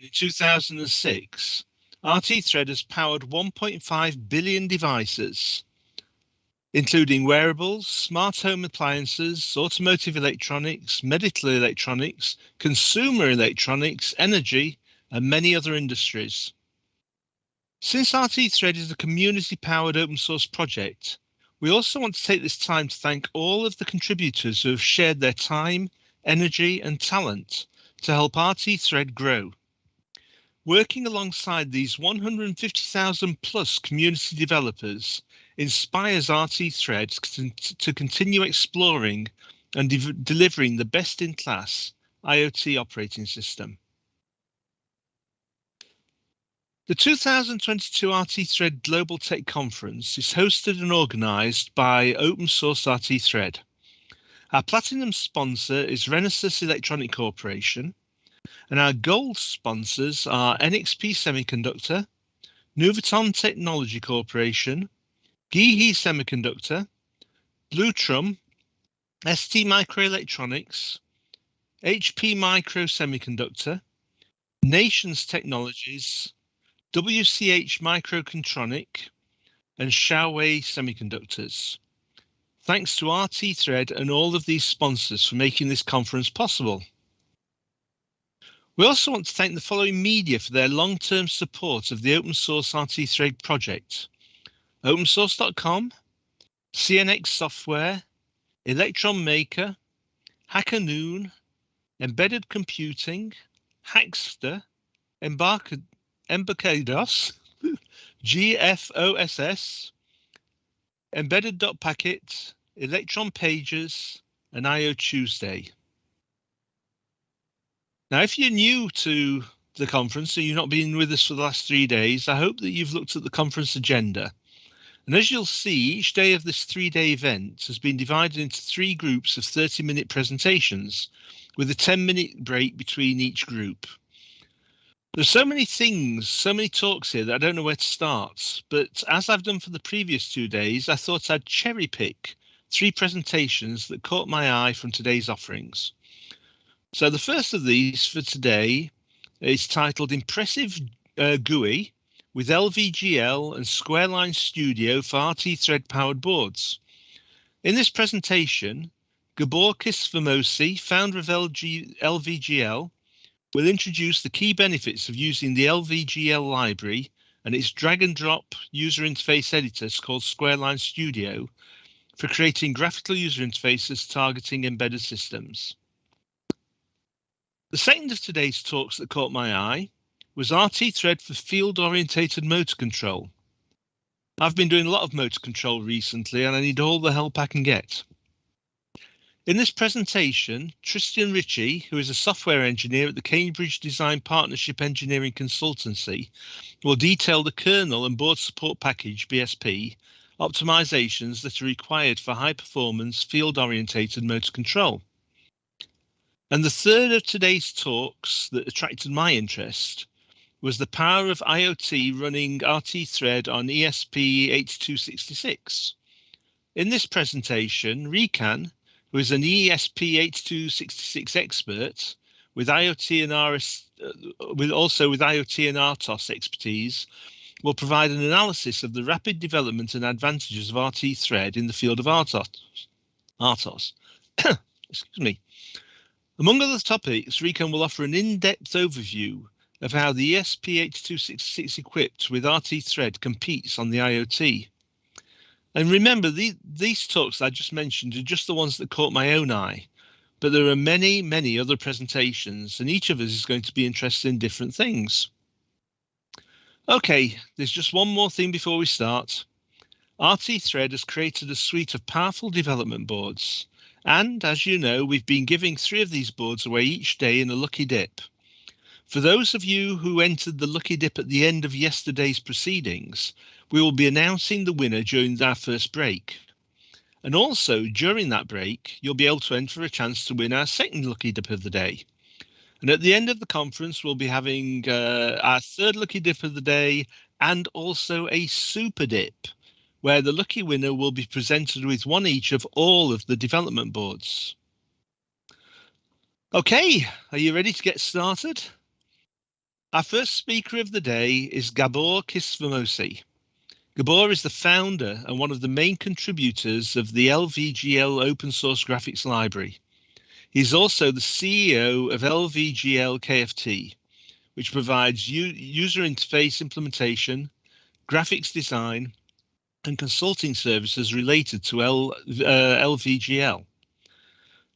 In 2006, RT-Thread has powered 1.5 billion devices, including wearables, smart home appliances, automotive electronics, medical electronics, consumer electronics, energy, and many other industries. Since RT-Thread is a community-powered open source project, we also want to take this time to thank all of the contributors who have shared their time, energy, and talent to help RT-Thread grow. Working alongside these 150,000 plus community developers inspires RT-Thread to continue exploring and delivering the best-in-class IoT operating system. The 2022 RT-Thread Global Tech Conference is hosted and organised by Open Source RT-Thread. Our platinum sponsor is Renesas Electronic Corporation, and our gold sponsors are NXP Semiconductor, Nuvoton Technology Corporation, GeeHee Semiconductor, Bluetrum, ST Microelectronics, HP Micro Semiconductor, Nations Technologies, WCH Microcontronic, and Xiaowei Semiconductors. Thanks to RT-Thread and all of these sponsors for making this conference possible. We also want to thank the following media for their long-term support of the open source RT-Thread project: opensource.com, CNX Software, Electron Maker, HackerNoon, Embedded Computing, Hackster, Embarcados, GFOSS, Embedded.Packet, Electron Pages, and IO Tuesday. Now, if you're new to the conference, or you've not been with us for the last 3 days, I hope that you've looked at the conference agenda. And as you'll see, each day of this 3-day event has been divided into 3 groups of 30-minute presentations, with a 10-minute break between each group. There's so many things, so many talks here that I don't know where to start, but as I've done for the previous 2 days, I thought I'd cherry pick 3 presentations that caught my eye from today's offerings. So the first of these for today is titled Impressive GUI with LVGL and Squareline Studio for RT-Thread powered boards. In this presentation, Gabor Kisvamosi, founder of LVGL, will introduce the key benefits of using the LVGL library and its drag and drop user interface editor called Squareline Studio for creating graphical user interfaces targeting embedded systems. The second of today's talks that caught my eye was RT-Thread for field-orientated motor control. I've been doing a lot of motor control recently and I need all the help I can get. In this presentation, Tristan Ritchie, who is a software engineer at the Cambridge Design Partnership Engineering Consultancy, will detail the kernel and board support package BSP optimizations that are required for high-performance field-orientated motor control. And the third of today's talks that attracted my interest was the power of IoT running RT-Thread on ESP8266. In this presentation, Rican, who is an ESP8266 expert with IoT and RTOS expertise, will provide an analysis of the rapid development and advantages of RT-Thread in the field of RTOS. Excuse me. Among other topics, Rican will offer an in-depth overview of how the ESP8266 equipped with RT-Thread competes on the IoT. And remember, these talks I just mentioned are just the ones that caught my own eye, but there are many, many other presentations, and each of us is going to be interested in different things. Okay, there's just one more thing before we start. RT-Thread has created a suite of powerful development boards. And as you know, we've been giving 3 of these boards away each day in a lucky dip. For those of you who entered the lucky dip at the end of yesterday's proceedings, we will be announcing the winner during our first break. And also during that break, you'll be able to enter a chance to win our second lucky dip of the day. And at the end of the conference, we'll be having our third lucky dip of the day and also a super dip, where the lucky winner will be presented with one each of all of the development boards. Okay, are you ready to get started? Our first speaker of the day is Gabor Kisvamosi. Gabor is the founder and one of the main contributors of the LVGL open source graphics library. He's also the CEO of LVGL KFT, which provides user interface implementation, graphics design, and consulting services related to LVGL.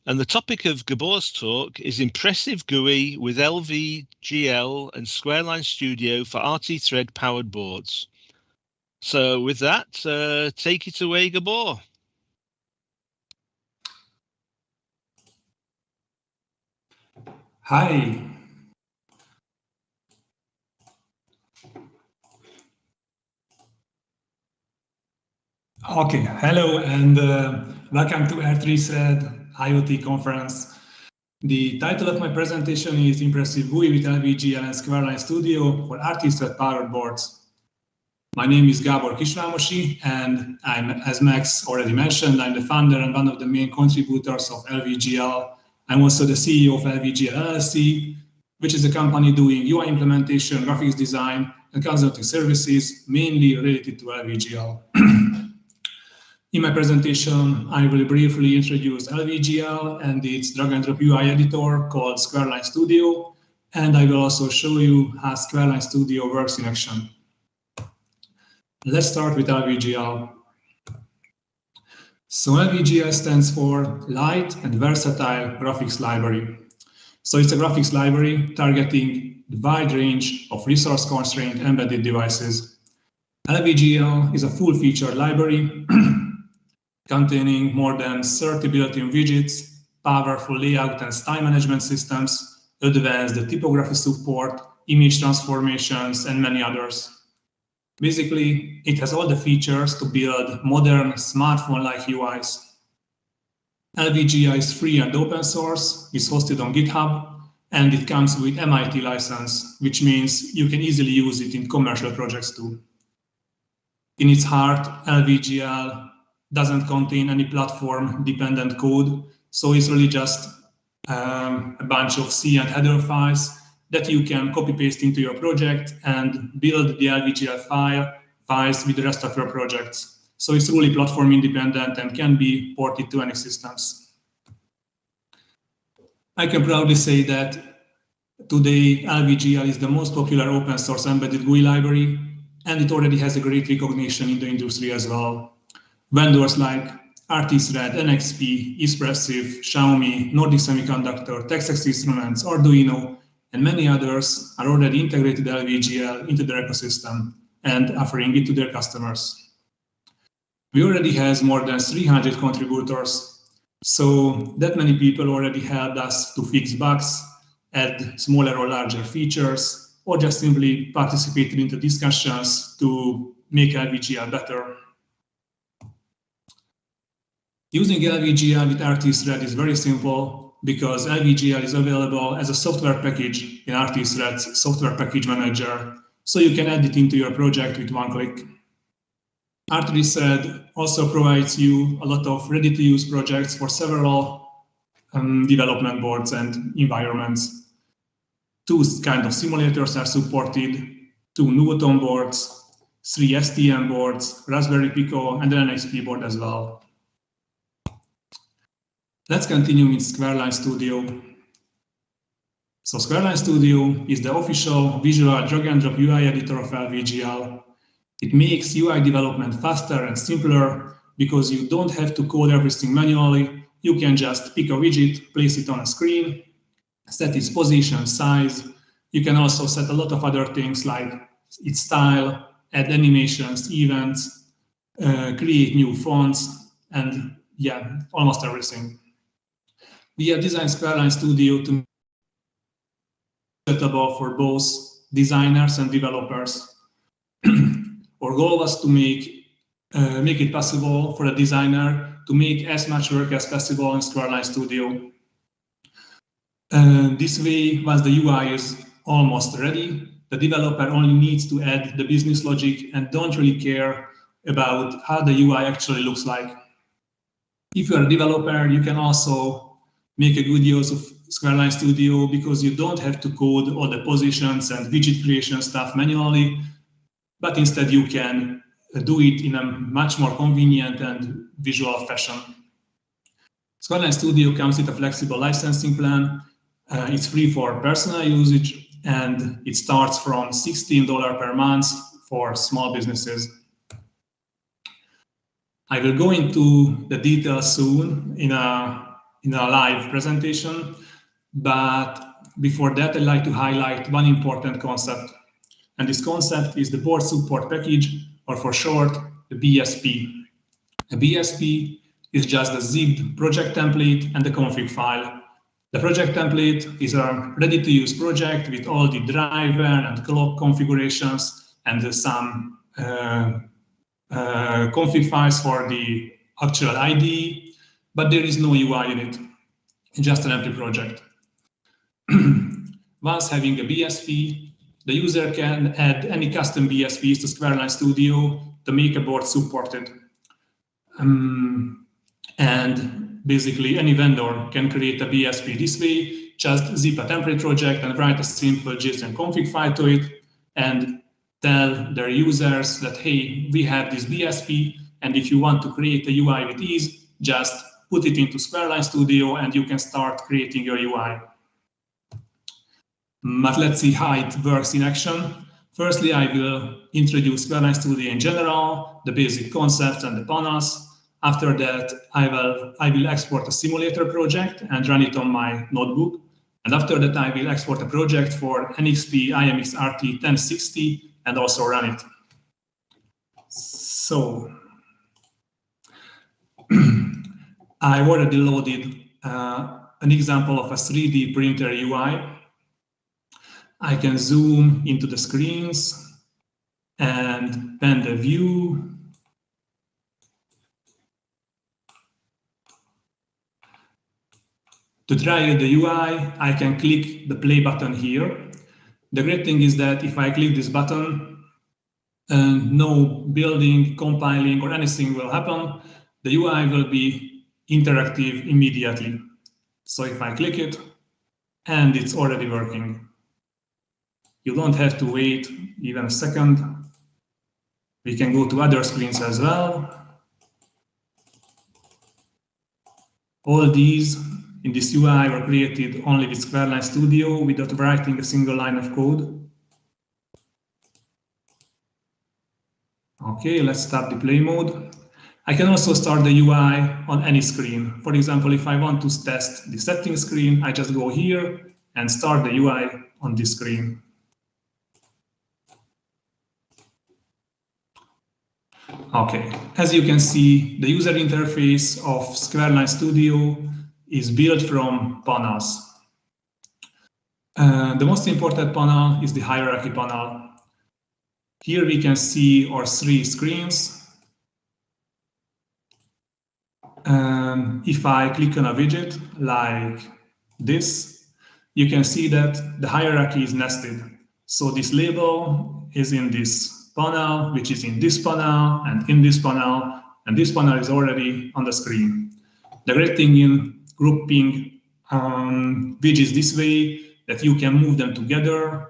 And the topic of Gabor's talk is Impressive GUI with LVGL and Squareline Studio for RT-Thread powered boards. So with that, take it away, Gabor. Hi. Okay, hello and welcome to R3-Thread IoT conference. The title of my presentation is Impressive GUI with LVGL and Squareline Studio for RT-Thread powered boards. My name is Gábor Kisvámosi, and I'm, as Max already mentioned, I'm the founder and one of the main contributors of LVGL. I'm also the CEO of LVGL LLC, which is a company doing UI implementation, graphics design, and consulting services, mainly related to LVGL. In my presentation, I will briefly introduce LVGL and its drag-and-drop UI editor called Squareline Studio, and I will also show you how Squareline Studio works in action. Let's start with LVGL. So LVGL stands for Light and Versatile Graphics Library. So it's a graphics library targeting the wide range of resource-constrained embedded devices. LVGL is a full-featured library containing more than 30 built-in widgets, powerful layout and style management systems, advanced typography support, image transformations, and many others. Basically, it has all the features to build modern smartphone-like UIs. LVGL is free and open source, is hosted on GitHub, and it comes with MIT license, which means you can easily use it in commercial projects too. In its heart, LVGL doesn't contain any platform-dependent code, so it's really just a bunch of C and header files that you can copy-paste into your project and build the LVGL files with the rest of your projects. So it's really platform-independent and can be ported to any systems. I can proudly say that today LVGL is the most popular open-source embedded GUI library, and it already has a great recognition in the industry as well. Vendors like RT-Thread, NXP, Espressif, Xiaomi, Nordic Semiconductor, Texas Instruments, Arduino, and many others are already integrated LVGL into their ecosystem and offering it to their customers. We already have more than 300 contributors, so that many people already helped us to fix bugs, add smaller or larger features, or just simply participated into discussions to make LVGL better. Using LVGL with RT-Thread is very simple because LVGL is available as a software package in RT-Thread's software package manager, so you can add it into your project with one click. RT-Thread also provides you a lot of ready-to-use projects for several development boards and environments. 2 kinds of simulators are supported, 2 Nuvoton boards, 3 STM boards, Raspberry Pico, and an NXP board as well. Let's continue with Squareline Studio. So Squareline Studio is the official visual drag-and-drop UI editor of LVGL. It makes UI development faster and simpler because you don't have to code everything manually. You can just pick a widget, place it on a screen, set its position, size. You can also set a lot of other things like its style, add animations, events, create new fonts, and yeah, almost everything. We have designed Squareline Studio to be suitable for both designers and developers. Our goal was to make it possible for a designer to make as much work as possible in Squareline Studio. This way, once the UI is almost ready, the developer only needs to add the business logic and don't really care about how the UI actually looks like. If you're a developer, you can also make a good use of Squareline Studio because you don't have to code all the positions and widget creation stuff manually, but instead you can do it in a much more convenient and visual fashion. Squareline Studio comes with a flexible licensing plan. It's free for personal usage, and it starts from $16 per month for small businesses. I will go into the details soon in a live presentation, but before that, I'd like to highlight one important concept. And this concept is the board support package, or for short, the BSP. A BSP is just a zipped project template and the config file. The project template is a ready-to-use project with all the driver and clock configurations and some config files for the actual IDE, but there is no UI in it. It's just an empty project. Once having a BSP, the user can add any custom BSPs to SquareLine Studio to make a board supported. And basically any vendor can create a BSP this way, just zip a template project and write a simple JSON config file to it and tell their users that, hey, we have this BSP, and if you want to create a UI with ease, just put it into SquareLine Studio and you can start creating your UI. But let's see how it works in action. Firstly, I will introduce SquareLine Studio in general, the basic concepts and the panels. After that, I will export a simulator project and run it on my notebook. And after that, I will export a project for NXP IMX RT 1060 and also run it. So I've already loaded an example of a 3D printer UI. I can zoom into the screens and pan the view. To try the UI, I can click the play button here. The great thing is that if I click this button, no building, compiling, or anything will happen. The UI will be interactive immediately. So if I click it, and it's already working. You don't have to wait even a second. We can go to other screens as well. All these in this UI were created only with SquareLine Studio without writing a single line of code. Okay, let's start the play mode. I can also start the UI on any screen. For example, if I want to test the settings screen, I just go here and start the UI on this screen. Okay, as you can see, the user interface of SquareLine Studio is built from panels. The most important panel is the hierarchy panel. Here we can see our 3 screens. If I click on a widget like this, you can see that the hierarchy is nested. So this label is in this panel, which is in this panel, and in this panel, and this panel is already on the screen. The great thing in grouping widgets this way that you can move them together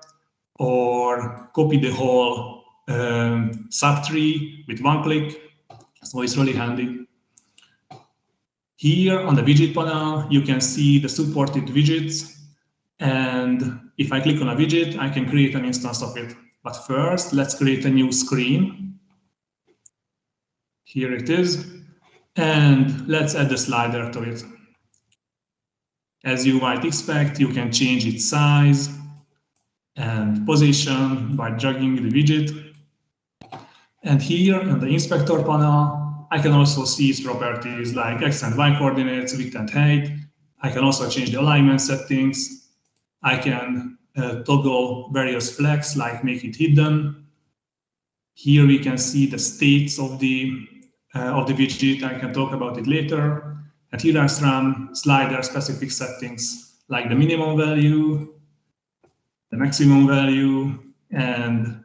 or copy the whole subtree with one click. So it's really handy. Here on the widget panel, you can see the supported widgets. And if I click on a widget, I can create an instance of it. But first, let's create a new screen. Here it is. And let's add the slider to it. As you might expect, you can change its size and position by dragging the widget. And here on the inspector panel, I can also see its properties like X and Y coordinates, width and height. I can also change the alignment settings. I can toggle various flags like make it hidden. Here we can see the states of the widget. I can talk about it later. And here are some slider-specific settings, like the minimum value, the maximum value, and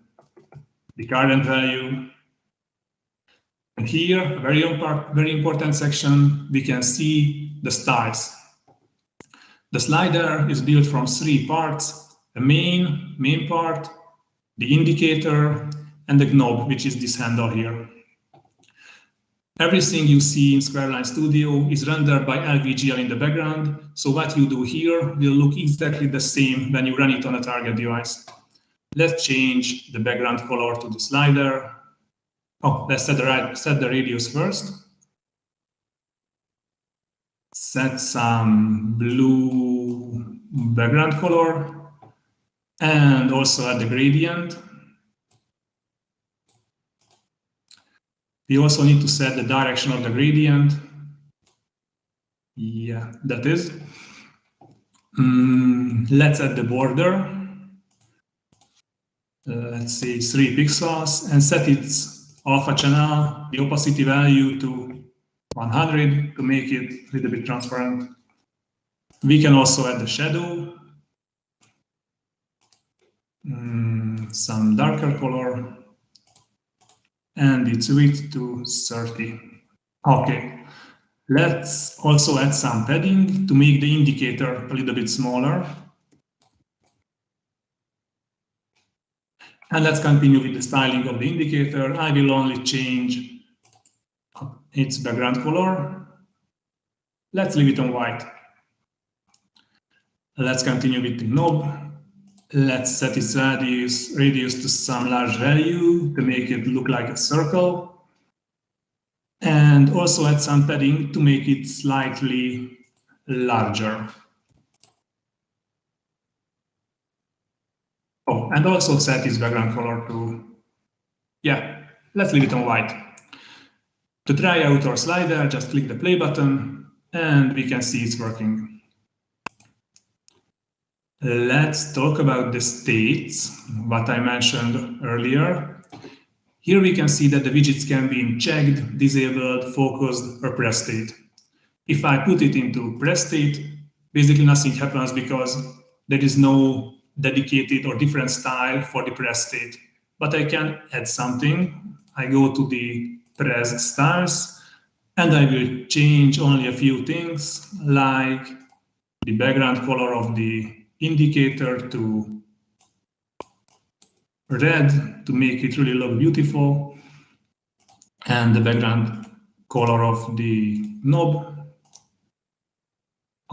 the current value. And here, a very important section, we can see the styles. The slider is built from 3 parts: the main part, the indicator, and the knob, which is this handle here. Everything you see in Squareline Studio is rendered by LVGL in the background, so what you do here will look exactly the same when you run it on a target device. Let's change the background color to the slider. Oh, let's set the radius first. Set some blue background color and also add the gradient. We also need to set the direction of the gradient. Yeah, that is. Let's add the border. Let's say 3 pixels and set its alpha channel, the opacity value to 100 to make it a little bit transparent. We can also add the shadow, some darker color, and its width to 30. Okay, let's also add some padding to make the indicator a little bit smaller. And let's continue with the styling of the indicator. I will only change its background color. Let's leave it on white. Let's continue with the knob. Let's set its radius to some large value to make it look like a circle. And also add some padding to make it slightly larger. Oh, and also set its background color to, yeah, let's leave it on white. To try out our slider, just click the play button and we can see it's working. Let's talk about the states, what I mentioned earlier. Here we can see that the widgets can be in checked, disabled, focused, or press state. If I put it into press state, basically nothing happens because there is no dedicated or different style for the press state. But I can add something. I go to the pressed styles and I will change only a few things like the background color of the indicator to red to make it really look beautiful, and the background color of the knob.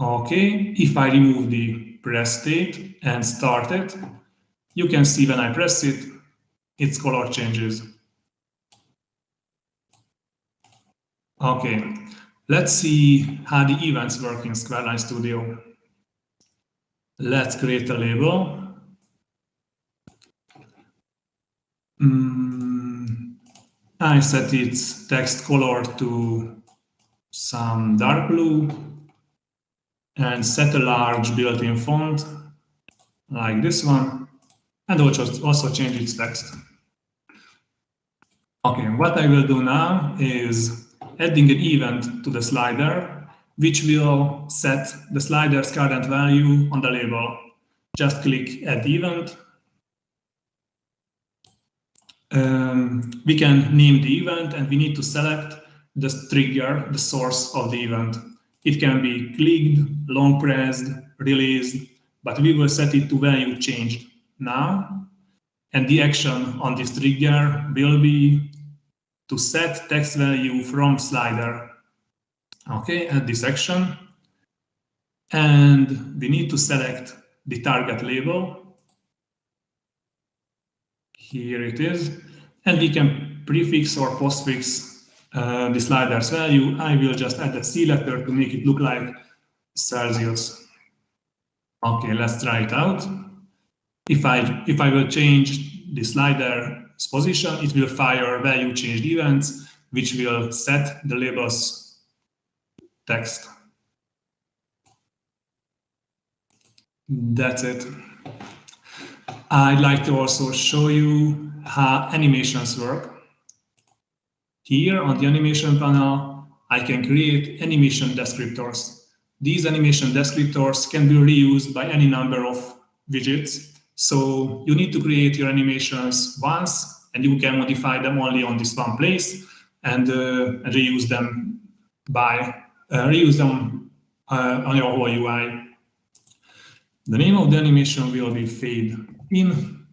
Okay, if I remove the press state and start it, you can see when I press it, its color changes. Okay, let's see how the events work in Squareline Studio. Let's create a label. I set its text color to some dark blue and set a large built-in font like this one, and also change its text. Okay, what I will do now is adding an event to the slider, which will set the slider's current value on the label. Just click Add Event. We can name the event and we need to select the trigger, the source of the event. It can be clicked, long pressed, released, but we will set it to value changed now. And the action on this trigger will be to set text value from slider. Okay, add this action. And we need to select the target label. Here it is. And we can prefix or postfix the slider's value. I will just add a C letter to make it look like Celsius. Okay, let's try it out. If I will change the slider's position, it will fire value changed events, which will set the label's text. That's it. I'd like to also show you how animations work. Here on the animation panel, I can create animation descriptors. These animation descriptors can be reused by any number of widgets. So you need to create your animations once, and you can modify them only on this one place and reuse them on your whole UI. The name of the animation will be Fade In.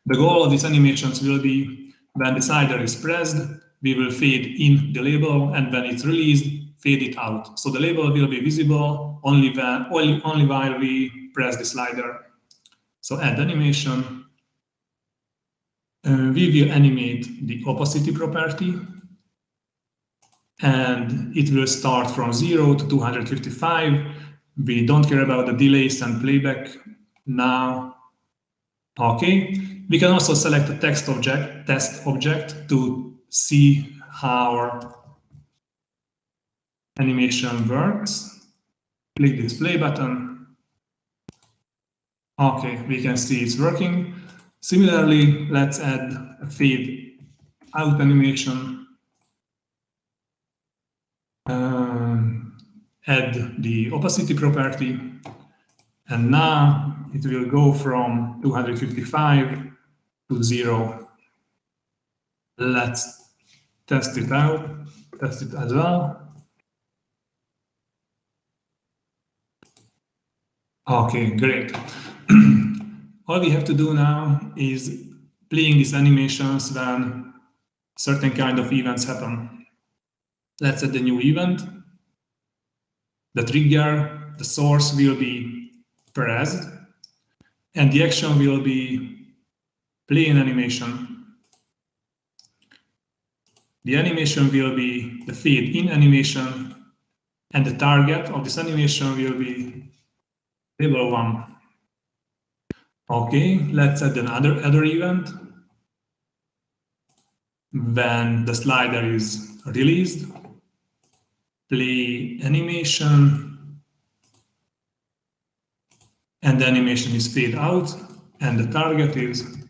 The goal of these animations will be when the slider is pressed, we will fade in the label, and when it's released, fade it out. So the label will be visible only while we press the slider. So add animation. We will animate the opacity property, and it will start from 0 to 255. We don't care about the delays and playback now. Okay, we can also select a test object to see how our animation works. Click this play button. Okay, we can see it's working. Similarly, let's add a fade out animation. Add the opacity property, and now it will go from 255 to 0. Let's test it out, test it as well. Okay, great. All we have to do now is playing these animations when certain kind of events happen. Let's add a new event. The trigger, the source will be pressed, and the action will be play an animation. The animation will be the fade in animation, and the target of this animation will be label 1. Okay, let's add another event. When the slider is released, play animation, and the animation is fade out, and the target is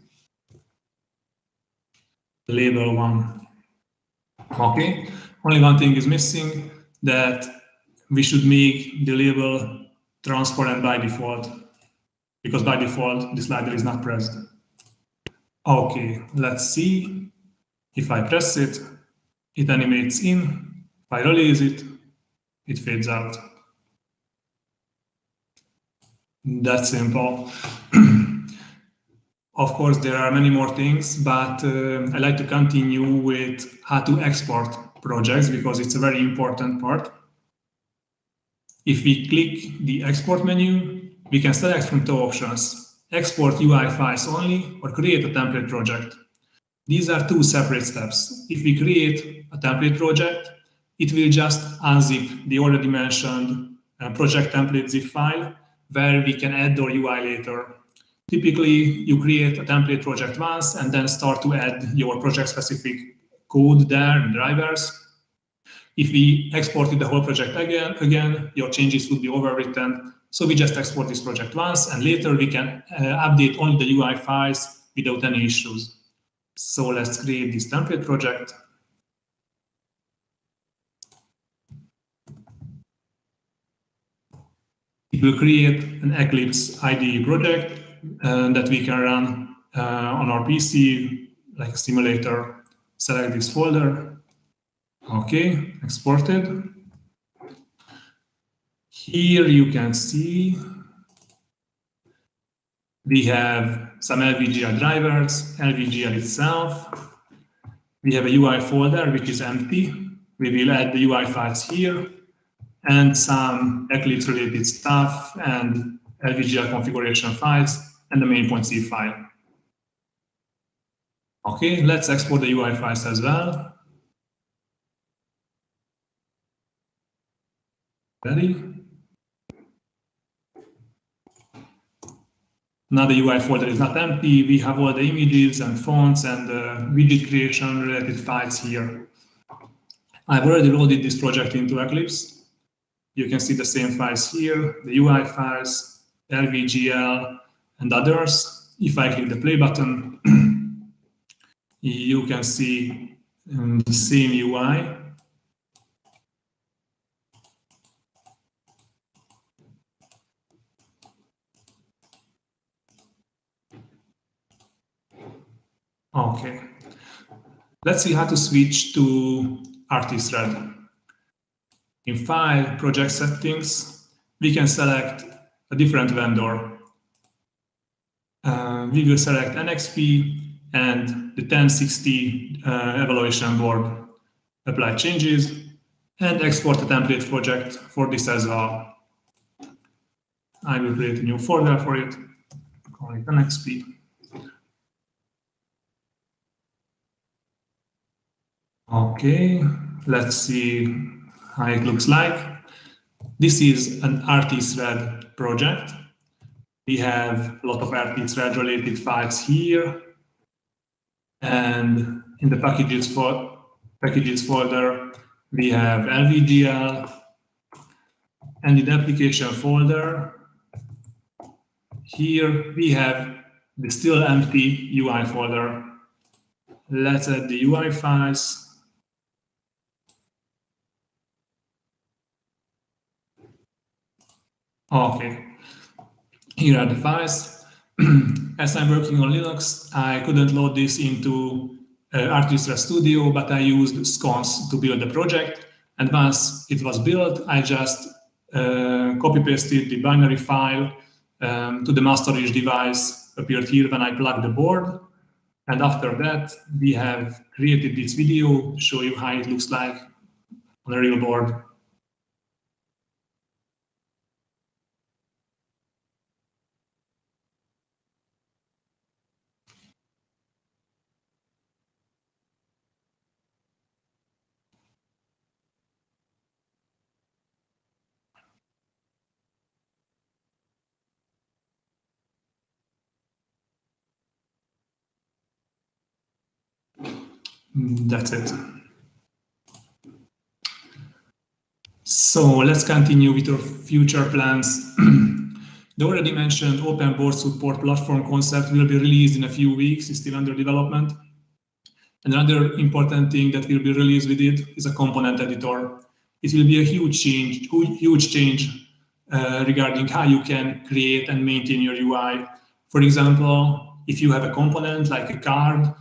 label 1. Okay, only one thing is missing, that we should make the label transparent by default, because by default the slider is not pressed. Okay, let's see. If I press it, it animates in. If I release it, it fades out. That's simple. Of course, there are many more things, but I like to continue with how to export projects because it's a very important part. If we click the export menu, we can select from two options: export UI files only or create a template project. These are two separate steps. If we create a template project, it will just unzip the already mentioned project template zip file where we can add our UI later. Typically, you create a template project once and then start to add your project-specific code there and drivers. If we exported the whole project again, your changes would be overwritten. So we just export this project once, and later we can update only the UI files without any issues. So let's create this template project. It will create an Eclipse IDE project that we can run on our PC, like a simulator. Select this folder. Okay, exported. Here you can see we have some LVGL drivers, LVGL itself. We have a UI folder which is empty. We will add the UI files here and some Eclipse related stuff and LVGL configuration files and the main.c file. Okay, let's export the UI files as well. Ready? Now the UI folder is not empty. We have all the images and fonts and widget creation related files here. I've already loaded this project into Eclipse. You can see the same files here, the UI files, LVGL, and others. If I click the play button, you can see the same UI. Okay, let's see how to switch to Artist-Thread. In File, Project Settings, we can select a different vendor. We will select NXP, and the 1060 evaluation board apply changes, and export a template project for this as well. I will create a new folder for it, call it NXP. Okay, let's see how it looks like. This is an RT-Thread project. We have a lot of RT-Thread related files here. And in the packages folder, we have LVGL. And in the application folder, here we have the still empty UI folder. Let's add the UI files. Okay, here are the files. As I'm working on Linux, I couldn't load this into RT-Thread Studio, but I used sconce to build the project. And once it was built, I just copy-pasted the binary file to the master-ish device appeared here when I plugged the board. And after that, we have created this video to show you how it looks like on a real board. That's it. So let's continue with our future plans. The already mentioned open board support platform concept will be released in a few weeks. It's still under development. Another important thing that will be released with it is a component editor. It will be a huge change regarding how you can create and maintain your UI. For example, if you have a component like a card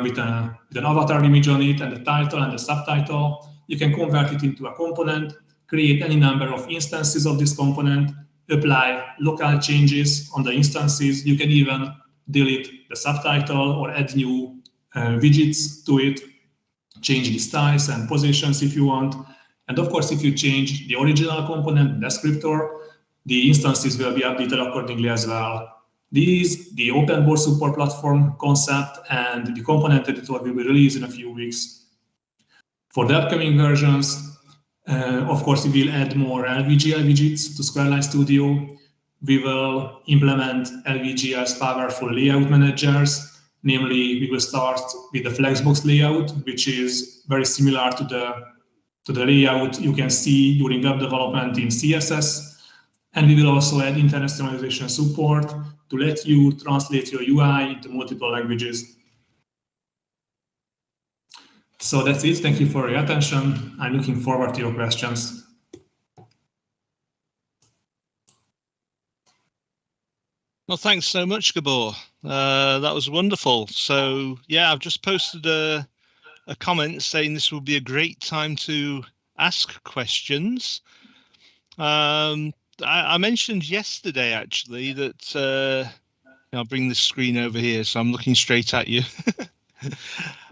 with an avatar image on it and the title and the subtitle, you can convert it into a component, create any number of instances of this component, apply local changes on the instances. You can even delete the subtitle or add new widgets to it, change the styles and positions if you want. And of course, if you change the original component descriptor, the instances will be updated accordingly as well. The open board support platform concept and the component editor will be released in a few weeks. For the upcoming versions, of course, we will add more LVGL widgets to Squareline Studio. We will implement LVGL's powerful layout managers. Namely, we will start with the Flexbox layout, which is very similar to the layout you can see during web development in CSS. And we will also add internationalization support to let you translate your UI into multiple languages. So that's it. Thank you for your attention. I'm looking forward to your questions. Well, thanks so much, Gabor. That was wonderful. So, yeah, I've just posted a comment saying this will be a great time to ask questions. I mentioned yesterday, actually, that I'll bring this screen over here, so I'm looking straight at you.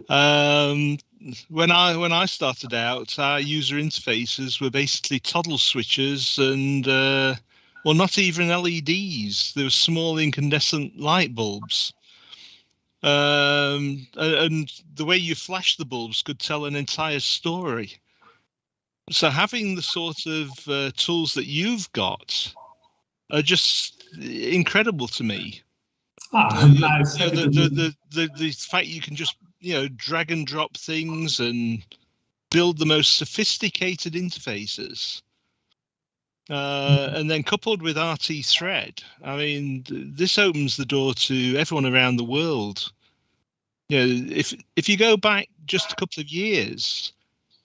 When I started out, our user interfaces were basically toggle switches and well, not even LEDs. They were small incandescent light bulbs. And the way you flash the bulbs could tell an entire story. So having the sort of tools that you've got are just incredible to me. Nice. The fact you can just drag and drop things and build the most sophisticated interfaces. And then coupled with RT-Thread, I mean, this opens the door to everyone around the world. If you go back just a couple of years,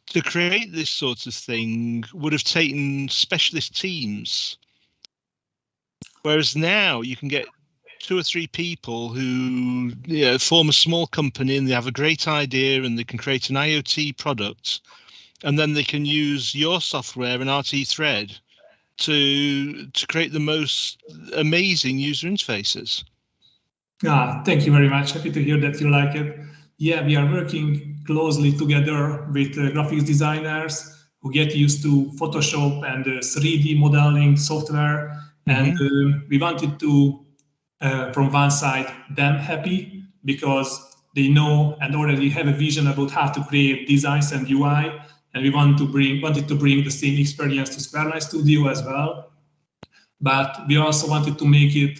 to create this sort of thing would have taken specialist teams. Whereas now you can get 2 or 3 people who form a small company and they have a great idea and they can create an IoT product, and then they can use your software and RT-Thread to create the most amazing user interfaces. Thank you very much. Happy to hear that you like it. Yeah, we are working closely together with graphics designers who get used to Photoshop and 3D modeling software. And we wanted to, from one side, them happy because they know and already have a vision about how to create designs and UI. And we wanted to bring the same experience to Squareline Studio as well. But we also wanted to make it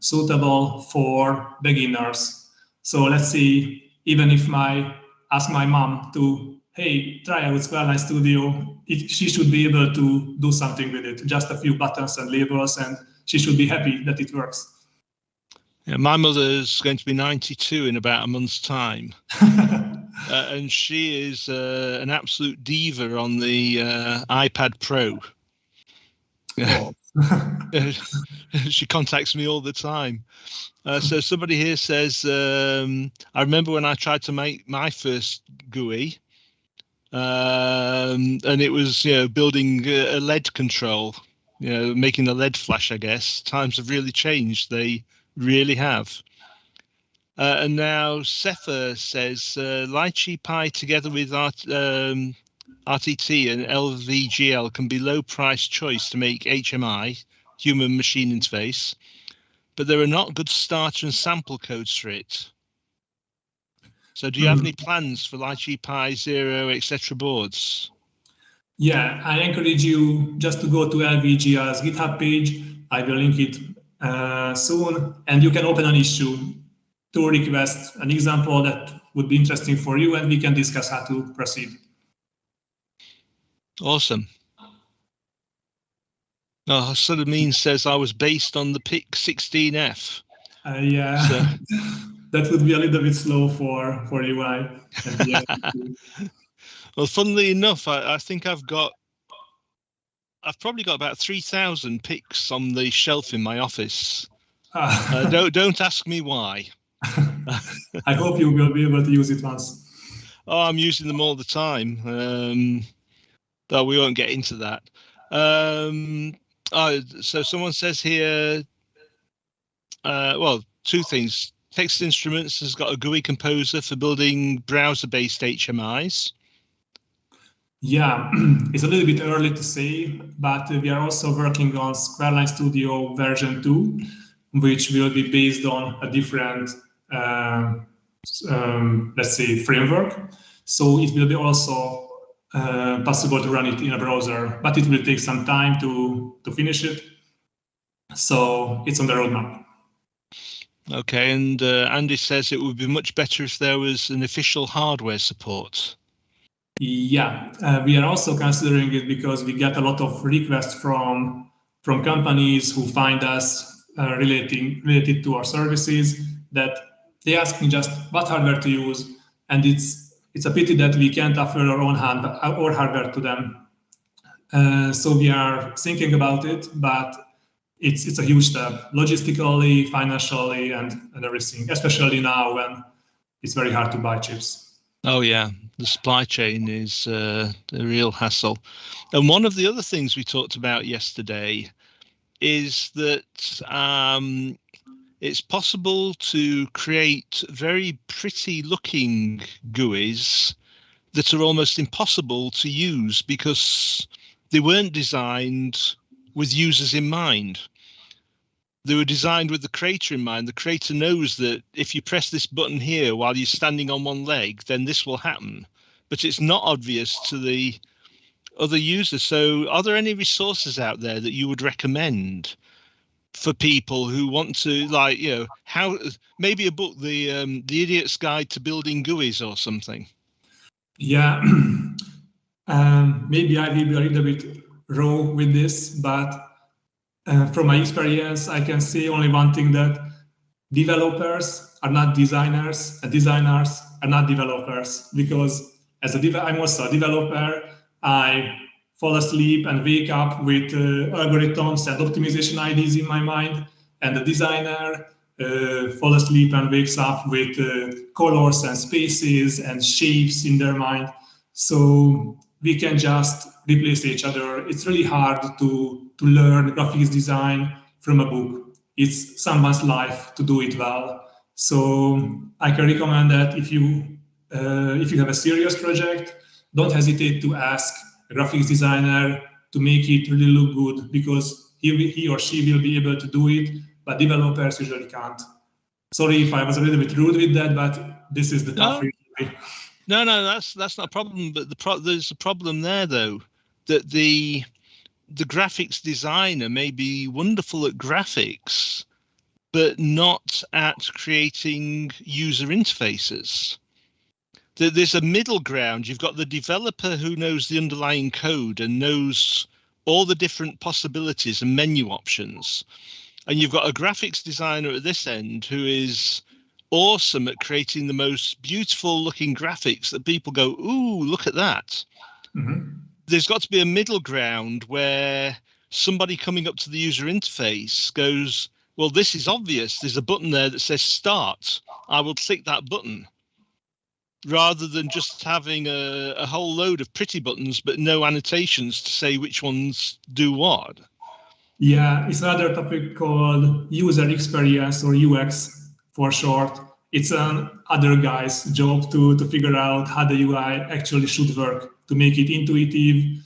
suitable for beginners. So let's see, even if ask my mom to, hey, try out Squareline Studio, she should be able to do something with it, just a few buttons and labels, and she should be happy that it works. Yeah, my mother's going to be 92 in about a month's time. And she is an absolute diva on the iPad Pro. Oh. She contacts me all the time. So somebody here says, I remember when I tried to make my first GUI, and it was, building a LED control, making a LED flash, I guess. Times have really changed. They really have. And now Cepha says, Lychee Pi together with RTT and LVGL can be low price choice to make HMI, human machine interface, but there are not good starter and sample codes for it. So do you have any plans for Lychee Pi, Zero, etc. boards? Yeah, I encourage you just to go to LVGL's GitHub page. I will link it soon, and you can open an issue to request an example that would be interesting for you, and we can discuss how to proceed. Awesome. Oh, Suleiman says I was based on the PIC 16F. Yeah, so that would be a little bit slow for UI. Well, funnily enough, I think I've probably got about 3,000 PICs on the shelf in my office. Don't ask me why. I hope you will be able to use it once. Oh, I'm using them all the time. Though we won't get into that. So someone says here, well, two things. Text Instruments has got a GUI composer for building browser-based HMIs. Yeah, it's a little bit early to say, but we are also working on Squareline Studio version 2, which will be based on a different, let's say, framework. So it will be also possible to run it in a browser, but it will take some time to finish it. So it's on the roadmap. Okay, and Andy says it would be much better if there was an official hardware support. Yeah, we are also considering it because we get a lot of requests from companies who find us related to our services, that they ask me just what hardware to use, and it's a pity that we can't offer our own hardware to them. So we are thinking about it, but it's a huge step, logistically, financially, and everything, especially now when it's very hard to buy chips. Oh, yeah, the supply chain is a real hassle. And one of the other things we talked about yesterday is that it's possible to create very pretty looking GUIs that are almost impossible to use because they weren't designed with users in mind. They were designed with the creator in mind. The creator knows that if you press this button here while you're standing on one leg, then this will happen. But it's not obvious to the other users. So are there any resources out there that you would recommend for people who want to, like, how, maybe a book, the Idiot's Guide to Building GUIs or something? Yeah, maybe I will be a little bit raw with this, but from my experience, I can say only one thing, that developers are not designers and designers are not developers, because I'm also a developer. I fall asleep and wake up with algorithms and optimization ideas in my mind, and the designer fall asleep and wakes up with colors and spaces and shapes in their mind. So we can just replace each other. It's really hard to learn graphics design from a book. it's someone's life to do it well. So I can recommend that if you have a serious project, don't hesitate to ask a graphics designer to make it really look good, because he or she will be able to do it, but developers usually can't. Sorry if I was a little bit rude with that, but this is the tough reality. No, that's not a problem. But there's a problem there, though, that the graphics designer may be wonderful at graphics, but not at creating user interfaces. There's a middle ground. You've got the developer who knows the underlying code and knows all the different possibilities and menu options. And you've got a graphics designer at this end who is awesome at creating the most beautiful looking graphics that people go, ooh, look at that. Mm-hmm. There's got to be a middle ground where somebody coming up to the user interface goes, well, this is obvious. There's a button there that says start. I will click that button, rather than just having a whole load of pretty buttons, but no annotations to say which ones do what. Yeah, it's another topic called user experience, or UX for short. It's other guy's job to figure out how the UI actually should work, to make it intuitive,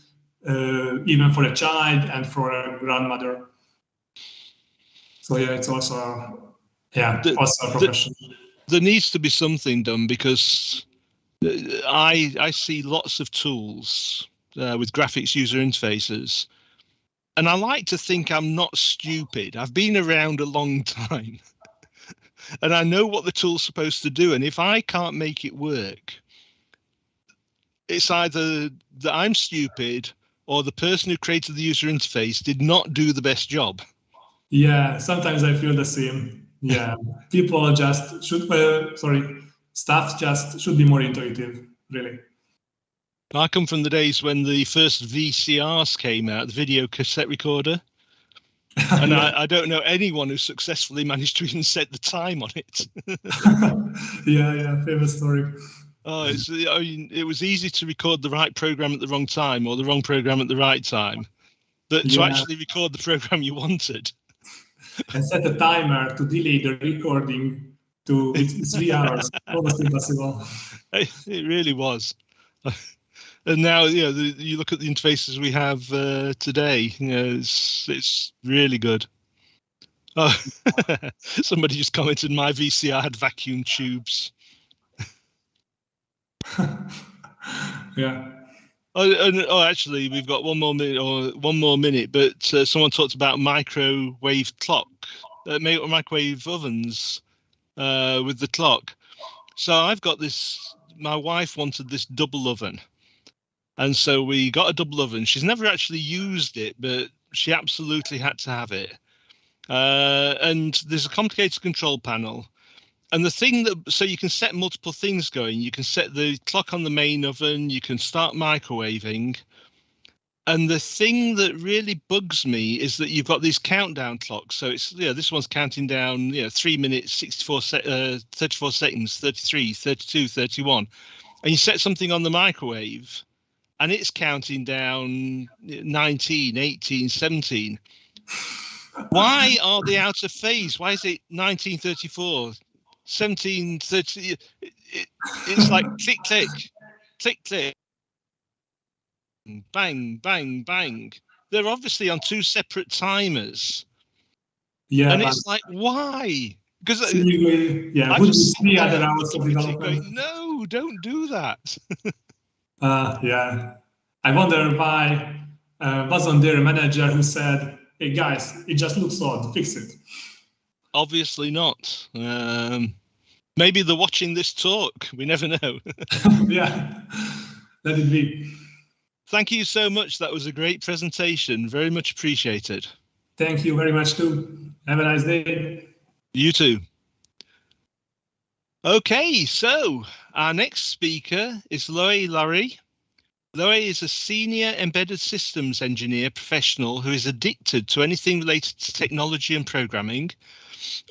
even for a child and for a grandmother. So yeah, it's also also a profession. There needs to be something done, because I see lots of tools with graphics user interfaces, and I like to think I'm not stupid. I've been around a long time. And I know what the tool's supposed to do. And if I can't make it work, it's either that I'm stupid or the person who created the user interface did not do the best job. Yeah, sometimes I feel the same. Yeah, people just should, staff just should be more intuitive, really. I come from the days when the first VCRs came out, the video cassette recorder. And yeah. I don't know anyone who successfully managed to even set the time on it. yeah, famous story. Oh, it was easy to record the right program at the wrong time, or the wrong program at the right time, but to actually record the program you wanted. And set a timer to delay the recording to it's 3 hours. Almost impossible. It really was. And now, you look at the interfaces we have today. It's really good. Oh, somebody just commented, my VCR had vacuum tubes. Yeah. Actually, we've got one more minute. But someone talked about microwave clock, microwave ovens with the clock. So I've got this. My wife wanted this double oven. And so we got a double oven. She's never actually used it, but she absolutely had to have it. And there's a complicated control panel. And the thing so you can set multiple things going. You can set the clock on the main oven. You can start microwaving. And the thing that really bugs me is that you've got these countdown clocks. So it's, this one's counting down, 3 minutes, 34 seconds, 33, 32, 31. And you set something on the microwave, and it's counting down 19, 18, 17. Why are they out of phase? Why is it 1934, 1730? It's like click, click, click, click, bang, bang, bang. They're obviously on two separate timers. Yeah. And it's like, why? Because would you see other hours of development? No, don't do that. Yeah. I wonder why wasn't there a manager who said, hey guys, it just looks odd, fix it? Obviously not. Maybe they're watching this talk. We never know. Yeah, let it be. Thank you so much. That was a great presentation. Very much appreciated. Thank you very much too. Have a nice day. You too. Okay, so our next speaker is Loé Larry. Loé is a senior embedded systems engineer professional who is addicted to anything related to technology and programming,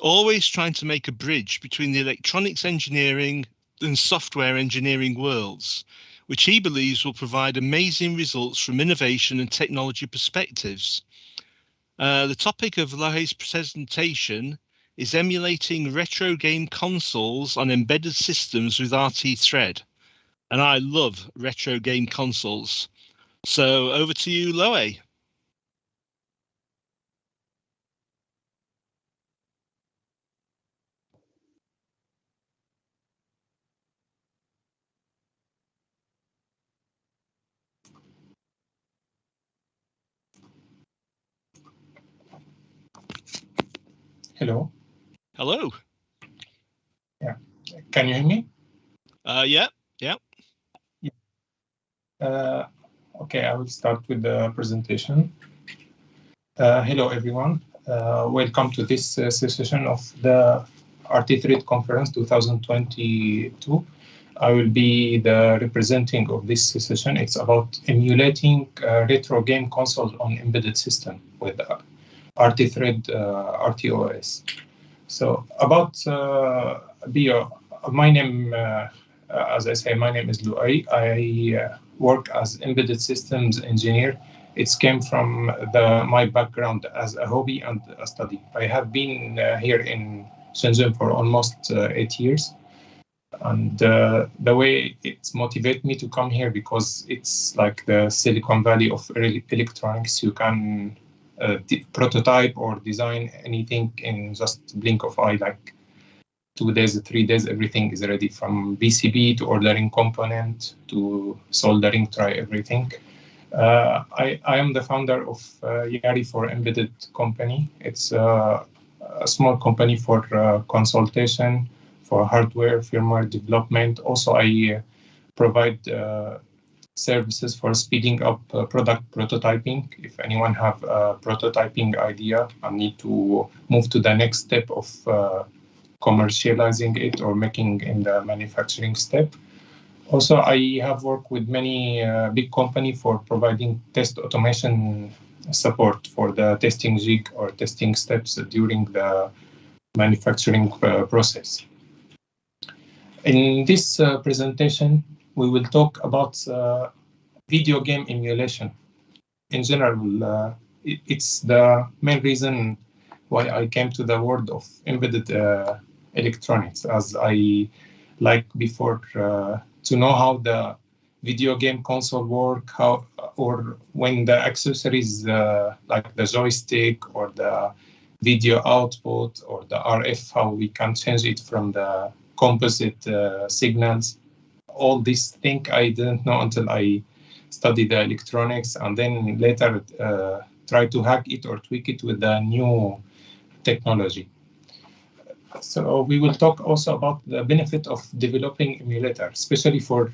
always trying to make a bridge between the electronics engineering and software engineering worlds, which he believes will provide amazing results from innovation and technology perspectives. The topic of Lohe's presentation is emulating retro game consoles on embedded systems with RT Thread. And I love retro game consoles. So over to you, Lohe. Hello. Hello. Yeah. Can you hear me? Yeah. Okay, I will start with the presentation. Hello, everyone. Welcome to this session of the RT Thread Conference 2022. I will be the representing of this session. It's about emulating retro game console on embedded system with RT Thread RTOS. So about my name, as I say, my name is Lohe. I work as embedded systems engineer. It came from my background as a hobby and a study. I have been here in Shenzhen for almost 8 years. And the way it motivated me to come here, because it's like the Silicon Valley of electronics. You can prototype or design anything in just blink of eye, like 2 days, 3 days, everything is ready, from PCB to ordering component to soldering, try everything. I am the founder of Yari for Embedded company. It's a small company for consultation, for hardware, firmware development. Also, I provide services for speeding up product prototyping. If anyone have a prototyping idea and need to move to the next step of commercializing it or making in the manufacturing step. Also, I have worked with many big companies for providing test automation support for the testing jig or testing steps during the manufacturing process. In this presentation, we will talk about video game emulation. In general, it's the main reason why I came to the world of embedded electronics, as I like before to know how the video game console work, how or when the accessories like the joystick or the video output or the RF, how we can change it from the composite signals. All these things I didn't know until I studied the electronics, and then later try to hack it or tweak it with the new technology. So we will talk also about the benefit of developing emulator, especially for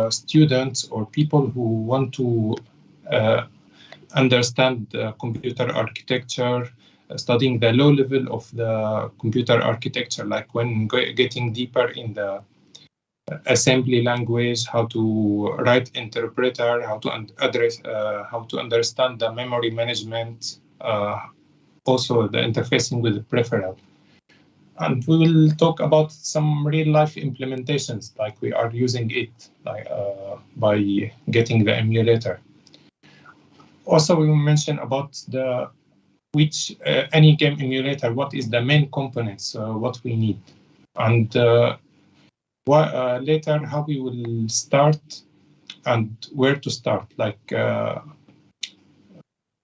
students or people who want to understand the computer architecture, studying the low level of the computer architecture, like when getting deeper in the assembly language, how to write interpreter, how to how to understand the memory management, also the interfacing with the peripheral. And we will talk about some real-life implementations, like we are using it by getting the emulator. Also, we will mention about any game emulator, what is the main components, what we need, and later how we will start and where to start, like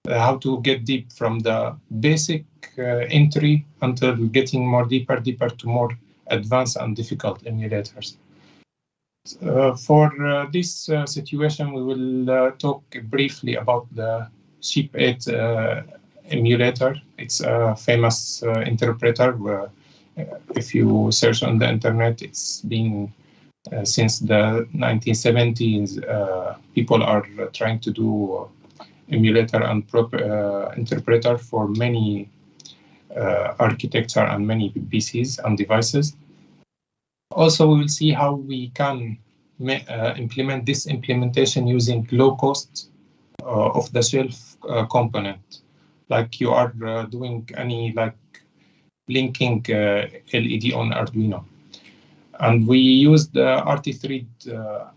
how to get deep from the basic entry until getting more deeper to more advanced and difficult emulators. For this situation, we will talk briefly about the SHIP8 emulator. It's a famous interpreter where if you search on the internet, it's been since the 1970s, people are trying to do emulator and interpreter for many architecture and many PCs and devices. Also, we will see how we can implement this implementation using low cost off-the-shelf component, like you are doing any like blinking LED on Arduino. And we use the RT Thread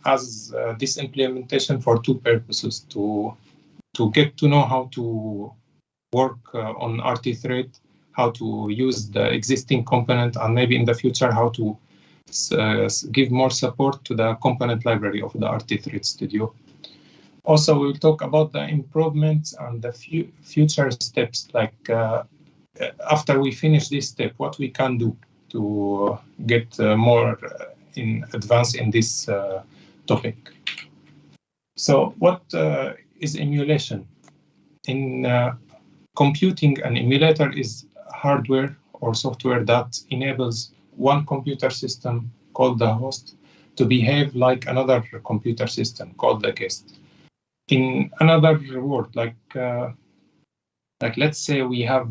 as this implementation for two purposes: to get to know how to work on RT-Thread, how to use the existing component, and maybe in the future how to give more support to the component library of the RT-Thread Studio. Also, we'll talk about the improvements and the future steps, like after we finish this step, what we can do to get more in advance in this topic. So what is emulation? In computing, an emulator is hardware or software that enables one computer system called the host to behave like another computer system called the guest. In another word, like let's say we have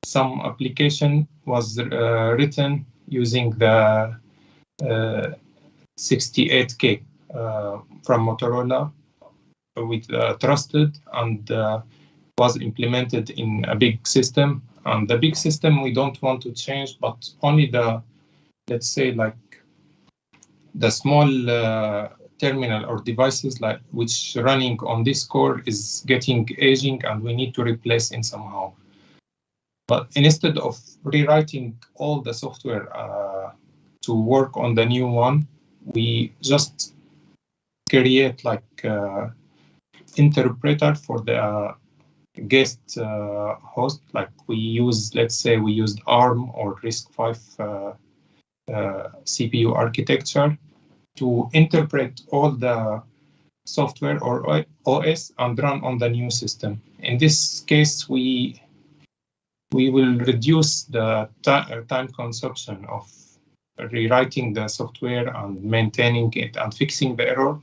some application was written using the 68K from Motorola with trusted and was implemented in a big system. And the big system we don't want to change, but only the, let's say, like the small terminal or devices like which running on this core is getting aging and we need to replace it somehow. But instead of rewriting all the software to work on the new one, we just create like interpreter for the guest host. Like we use, let's say we used ARM or RISC-V CPU architecture to interpret all the software or OS and run on the new system. In this case, we will reduce the time consumption of rewriting the software and maintaining it and fixing the error.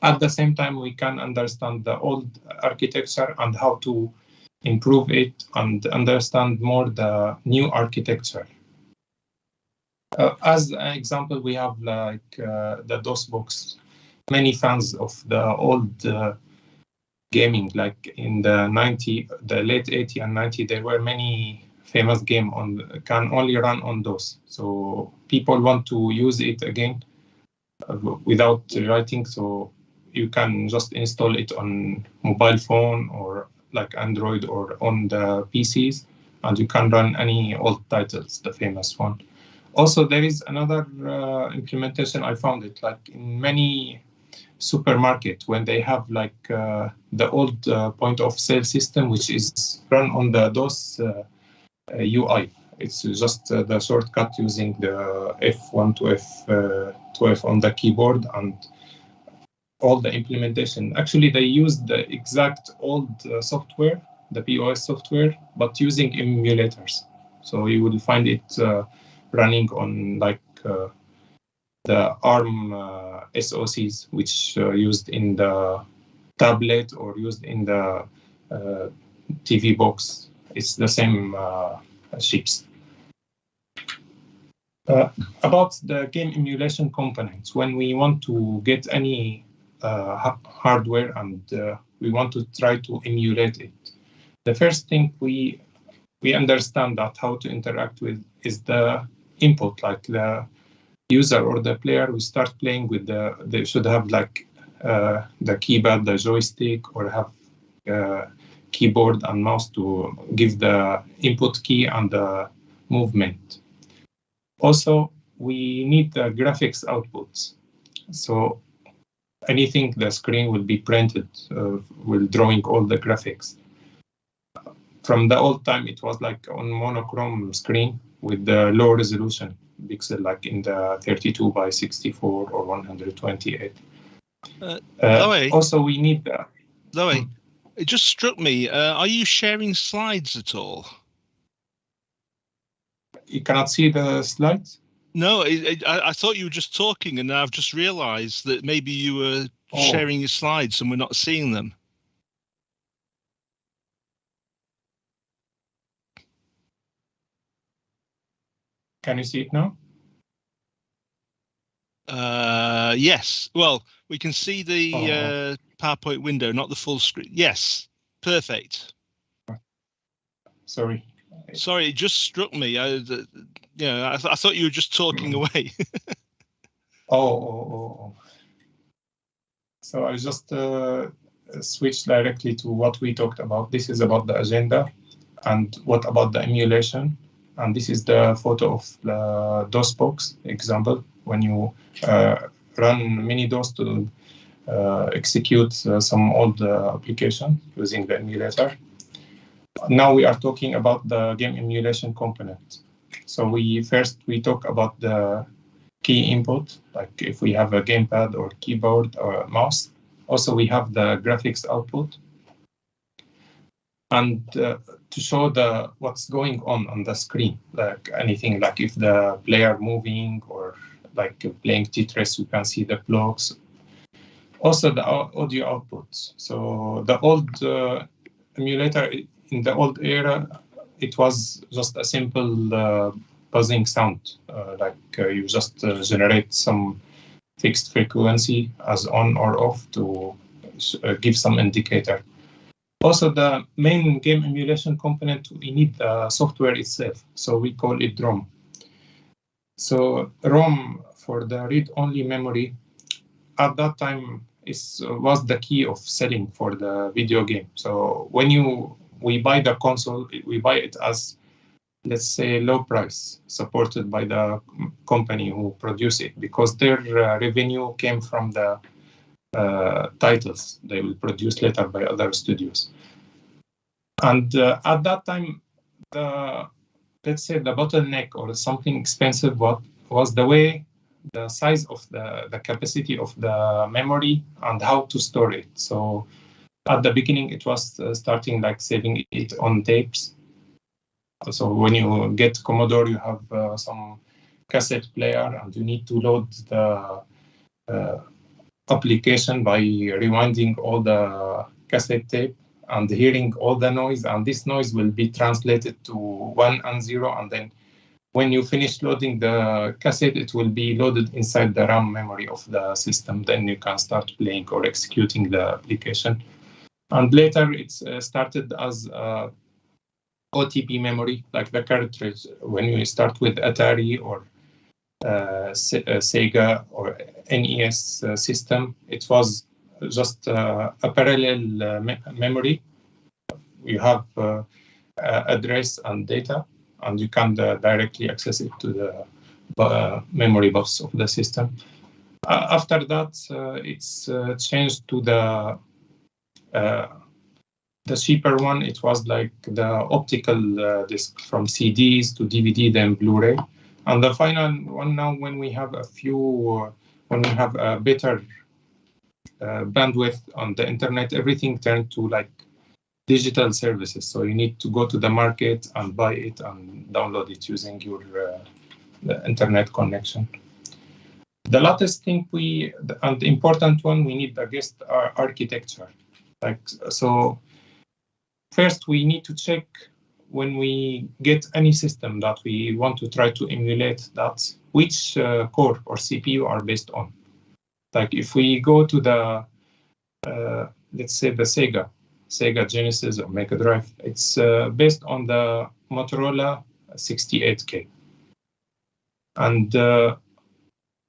At the same time, we can understand the old architecture and how to improve it and understand more the new architecture. As an example, we have like the DOSBox. Many fans of the old gaming, like in the late 80 and 90, there were many famous games can only run on DOS. So people want to use it again without writing. So you can just install it on mobile phone or like Android or on the PCs, and you can run any old titles, the famous one. Also, there is another implementation. I found it like in many supermarkets when they have like the old point of sale system, which is run on the DOS UI. It's just the shortcut using the F1 to F12 on the keyboard and all the implementation. Actually, they used the exact old software, the POS software, but using emulators. So you will find it running on like the ARM SoCs, which used in the tablet or used in the TV box. It's the same chips. About the game emulation components, when we want to get any hardware and we want to try to emulate it, the first thing we understand that how to interact with is the input, like the user or the player who start playing with they should have like the keypad, the joystick, or have keyboard and mouse to give the input key and the movement. Also, we need the graphics outputs. So anything the screen will be printed will drawing all the graphics. From the old time, it was like on monochrome screen with the low resolution pixel, like in the 32 by 64 or 128. Also, we need the... Loey, it just struck me. Are you sharing slides at all? You cannot see the slides? No, I thought you were just talking, and I've just realized that maybe you were sharing your slides and we're not seeing them. Can you see it now? Yes. Well, we can see the PowerPoint window, not the full screen. Yes, perfect. Sorry, it just struck me. I thought you were just talking away. So I just switch directly to what we talked about. This is about the agenda, and what about the emulation? And this is the photo of the DOSBox example, when you run mini-DOS to execute some old application using the emulator. Now we are talking about the game emulation component. So we talk about the key input, like if we have a gamepad or keyboard or a mouse. Also, we have the graphics output. And to show what's going on the screen, like anything, like if the player moving or like playing Tetris, you can see the blocks. Also the audio outputs. So the old emulator in the old era, it was just a simple buzzing sound, you just generate some fixed frequency as on or off to give some indicator. Also, the main game emulation component, we need the software itself, so we call it ROM. So ROM, for the read-only memory, at that time was the key of selling for the video game. So when we buy the console, we buy it as, let's say, low price, supported by the company who produce it, because their revenue came from the titles they will produce later by other studios. And at that time, let's say the bottleneck or something expensive was the size of the capacity of the memory and how to store it. So at the beginning, it was starting like saving it on tapes. So when you get Commodore, you have some cassette player, and you need to load the application by rewinding all the cassette tape and hearing all the noise, and this noise will be translated to 1 and 0, and then when you finish loading the cassette, it will be loaded inside the RAM memory of the system. Then you can start playing or executing the application. And later it's started as OTP memory, like the cartridge. When you start with Atari or Sega or NES system, it was just a parallel memory. You have address and data, and you can directly access it to the memory bus of the system. After that, it's changed to the cheaper one. It was like the optical disc, from CDs to DVD, then Blu-ray. And the final one now, when we have a better bandwidth on the internet, everything turned to like digital services. So you need to go to the market and buy it and download it using your the internet connection. The latest thing and the important one, we need, I guess, our architecture. So first we need to check, when we get any system that we want to try to emulate, that which core or CPU are based on. Like if we go to the, let's say the Sega Genesis or Mega Drive, it's based on the Motorola 68K. And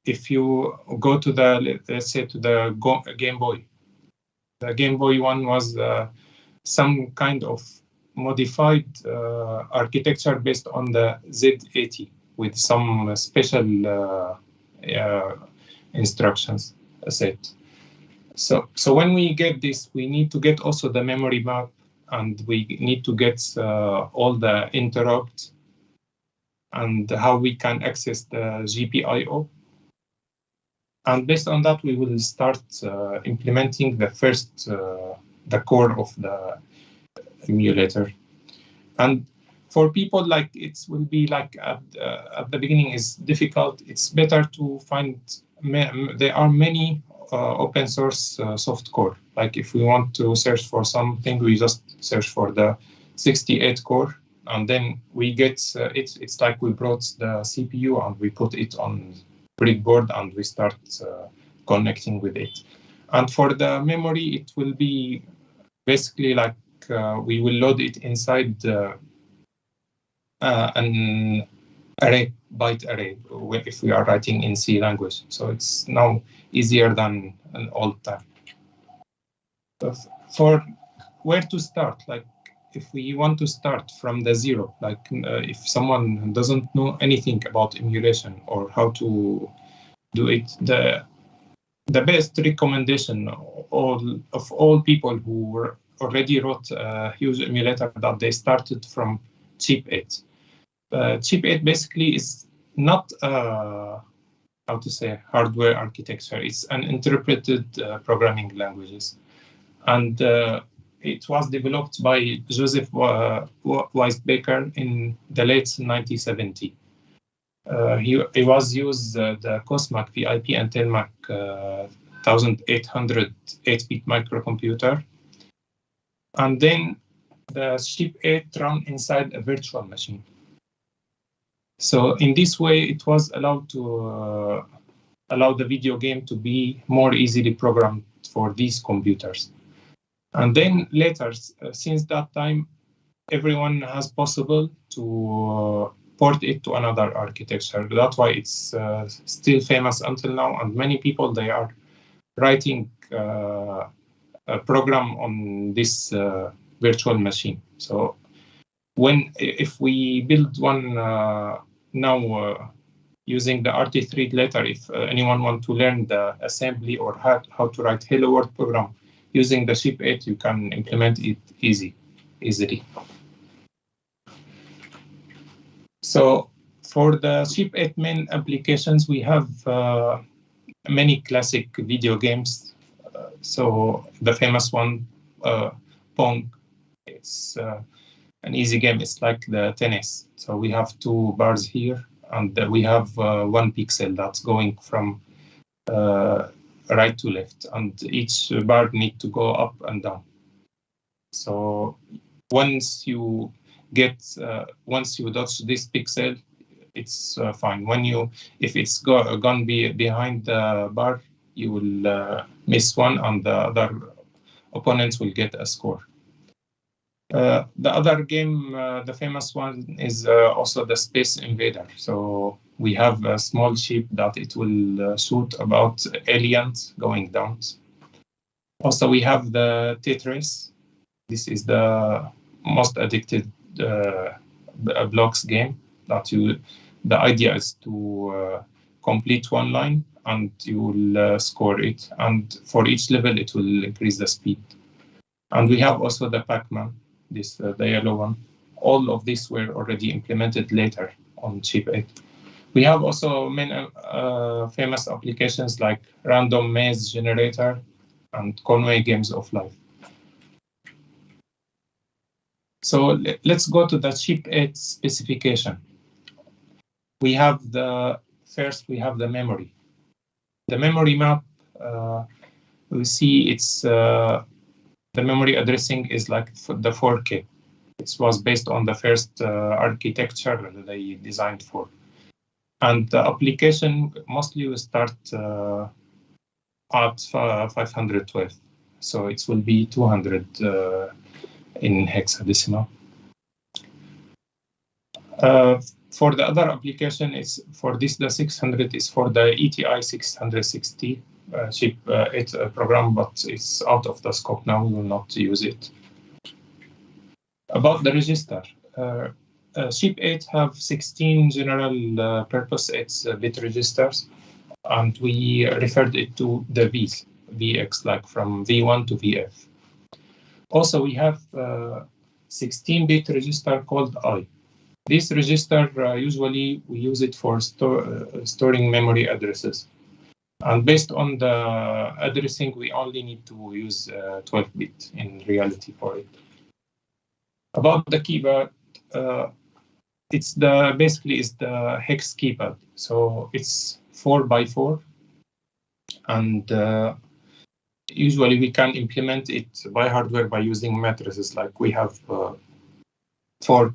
if you go to the, let's say to the Game Boy, the Game Boy one was some kind of modified architecture based on the Z80 with some special instructions set. So when we get this, we need to get also the memory map, and we need to get all the interrupts and how we can access the GPIO. And based on that, we will start implementing the first, the core of the emulator. And for people, like it will be like at the beginning is difficult. It's better to find, there are many open source soft core. Like if we want to search for something, we just search for the 68 core, and then we get it's like we brought the CPU and we put it on breadboard and we start connecting with it. And for the memory, it will be basically like we will load it inside an array, byte array, if we are writing in C language. So it's now easier than an old time. For where to start, like if we want to start from the zero, like if someone doesn't know anything about emulation or how to do it, the best recommendation of all people who already wrote a huge emulator, that they started from CHIP8. CHIP8 basically is not how to say hardware architecture. It's an interpreted programming languages, and it was developed by Joseph Weisbecker in the late 1970s. He was used the COSMAC VIP and Telmac 1800 8-bit microcomputer, and then the CHIP8 run inside a virtual machine. So in this way, it was allowed to allow the video game to be more easily programmed for these computers. And then later, since that time, everyone has possible to port it to another architecture. That's why it's still famous until now. And many people, they are writing a program on this virtual machine. So if we build one now using the RT3 later, if anyone want to learn the assembly or how to write Hello World program using the CHIP8, you can implement it easily. So for the CHIP8 main applications, we have many classic video games. So the famous one, Pong, it's an easy game. It's like the tennis. So we have 2 bars here, and we have 1 pixel that's going from right to left, and each bar need to go up and down. So once you touch this pixel, it's fine. If it's gone behind the bar, you will miss one, and the other opponents will get a score. The other game, the famous one, is also the Space Invader. So we have a small ship that it will shoot about aliens going down. Also, we have the Tetris. This is the most addicted blocks game. The idea is to complete one line, and you will score it. And for each level, it will increase the speed. And we have also the Pac-Man, the yellow one. All of these were already implemented later on CHIP8. We have also many famous applications like Random Maze Generator and Conway Games of Life. So let's go to the CHIP8 specification. We have first we have the memory. The memory map, we see it's the memory addressing is like the 4K. It was based on the first architecture that they designed for. And the application mostly will start at 512. So it will be 200 in hexadecimal. For the other application, the 600 is for the ETI 660 CHIP8 program, but it's out of the scope now. We will not use it. About the register, CHIP8 have 16 general purpose 8-bit registers, and we referred it to the VX, like from V1 to VF. Also, we have 16-bit register called I. This register, usually we use it for storing memory addresses. And based on the addressing, we only need to use 12-bit in reality for it. About the keypad, it's basically the hex keypad. So it's 4x4, and usually we can implement it by hardware by using matrices. Like we have 4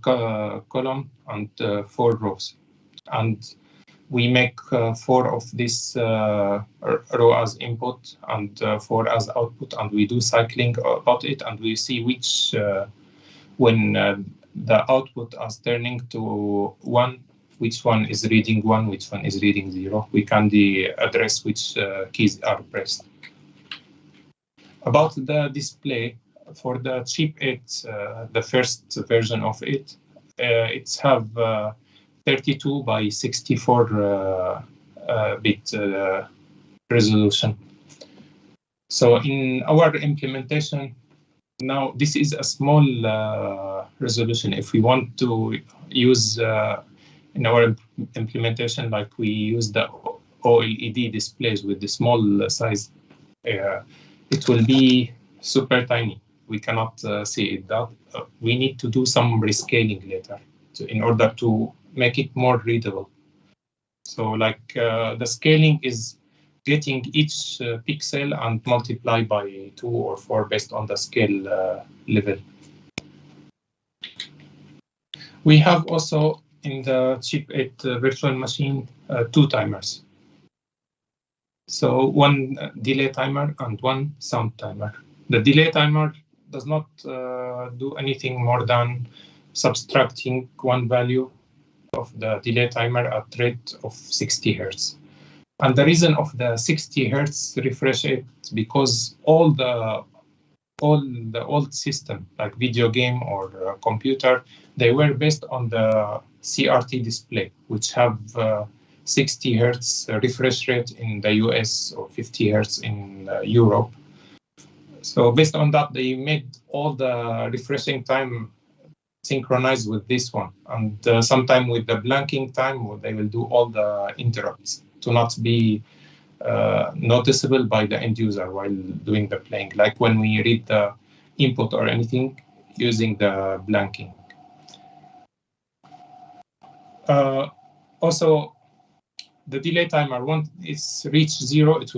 columns and 4 rows, and we make 4 of this row as input and 4 as output, and we do cycling about it, and we see which when the output is turning to 1, which one is reading 1, which one is reading 0. We can address which keys are pressed. About the display, for the chip 8, the first version of it, it's have 32 by 64 bit resolution. So in our implementation, now this is a small resolution. If we want to use in our implementation, like we use the OLED displays with the small size, it will be super tiny. We cannot see it. That we need to do some rescaling later in order to make it more readable. So like the scaling is getting each pixel and multiply by 2 or 4 based on the scale level. We have also in the chip 8 virtual machine 2 timers. So one delay timer and one sound timer. The delay timer does not do anything more than subtracting one value of the delay timer at rate of 60 Hertz. And the reason of the 60 Hertz refresh rate, because all the old system, like video game or computer, they were based on the CRT display, which have 60 Hertz refresh rate in the US or 50 Hertz in Europe. So based on that, they made all the refreshing time synchronized with this one. And sometime with the blanking time, they will do all the interrupts to not be noticeable by the end user while doing the playing, like when we read the input or anything using the blanking. Also, the delay timer, once it's reached 0, it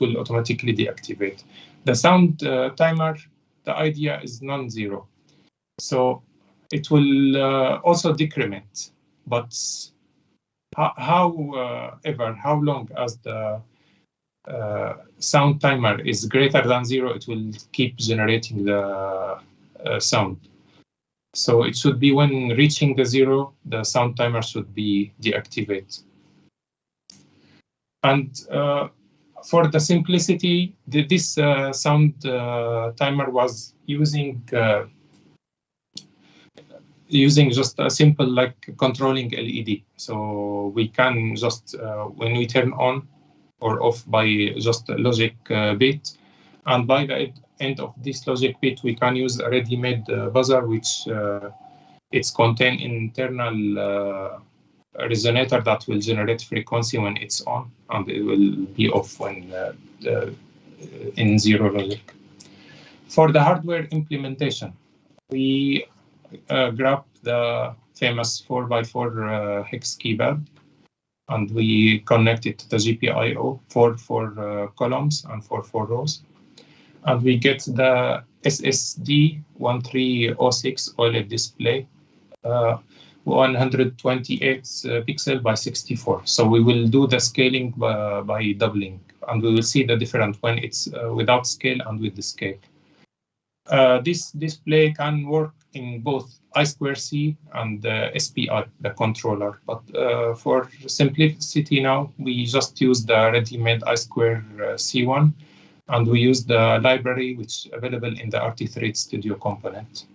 will automatically deactivate. The sound timer, the idea is non-zero, so it will also decrement, but how long as the sound timer is greater than 0, it will keep generating the sound. So it should be when reaching the 0, the sound timer should be deactivated. And for the simplicity, this sound timer was using just a simple like controlling LED. So we can just when we turn on or off by just a logic bit, and by the end of this logic bit, we can use a ready-made buzzer, which it's contain internal resonator that will generate frequency when it's on, and it will be off when in zero logic. For the hardware implementation, we grab the famous 4x4 hex keypad, and we connect it to the GPIO for 4 columns and for 4 rows. And we get the SSD 1306 OLED display, 128 pixel by 64. So we will do the scaling by doubling, and we will see the difference when it's without scale and with the scale. This display can work in both I2C and SPI, the controller. But for simplicity now, we just use the ready-made I2C1, and we use the library which is available in the RT3 Studio component.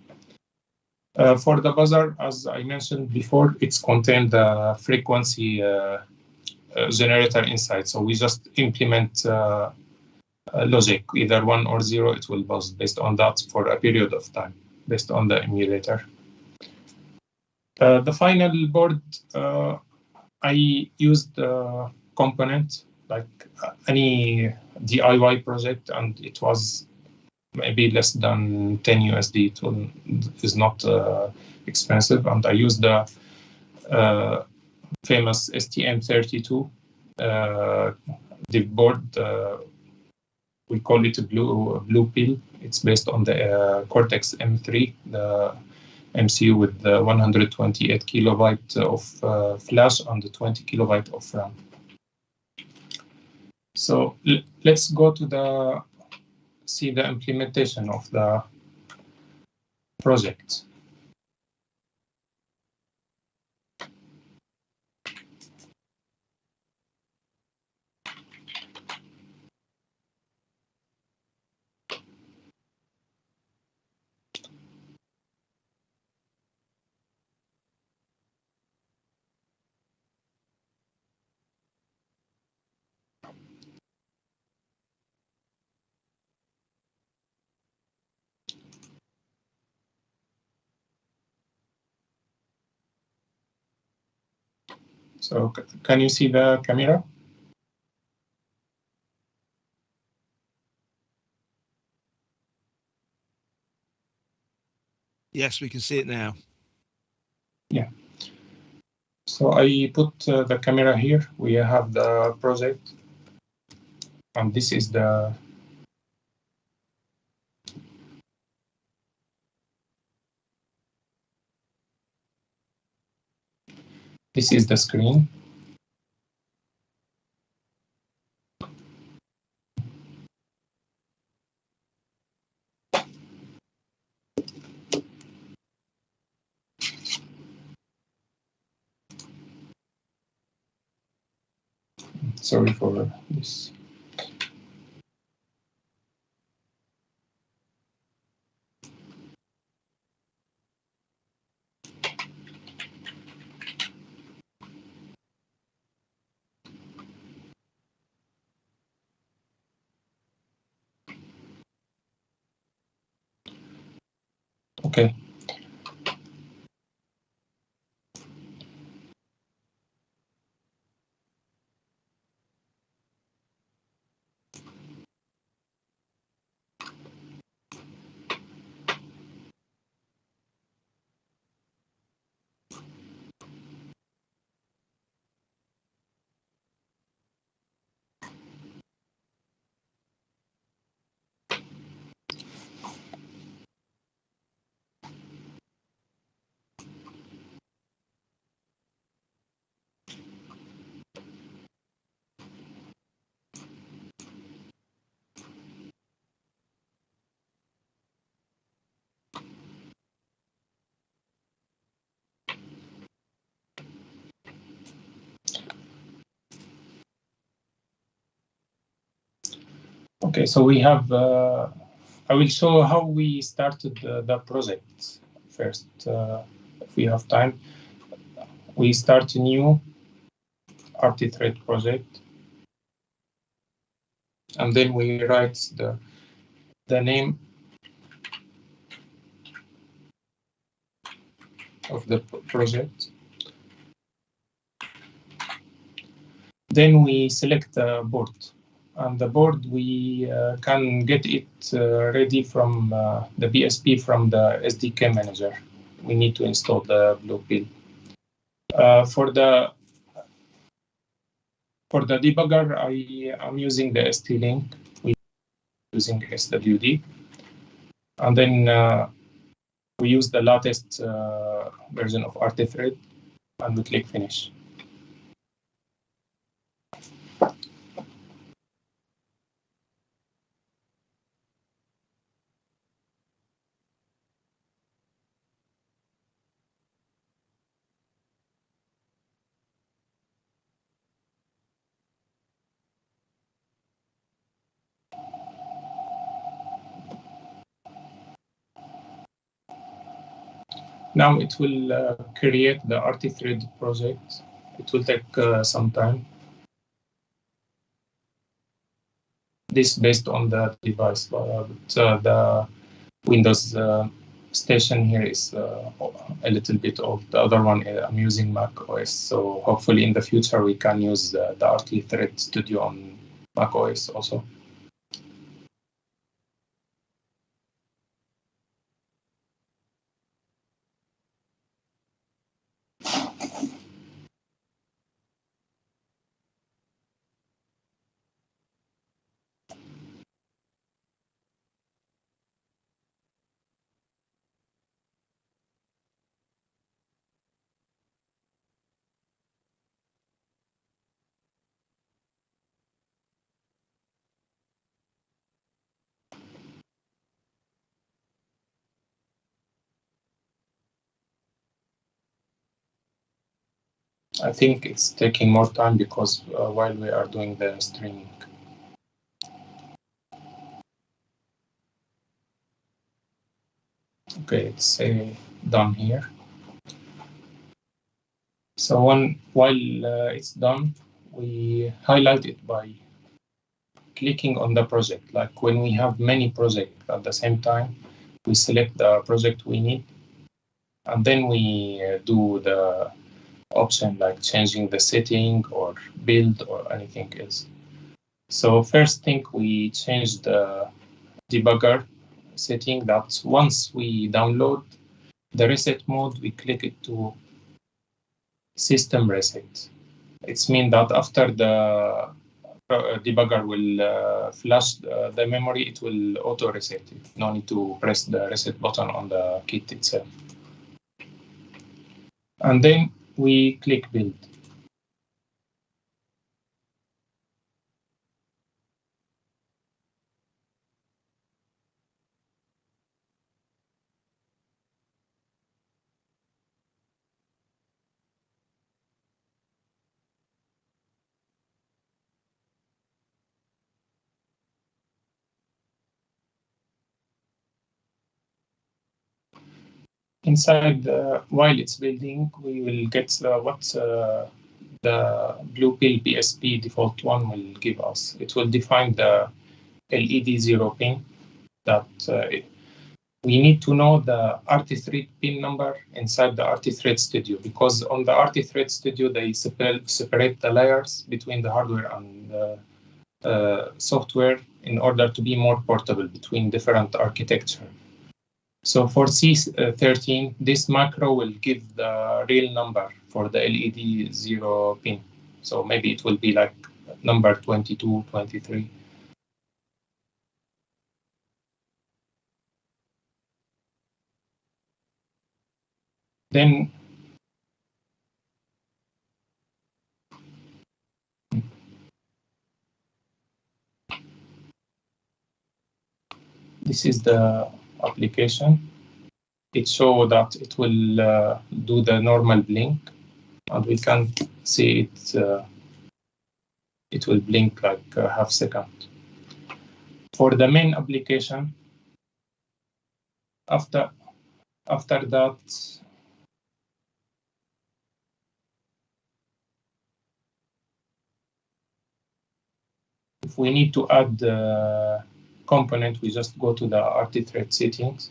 For the buzzer, as I mentioned before, it's contained the frequency generator inside. So we just implement logic, either 1 or 0, it will buzz based on that for a period of time, based on the emulator. The final board, I used the component like any DIY project, and it was maybe less than 10 USD. It is not expensive, and I used the famous STM32 div board. We call it a blue pill. It's based on the Cortex M3, the MCU with the 128 kilobyte of flash and the 20 kilobyte of RAM. So let's go to see the implementation of the project. So can you see the camera? Yes, we can see it now. Yeah. So I put the camera here. We have the project, and this is the screen. Sorry for this. Okay. Okay, so we have, I will show how we started the project first. If we have time, we start a new RT-Thread project, and then we write the name of the project. Then we select the board. On the board, we can get it ready from the BSP from the SDK manager. We need to install the Blue Pill. For the debugger, I am using the ST-Link. We're using SWD. And then we use the latest version of RT-Thread, and we click Finish. Now it will create the RT-Thread project. It will take some time. This based on the device, but the Windows station here is a little bit old. The other one, I'm using Mac OS, so hopefully in the future we can use the RT-Thread Studio on Mac OS also. I think it's taking more time because while we are doing the streaming. Okay, it's done here. So while it's done, we highlight it by clicking on the project. Like when we have many projects at the same time, we select the project we need, and then we do the option like changing the setting or build or anything else. So first thing, we change the debugger setting that once we download the reset mode, we click it to system reset. It means that after the debugger will flash the memory, it will auto reset it. No need to press the reset button on the kit itself. And then we click build. Inside, while it's building, we will get what the Bluepill BSP default one will give us. It will define the LED 0 pin that we need to know the RT-Thread pin number inside the RT-Thread Studio, because on the RT-Thread Studio, they separate the layers between the hardware and the software in order to be more portable between different architecture. So for C13, this macro will give the real number for the LED 0 pin. So maybe it will be like number 22, 23. Then this is the application. It shows that it will do the normal blink, and we can see it will blink like a half second. For the main application, after that, if we need to add the component, we just go to the RT-Thread settings.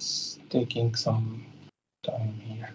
It's taking some time here.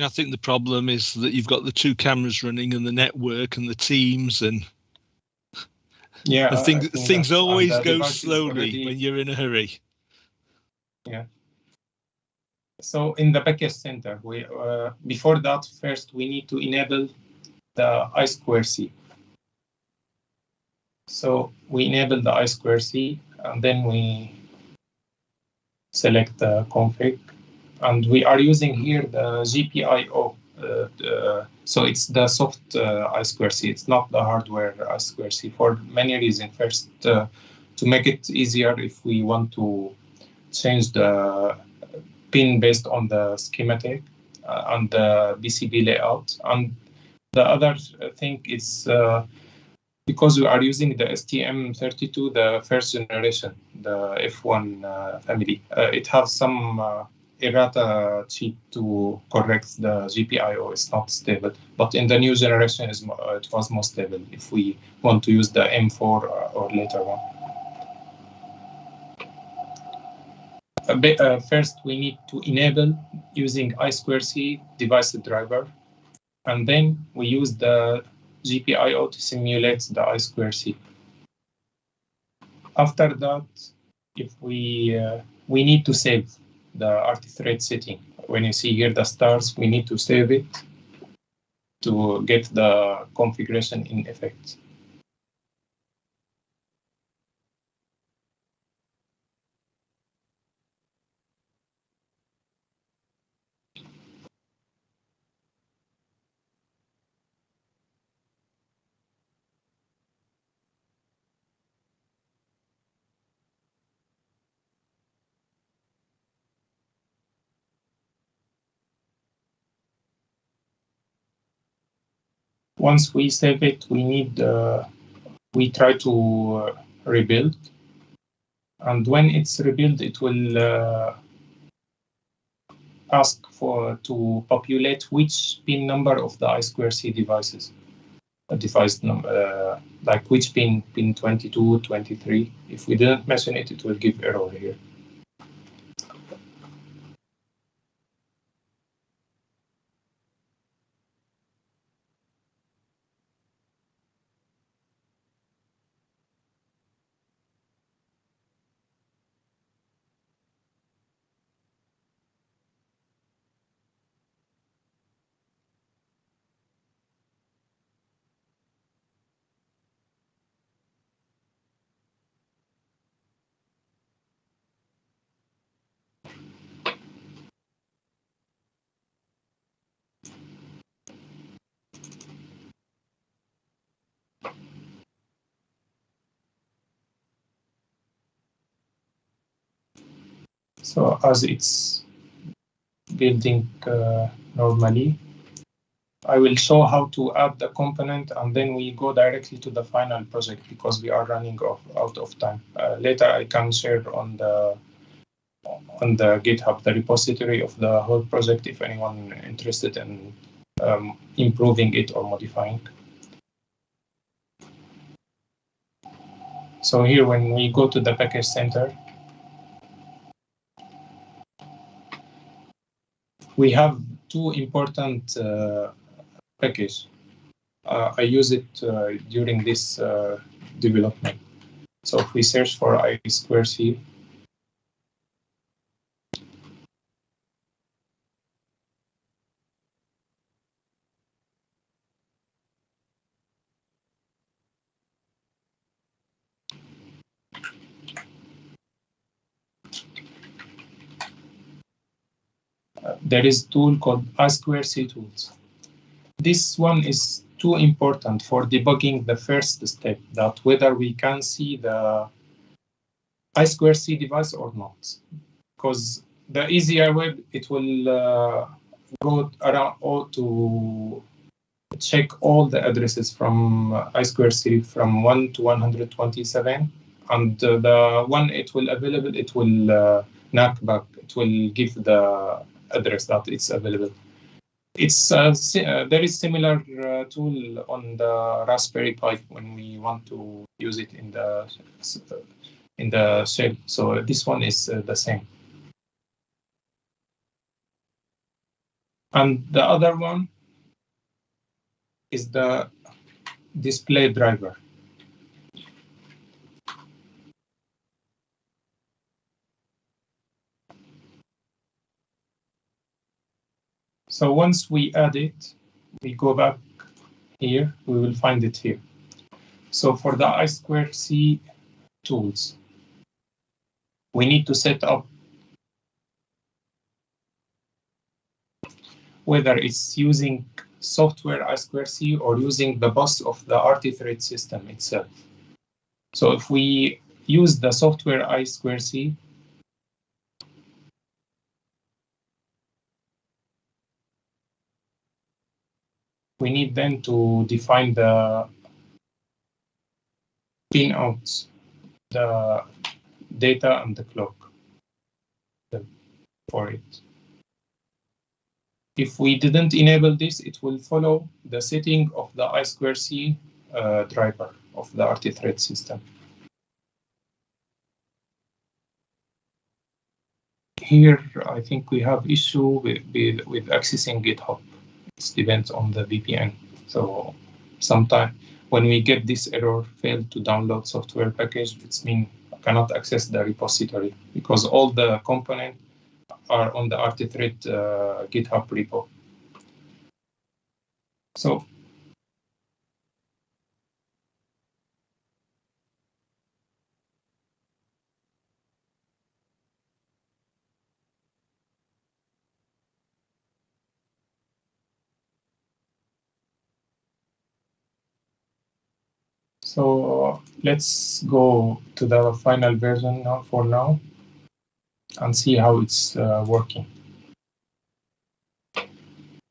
I think the problem is that you've got the two cameras running and the network and the Teams, and yeah, things always go slowly when you're in a hurry. Yeah. So in the package center, we before that, first we need to enable the I2C. So we enable the I2C, and then we select the config. And we are using here the GPIO. So it's the soft I2C. It's not the hardware I2C for many reasons. First, to make it easier if we want to change the pin based on the schematic and the PCB layout. And the other thing is because we are using the STM32, the first generation, the F1 family, it has some errata cheat to correct the GPIO is not stable, but in the new generation it was more stable if we want to use the M4 or later one. First, we need to enable using I2C device driver, and then we use the GPIO to simulate the I2C. After that, if we need to save the RT-thread setting. When you see here the stars, we need to save it to get the configuration in effect. Once we save it, we try to rebuild, and when it's rebuilt, it will ask to populate which pin number of the I2C devices. A device number, like which pin 22, 23. If we didn't mention it, it will give error here. So as it's building normally, I will show how to add the component, and then we go directly to the final project because we are running out of time. Later, I can share on the GitHub the repository of the whole project if anyone interested in improving it or modifying. So here, when we go to the package center, we have two important packages. I use it during this development. So if we search for I2C, there is a tool called I2C tools. This one is too important for debugging the first step, that whether we can see the I2C device or not. Because the easier web, it will go around all to check all the addresses from I2C from 1 to 127, and the one it will available, it will knock back. It will give the address that it's available. It's there is similar tool on the Raspberry Pi when we want to use it in the shell. So this one is the same. And the other one is the display driver. So once we add it, we go back here, we will find it here. So for the I2C tools, we need to set up whether it's using software I2C or using the bus of the RT-thread system itself. So if we use the software I2C, we need then to define the pinouts, the data and the clock for it. If we didn't enable this, it will follow the setting of the I2C driver of the RT-Thread system. Here, I think we have issue with accessing GitHub. It depends on the VPN. So sometimes when we get this error, failed to download software package, it means I cannot access the repository because all the components are on the RT-Thread GitHub repo. So let's go to the final version now for now and see how it's working.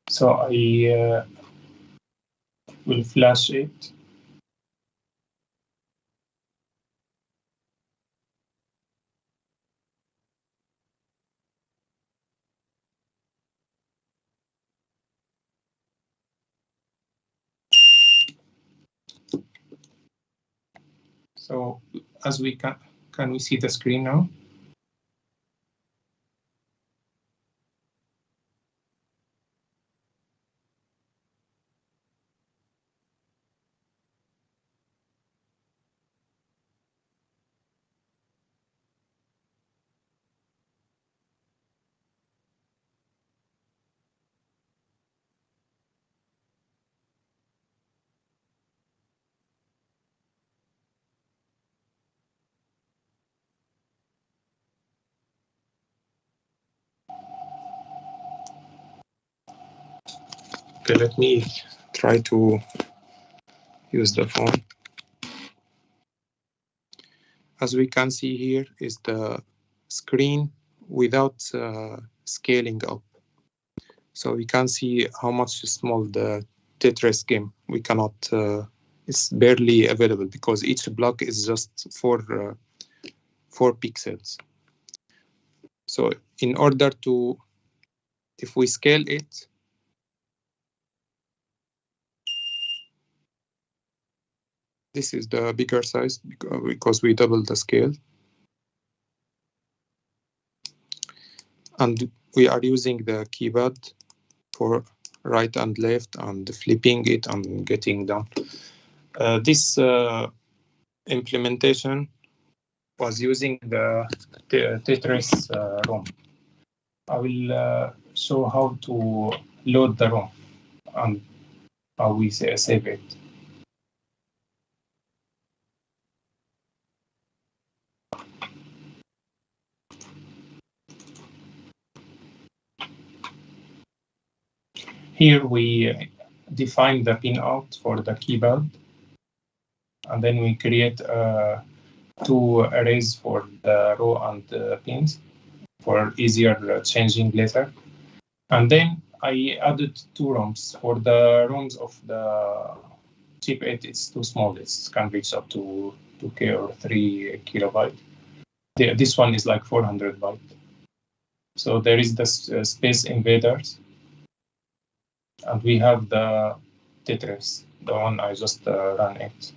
So I will flash it. So as we can we see the screen now? Okay, let me try to use the phone. As we can see here is the screen without scaling up. So we can see how much small the Tetris game. We cannot, it's barely available because each block is just 4 pixels. So in order to, if we scale it, this is the bigger size because we doubled the scale. And we are using the keypad for right and left and flipping it and getting down. This implementation was using the Tetris ROM. I will show how to load the ROM and how we save it. Here we define the pinout for the keypad, and then we create 2 arrays for the row and the pins for easier changing later. And then I added 2 ROMs. For the ROMs of the chip 8, it's too small. It can reach up to 2K or 3 kilobyte. This one is like 400 byte. So there is the space invaders. And we have the Tetris, the one I just ran it.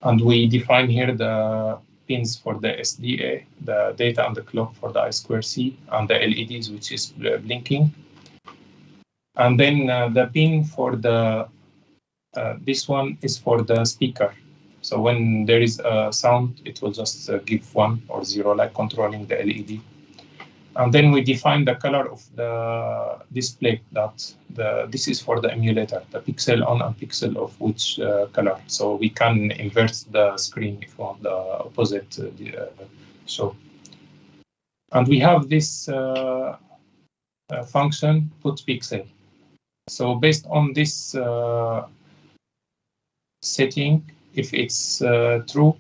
And we define here the pins for the SDA, the data and the clock for the I2C, and the LEDs, which is blinking. And then the pin for the, this one is for the speaker. So when there is a sound, it will just give 1 or 0, like controlling the LED. And then we define the color of the display that this is for the emulator, the pixel on and pixel of which color. So we can invert the screen if we want the opposite show. And we have this function put pixel. So based on this setting, if it's true,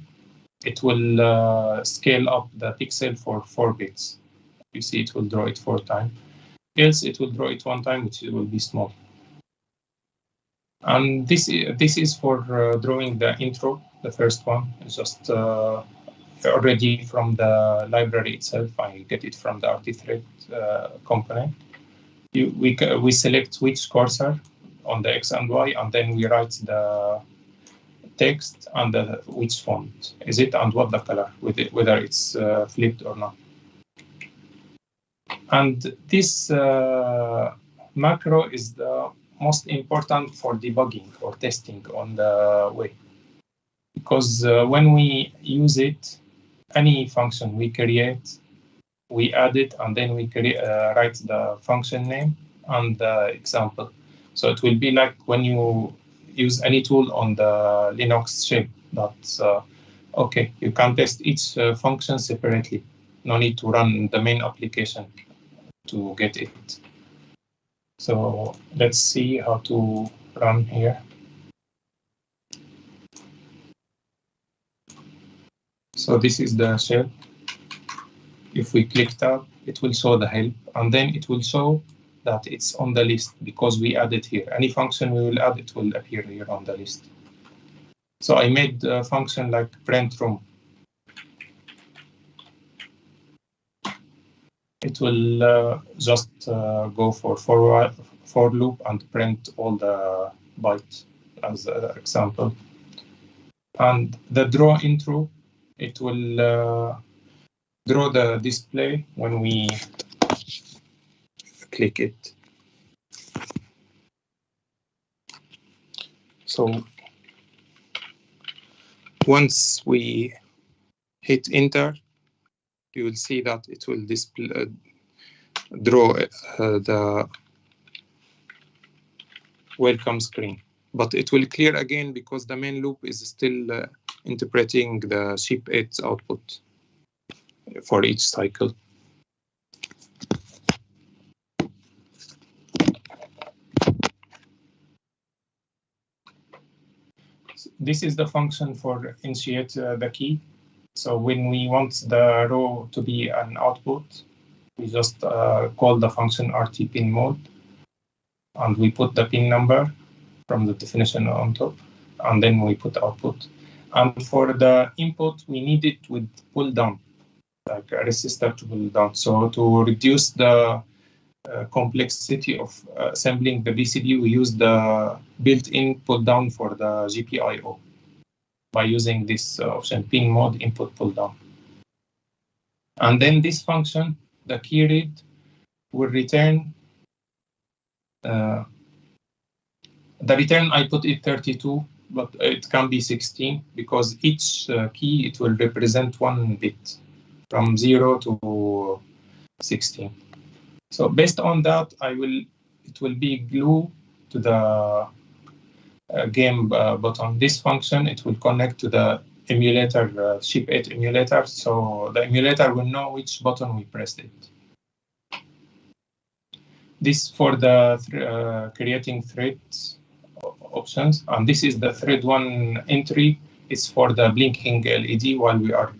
it will scale up the pixel for 4 bits. You see, it will draw it 4 times. Else, it will draw it 1 time, which will be small. And this is for drawing the intro, the first one. It's just already from the library itself. I get it from the RT-Thread component. we select which cursor on the X and Y, and then we write the text and which font is it and what the color, whether it's flipped or not. And this macro is the most important for debugging or testing on the way, because when we use it, any function we create, we add it, and then we write the function name and the example. So it will be like when you use any tool on the Linux shell. That's okay. You can test each function separately. No need to run the main application to get it. So let's see how to run here. So this is the shell. If we click tab, it will show the help, and then it will show that it's on the list because we added here. Any function we will add, it will appear here on the list. So I made a function like print room. It will just go for loop and print all the bytes as an example. And the draw intro, it will draw the display when we click it. So once we hit enter, you will see that it will display, draw the welcome screen, but it will clear again because the main loop is still interpreting the SHIP8 output for each cycle. This is the function for initiate the key. So when we want the row to be an output, we just call the function RTPinMode, and we put the pin number from the definition on top, and then we put output. And for the input, we need it with pull down, like a resistor to pull down. So to reduce the complexity of assembling the BCD, we use the built-in pull down for the GPIO by using this option, pin mode input pull down. And then this function, the key read, will return the return. I put it 32, but it can be 16 because each key, it will represent 1 bit from 0 to 16. So based on that, it will be glue to the game button. This function, it will connect to the emulator, SHIP8 emulator, so the emulator will know which button we pressed it. This for the creating threads options, and this is the thread 1 entry. It's for the blinking LED while we are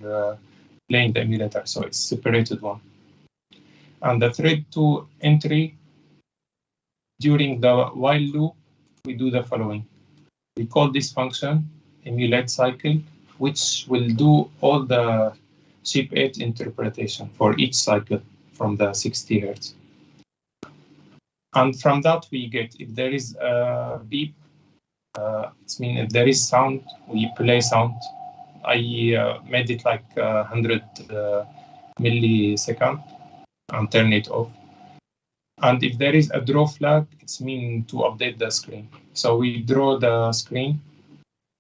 playing the emulator, so it's separated one. And the thread 2 entry, during the while loop, we do the following. We call this function emulate cycle, which will do all the SHIP8 interpretation for each cycle from the 60 Hertz. And from that, we get, if there is a beep, it means if there is sound, we play sound. I made it like 100 millisecond and turn it off. And if there is a draw flag, it's mean to update the screen. So we draw the screen.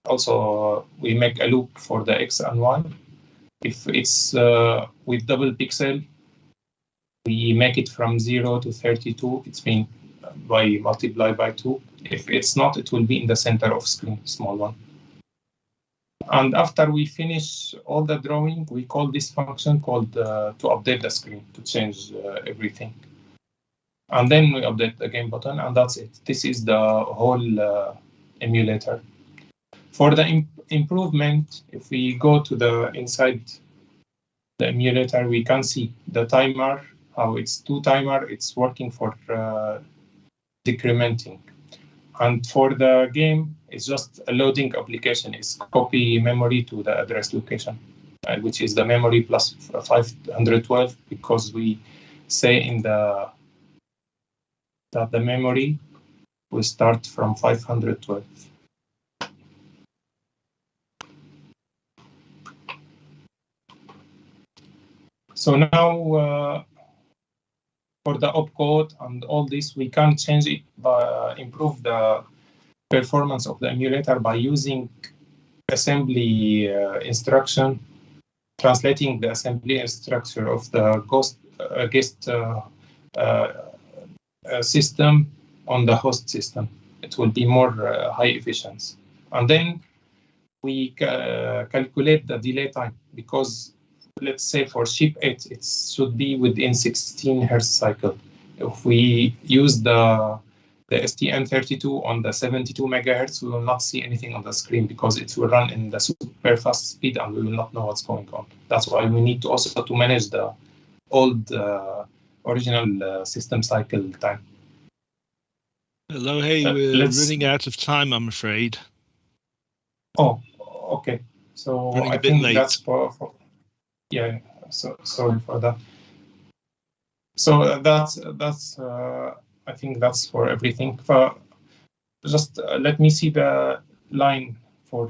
Also, we make a loop for the X and Y. If it's with double pixel, we make it from 0 to 32. It's mean by multiply by 2. If it's not, it will be in the center of screen, small one. And after we finish all the drawing, we call this function called to update the screen, to change everything. And then we update the game button, and that's it. This is the whole emulator. For the improvement, if we go to the inside the emulator, we can see the timer, how it's 2 timer, it's working for decrementing. And for the game, it's just a loading application. It's copy memory to the address location, which is the memory plus 512, because we say in the that the memory will start from 512. So now for the opcode and all this, we can change it by improve the performance of the emulator by using assembly instruction, translating the assembly structure of the guest system on the host system. It will be more high efficiency. And then we calculate the delay time, because let's say for chip 8, it should be within 16 Hertz cycle. If we use the STM32 on the 72 megahertz, we will not see anything on the screen because it will run in the super fast speed and we will not know what's going on. That's why we need to also to manage the old original system cycle time. Hello, hey, we're running out of time, I'm afraid. Oh, okay. So running I a bit think late. that's for yeah. So sorry for that. So that's I think that's for everything. Just let me see the line for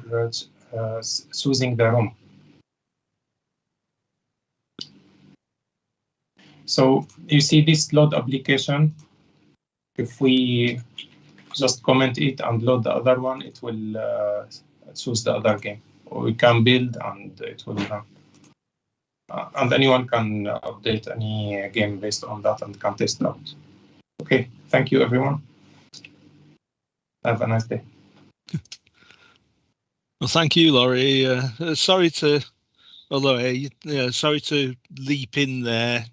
choosing the ROM. So you see this load application. If we just comment it and load the other one, it will choose the other game. Or we can build and it will run. And anyone can update any game based on that and can test out. Okay, thank you, everyone. Have a nice day. Well, thank you, Laurie. Sorry to leap in there.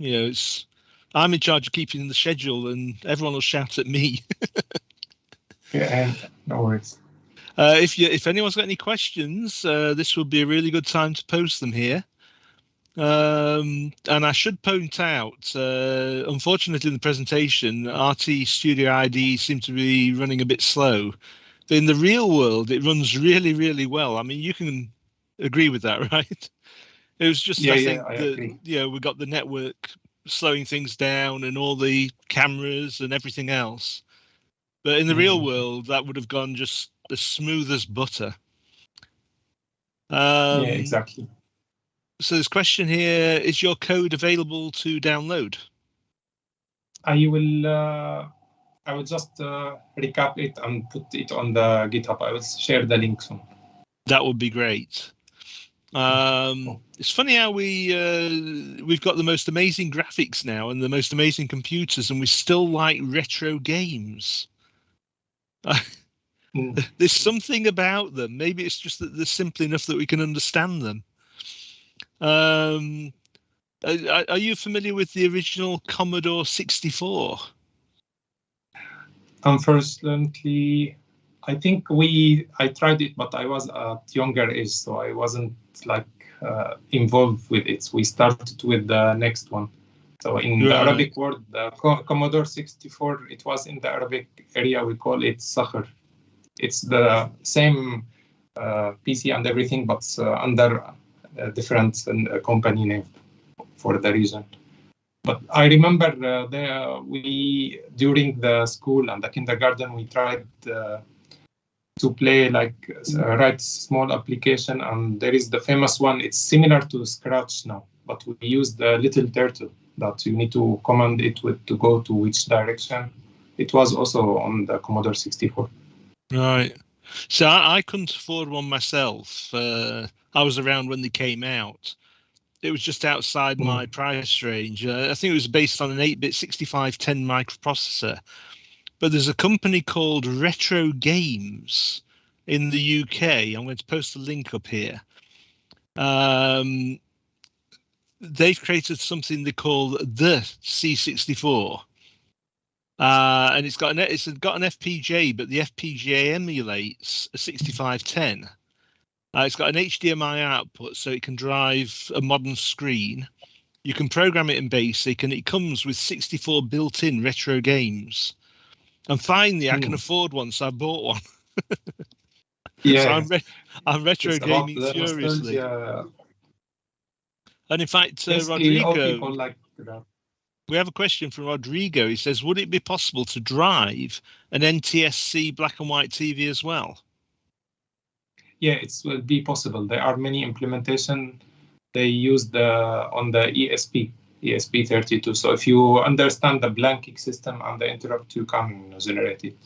I'm in charge of keeping the schedule, and everyone will shout at me. Yeah, no worries. If anyone's got any questions, this would be a really good time to post them here. And I should point out, unfortunately, in the presentation, RT Studio ID seemed to be running a bit slow. But in the real world, it runs really, really well. I mean, you can agree with that, right? It was just, I think we got the network slowing things down and all the cameras and everything else. But in the real world, that would have gone just as smooth as butter. Yeah, exactly. So this question here, is your code available to download? I will just recap it and put it on the GitHub. I will share the link soon. That would be great. It's funny how we've got the most amazing graphics now and the most amazing computers, and we still like retro games. There's something about them. Maybe it's just that they're simple enough that we can understand them. Are you familiar with the original Commodore 64? Unfortunately, I think I tried it, but I was at younger age, so I wasn't involved with it. We started with the next one. So in the Arabic world, the Commodore 64, it was in the Arabic area. We call it Sakhar. It's the same PC and everything, but under a different company name for the region. But I remember during the school and the kindergarten, we tried to play write small application, and there is the famous one. It's similar to Scratch now, but we use the little turtle that you need to command it with to go to which direction. It was also on the Commodore 64. Right. So I couldn't afford one myself. I was around when they came out. It was just outside my price range. I think it was based on an 8-bit 6510 microprocessor. But there's a company called Retro Games in the UK. I'm going to post a link up here. They've created something they call the C64. And it's got an FPGA, but the FPGA emulates a 6510. It's got an HDMI output, so it can drive a modern screen. You can program it in BASIC, and it comes with 64 built-in retro games. And finally, I can afford one, so I bought one. Yeah, so I'm retro gaming furiously. And in fact, yes, Rodrigo, all people like that. We have a question from Rodrigo. He says, would it be possible to drive an NTSC black and white TV as well? Yeah, it will be possible. There are many implementation. They use on the ESP32. So if you understand the blanking system and the interrupt, you can generate it.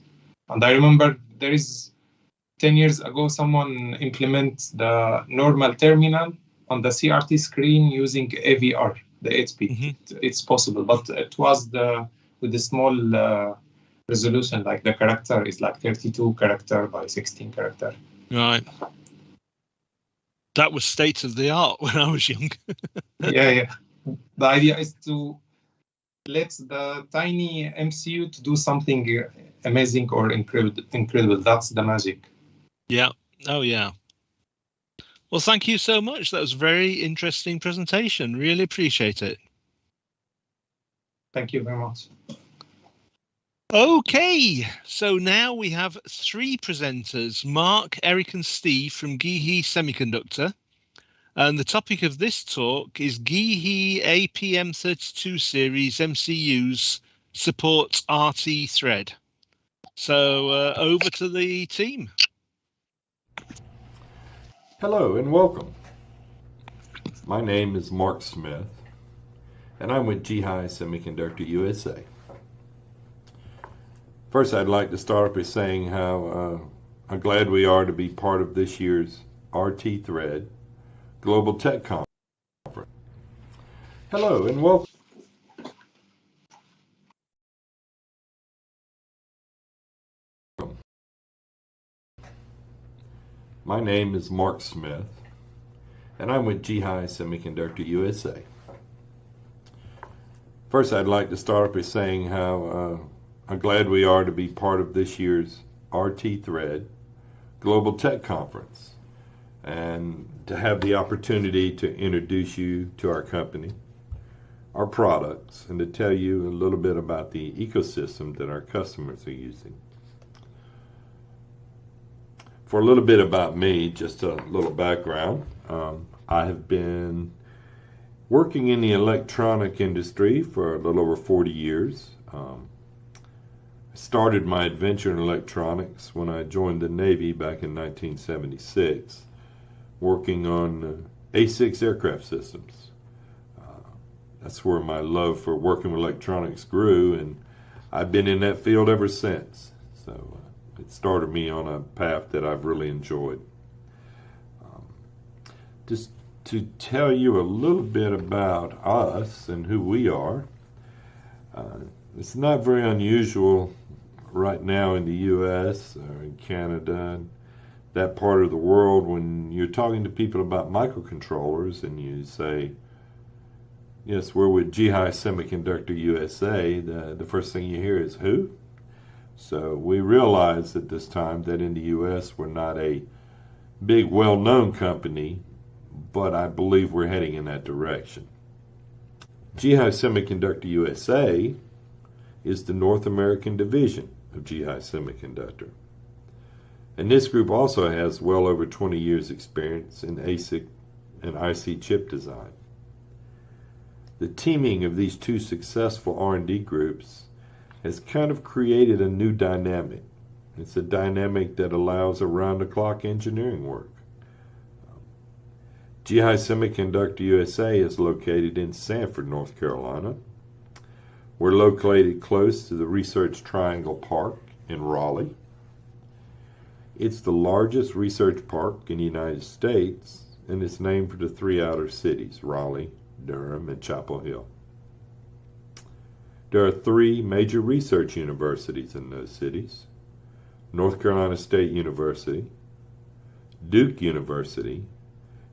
And I remember there is 10 years ago, someone implements the normal terminal on the CRT screen using AVR, the HP. Mm-hmm. It's possible, but it was with the small resolution, like the character is like 32 character by 16 character. Right. That was state of the art when I was young. Yeah. The idea is to let the tiny MCU to do something amazing or incredible. That's the magic. Yeah. Oh, yeah. Well, thank you so much. That was a very interesting presentation. Really appreciate it. Thank you very much. Okay, so now we have 3 presenters, Mark, Eric and Steve from GIHI Semiconductor. And the topic of this talk is GIHI APM32 series MCUs support RT thread. So over to the team. Hello and welcome. My name is Mark Smith and I'm with GIHI Semiconductor USA. First, I'd like to start by saying how glad we are to be part of this year's RT Thread Global Tech Conference. Hello and welcome. My name is Mark Smith and I'm with GIHI Semiconductor USA. First, I'd like to start by saying how glad we are to be part of this year's RT Thread Global Tech Conference and to have the opportunity to introduce you to our company, our products, and to tell you a little bit about the ecosystem that our customers are using. For a little bit about me, just a little background, I have been working in the electronic industry for a little over 40 years. I started my adventure in electronics when I joined the Navy back in 1976, working on A6 aircraft systems. That's where my love for working with electronics grew, and I've been in that field ever since. So it started me on a path that I've really enjoyed. Just to tell you a little bit about us and who we are, it's not very unusual right now in the U.S. or in Canada, that part of the world, when you're talking to people about microcontrollers and you say, yes, we're with GIHI Semiconductor USA, the first thing you hear is who? So we realize at this time that in the U.S. we're not a big, well-known company, but I believe we're heading in that direction. GIHI Semiconductor USA is the North American division of GIHI Semiconductor. And this group also has well over 20 years experience in ASIC and IC chip design. The teaming of these two successful R&D groups has kind of created a new dynamic. It's a dynamic that allows around-the-clock engineering work. GIHI Semiconductor USA is located in Sanford, North Carolina. We're located close to the Research Triangle Park in Raleigh. It's the largest research park in the United States, and it's named for the 3 outer cities, Raleigh, Durham, and Chapel Hill. There are 3 major research universities in those cities: North Carolina State University, Duke University,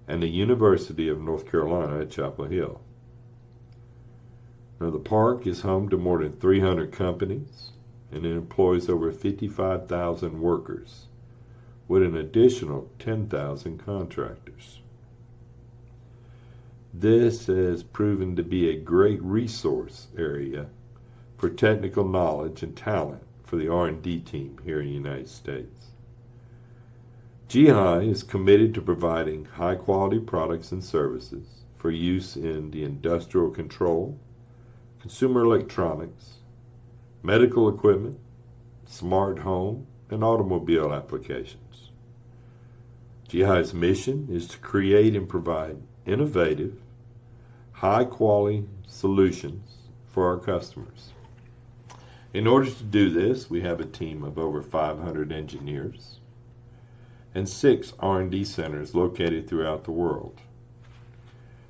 and the University of North Carolina at Chapel Hill. Now, the park is home to more than 300 companies, and it employs over 55,000 workers, with an additional 10,000 contractors. This has proven to be a great resource area for technical knowledge and talent for the R&D team here in the United States. GIHI is committed to providing high-quality products and services for use in the industrial control, consumer electronics, medical equipment, smart home, and automobile applications. GHI's mission is to create and provide innovative, high-quality solutions for our customers. In order to do this, we have a team of over 500 engineers and 6 R&D centers located throughout the world.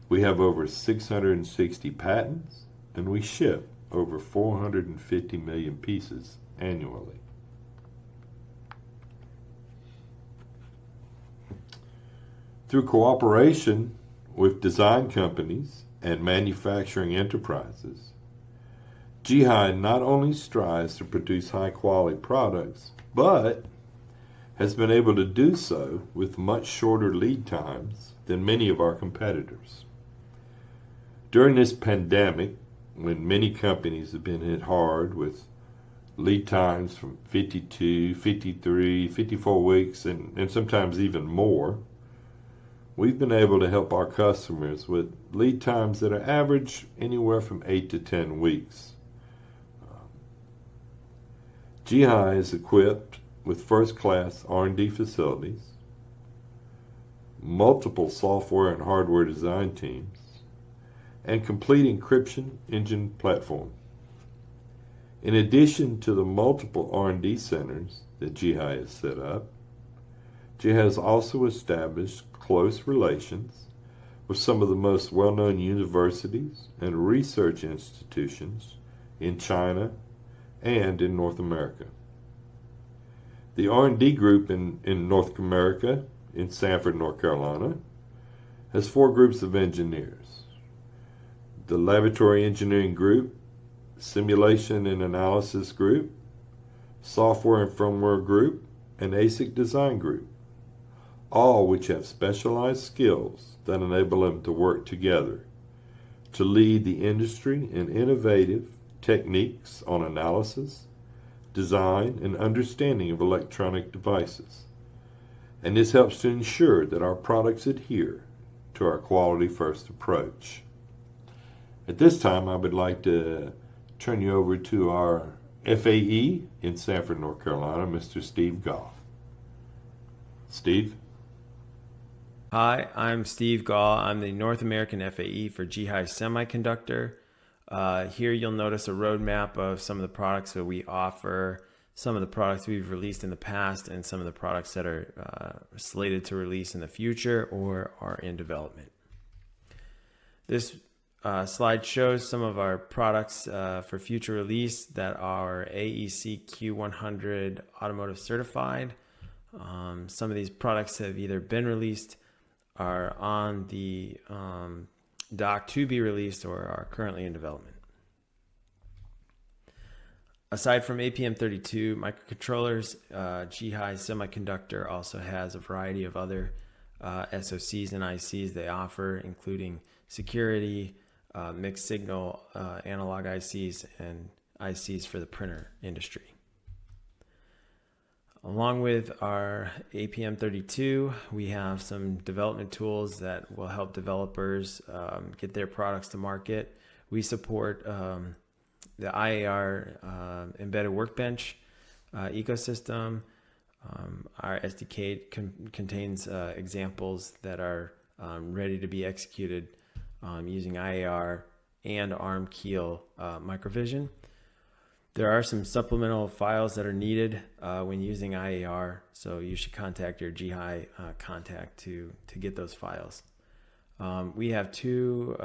We have over 660 patents, and we ship over 450 million pieces annually. Through cooperation with design companies and manufacturing enterprises, GHI not only strives to produce high-quality products, but has been able to do so with much shorter lead times than many of our competitors. During this pandemic, when many companies have been hit hard with lead times from 52, 53, 54 weeks, and sometimes even more, we've been able to help our customers with lead times that are average anywhere from 8 to 10 weeks. GHI is equipped with first-class R&D facilities, multiple software and hardware design teams, and complete encryption engine platform. In addition to the multiple R&D centers that GHI has set up, GHI has also established close relations with some of the most well-known universities and research institutions in China and in North America. The R&D group in North America, in Sanford, North Carolina, has 4 groups of engineers. The Laboratory Engineering Group, Simulation and Analysis Group, Software and Firmware Group, and ASIC Design Group, all which have specialized skills that enable them to work together to lead the industry in innovative techniques on analysis, design, and understanding of electronic devices. And this helps to ensure that our products adhere to our quality-first approach. At this time, I would like to turn you over to our FAE in Sanford, North Carolina, Mr. Steve Goff. Steve? Hi, I'm Steve Gall. I'm the North American FAE for GHI Semiconductor. Here you'll notice a roadmap of some of the products that we offer, some of the products we've released in the past, and some of the products that are slated to release in the future or are in development. This slide shows some of our products for future release that are AEC Q100 automotive certified. Some of these products have either been released, are on the dock to be released, or are currently in development. Aside from APM32 microcontrollers, GHI Semiconductor also has a variety of other SoCs and ICs they offer, including security, mixed signal analog ICs, and ICs for the printer industry. Along with our APM32, we have some development tools that will help developers get their products to market. We support the IAR embedded workbench ecosystem. Our SDK contains examples that are ready to be executed using IAR and ARM Keel microvision. There are some supplemental files that are needed when using IAR, so you should contact your GHI contact to get those files. We have 2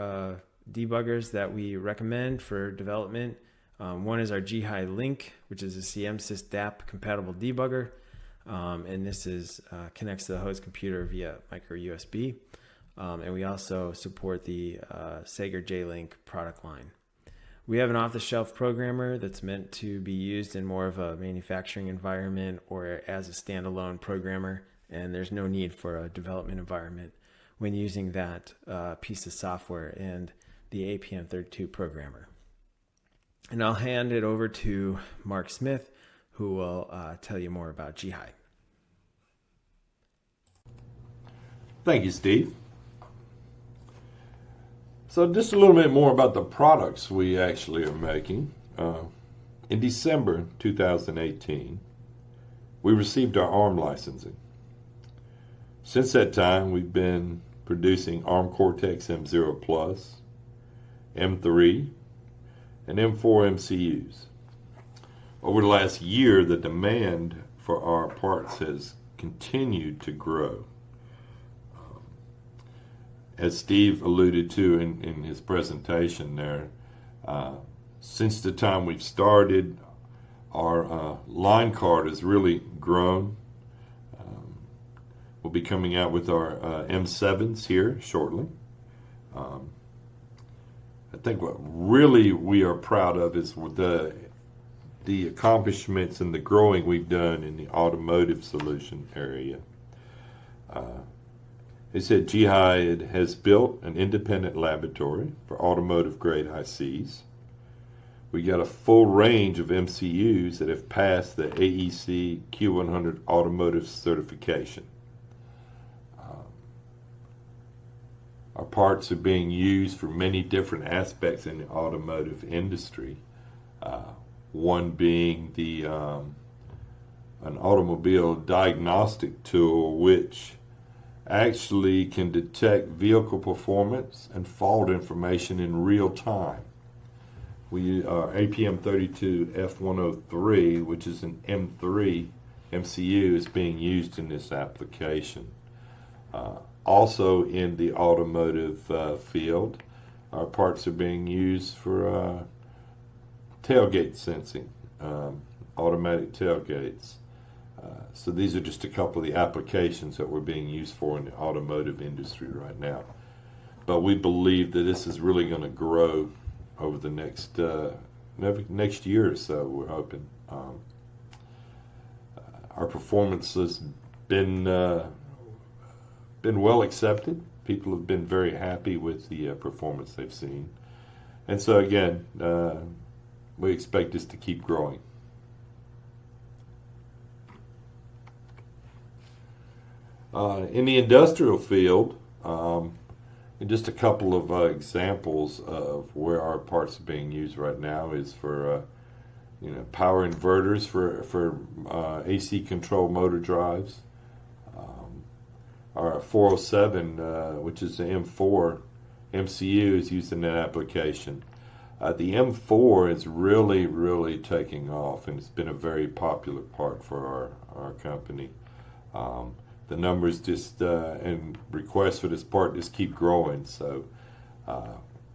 debuggers that we recommend for development. One is our GHI Link, which is a CMSys DAP compatible debugger, and this connects to the host computer via micro USB. And we also support the Sager J-Link product line. We have an off-the-shelf programmer that's meant to be used in more of a manufacturing environment or as a standalone programmer, and there's no need for a development environment when using that piece of software and the APM32 programmer. And I'll hand it over to Mark Smith, who will tell you more about GHI. Thank you, Steve. So just a little bit more about the products we actually are making. In December 2018, we received our ARM licensing. Since that time, we've been producing ARM Cortex M0 Plus, M3, and M4 MCUs. Over the last year, the demand for our parts has continued to grow. As Steve alluded to in his presentation there, since the time we've started, our line card has really grown. We'll be coming out with our M7s here shortly. I think what really we are proud of is the accomplishments and the growing we've done in the automotive solution area. They said Jihad has built an independent laboratory for automotive grade ICs. We got a full range of MCUs that have passed the AEC Q100 automotive certification. Our parts are being used for many different aspects in the automotive industry. One being an automobile diagnostic tool which actually can detect vehicle performance and fault information in real time. Our APM32F103, which is an M3 MCU, is being used in this application. Also in the automotive field, our parts are being used for tailgate sensing, automatic tailgates. So these are just a couple of the applications that we're being used for in the automotive industry right now. But we believe that this is really going to grow over the next year or so, we're hoping. Our performance has been well accepted. People have been very happy with the performance they've seen. And so again, we expect this to keep growing. In the industrial field, just a couple of examples of where our parts are being used right now is for power inverters for AC control motor drives. Our 407, which is the M4 MCU, is used in that application. The M4 is really taking off, and it's been a very popular part for our company. The numbers just and requests for this part just keep growing, so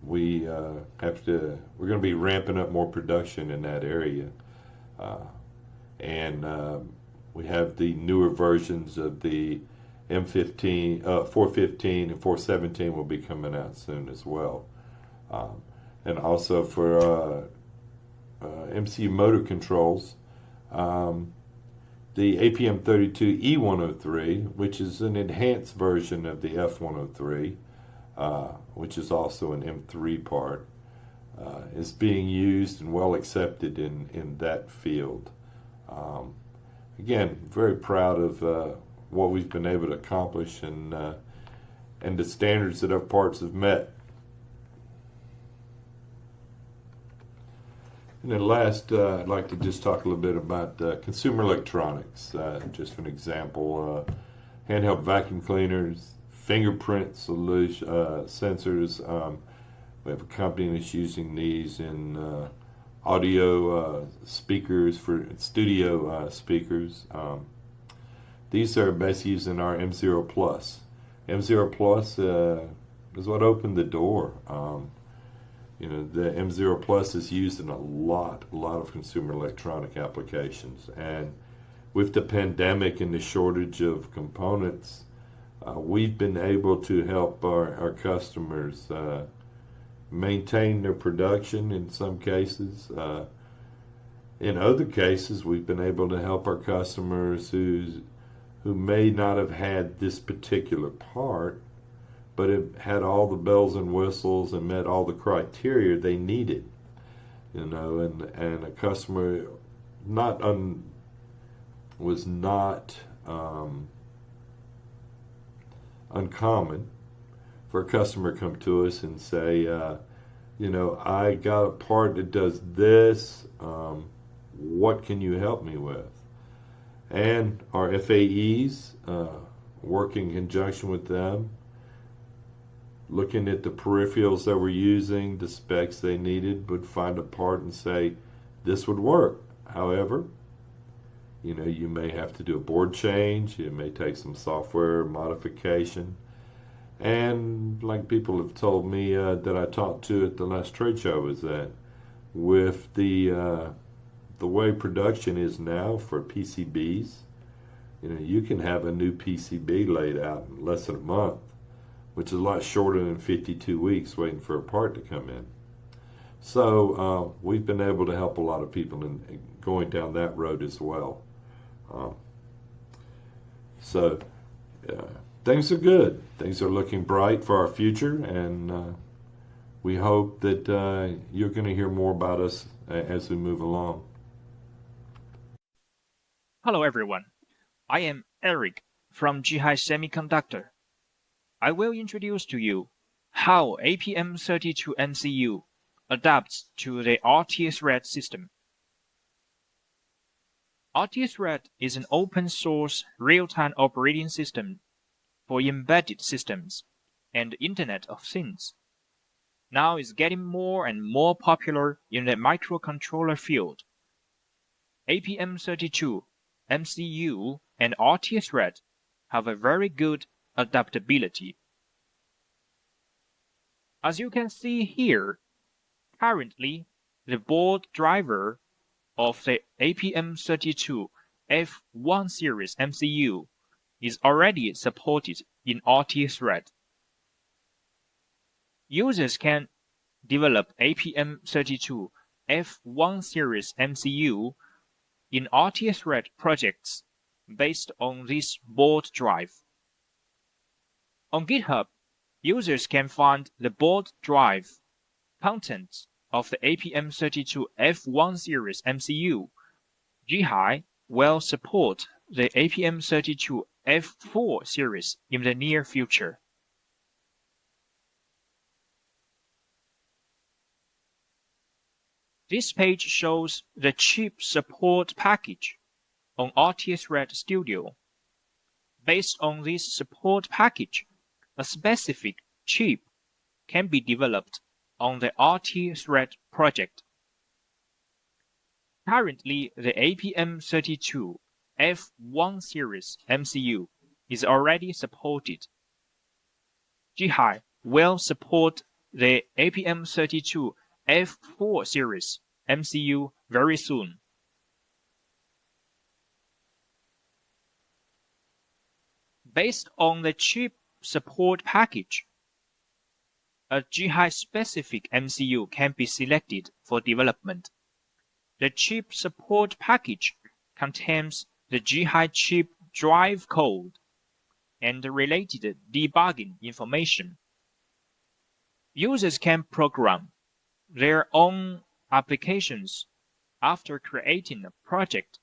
we're going to be ramping up more production in that area, and we have the newer versions of the M15, 415 and 417 will be coming out soon as well, and also for MCU motor controls. The APM32E103, which is an enhanced version of the F103, which is also an M3 part, is being used and well accepted in that field. Again, very proud of what we've been able to accomplish and the standards that our parts have met. And then last, I'd like to just talk a little bit about consumer electronics. Just for an example, handheld vacuum cleaners, fingerprint sensors. We have a company that's using these in audio speakers for studio speakers. These are best used in our M0 Plus. M0 Plus is what opened the door. The M0 Plus is used in a lot of consumer electronic applications, and with the pandemic and the shortage of components, we've been able to help our customers maintain their production in some cases. In other cases, we've been able to help our customers who may not have had this particular part, but it had all the bells and whistles and met all the criteria they needed, and a customer was not uncommon, for a customer to come to us and say, I got a part that does this. What can you help me with? And our FAEs, work in conjunction with them, looking at the peripherals that we're using, the specs they needed, would find a part and say, this would work. However, you may have to do a board change. It may take some software modification. And like people have told me that I talked to at the last trade show, is that with the way production is now for PCBs, you can have a new PCB laid out in less than a month, which is a lot shorter than 52 weeks waiting for a part to come in. So we've been able to help a lot of people in going down that road as well. Things are good. Things are looking bright for our future, and we hope that you're going to hear more about us as we move along. Hello everyone, I am Eric from Zhihai Semiconductor. I will introduce to you how APM32 MCU adapts to the RTSRED system. RTSRED is an open-source real-time operating system for embedded systems and Internet of Things. Now it's getting more and more popular in the microcontroller field. APM32, MCU, and RTSRED have a very good adaptability. As you can see here, currently the board driver of the APM32 F1 series MCU is already supported in RTSRED. Users can develop APM32 F1 series MCU in RTSRED projects based on this board drive. On GitHub, users can find the board drive contents of the APM32 F1 series MCU. Zhihai will support the APM32 F4 series in the near future. This page shows the chip support package on RTSRED Studio. Based on this support package, a specific chip can be developed on the RTSRED project. Currently, the APM32 F1 series MCU is already supported. Zhihai will support the APM32 F4 series MCU very soon. Based on the chip support package, a Zhihai-specific MCU can be selected for development. The chip support package contains the Zhihai chip drive code and related debugging information. Users can program their own applications after creating a project.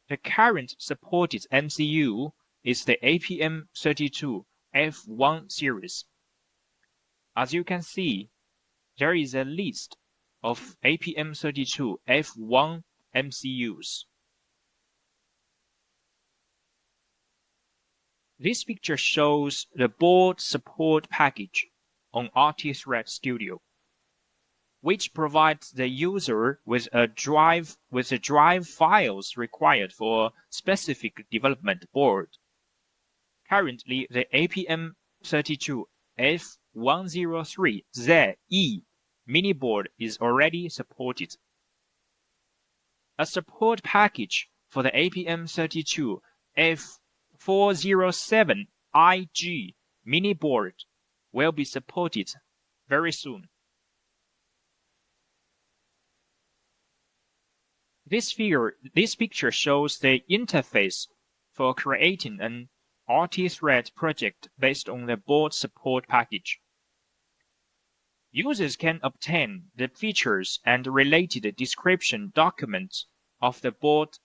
The current supported MCU is the APM32 F1 series. As you can see, there is a list of APM32 F1 MCUs. This picture shows the board support package on RTSRED Studio, which provides the user with the drive files required for specific development board. Currently, the APM32 F103ZE mini board is already supported. A support package for the APM32 F407IG mini board will be supported very soon. This picture shows the interface for creating an RTSRED project based on the board support package. Users can obtain the features and related description documents of the board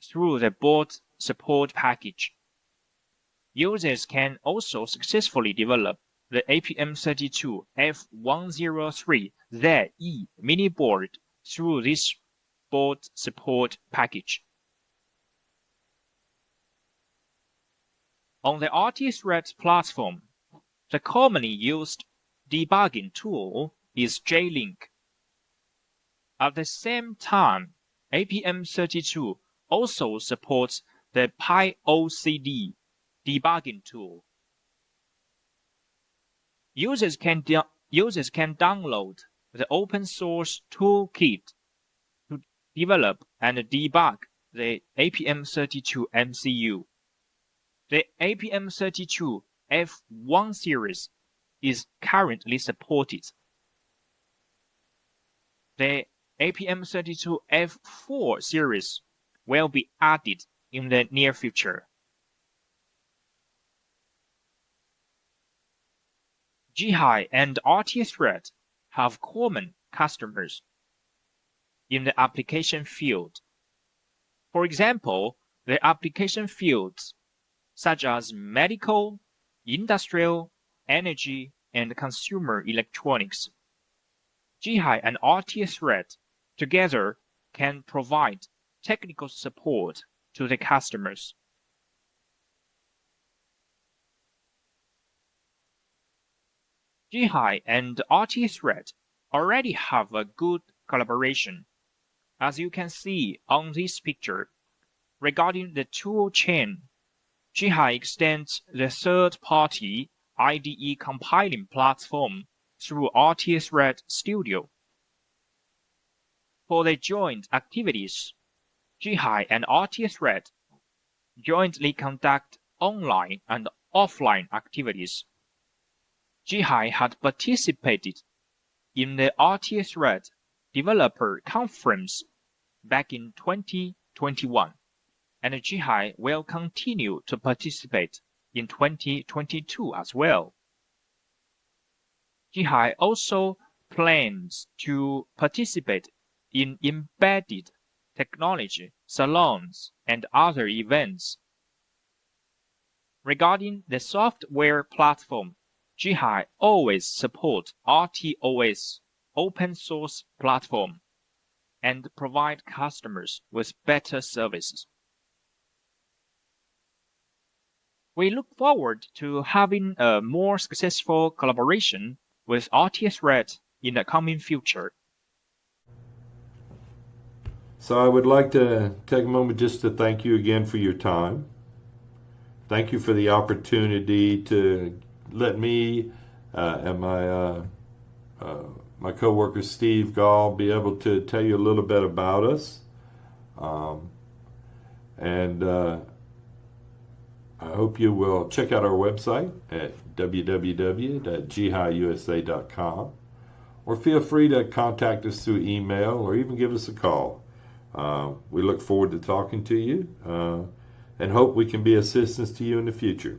through the board support package. Users can also successfully develop the APM32F103ZE mini board through this board support package. On the RT-Thread platform, the commonly used debugging tool is JLink. At the same time, APM32 also supports the PyOCD debugging tool. Users can download the open source toolkit to develop and debug the APM32 MCU. The APM32 F1 series is currently supported. The APM32 F4 series will be added in the near future. Zhihai and RT-Thread have common customers in the application field. For example, the application fields such as medical, industrial, energy, and consumer electronics. Zhihai and RT-Thread together can provide technical support to the customers. Zhihai and RT-Thread already have a good collaboration, as you can see on this picture. Regarding the tool chain, Zhihai extends the third-party IDE compiling platform through RT-Thread Studio. For the joint activities, Zhihai and RT-Thread jointly conduct online and offline activities. Zhihai had participated in the RT-Thread Developer Conference back in 2021, and Zhihai will continue to participate in 2022 as well. Zhihai also plans to participate in embedded technology salons and other events. Regarding the software platform, Zhihai always supports RTOS open source platform and provide customers with better services. We look forward to having a more successful collaboration with RT-Thread in the coming future. So I would like to take a moment just to thank you again for your time. Thank you for the opportunity to let me and my co-worker Steve Gall be able to tell you a little bit about us. I hope you will check out our website at www.zhiusa.com, or feel free to contact us through email or even give us a call. We look forward to talking to you and hope we can be assistance to you in the future.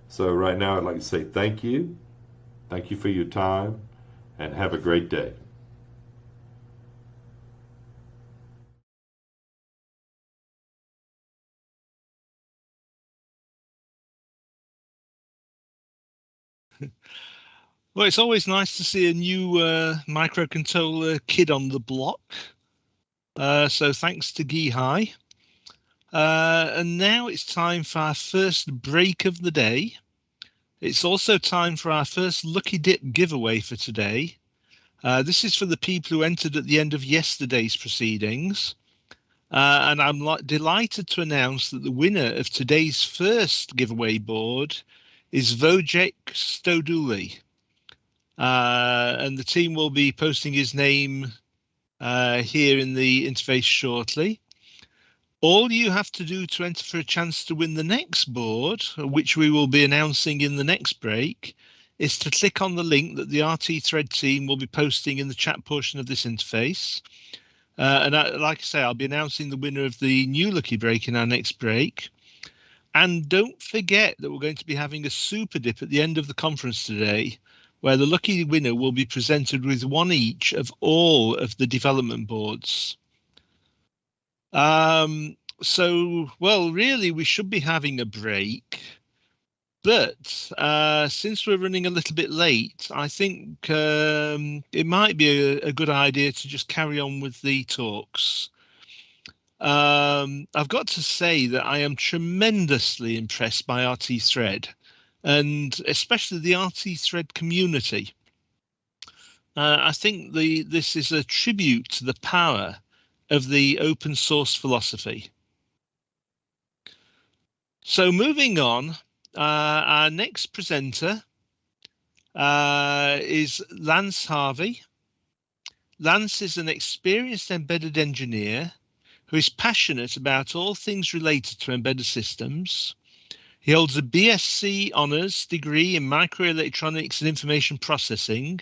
So right now I'd like to say thank you. Thank you for your time, and have a great day. Well, it's always nice to see a new microcontroller kid on the block. So thanks to Zhihai. And now it's time for our first break of the day. It's also time for our first Lucky Dip giveaway for today. This is for the people who entered at the end of yesterday's proceedings. And I'm delighted to announce that the winner of today's first giveaway board is Wojciech Stoduli. And the team will be posting his name here in the interface shortly. All you have to do to enter for a chance to win the next board, which we will be announcing in the next break, is to click on the link that the RT-Thread team will be posting in the chat portion of this interface. Like I say, I'll be announcing the winner of the new Lucky Break in our next break. And don't forget that we're going to be having a super dip at the end of the conference today, where the lucky winner will be presented with one each of all of the development boards. So, well, really, we should be having a break But since we're running a little bit late, I think it might be a good idea to just carry on with the talks. I've got to say that I am tremendously impressed by RT Thread, and especially the RT Thread community. I think this is a tribute to the power of the open source philosophy. So moving on, our next presenter is Lance Harvey. Lance is an experienced embedded engineer who is passionate about all things related to embedded systems. He holds a BSc Honours degree in Microelectronics and Information Processing,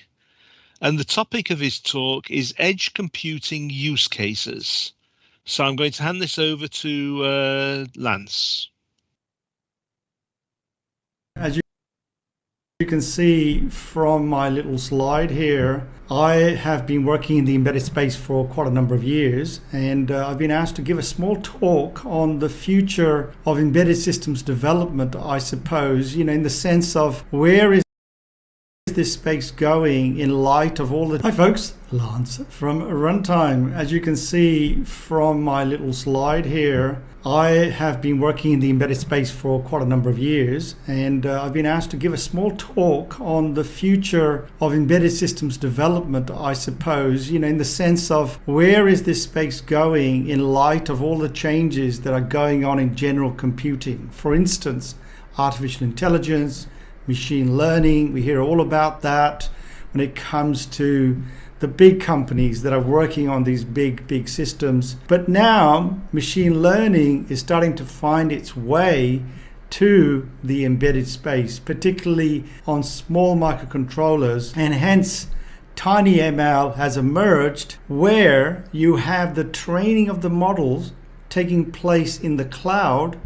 and the topic of his talk is Edge Computing Use Cases. So I'm going to hand this over to Lance. As you can see from my little slide here, I have been working in the embedded space for quite a number of years, and I've been asked to give a small talk on the future of embedded systems development, I suppose, in the sense of where is this space going in light of all the... Hi folks, Lance from Runtime. As you can see from my little slide here, I have been working in the embedded space for quite a number of years, and I've been asked to give a small talk on the future of embedded systems development, I suppose, in the sense of where is this space going in light of all the changes that are going on in general computing. For instance, artificial intelligence, machine learning. We hear all about that when it comes to the big companies that are working on these big systems. But now machine learning is starting to find its way to the embedded space, particularly on small microcontrollers, and hence TinyML has emerged, where you have the training of the models taking place in the cloud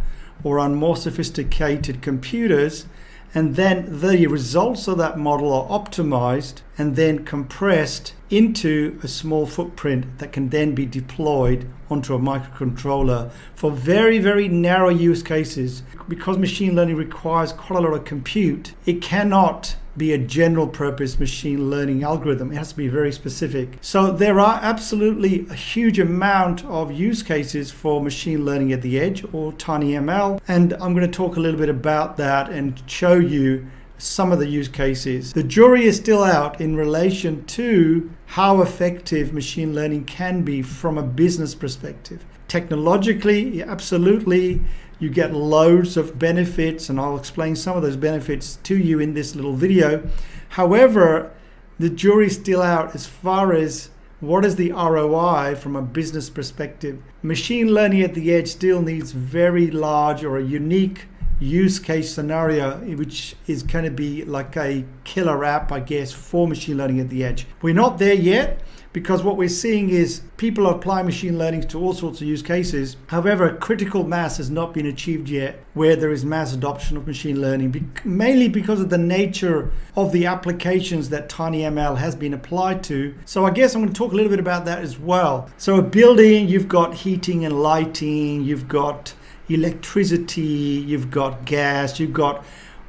or on more sophisticated computers, and then the results of that model are optimized and then compressed into a small footprint that can then be deployed onto a microcontroller for very, very narrow use cases. Because machine learning requires quite a lot of compute, it cannot be a general purpose machine learning algorithm. It has to be very specific. So there are absolutely a huge amount of use cases for machine learning at the edge, or TinyML, and I'm going to talk a little bit about that and show you some of the use cases. The jury is still out in relation to how effective machine learning can be from a business perspective. Technologically, absolutely, you get loads of benefits, and I'll explain some of those benefits to you in this little video. However, the jury's still out as far as what is the ROI from a business perspective. Machine learning at the edge still needs very large or a unique use case scenario, which is going to be like a killer app, I guess, for machine learning at the edge. We're not there yet, because what we're seeing is people apply machine learning to all sorts of use cases. However, critical mass has not been achieved yet where there is mass adoption of machine learning, mainly because of the nature of the applications that TinyML has been applied to. So I guess I'm going to talk a little bit about that as well. So a building, you've got heating and lighting, you've got electricity, you've got gas, you've got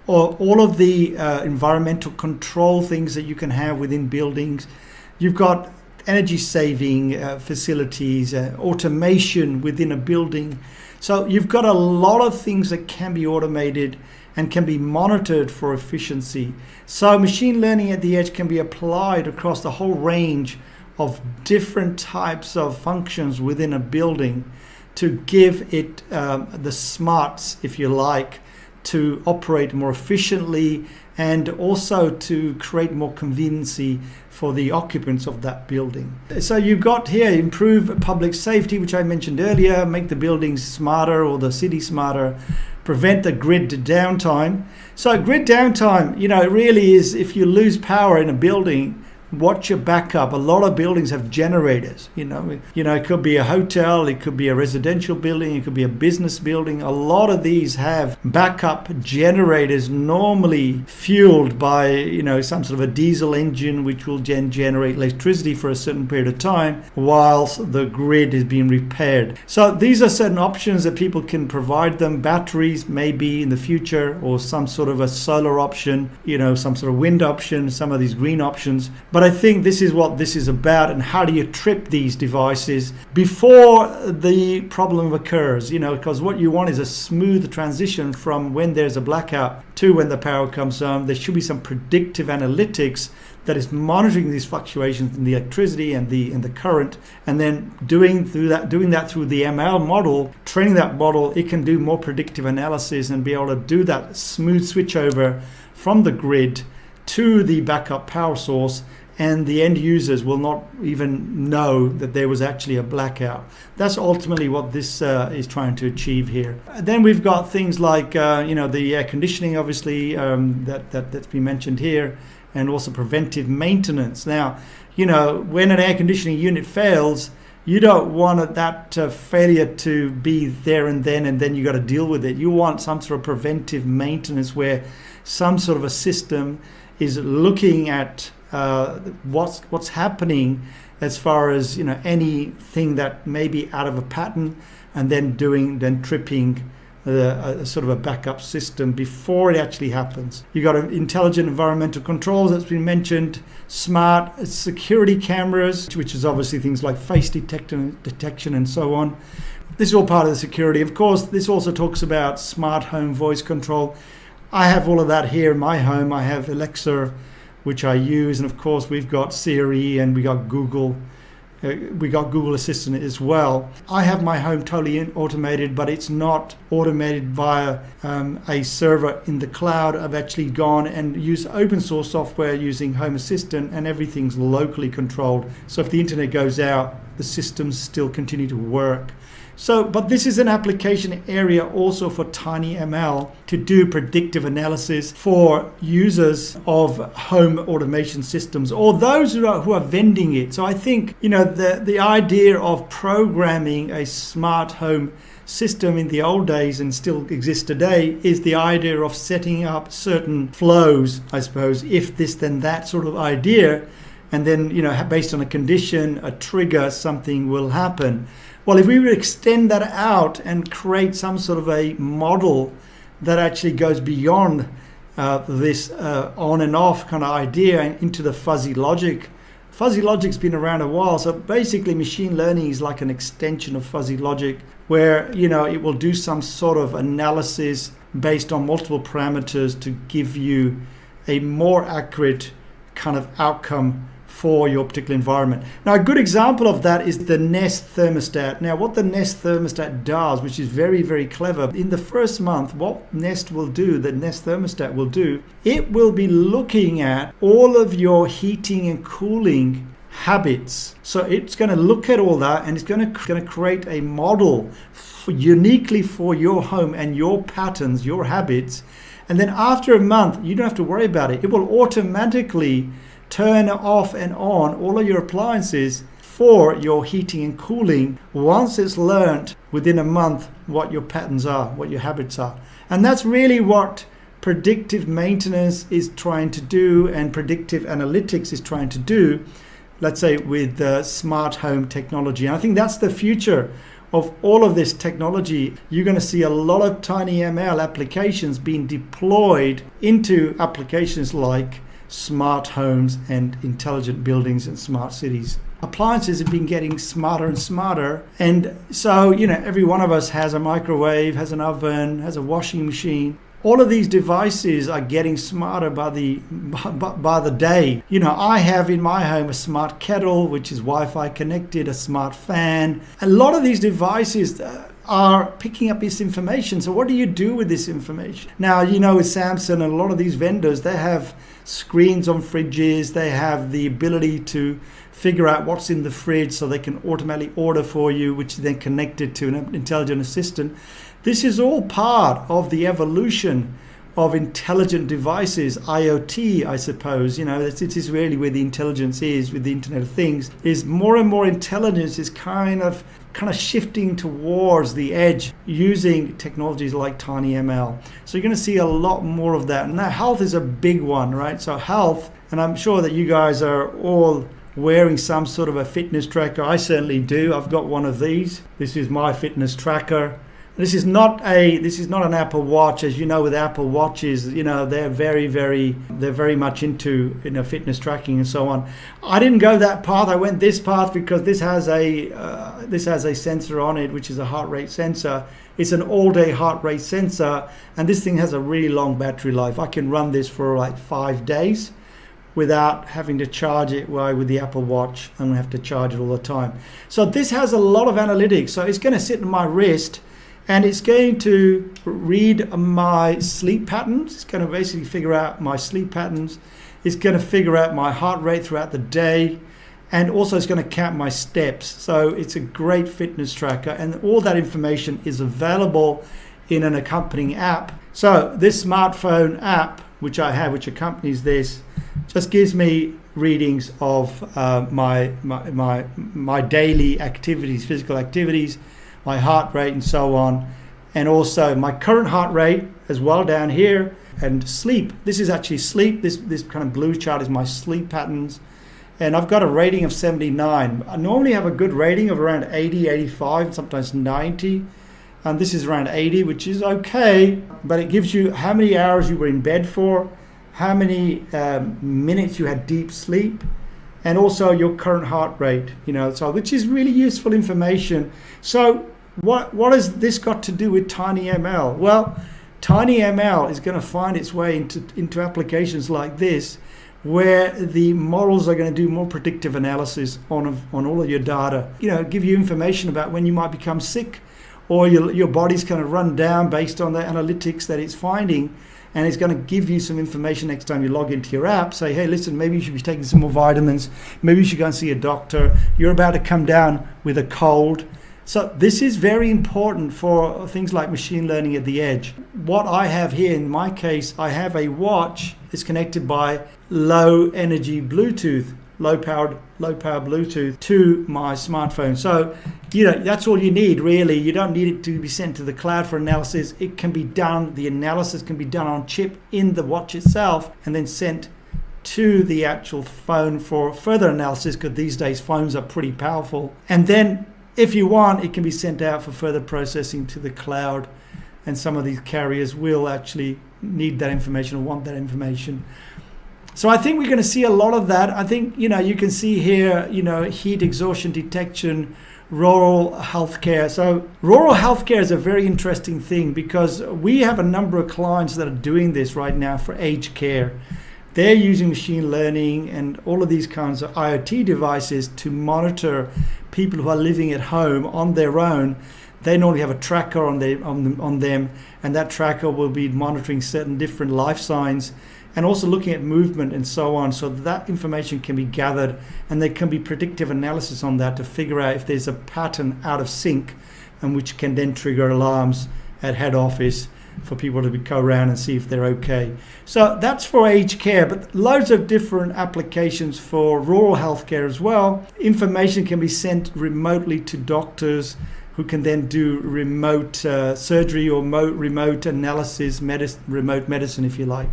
all of the environmental control things that you can have within buildings. You've got energy saving facilities, automation within a building. So you've got a lot of things that can be automated and can be monitored for efficiency. So machine learning at the edge can be applied across the whole range of different types of functions within a building to give it the smarts, if you like, to operate more efficiently and also to create more conveniency for the occupants of that building. So you've got here improve public safety, which I mentioned earlier, make the buildings smarter or the city smarter, prevent the grid downtime. So grid downtime, it really is, if you lose power in a building, what's your backup? A lot of buildings have generators, it could be a hotel, it could be a residential building, it could be a business building. A lot of these have backup generators, normally fueled by, some sort of a diesel engine, which will generate electricity for a certain period of time whilst the grid is being repaired. So these are certain options that people can provide them. Batteries maybe in the future, or some sort of a solar option, some sort of wind option, some of these green options. But I think this is what this is about, and how do you trip these devices before the problem occurs, because what you want is a smooth transition from when there's a blackout to when the power comes on. There should be some predictive analytics that is monitoring these fluctuations in the electricity and the current, and then doing that through the ML model, training that model. It can do more predictive analysis and be able to do that smooth switchover from the grid to the backup power source, and the end users will not even know that there was actually a blackout. That's ultimately what this is trying to achieve here. Then we've got things like the air conditioning, obviously, that's been mentioned here, and also preventive maintenance. Now, when an air conditioning unit fails, you don't want that failure to be there and then you got to deal with it. You want some sort of preventive maintenance where some sort of a system is looking at what's happening as far as anything that may be out of a pattern, and then tripping a sort of a backup system before it actually happens. You got intelligent environmental controls that's been mentioned, smart security cameras, which is obviously things like face detection and so on. This is all part of the security. Of course, this also talks about smart home voice control. I have all of that here in my home. I have Alexa, which I use, and of course we've got Siri, and we got Google Assistant as well. I have my home totally automated, but it's not automated via a server in the cloud. I've actually gone and used open source software using Home Assistant, and everything's locally controlled. So if the internet goes out, the systems still continue to work. But this is an application area also for TinyML to do predictive analysis for users of home automation systems, or those who are vending it. So I think, the idea of programming a smart home system in the old days, and still exists today, is the idea of setting up certain flows, I suppose, if this then that sort of idea, and then, based on a condition, a trigger, something will happen. Well, if we would extend that out and create some sort of a model that actually goes beyond this on and off kind of idea into the fuzzy logic. Fuzzy logic's been around a while, so basically machine learning is like an extension of fuzzy logic, where it will do some sort of analysis based on multiple parameters to give you a more accurate kind of outcome for your particular environment. Now, a good example of that is the Nest thermostat. Now, what the Nest thermostat does, which is very, very clever, in the first month, what the Nest thermostat will do, it will be looking at all of your heating and cooling habits. So it's going to look at all that, and it's going to create a model uniquely for your home and your patterns, your habits. And then after a month, you don't have to worry about it. It will automatically turn off and on all of your appliances for your heating and cooling once it's learned within a month what your patterns are, what your habits are. And that's really what predictive maintenance is trying to do, and predictive analytics is trying to do, let's say, with smart home technology. And I think that's the future of all of this technology. You're going to see a lot of TinyML applications being deployed into applications like smart homes and intelligent buildings and smart cities. Appliances have been getting smarter and smarter, and so every one of us has a microwave, has an oven, has a washing machine. All of these devices are getting smarter by the day. I have in my home a smart kettle, which is Wi-Fi connected, a smart fan. A lot of these devices are picking up this information. So what do you do with this information? Now, with Samsung and a lot of these vendors, they have screens on fridges. They have the ability to figure out what's in the fridge, so they can automatically order for you, which is then connected to an intelligent assistant. This is all part of the evolution of intelligent devices, IoT, I suppose, you know, it is really where the intelligence is with the Internet of Things, is more and more intelligence is kind of shifting towards the edge using technologies like TinyML. So you're going to see a lot more of that. And now health is a big one, right? So health, and I'm sure that you guys are all wearing some sort of a fitness tracker. I certainly do. I've got one of these. This is my fitness tracker. This is not an Apple Watch. As you know, with Apple Watches, you know, they're very much into, you know, fitness tracking and so on. I didn't go that path. I went this path because this has a sensor on it, which is a heart rate sensor. It's an all-day heart rate sensor, and this thing has a really long battery life. I can run this for like 5 days without having to charge it. While with the Apple Watch, I'm gonna have to charge it all the time. So this has a lot of analytics. So it's going to sit in my wrist, and it's going to read my sleep patterns. It's going to basically figure out my sleep patterns. It's going to figure out my heart rate throughout the day. And also it's going to count my steps. So it's a great fitness tracker. And all that information is available in an accompanying app. So this smartphone app, which I have, which accompanies this, just gives me readings of my daily activities, physical activities, my heart rate and so on, and also my current heart rate as well down here, and sleep. This is actually sleep. This kind of blue chart is my sleep patterns, and I've got a rating of 79. I normally have a good rating of around 80, 85, sometimes 90, and this is around 80, which is okay, but it gives you how many hours you were in bed for, how many minutes you had deep sleep, and also your current heart rate, you know, so which is really useful information. So what has this got to do with TinyML? Well, TinyML is going to find its way into applications like this, where the models are going to do more predictive analysis on all of your data. You know, give you information about when you might become sick, or your body's going to run down based on the analytics that it's finding. And it's going to give you some information next time you log into your app. Say, hey, listen, maybe you should be taking some more vitamins. Maybe you should go and see a doctor. You're about to come down with a cold. So this is very important for things like machine learning at the edge. What I have here, in my case, I have a watch that's connected by low energy Bluetooth, low power Bluetooth to my smartphone. So, you know, that's all you need really. You don't need it to be sent to the cloud for analysis. It can be done, the analysis can be done on chip in the watch itself and then sent to the actual phone for further analysis, because these days phones are pretty powerful. And then if you want, it can be sent out for further processing to the cloud, and some of these carriers will actually need that information or want that information. So I think we're going to see a lot of that. I think, you know, you can see here, you know, heat exhaustion detection, rural healthcare. So rural healthcare is a very interesting thing, because we have a number of clients that are doing this right now for aged care. They're using machine learning and all of these kinds of IoT devices to monitor people who are living at home on their own. They normally have a tracker on them, and that tracker will be monitoring certain different life signs and also looking at movement and so on. So that information can be gathered, and there can be predictive analysis on that to figure out if there's a pattern out of sync, and which can then trigger alarms at head office for people to go around and see if they're okay. So that's for aged care, but loads of different applications for rural healthcare as well. Information can be sent remotely to doctors, who can then do remote surgery or remote analysis, remote medicine, if you like.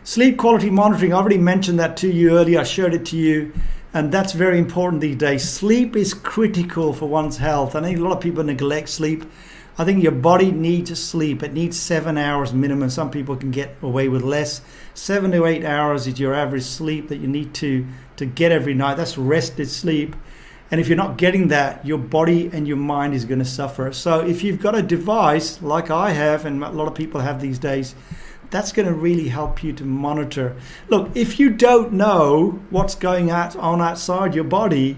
Sleep quality monitoring, I already mentioned that to you earlier. I showed it to you, and that's very important these days. Sleep is critical for one's health. I think a lot of people neglect sleep. I think your body needs sleep. It needs 7 hours minimum. Some people can get away with less. 7 to 8 hours is your average sleep that you need to get every night. That's rested sleep. And if you're not getting that, your body and your mind is going to suffer. So if you've got a device like I have, and a lot of people have these days, that's going to really help you to monitor. Look, if you don't know what's going on outside your body,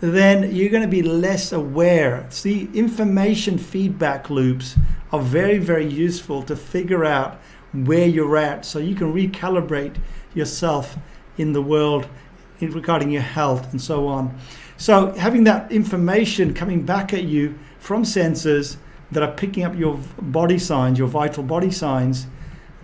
then you're going to be less aware. See, information feedback loops are very, very useful to figure out where you're at, so you can recalibrate yourself in the world regarding your health and so on. So having that information coming back at you from sensors that are picking up your body signs, your vital body signs,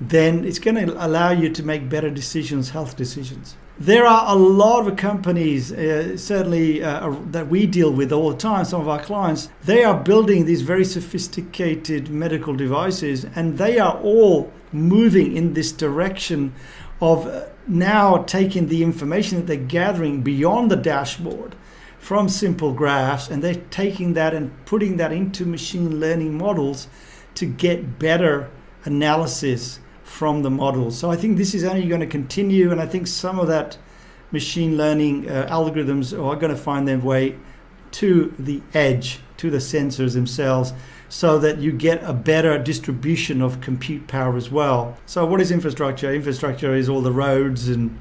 then it's going to allow you to make better decisions, health decisions. There are a lot of companies, certainly that we deal with all the time, some of our clients, they are building these very sophisticated medical devices, and they are all moving in this direction of now taking the information that they're gathering beyond the dashboard from simple graphs, and they're taking that and putting that into machine learning models to get better analysis from the models. So I think this is only going to continue, and I think some of that machine learning algorithms are going to find their way to the edge, to the sensors themselves, so that you get a better distribution of compute power as well. So what is infrastructure? Infrastructure is all the roads and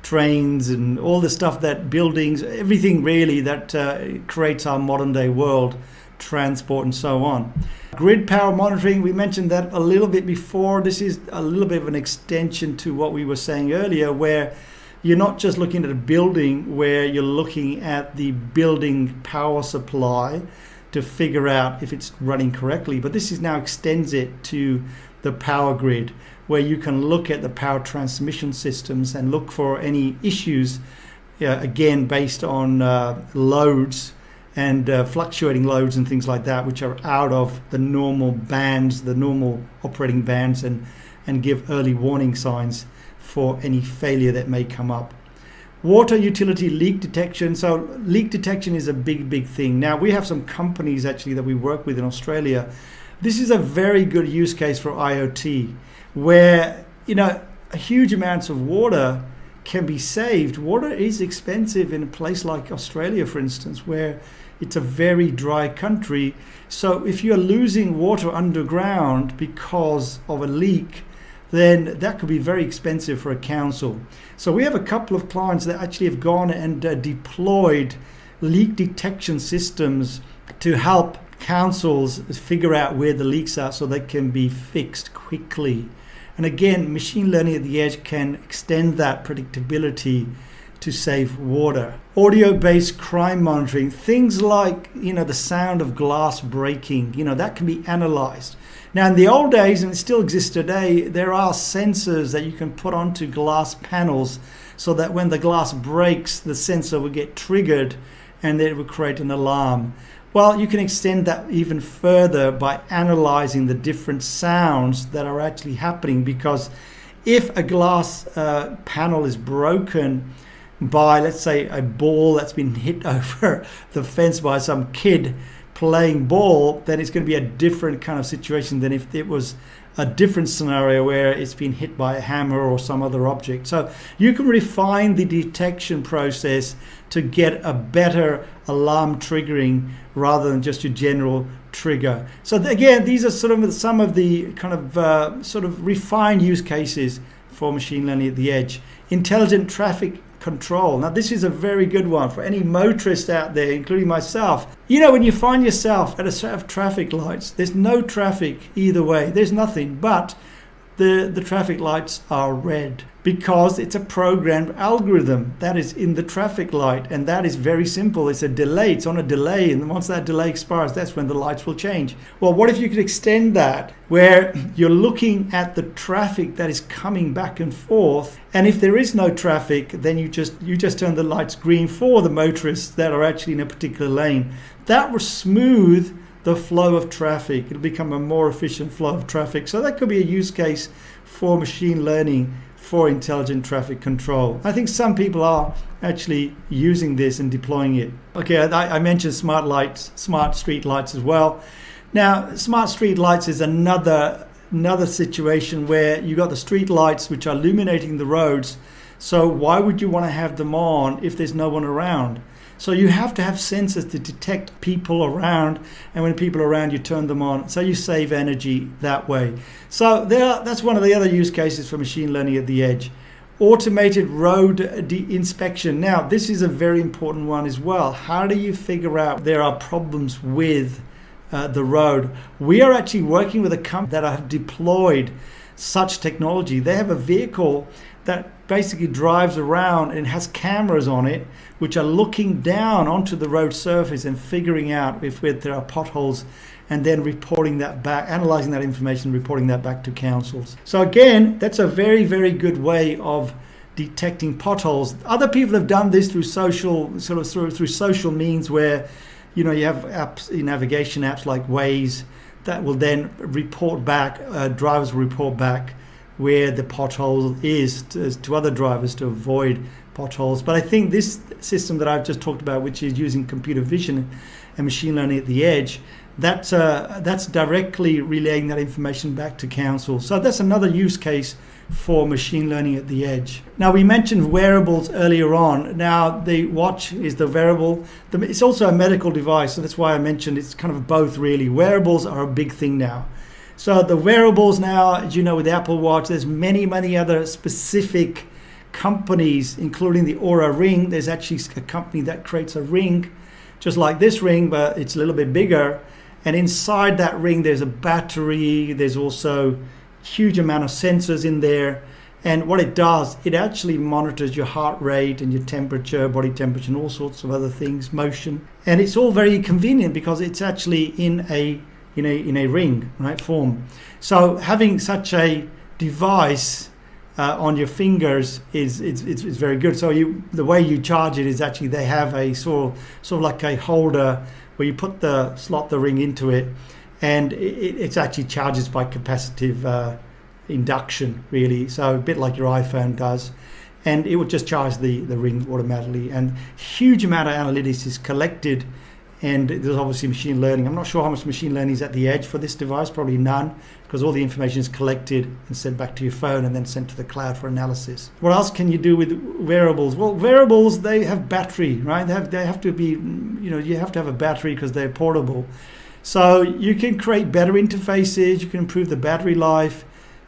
trains and all the stuff, that buildings, everything really that creates our modern day world, transport and so on. Grid power monitoring, we mentioned that a little bit before. This is a little bit of an extension to what we were saying earlier, where you're not just looking at a building, where you're looking at the building power supply to figure out if it's running correctly, but this is now extends it to the power grid, where you can look at the power transmission systems and look for any issues, again based on loads and fluctuating loads and things like that, which are out of the normal bands, the normal operating bands, and give early warning signs for any failure that may come up. Water utility leak detection. So leak detection is a big thing. Now we have some companies actually that we work with in Australia. This is a very good use case for IoT, where huge amounts of water can be saved. Water is expensive in a place like Australia, for instance, where it's a very dry country. So if you're losing water underground because of a leak, then that could be very expensive for a council. So we have a couple of clients that actually have gone and deployed leak detection systems to help councils figure out where the leaks are so they can be fixed quickly. And again, machine learning at the edge can extend that predictability to save water. Audio-based crime monitoring, things like the sound of glass breaking, that can be analyzed. Now in the old days, and it still exists today, there are sensors that you can put onto glass panels so that when the glass breaks, the sensor will get triggered and it will create an alarm. Well, you can extend that even further by analyzing the different sounds that are actually happening, because if a glass panel is broken by, let's say, a ball that's been hit over the fence by some kid playing ball, then it's going to be a different kind of situation than if it was a different scenario where it's been hit by a hammer or some other object. So you can refine the detection process to get a better alarm triggering rather than just your general trigger. So again, these are sort of some of the kind of sort of refined use cases for machine learning at the edge. Intelligent traffic control. Now this is a very good one for any motorist out there, including myself. When you find yourself at a set of traffic lights, there's no traffic either way, there's nothing, but the traffic lights are red because it's a programmed algorithm that is in the traffic light, and that is very simple. It's a delay, it's on a delay, and once that delay expires, that's when the lights will change. Well, what if you could extend that where you're looking at the traffic that is coming back and forth, and if there is no traffic, then you just turn the lights green for the motorists that are actually in a particular lane. That will smooth the flow of traffic. It'll become a more efficient flow of traffic. So that could be a use case for machine learning for intelligent traffic control. I think some people are actually using this and deploying it. Okay, I mentioned smart lights, smart street lights as well. Now, smart street lights is another situation where you got the street lights which are illuminating the roads. So why would you want to have them on if there's no one around? So you have to have sensors to detect people around, and when people are around, you turn them on. So you save energy that way. So that's one of the other use cases for machine learning at the edge. Automated road inspection. Now, this is a very important one as well. How do you figure out there are problems with the road? We are actually working with a company that have deployed such technology. They have a vehicle that basically drives around and has cameras on it, which are looking down onto the road surface and figuring out if there are potholes, and then reporting that back, analyzing that information, reporting that back to councils. So again, that's a very, very good way of detecting potholes. Other people have done this through social means, where you have apps, navigation apps like Waze, that will then report back, drivers will report back where the pothole is to other drivers to avoid potholes. But I think this system that I've just talked about, which is using computer vision and machine learning at the edge, that's directly relaying that information back to council. So that's another use case for machine learning at the edge. Now, we mentioned wearables earlier on. Now, the watch is the wearable. It's also a medical device, so that's why I mentioned it's kind of both, really. Wearables are a big thing now. So the wearables now, as you know, with the Apple Watch, there's many, many other specific companies, including the Oura Ring. There's actually a company that creates a ring just like this ring, but it's a little bit bigger. And inside that ring, there's a battery. There's also a huge amount of sensors in there. And what it does, it actually monitors your heart rate and your temperature, body temperature, and all sorts of other things, motion. And it's all very convenient because it's actually in a ring, right, form. So having such a device on your fingers is very good. So the way you charge it is actually they have a sort of like a holder where you slot the ring into it, and it's actually charges by capacitive induction, really. So a bit like your iPhone does, and it would just charge the ring automatically. And huge amount of analytics is collected. And there's obviously machine learning. I'm not sure how much machine learning is at the edge for this device, probably none, because all the information is collected and sent back to your phone and then sent to the cloud for analysis. What else can you do with wearables? Well, wearables, they have battery, right? They have to be, you have to have a battery because they're portable. So you can create better interfaces, you can improve the battery life,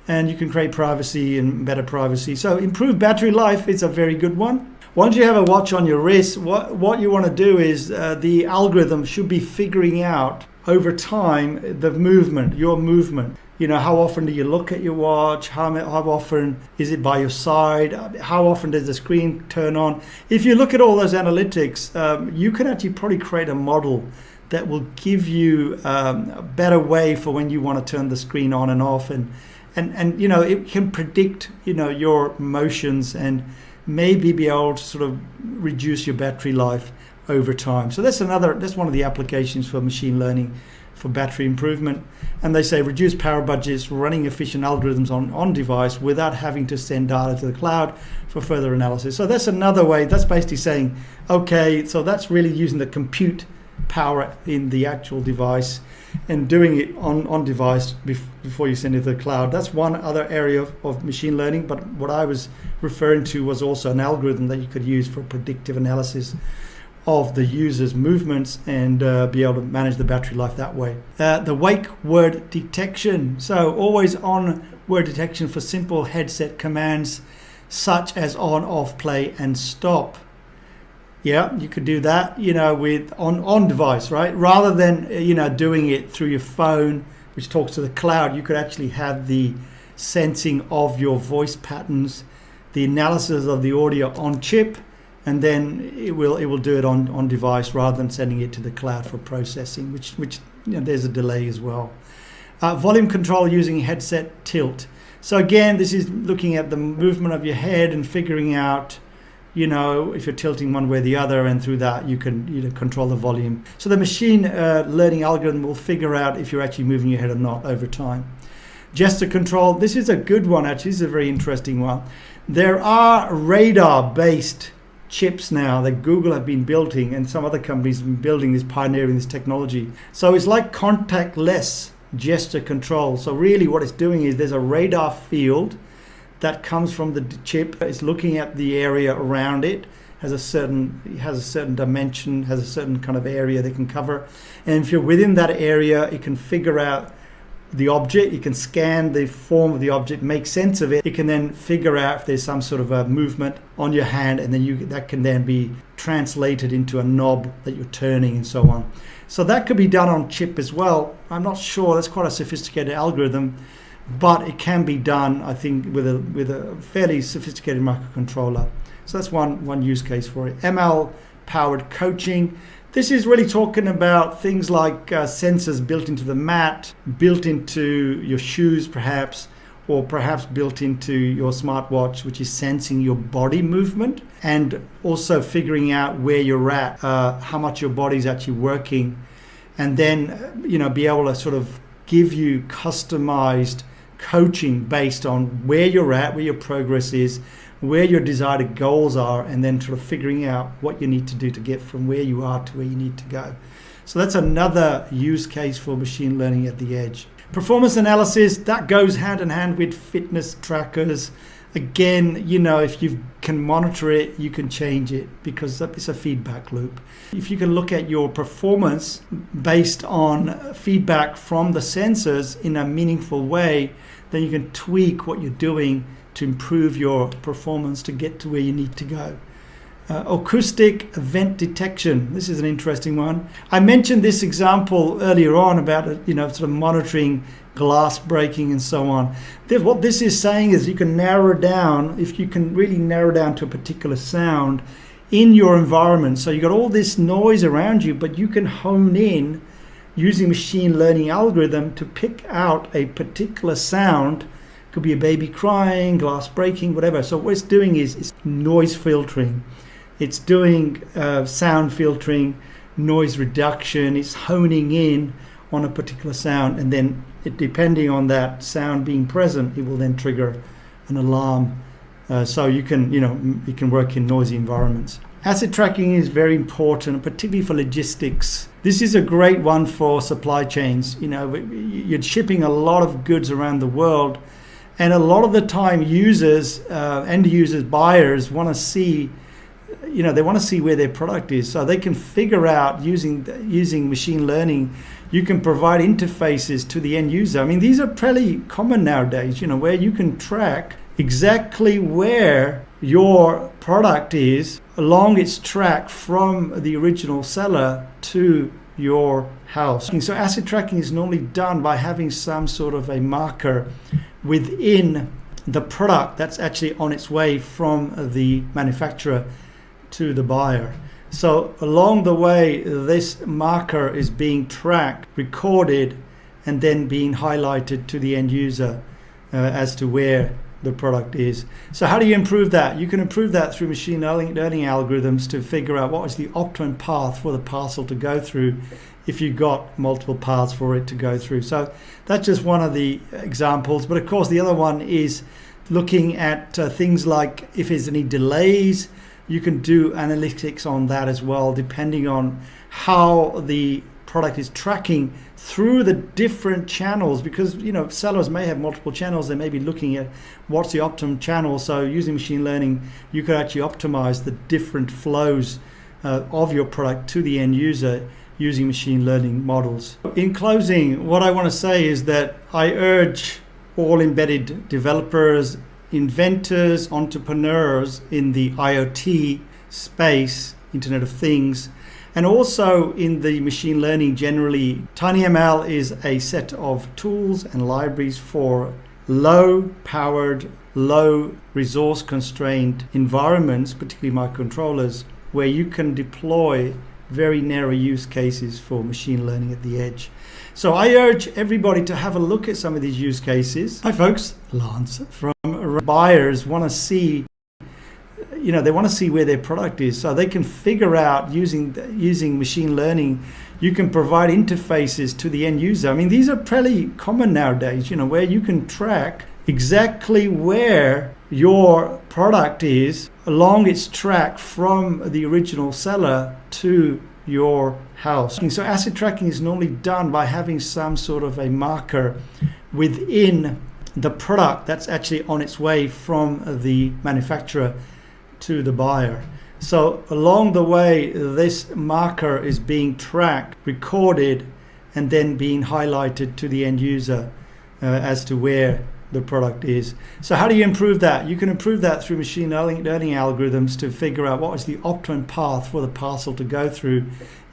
and you can create privacy and better privacy. So improved battery life is a very good one. Once you have a watch on your wrist, what you want to do is the algorithm should be figuring out over time the movement, your movement. How often do you look at your watch? How often is it by your side? How often does the screen turn on? If you look at all those analytics, you can actually probably create a model that will give you a better way for when you want to turn the screen on and off, and it can predict your motions and maybe be able to sort of reduce your battery life over time. So that's one of the applications for machine learning for battery improvement. And they say reduce power budgets, running efficient algorithms on device without having to send data to the cloud for further analysis. So that's another way. That's basically saying, okay, so that's really using the compute power in the actual device and doing it on device before you send it to the cloud. That's one other area of machine learning, but what I was referring to was also an algorithm that you could use for predictive analysis of the user's movements and be able to manage the battery life that way. The wake word detection. So always on word detection for simple headset commands such as on, off, play, and stop. Yeah, you could do that, with on device, right? Rather than, doing it through your phone, which talks to the cloud, you could actually have the sensing of your voice patterns, the analysis of the audio on chip, and then it will do it on device rather than sending it to the cloud for processing, which there's a delay as well. Volume control using headset tilt. So again, this is looking at the movement of your head and figuring out if you're tilting one way or the other, and through that you can control the volume. So the machine learning algorithm will figure out if you're actually moving your head or not over time. Gesture control, this is a good one actually, this is a very interesting one. There are radar-based chips now that Google have been building, and some other companies have been building this, pioneering this technology. So it's like contactless gesture control. So really what it's doing is there's a radar field that comes from the chip. It's looking at the area around it, has a certain dimension, has a certain kind of area they can cover. And if you're within that area, it can figure out the object, it can scan the form of the object, make sense of it. It can then figure out if there's some sort of a movement on your hand, and then that can then be translated into a knob that you're turning and so on. So that could be done on chip as well. I'm not sure, that's quite a sophisticated algorithm. but it can be done, I think, with a fairly sophisticated microcontroller. So that's one use case for it. ML powered coaching. This is really talking about things like sensors built into the mat, built into your shoes perhaps, or perhaps built into your smartwatch, which is sensing your body movement and also figuring out where you're at, how much your body's actually working, and then be able to sort of give you customized coaching based on where you're at, where your progress is, where your desired goals are, and then sort of figuring out what you need to do to get from where you are to where you need to go. So that's another use case for machine learning at the edge. Performance analysis, that goes hand in hand with fitness trackers. Again, if you can monitor it, you can change it because it's a feedback loop. If you can look at your performance based on feedback from the sensors in a meaningful way, then you can tweak what you're doing to improve your performance to get to where you need to go. Acoustic event detection. This is an interesting one. I mentioned this example earlier on about sort of monitoring glass breaking and so on. What this is saying is you can narrow down, if you can really narrow down to a particular sound in your environment. So you've got all this noise around you, but you can hone in using machine learning algorithm to pick out a particular sound. Could be a baby crying, glass breaking, whatever. So what it's doing is noise filtering. It's doing sound filtering, noise reduction. It's honing in on a particular sound, and then depending on that sound being present, it will then trigger an alarm. So you can work in noisy environments. Asset tracking is very important, particularly for logistics. This is a great one for supply chains. You're shipping a lot of goods around the world, and a lot of the time users, end users, buyers want to see, they want to see where their product is, so they can figure out using machine learning. You can provide interfaces to the end user. I mean, these are pretty common nowadays, where you can track exactly where your product is along its track from the original seller to your house. So asset tracking is normally done by having some sort of a marker within the product that's actually on its way from the manufacturer to the buyer. So along the way, this marker is being tracked, recorded, and then being highlighted to the end user as to where the product is. So how do you improve that? You can improve that through machine learning algorithms to figure out what is the optimum path for the parcel to go through if you've got multiple paths for it to go through. So that's just one of the examples. But of course, the other one is looking at things like if there's any delays. You can do analytics on that as well, depending on how the product is tracking through the different channels, because sellers may have multiple channels. They may be looking at what's the optimum channel. So using machine learning, you could actually optimize the different flows of your product to the end user using machine learning models. In closing, what I want to say is that I urge all embedded developers, inventors, entrepreneurs in the IoT space, Internet of Things, and also in the machine learning generally. TinyML is a set of tools and libraries for low powered, low resource constrained environments, particularly microcontrollers, where you can deploy very narrow use cases for machine learning at the edge. So I urge everybody to have a look at some of these use cases. Hi folks, Lance from buyers want to see, they want to see where their product is, so they can figure out using machine learning. You can provide interfaces to the end user. I mean, these are pretty common nowadays, where you can track exactly where your product is along its track from the original seller to your house. So asset tracking is normally done by having some sort of a marker within the product that's actually on its way from the manufacturer to the buyer. So along the way, this marker is being tracked, recorded, and then being highlighted to the end user as to where the product is. So how do you improve that? You can improve that through machine learning algorithms to figure out what is the optimum path for the parcel to go through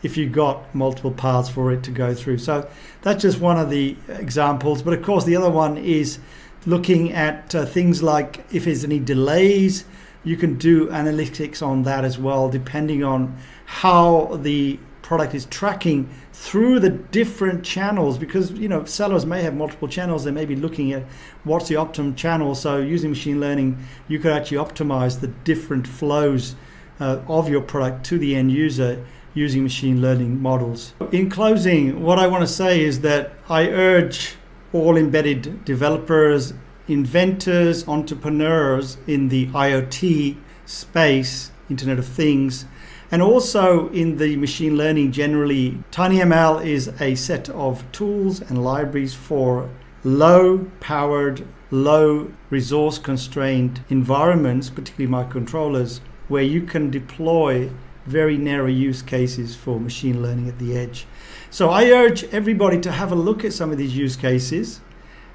if you've got multiple paths for it to go through. So that's just one of the examples. But of course, the other one is looking at things like if there's any delays, you can do analytics on that as well, depending on how the product is tracking through the different channels, because sellers may have multiple channels. They may be looking at what's the optimum channel. So using machine learning, you could actually optimize the different flows of your product to the end user using machine learning models. In closing, what I want to say is that I urge all embedded developers, inventors, entrepreneurs in the IoT space, Internet of Things, and also in the machine learning generally. TinyML is a set of tools and libraries for low powered, low resource constrained environments, particularly microcontrollers, where you can deploy very narrow use cases for machine learning at the edge. So I urge everybody to have a look at some of these use cases.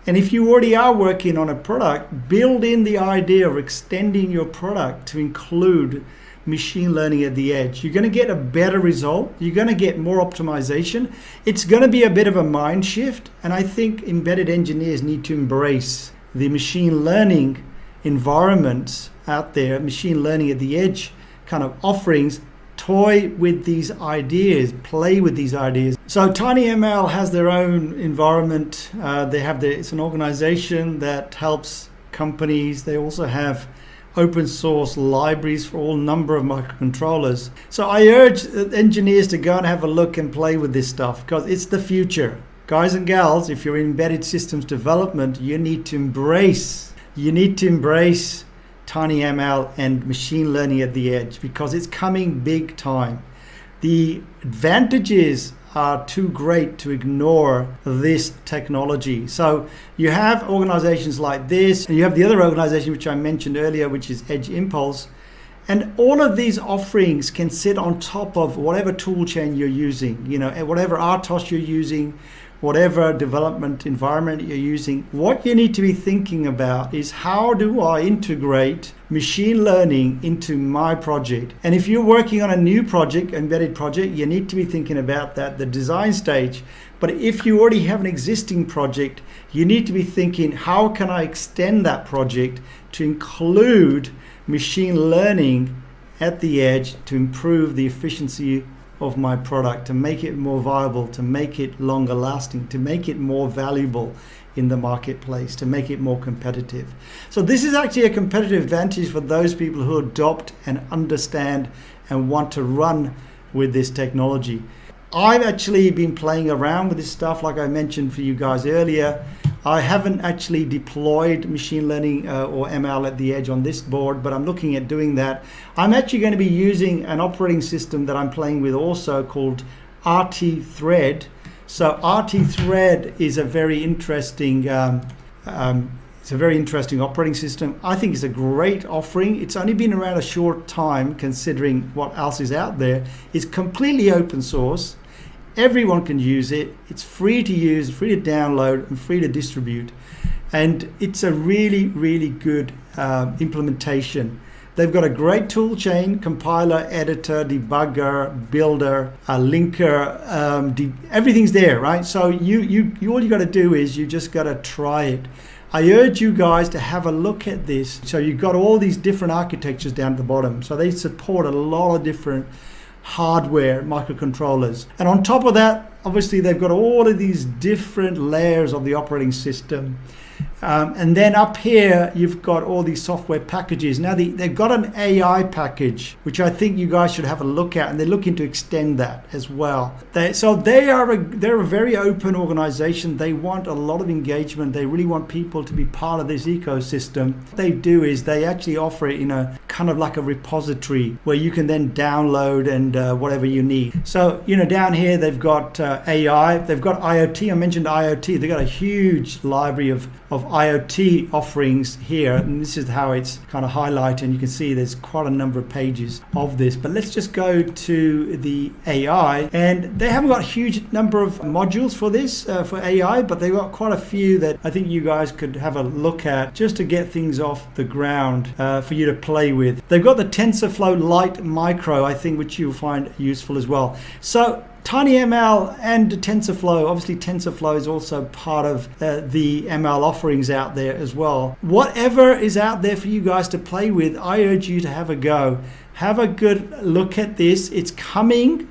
And if you already are working on a product, build in the idea of extending your product to include machine learning at the edge. You're going to get a better result. You're going to get more optimization. It's going to be a bit of a mind shift. And I think embedded engineers need to embrace the machine learning environments out there, machine learning at the edge kind of offerings. Toy with these ideas, play with these ideas. So TinyML has their own environment. It's an organization that helps companies. They also have open source libraries for all number of microcontrollers. So I urge engineers to go and have a look and play with this stuff, because it's the future. Guys and gals, if you're in embedded systems development, you need to embrace TinyML and machine learning at the edge, because it's coming big time. The advantages are too great to ignore this technology. So you have organizations like this, and you have the other organization which I mentioned earlier, which is Edge Impulse. And all of these offerings can sit on top of whatever tool chain you're using, whatever RTOS you're using, whatever development environment you're using. What you need to be thinking about is, how do I integrate machine learning into my project? And if you're working on a new project, embedded project, you need to be thinking about that, the design stage. But if you already have an existing project, you need to be thinking, how can I extend that project to include machine learning at the edge to improve the efficiency of my product, to make it more viable, to make it longer lasting, to make it more valuable in the marketplace, to make it more competitive. So this is actually a competitive advantage for those people who adopt and understand and want to run with this technology. I've actually been playing around with this stuff, like I mentioned for you guys earlier. I haven't actually deployed machine learning or ML at the edge on this board, but I'm looking at doing that. I'm actually going to be using an operating system that I'm playing with also called RT-Thread. So RT-Thread is a very interesting operating system. I think it's a great offering. It's only been around a short time considering what else is out there. It's completely open source. Everyone can use it. It's free to use, free to download, and free to distribute. And it's a really, really good implementation. They've got a great tool chain, compiler, editor, debugger, builder, linker, everything's there, right? So you all you got to do is you just got to try it. I urge you guys to have a look at this. So you've got all these different architectures down at the bottom. So they support a lot of different hardware microcontrollers. And on top of that, obviously they've got all of these different layers of the operating system. And then up here, you've got all these software packages. Now they've got an AI package, which I think you guys should have a look at, and they're looking to extend that as well. They're a very open organization. They want a lot of engagement. They really want people to be part of this ecosystem. What they do is they actually offer it in a kind of like a repository where you can then download and whatever you need. So, down here, they've got AI, they've got IoT. I mentioned IoT. They've got a huge library of IoT offerings here, and this is how it's kind of highlighted, and you can see there's quite a number of pages of this. But let's just go to the AI, and they haven't got a huge number of modules for this, for AI, but they've got quite a few that I think you guys could have a look at just to get things off the ground for you to play with. They've got the TensorFlow Lite Micro, I think, which you'll find useful as well. So TinyML and TensorFlow, obviously TensorFlow is also part of the ML offerings out there as well. Whatever is out there for you guys to play with, I urge you to have a go. Have a good look at this. It's coming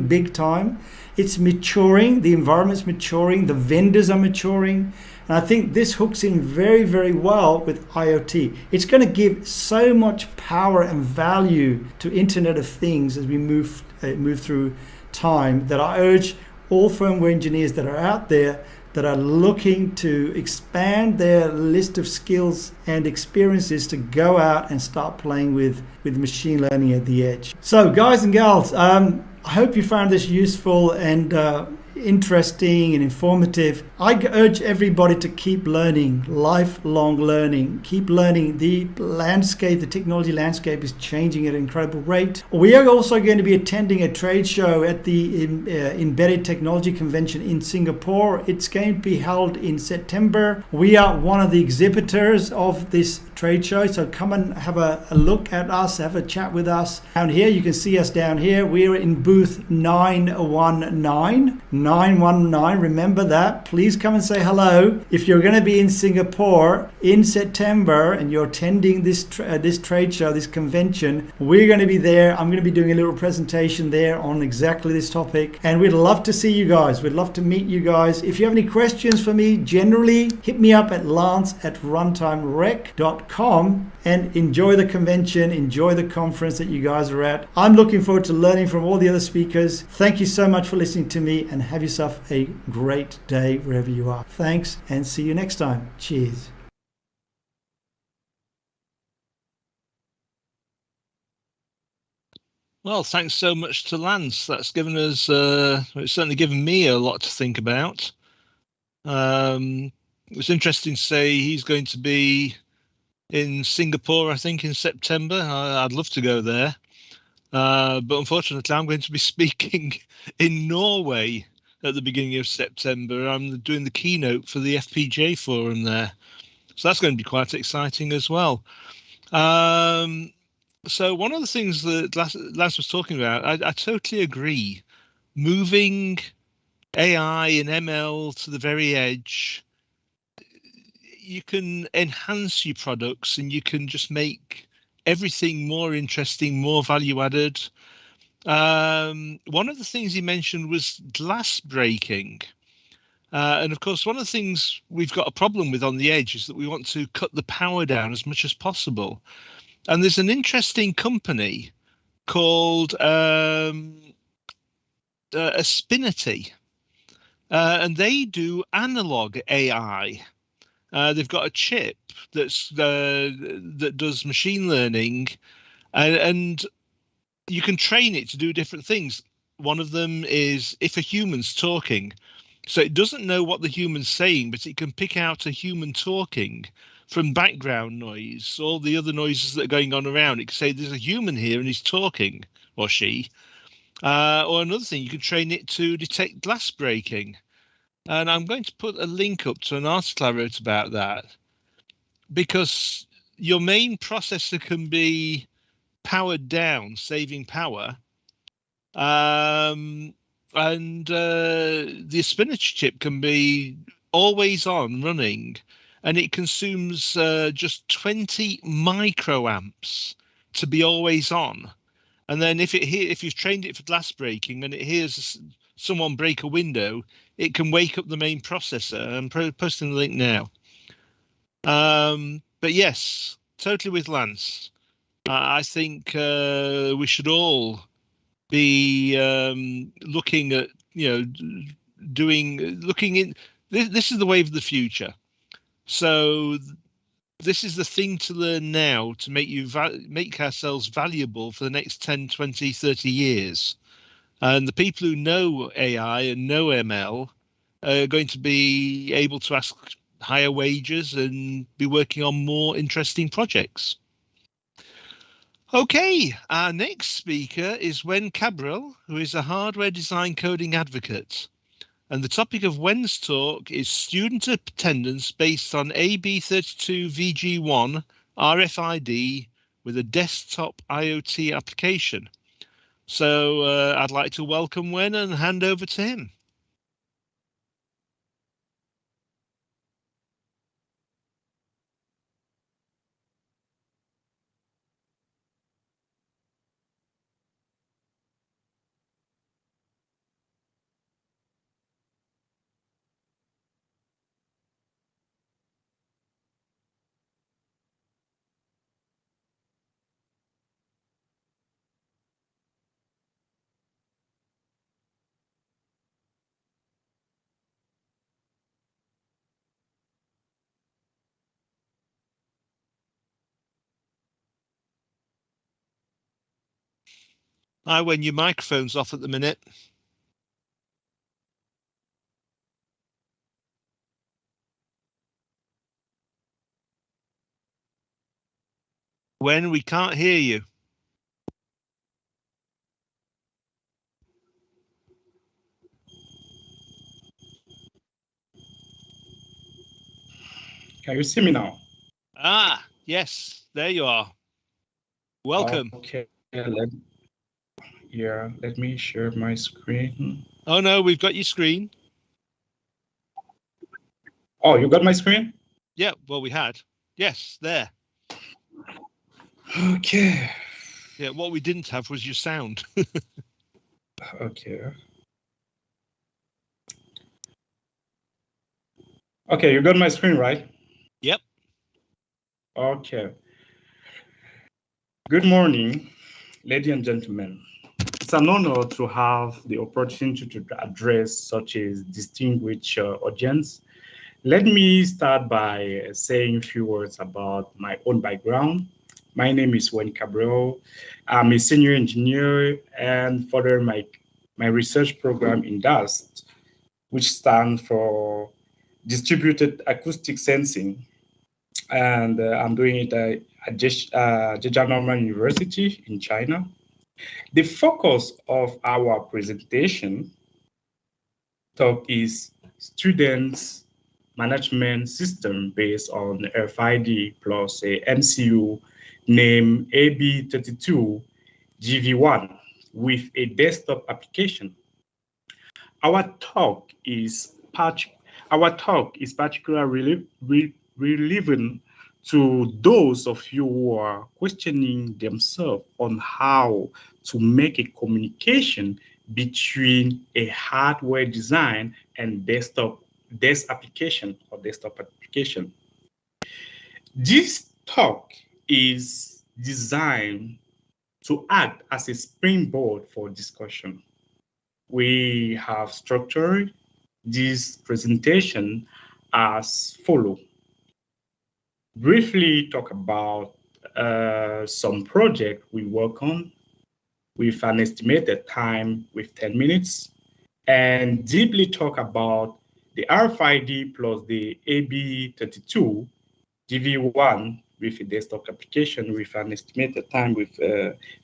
big time. It's maturing, the environment's maturing, the vendors are maturing. And I think this hooks in very, very well with IoT. It's going to give so much power and value to Internet of Things as we move through time, that I urge all firmware engineers that are out there that are looking to expand their list of skills and experiences to go out and start playing with machine learning at the edge. So guys and gals, I hope you found this useful and interesting and informative. I urge everybody to keep learning, lifelong learning. Keep learning. The landscape, the technology landscape is changing at an incredible rate. We are also going to be attending a trade show at the Embedded Technology Convention in Singapore. It's going to be held in September. We are one of the exhibitors of this trade show, so come and have a look at us, have a chat with us. Down here, you can see us down here. We're in booth 919. Remember that. Please come and say hello. If you're going to be in Singapore in September and you're attending this trade show, this convention, we're going to be there. I'm going to be doing a little presentation there on exactly this topic, and we'd love to see you guys. We'd love to meet you guys. If you have any questions for me, generally hit me up at lance@runtimerec.com and enjoy the convention, enjoy the conference that you guys are at. I'm looking forward to learning from all the other speakers. Thank you so much for listening to me, and have yourself a great day wherever you are. Thanks, and see you next time. Cheers. Well, thanks so much to Lance. That's given us, it's certainly given me a lot to think about. It was interesting to say he's going to be in Singapore, I think, in September. I'd love to go there. But unfortunately, I'm going to be speaking in Norway at the beginning of September. I'm doing the keynote for the FPGA forum there. So that's going to be quite exciting as well. So one of the things that Lance was talking about, I totally agree. Moving AI and ML to the very edge, you can enhance your products and you can just make everything more interesting, more value added. One of the things he mentioned was glass breaking. And of course, one of the things we've got a problem with on the edge is that we want to cut the power down as much as possible. And there's an interesting company called Spinity, and they do analog AI. They've got a chip that does machine learning, and you can train it to do different things. One of them is if a human's talking, so it doesn't know what the human's saying, but it can pick out a human talking from background noise, all the other noises that are going on around. It can say there's a human here and he's talking, or she. Or another thing, you can train it to detect glass breaking. And I'm going to put a link up to an article I wrote about that, because your main processor can be powered down, saving power. And the spinach chip can be always on running, and it consumes just 20 microamps to be always on. And then if you've trained it for glass breaking and it hears someone break a window, it can wake up the main processor. I'm posting the link now. But yes, totally with Lance. I think we should all be looking at, looking in. This is the wave of the future. So this is the thing to learn now to make ourselves valuable for the next 10, 20, 30 years. And the people who know AI and know ML are going to be able to ask higher wages and be working on more interesting projects. Okay, our next speaker is Wen Cabral, who is a hardware design coding advocate. And the topic of Wen's talk is student attendance based on AB32VG1 RFID with a desktop IoT application. So I'd like to welcome Wen and hand over to him. Hi, Wen, your microphone's off at the minute. Wen, we can't hear you. Can you see me now? Ah, yes, there you are. Welcome. Okay, let me share my screen. Oh no, we've got your screen. Oh, you got my screen? Yeah, well, we had. Yes, there. Okay. Yeah, what we didn't have was your sound. Okay. Okay, you got my screen, right? Yep. Okay. Good morning, ladies and gentlemen. It's an honor to have the opportunity to address such a distinguished audience. Let me start by saying a few words about my own background. My name is Wen Cabral. I'm a senior engineer and further my research program in DAST, which stands for Distributed Acoustic Sensing. And I'm doing it at Zhejiang Normal University in China. The focus of our presentation talk is students management system based on RFID plus a MCU named AB32GV1 with a desktop application. Our talk is particularly relevant to those of you who are questioning themselves on how to make a communication between a hardware design and desktop application. This talk is designed to act as a springboard for discussion. We have structured this presentation as follows. Briefly talk about some project we work on with an estimated time with 10 minutes, and deeply talk about the RFID plus the AB32GV1 with a desktop application with an estimated time with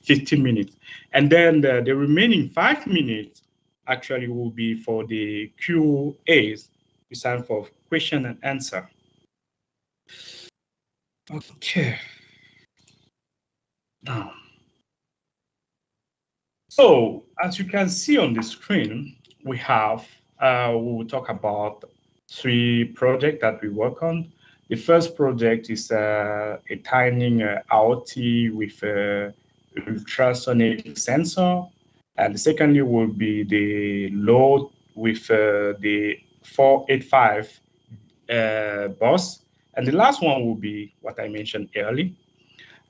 15 minutes. And then the remaining 5 minutes actually will be for the Q&As, we stand for question and answer. Okay. Now, so as you can see on the screen, we have, we will talk about 3 projects that we work on. The first project is a tiny IoT with a ultrasonic sensor. And the secondly will be the load with the 485 bus. And the last one will be what I mentioned earlier.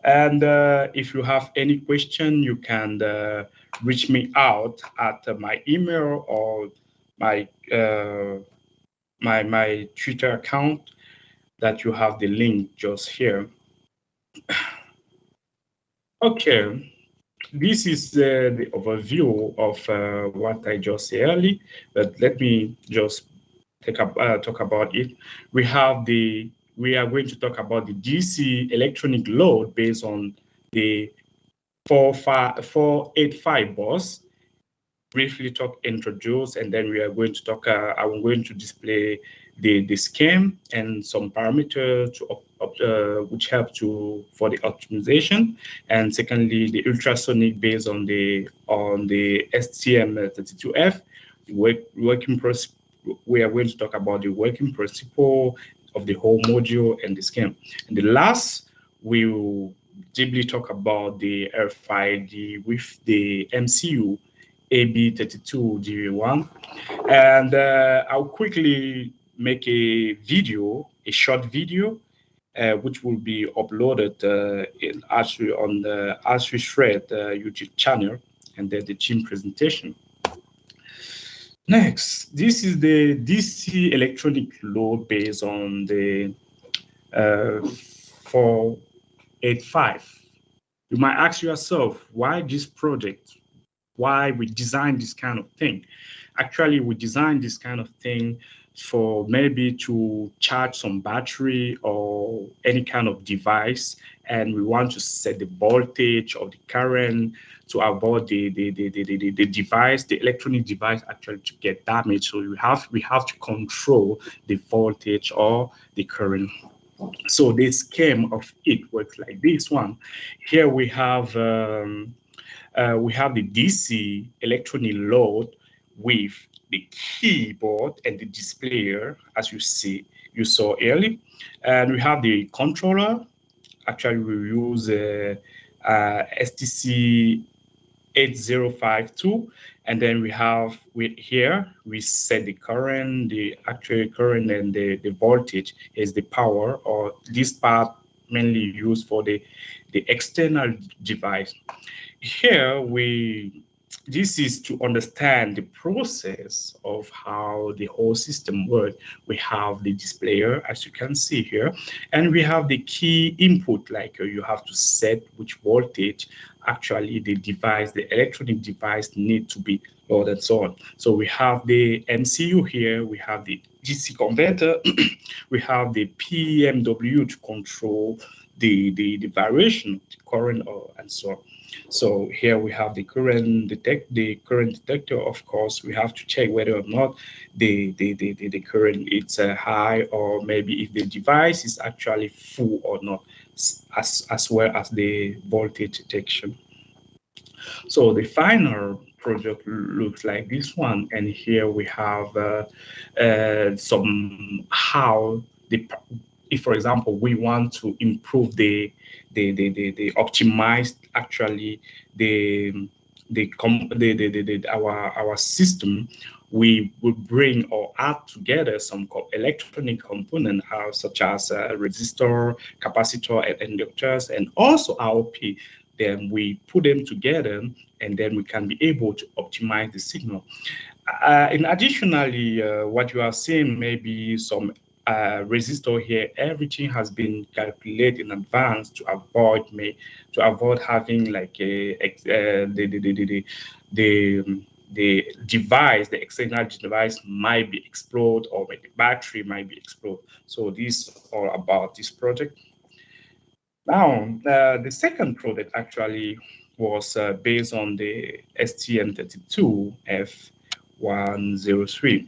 And if you have any question, you can reach me out at my email or my my Twitter account that you have the link just here. Okay, this is the overview of what I just said earlier, but let me just talk about it. We are going to talk about the DC electronic load based on the 485 bus. Briefly introduce, and then we are going to talk. I'm going to display the scheme and some parameters which help for the optimization. And secondly, the ultrasonic based on the STM32F working principle. We are going to talk about the working principle of the whole module and the scheme. And the last, we will deeply talk about the RFID with the MCU AB32GA1, and I'll quickly make a short video, which will be uploaded on the ASRI Shred YouTube channel, and then the team presentation. Next, this is the DC electronic load based on the 485. You might ask yourself, why this project? Why we designed this kind of thing? Actually, we designed this kind of thing for maybe to charge some battery or any kind of device, and we want to set the voltage of the current to avoid the device, the electronic device, actually to get damaged. So we have to control the voltage or the current. So the scheme of it works like this one. Here we have the DC electronic load with the keyboard and the displayer, as you saw earlier, and we have the controller. Actually, we use STC 8052, and then we set the current, the actual current, and the voltage is the power, or this part mainly used for the external device. Here this is to understand the process of how the whole system works. We have the displayer, as you can see here, and we have the key input, like you have to set which voltage actually the electronic device need to be loaded, and so on. So we have the MCU here, we have the DC converter, we have the PMW to control the variation of the current, and so on. So here we have the current detector. Of course, we have to check whether or not the current is high, or maybe if the device is actually full or not, as well as the voltage detection. So the final project looks like this one, and here we have if, for example, we want to improve the optimize actually our system, we will bring or add together some electronic components such as resistor, capacitor, and inductors, and also ROP. Then we put them together, and then we can be able to optimize the signal. And additionally, what you are seeing may be some resistor here. Everything has been calculated in advance to avoid having like the device, the external device might be explode, or the battery might be explode. So this is all about this project. Now, the second project actually was based on the STM32F103.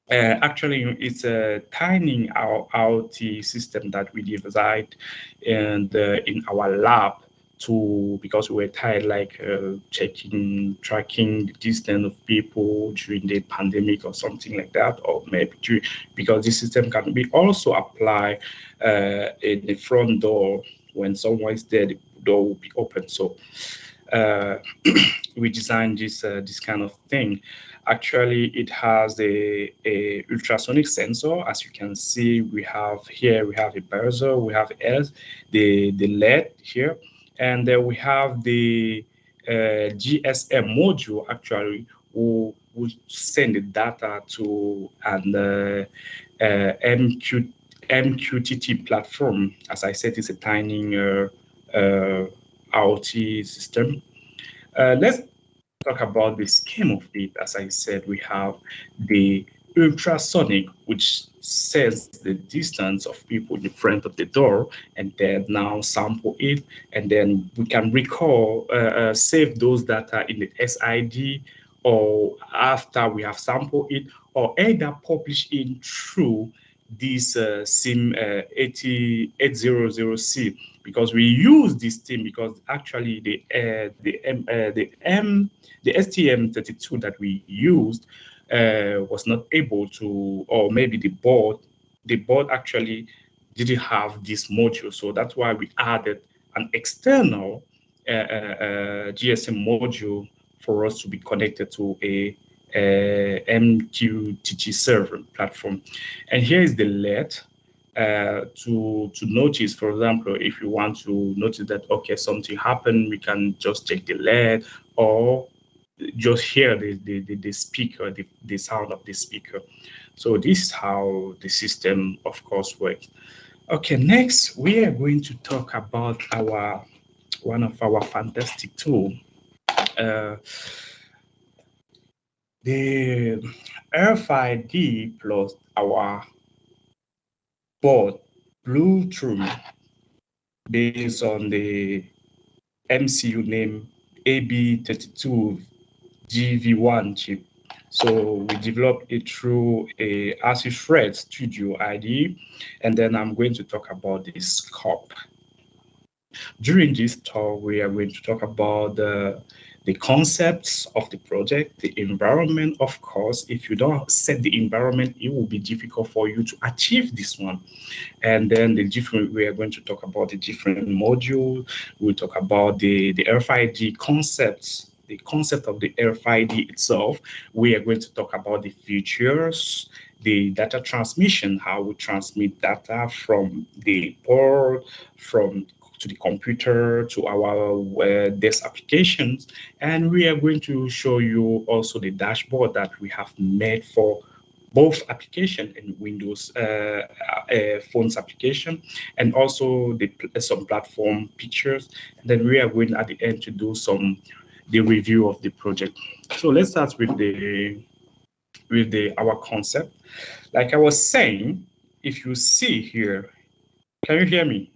Actually, it's a tiny IoT system that we designed in our lab because we were tired, like tracking the distance of people during the pandemic or something like that, or maybe because this system can be also applied in the front door. When someone is there, the door will be open. So we designed this kind of thing. Actually, it has a ultrasonic sensor. As you can see, we have a buzzer, we have the LED here, and then we have the GSM module actually who will send the data to an MQTT platform. As I said, it's a tiny IoT system. Let's talk about the scheme of it. As I said, we have the ultrasonic, which says the distance of people in front of the door, and then now sample it, and then we can recall, save those data in the SID, or after we have sampled it, or either publish in through this SIM 800C, because we use this thing because actually the STM32 that we used was not able to, or maybe the board actually didn't have this module, so that's why we added an external GSM module for us to be connected to a MQTT server platform. And here is the LED to notice, for example, if you want to notice that, okay, something happened, we can just check the LED or just hear the speaker, the sound of the speaker. So this is how the system, of course, works. Okay, next we are going to talk about one of our fantastic tools. The RFID plus our board Bluetooth based on the MCU name AB32GV1 chip. So we developed it through a ASUS Red Studio IDE, and then I'm going to talk about the scope. During this talk, we are going to talk about the concepts of the project, the environment. Of course, if you don't set the environment, it will be difficult for you to achieve this one. And then we are going to talk about the different modules. We'll talk about the RFID concepts, the concept of the RFID itself. We are going to talk about the features, the data transmission, how we transmit data from the board, to the computer, to our desk applications. And we are going to show you also the dashboard that we have made for both application and Windows phones application, and also some platform pictures. And then we are going at the end to do the review of the project. So let's start with our concept. Like I was saying, if you see here, can you hear me?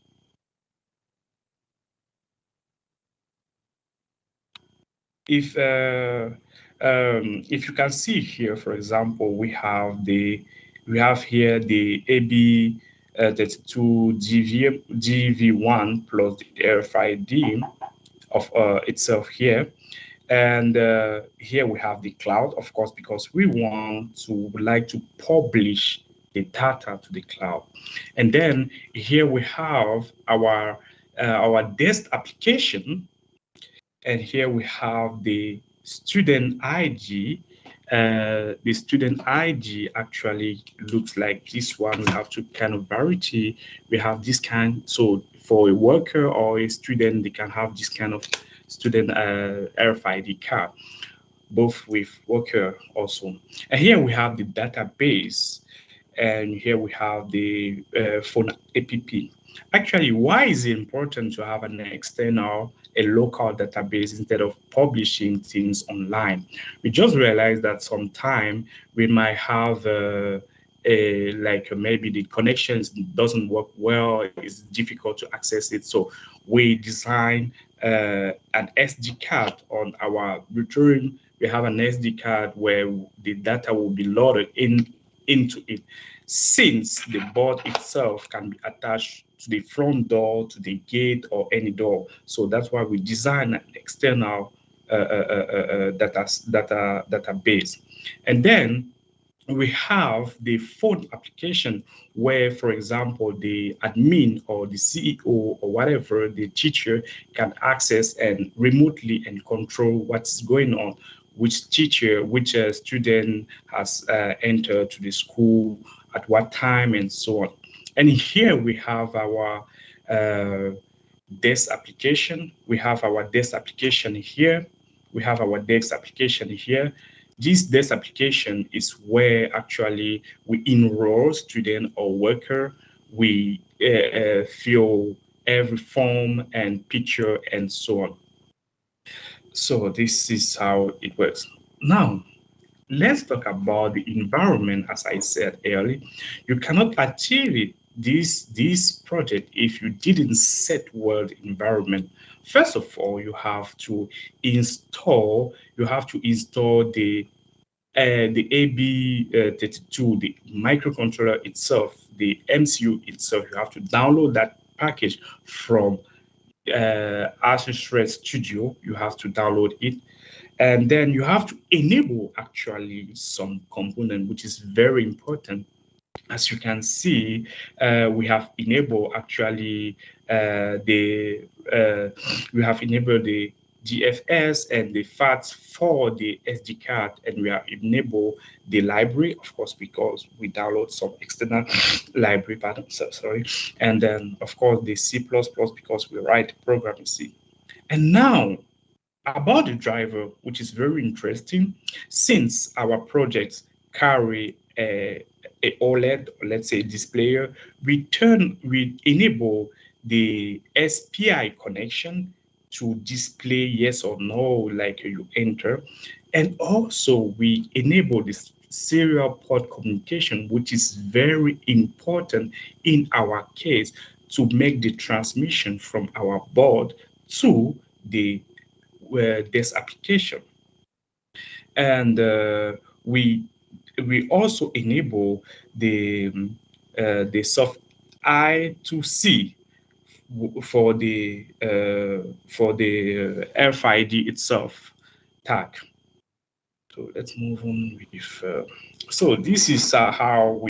If you can see here, for example, we have here the AB32GV1 plus the RFID of itself here, and here we have the cloud, of course, because we would like to publish the data to the cloud. And then here we have our desk application. And here we have the student ID. The student ID actually looks like this one. We have two kind of variety. We have this kind. So for a worker or a student, they can have this kind of student RFID card, both with worker also. And here we have the database. And here we have the phone app. Actually, why is it important to have an external, a local database instead of publishing things online? We just realized that sometimes we might have maybe the connections doesn't work well, it's difficult to access it. So we design an SD card on our Bluetooth. We have an SD card where the data will be loaded into it, since the board itself can be attached to the front door, to the gate, or any door. So that's why we design an external database. And then we have the phone application where, for example, the admin or the CEO or whatever, the teacher can access and remotely and control what's going on, which student has entered to the school, at what time, and so on. And here we have our desk application. We have our desk application here. We have our desk application here. This desk application is where actually we enroll student or worker. We fill every form and picture and so on. So this is how it works. Now, let's talk about the environment. As I said earlier, you cannot achieve it, this project, if you didn't set well the environment. First of all, you have to install the AB32, the microcontroller itself, the MCU itself. You have to download that package from ASUS Red Studio. You have to download it, and then you have to enable actually some component, which is very important. As you can see, we have enabled actually we have enabled the GFS and the FATs for the SD card, and we have enabled the library, of course, because we download some external library pattern, sorry, and then of course the C++ because we write the program in C. And now about the driver, which is very interesting, since our projects carry a OLED, let's say displayer, we enable the SPI connection to display yes or no, like you enter. And also we enable this serial port communication, which is very important in our case to make the transmission from our board to the this application. And we also enable the soft I2C for the RFID itself tag. So let's move on with. So this is how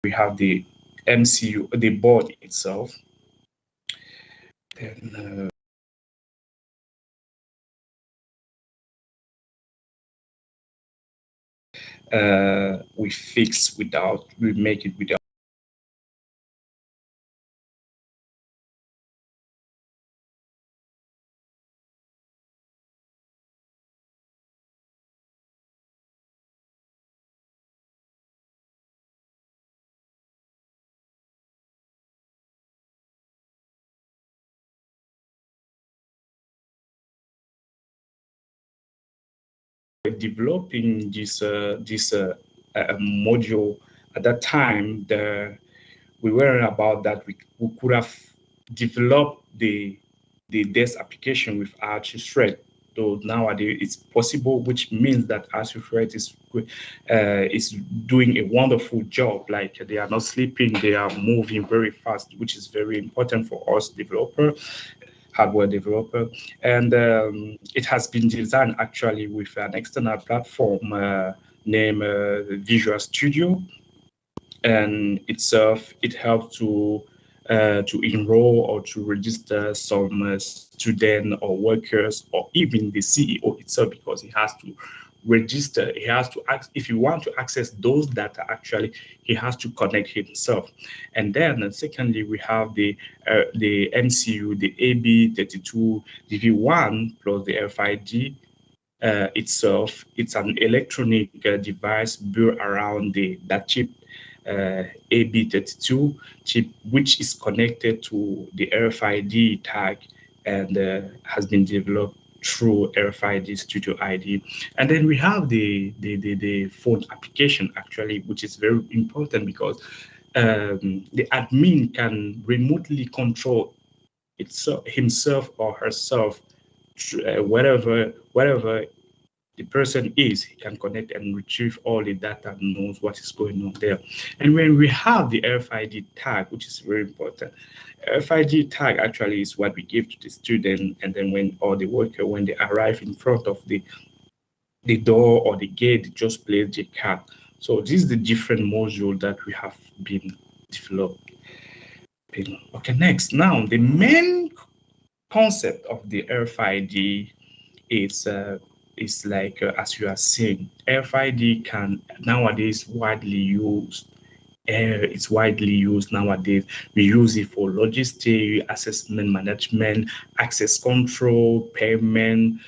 we have the MCU, the board itself. Then we make it without. Developing this module at that time, we weren't about that. We could have developed the DES application with ASUS Red. So nowadays it's possible, which means that ASUS Red is doing a wonderful job. Like they are not sleeping, they are moving very fast, which is very important for us hardware developer. And it has been designed actually with an external platform named Visual Studio, and itself it helps to enroll or to register some student or workers, or even the CEO itself, because he has to register. He has to if you want to access those data, actually he has to connect himself. And then secondly, we have the MCU, the AB32 DV1 plus the RFID itself. It's an electronic device built around that chip, AB32 chip, which is connected to the RFID tag and has been developed through RFID Studio ID. And then we have the phone application, actually, which is very important because the admin can remotely control himself or herself, wherever the person is. He can connect and retrieve all the data, knows what is going on there. And when we have the RFID tag, which is very important, RFID tag actually is what we give to the student, and then or the worker, when they arrive in front of the door or the gate, they just place the card. So this is the different module that we have been developed. Okay, next. Now the main concept of the RFID is like as you are seeing, RFID can nowadays widely used It's widely used nowadays. We use it for logistics, assessment management, access control, payment,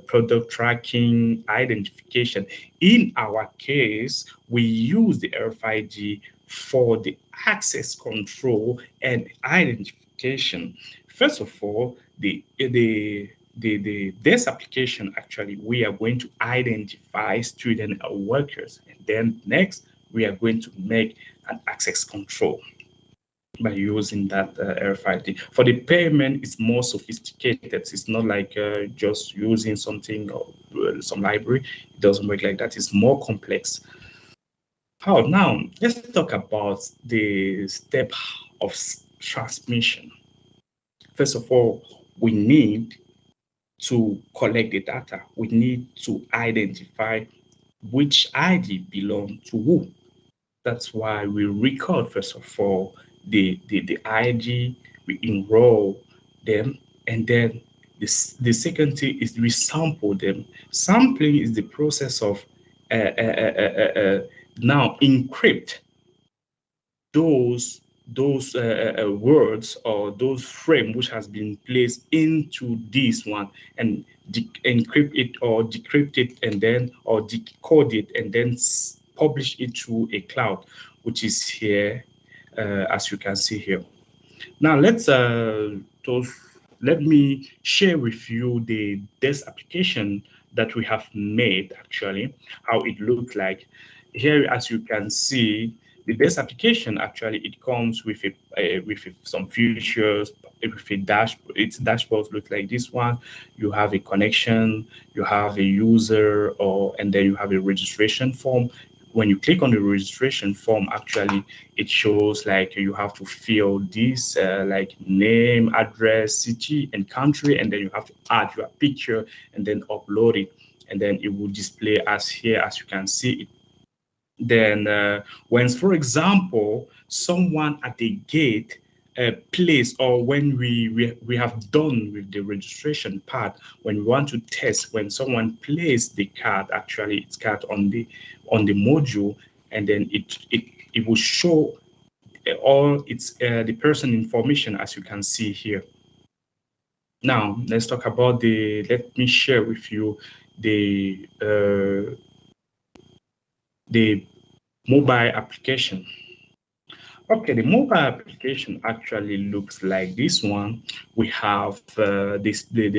product tracking, identification. In our case, we use the RFID for the access control and identification. First of all, this application, actually, we are going to identify student or workers, and then next we are going to make an access control by using that RFID. For the payment, it's more sophisticated. It's not like just using something or some library. It doesn't work like that. It's more complex. Now, let's talk about the step of transmission. First of all, we need to collect the data. We need to identify which ID belongs to who. That's why we record, first of all, the ID, we enroll them, and then the second thing is we sample them. Sampling is the process of now encrypt those words or those frame which has been placed into this one, and encrypt it or decrypt it, and then or decode it, and then publish it to a cloud, which is here, as you can see here. Now let me share with you this application that we have made, actually, how it looks like. Here, as you can see, this application, actually, it comes with some features, with a dashboard. Its dashboard looks like this one. You have a connection, you have a user, and then you have a registration form. When you click on the registration form, actually, it shows like you have to fill this like name, address, city, and country, and then you have to add your picture and then upload it, and then it will display as here, as you can see it. Then when, for example, someone at the gate place, or when we have done with the registration part, when we want to test, when someone places the card, actually its card on the module, and then it will show all its the person information, as you can see here. Now let's talk about let me share with you the mobile application. Okay, the mobile application actually looks like this one. We have the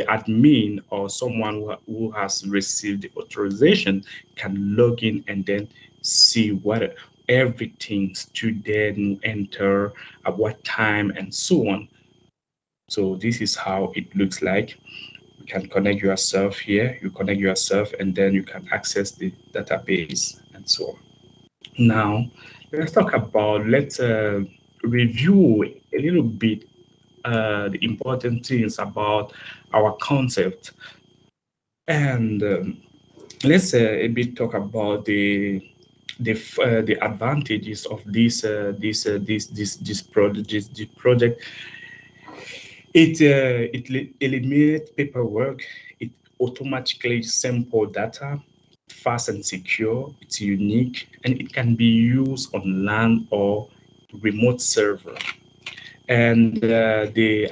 admin, or someone who has received the authorization, can log in and then see what everything student enter, at what time, and so on. So this is how it looks like. You can connect yourself here. You connect yourself, and then you can access the database and so on. Now, let's talk about, let's review a little bit the important things about our concept, and let's a bit talk about the advantages of this project. It eliminates paperwork. It automatically samples data, fast and secure. It's unique, and it can be used on LAN or remote server. And the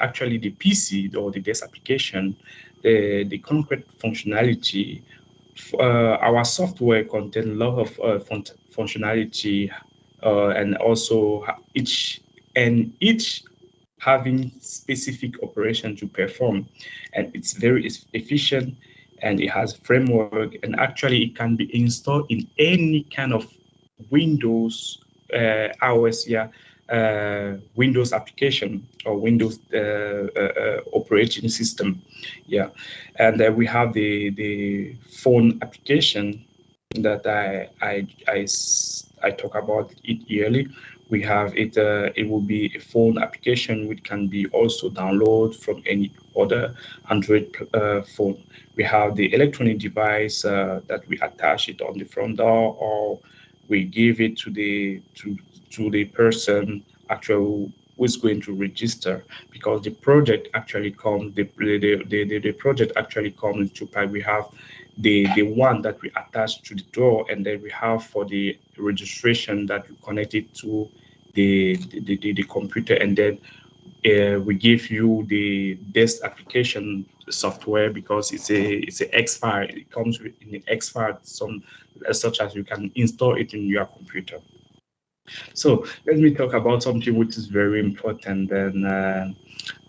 PC or the desk application, the concrete functionality, our software contains a lot of functionality, and also each having specific operation to perform, and it's very efficient, and it has framework, and actually it can be installed in any kind of Windows, iOS, Windows application or Windows operating system, and we have the phone application that I talk about it yearly. We have it. It will be a phone application which can be also downloaded from any other Android phone. We have the electronic device that we attach it on the front door, or we give it to the person actually who's going to register, because the project actually comes, the project actually comes to pipe. We have the one that we attach to the door, and then we have for the registration that we connect it to the computer, and then we give you the best application software, because it's a X-file. It comes with an X-file, some such as you can install it in your computer. So let me talk about something which is very important, and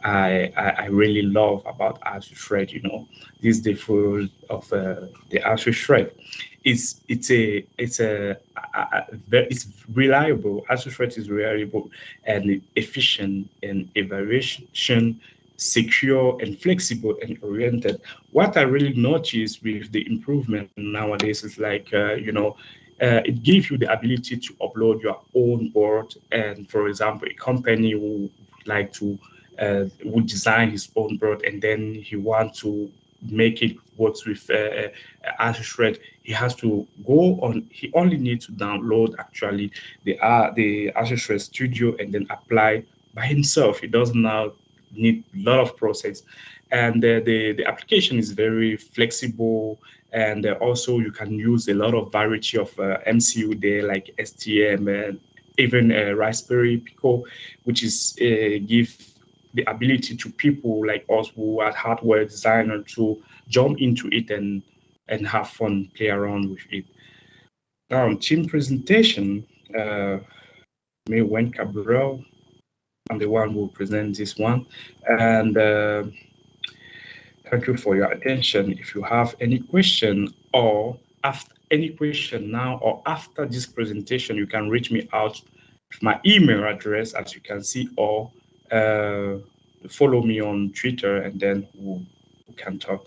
I really love about ASUS-RED. You know, this is the full of the ASUS-RED. It's reliable. ASUS-RED is reliable and efficient and evaluation, secure and flexible and oriented. What I really noticed with the improvement nowadays is like it gives you the ability to upload your own board. And for example, a company who like to would design his own board, and then he want to make it work with ASUS-RED. He has to go on. He only needs to download actually the ASUS-RED Studio and then apply by himself. He does not need a lot of process, and the application is very flexible. And also you can use a lot of variety of MCU there, like STM and even Raspberry Pico, which is give the ability to people like us who are hardware designers to jump into it and have fun, play around with it. Now, team presentation, me, Wayne Cabral, I'm the one who will present this one. And thank you for your attention. If you have any question or after any question now or after this presentation, you can reach me out with my email address, as you can see, or follow me on Twitter, and then we can talk.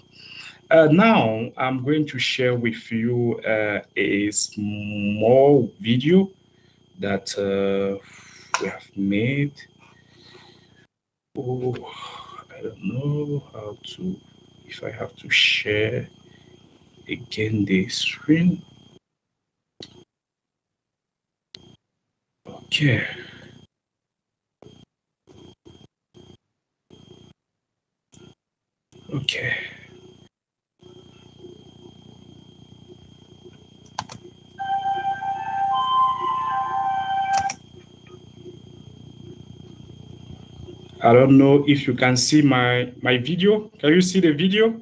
Now, I'm going to share with you a small video that we have made. Oh, I don't know how to, if I have to share again the screen. Okay. Okay. I don't know if you can see my video. Can you see the video?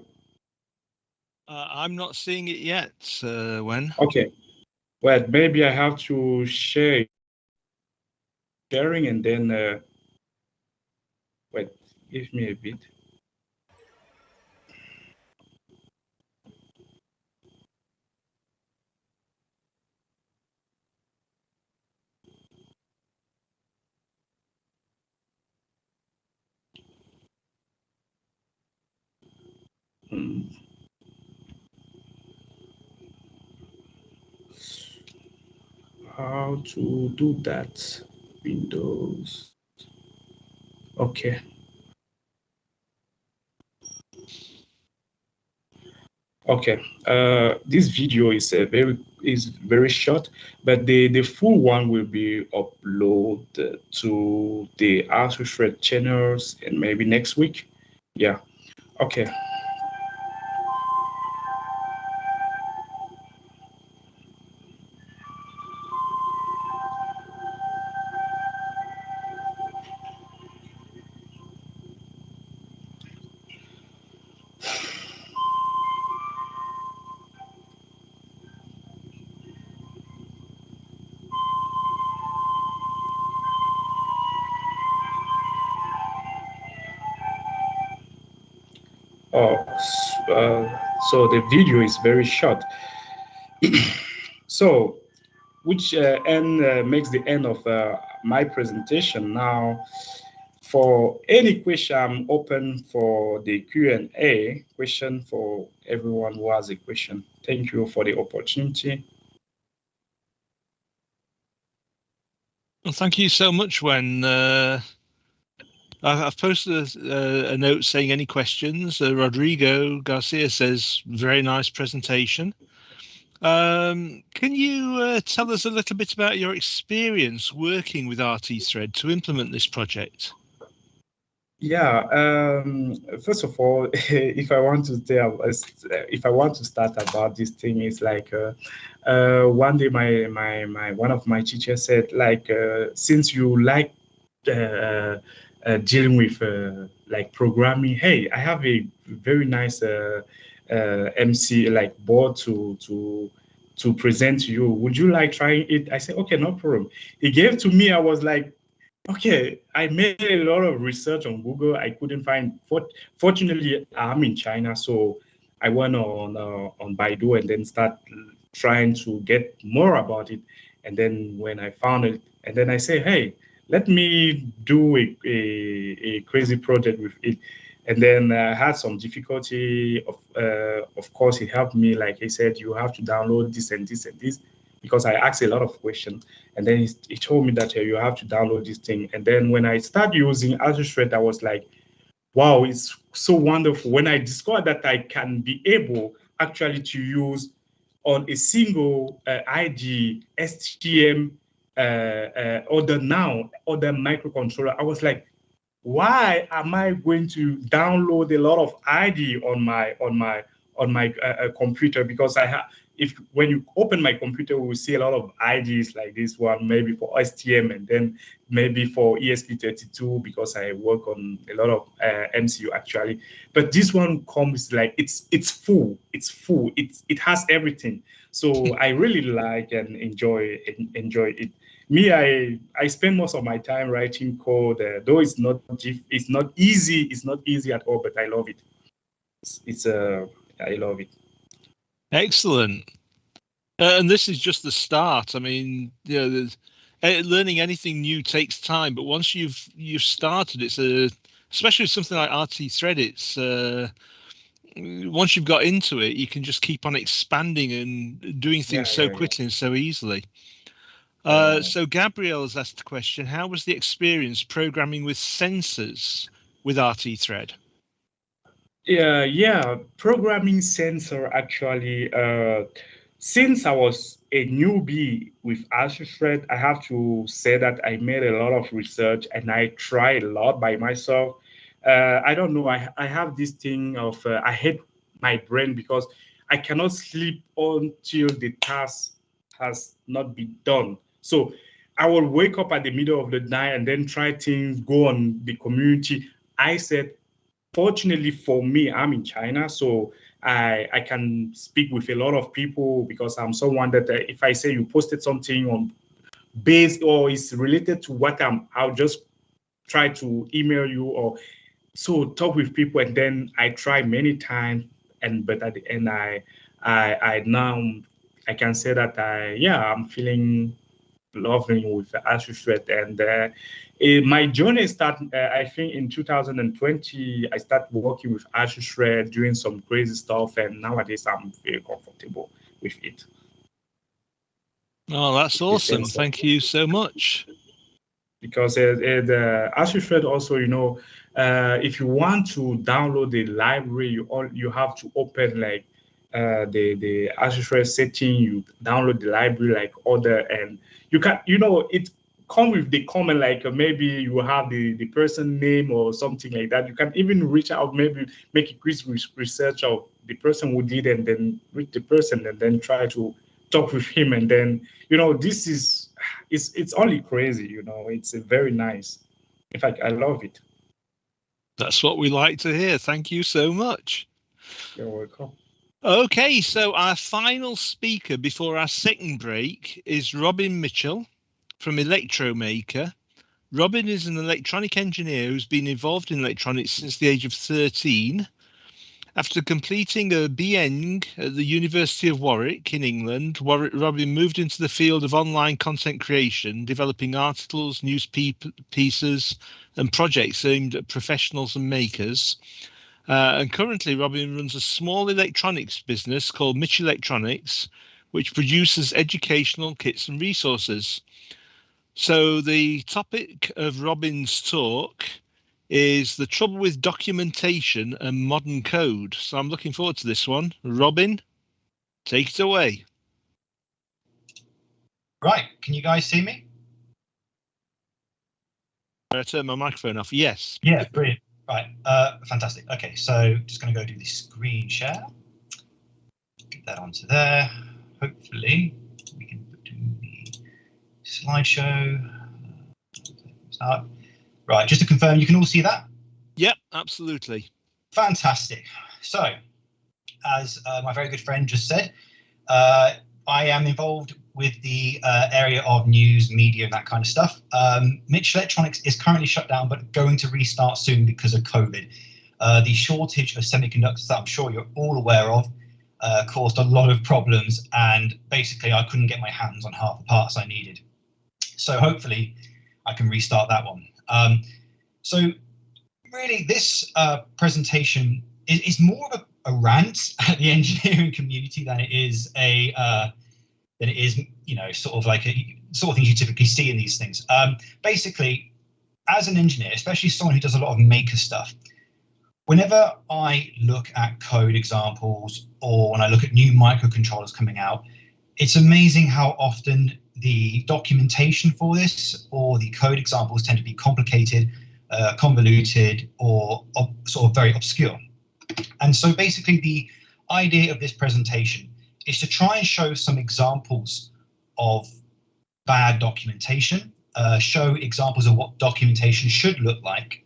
I'm not seeing it yet, Wen. Okay. Well, maybe I have to share sharing, and then wait, give me a bit. How to do that? Windows. Okay. Okay. This video is very short, but the full one will be uploaded to the ASUS-RED channels, and maybe next week. Yeah. Okay. So the video is very short. So, which makes the end of my presentation. Now, for any question, I'm open for the Q&A question for everyone who has a question. Thank you for the opportunity. Well, thank you so much, Wen. I've posted a note saying any questions. Rodrigo Garcia says, very nice presentation. Can you tell us a little bit about your experience working with RT-Thread to implement this project? Yeah. First of all, if I want to start about this thing, it's like one day my one of my teachers said, like, since you like dealing with like programming, hey, I have a very nice MC like board to present to you. Would you like trying it? I said, okay, no problem. He gave to me. I was like, okay. I made a lot of research on Google. I couldn't find. Fortunately, I'm in China, so I went on Baidu and then start trying to get more about it. And then when I found it, and then I say, hey, let me do a crazy project with it. And then I had some difficulty. Of course, he helped me. Like he said, you have to download this and this and this, because I asked a lot of questions. And then he told me that you have to download this thing. And then when I started using RT-Thread, I was like, wow, it's so wonderful. When I discovered that I can be able actually to use on a single ID STM other microcontroller, I was like, why am I going to download a lot of ID on my computer? Because I have, when you open my computer, we will see a lot of IDs like this one, maybe for STM and then maybe for ESP32, because I work on a lot of MCU actually. But this one comes like it's full. It has everything. So I really like and enjoy it. Me, I spend most of my time writing code, though it's not easy. It's not easy at all, but I love it. I love it. Excellent. And this is just the start. I mean, learning anything new takes time, but once you've started, especially something like RT-Thread, it's once you've got into it, you can just keep on expanding and doing things so quickly and so easily. So Gabriel has asked the question, how was the experience programming with sensors with RT-Thread? Yeah, programming sensor actually, since I was a newbie with RT-Thread, I have to say that I made a lot of research and I tried a lot by myself. I don't know, I have this thing of, I hate my brain because I cannot sleep until the task has not been done. So I will wake up at the middle of the night and then try things, go on the community. I said, fortunately for me, I'm in China, so I can speak with a lot of people because I'm someone that if I say you posted something on base or is related to what I'll just try to email you or so talk with people, and then I try many times, but at the end I now I can say that I'm feeling loving with RT-Thread, and my journey started, I think, in 2020. I started working with RT-Thread, doing some crazy stuff, and nowadays I'm very comfortable with it. Oh, that's awesome! Thank you so much. Because the RT-Thread also, if you want to download the library, you have to open like the RT-Thread setting. You download the library like other, and you can, it come with the comment like maybe you have the person name or something like that. You can even reach out, maybe make a quick research of the person who did, and then reach the person and then try to talk with him. And then, this is, it's only crazy, it's very nice. In fact, I love it. That's what we like to hear. Thank you so much. You're welcome. Okay, so our final speaker before our second break is Robin Mitchell from Electromaker. Robin is an electronic engineer who's been involved in electronics since the age of 13. After completing a BEng at the University of Warwick in England, Robin moved into the field of online content creation, developing articles, news pieces, and projects aimed at professionals and makers. And currently, Robin runs a small electronics business called Mitch Electronics, which produces educational kits and resources. So the topic of Robin's talk is the trouble with documentation and modern code. So I'm looking forward to this one. Robin, take it away. Right, can you guys see me? I turn my microphone off. Yes. Yeah, brilliant. Right, fantastic. Okay, so just going to go do the screen share. Get that onto there. Hopefully, we can do the slideshow. Start. Right, just to confirm, you can all see that? Yep, absolutely. Fantastic. So, as my very good friend just said, I am involved with the area of news, media, and that kind of stuff. Mitchell Electronics is currently shut down, but going to restart soon because of COVID. The shortage of semiconductors that I'm sure you're all aware of caused a lot of problems, and basically I couldn't get my hands on half the parts I needed. So hopefully I can restart that one. So really this presentation is more of a rant at the engineering community than it is you know, sort of like a sort of things you typically see in these things. Basically, as an engineer, especially someone who does a lot of maker stuff, whenever I look at code examples or when I look at new microcontrollers coming out, it's amazing how often the documentation for this or the code examples tend to be complicated, convoluted, or sort of very obscure. And so basically the idea of this presentation is to try and show some examples of bad documentation, show examples of what documentation should look like,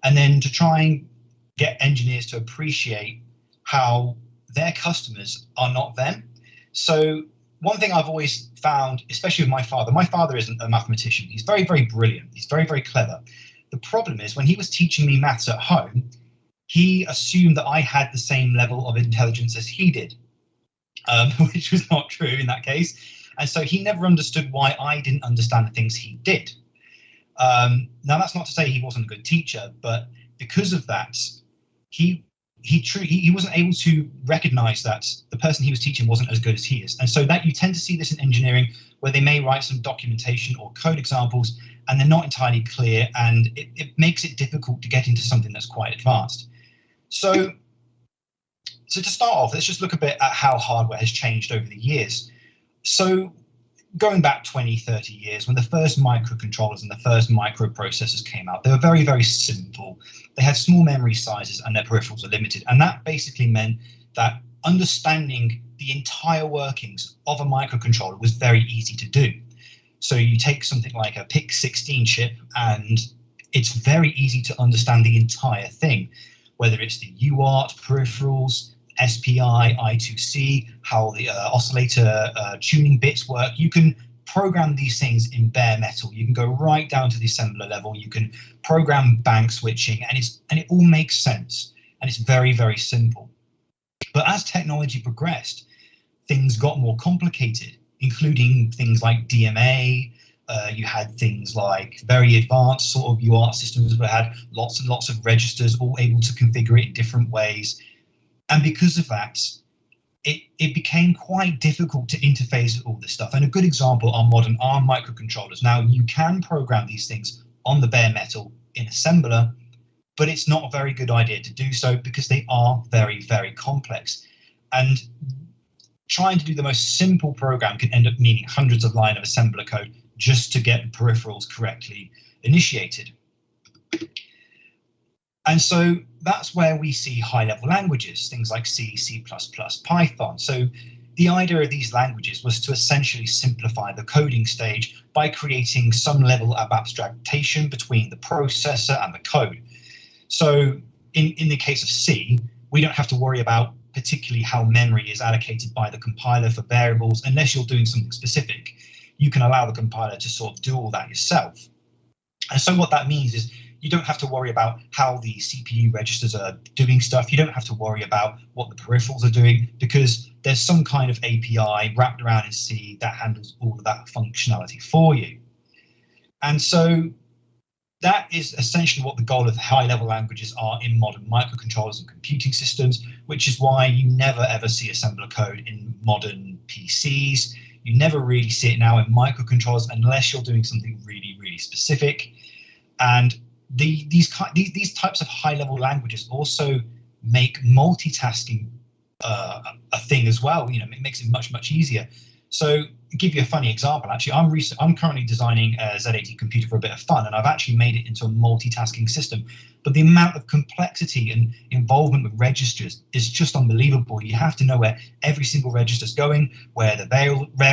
and then to try and get engineers to appreciate how their customers are not them. So one thing I've always found, especially with my father isn't a mathematician. He's very, very brilliant. He's very, very clever. The problem is when he was teaching me maths at home, he assumed that I had the same level of intelligence as he did, which was not true in that case. And so he never understood why I didn't understand the things he did. Now, that's not to say he wasn't a good teacher, but because of that, he wasn't able to recognize that the person he was teaching wasn't as good as he is. And so that you tend to see this in engineering, where they may write some documentation or code examples, and they're not entirely clear, and it makes it difficult to get into something that's quite advanced. So to start off, let's just look a bit at how hardware has changed over the years. So going back 20, 30 years, when the first microcontrollers and the first microprocessors came out, they were very, very simple. They had small memory sizes and their peripherals were limited. And that basically meant that understanding the entire workings of a microcontroller was very easy to do. So you take something like a PIC16 chip and it's very easy to understand the entire thing, whether it's the UART peripherals, SPI, I2C, how the oscillator tuning bits work. You can program these things in bare metal. You can go right down to the assembler level. You can program bank switching, and it all makes sense. And it's very, very simple. But as technology progressed, things got more complicated, including things like DMA. You had things like very advanced sort of UART systems that had lots and lots of registers, all able to configure it in different ways. And because of that, it became quite difficult to interface with all this stuff. And a good example are modern ARM microcontrollers. Now, you can program these things on the bare metal in assembler, but it's not a very good idea to do so because they are very, very complex. And trying to do the most simple program can end up meaning hundreds of lines of assembler code just to get the peripherals correctly initiated. And so that's where we see high-level languages, things like C, C++, Python. So the idea of these languages was to essentially simplify the coding stage by creating some level of abstraction between the processor and the code. So in the case of C, we don't have to worry about particularly how memory is allocated by the compiler for variables unless you're doing something specific. You can allow the compiler to sort of do all that yourself. And so what that means is you don't have to worry about how the CPU registers are doing stuff. You don't have to worry about what the peripherals are doing because there's some kind of API wrapped around in C that handles all of that functionality for you. And so that is essentially what the goal of high-level languages are in modern microcontrollers and computing systems, which is why you never ever see assembler code in modern PCs. You never really see it now in microcontrollers unless you're doing something really, really specific. And these types of high-level languages also make multitasking a thing as well. You know, it makes it much, much easier. So to give you a funny example, actually, I'm currently designing a Z80 computer for a bit of fun, and I've actually made it into a multitasking system. But the amount of complexity and involvement with registers is just unbelievable. You have to know where every single register is going, where the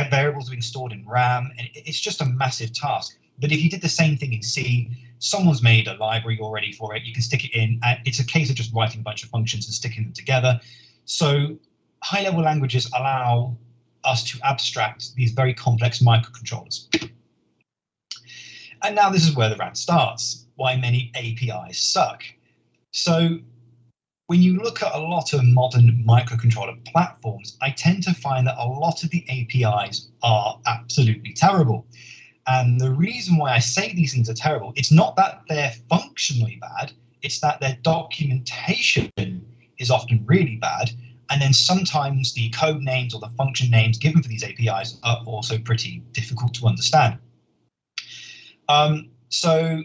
variables are being stored in RAM, and it's just a massive task. But if you did the same thing in C, someone's made a library already for it. You can stick it in, and it's a case of just writing a bunch of functions and sticking them together. So high-level languages allow us to abstract these very complex microcontrollers. And now this is where the rant starts, why many APIs suck. So when you look at a lot of modern microcontroller platforms, I tend to find that a lot of the APIs are absolutely terrible. And the reason why I say these things are terrible, it's not that they're functionally bad, it's that their documentation is often really bad. And then sometimes the code names or the function names given for these APIs are also pretty difficult to understand. So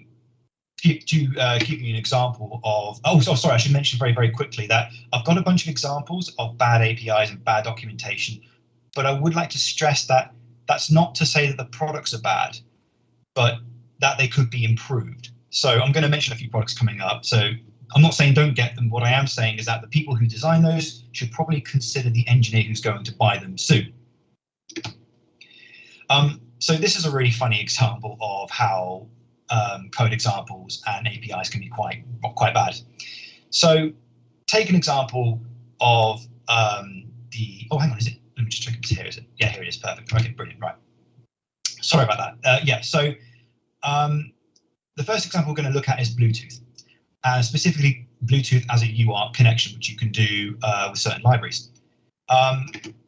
to give you an example of, sorry, I should mention very, very quickly that I've got a bunch of examples of bad APIs and bad documentation, but I would like to stress that that's not to say that the products are bad, but that they could be improved. So I'm going to mention a few products coming up. So I'm not saying don't get them. What I am saying is that the people who design those should probably consider the engineer who's going to buy them soon. So this is a really funny example of how code examples and APIs can be quite bad. So take an example of hang on, is it? Let me just check if here is it. Yeah, here it is. Perfect. Okay, brilliant. Right. Sorry about that. So the first example we're going to look at is Bluetooth. Specifically Bluetooth as a UART connection, which you can do with certain libraries.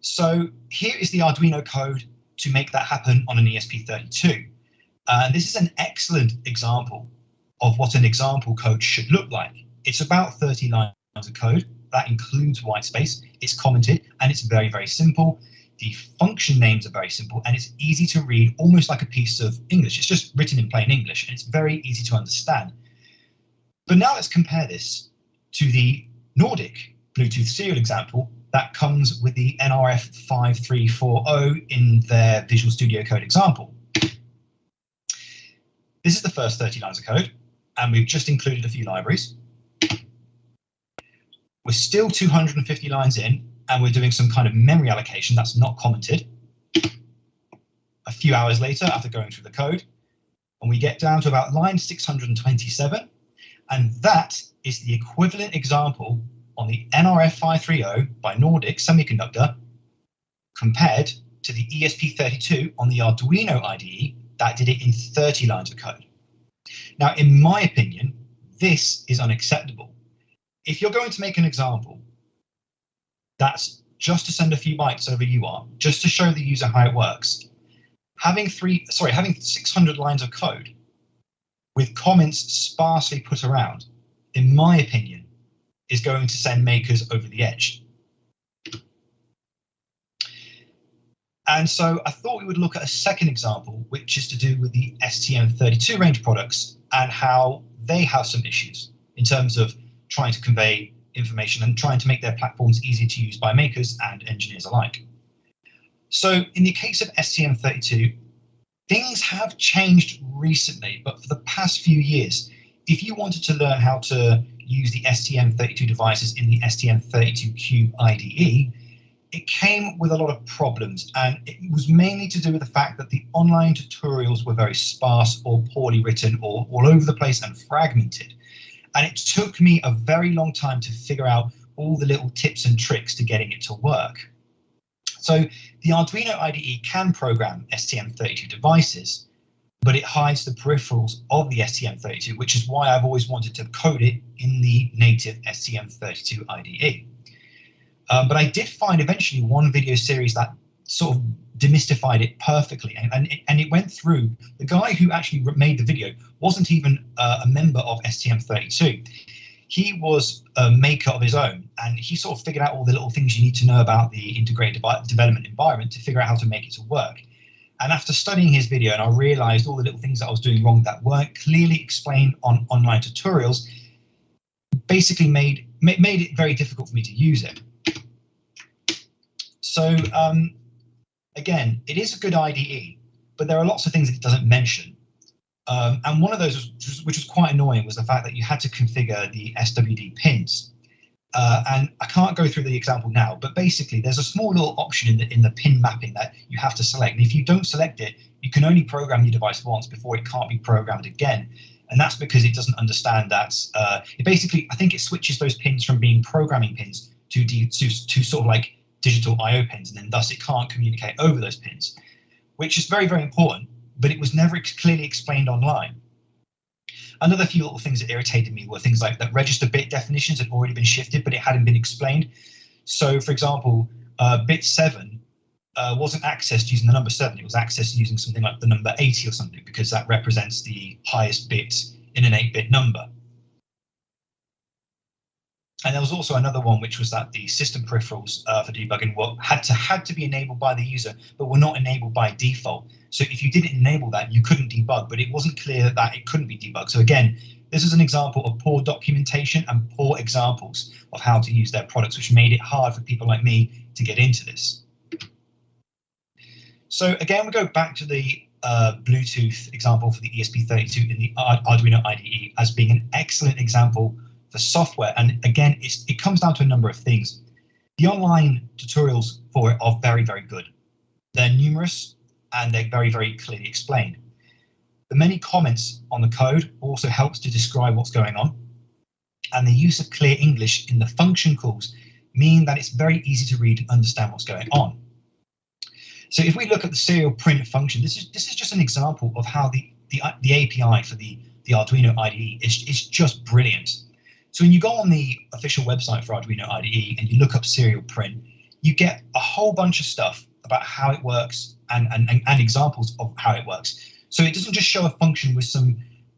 So here is the Arduino code to make that happen on an ESP32. This is an excellent example of what an example code should look like. It's about 30 lines of code. That includes white space. It's commented, and it's very, very simple. The function names are very simple, and it's easy to read, almost like a piece of English. It's just written in plain English, and it's very easy to understand. But now let's compare this to the Nordic Bluetooth serial example that comes with the NRF5340 in their Visual Studio Code example. This is the first 30 lines of code, and we've just included a few libraries. We're still 250 lines in, and we're doing some kind of memory allocation that's not commented. A few hours later, after going through the code, and we get down to about line 627, and that is the equivalent example on the NRF530 by Nordic Semiconductor compared to the ESP32 on the Arduino IDE that did it in 30 lines of code. Now, in my opinion, this is unacceptable. If you're going to make an example that's just to send a few bytes over UART, just to show the user how it works, having 600 lines of code with comments sparsely put around, in my opinion, is going to send makers over the edge. And so I thought we would look at a second example, which is to do with the STM32 range products and how they have some issues in terms of trying to convey information and trying to make their platforms easy to use by makers and engineers alike. So in the case of STM32, things have changed recently, but for the past few years, if you wanted to learn how to use the STM32 devices in the STM32Cube IDE, it came with a lot of problems, and it was mainly to do with the fact that the online tutorials were very sparse or poorly written or all over the place and fragmented. And it took me a very long time to figure out all the little tips and tricks to getting it to work. So the Arduino IDE can program STM32 devices, but it hides the peripherals of the STM32, which is why I've always wanted to code it in the native STM32 IDE. But I did find eventually one video series that sort of demystified it perfectly, and it went through. The guy who actually made the video wasn't even a member of STM32. He was a maker of his own, and he sort of figured out all the little things you need to know about the integrated development environment to figure out how to make it to work. And after studying his video, and I realized all the little things that I was doing wrong that weren't clearly explained on online tutorials, basically made it very difficult for me to use it. So again, it is a good IDE, but there are lots of things that it doesn't mention. And one of those, which was quite annoying, was the fact that you had to configure the SWD pins. And I can't go through the example now, but basically there's a small little option in the pin mapping that you have to select. And if you don't select it, you can only program your device once before it can't be programmed again. And that's because it doesn't understand that. It basically, I think it switches those pins from being programming pins to sort of like digital I/O pins, and then thus it can't communicate over those pins, which is very, very important, but it was never clearly explained online. Another few little things that irritated me were things like that register bit definitions had already been shifted, but it hadn't been explained. So, for example, bit 7 wasn't accessed using the number 7. It was accessed using something like the number 80 or something, because that represents the highest bit in an 8-bit number. And there was also another one, which was that the system peripherals for debugging had to be enabled by the user, but were not enabled by default. So if you didn't enable that, you couldn't debug, but it wasn't clear that it couldn't be debugged. So again, this is an example of poor documentation and poor examples of how to use their products, which made it hard for people like me to get into this. So again, we go back to the Bluetooth example for the ESP32 in the Arduino IDE as being an excellent example for software. And again, it comes down to a number of things. The online tutorials for it are very, very good. They're numerous and they're very, very clearly explained. The many comments on the code also helps to describe what's going on. And the use of clear English in the function calls mean that it's very easy to read and understand what's going on. So if we look at the serial print function, this is just an example of how the API for the Arduino IDE is just brilliant. So when you go on the official website for Arduino IDE and you look up serial print, you get a whole bunch of stuff about how it works and examples of how it works. So it doesn't just show a function with some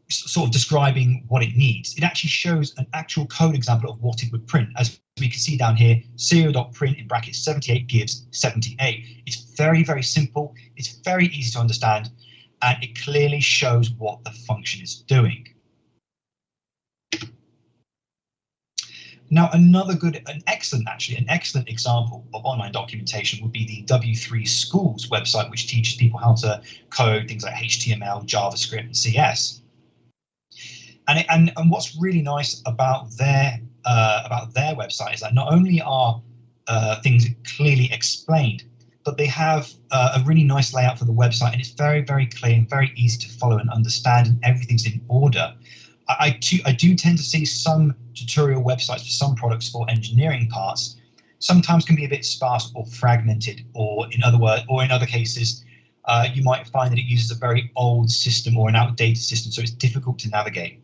sort of describing what it needs. It actually shows an actual code example of what it would print. As we can see down here, serial.print in brackets 78 gives 78. It's very, very simple. It's very easy to understand, and it clearly shows what the function is doing. Now, an excellent example of online documentation would be the W3 Schools website, which teaches people how to code things like HTML, JavaScript, and CS. And what's really nice about their website is that not only are things clearly explained, but they have a really nice layout for the website, and it's very, very clear and very easy to follow and understand, and everything's in order. I do tend to see some tutorial websites for some products for engineering parts sometimes can be a bit sparse or fragmented, or in other cases, you might find that it uses a very old system or an outdated system, so it's difficult to navigate.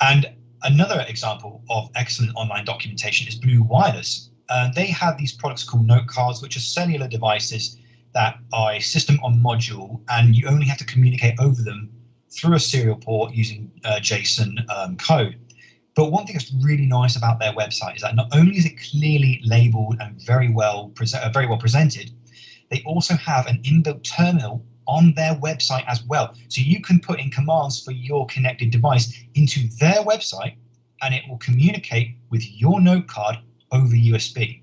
And another example of excellent online documentation is Blue Wireless. They have these products called note cards, which are cellular devices that are a system on module, and you only have to communicate over them through a serial port using JSON code. But one thing that's really nice about their website is that not only is it clearly labeled and very well presented, they also have an inbuilt terminal on their website as well. So you can put in commands for your connected device into their website, and it will communicate with your note card over USB.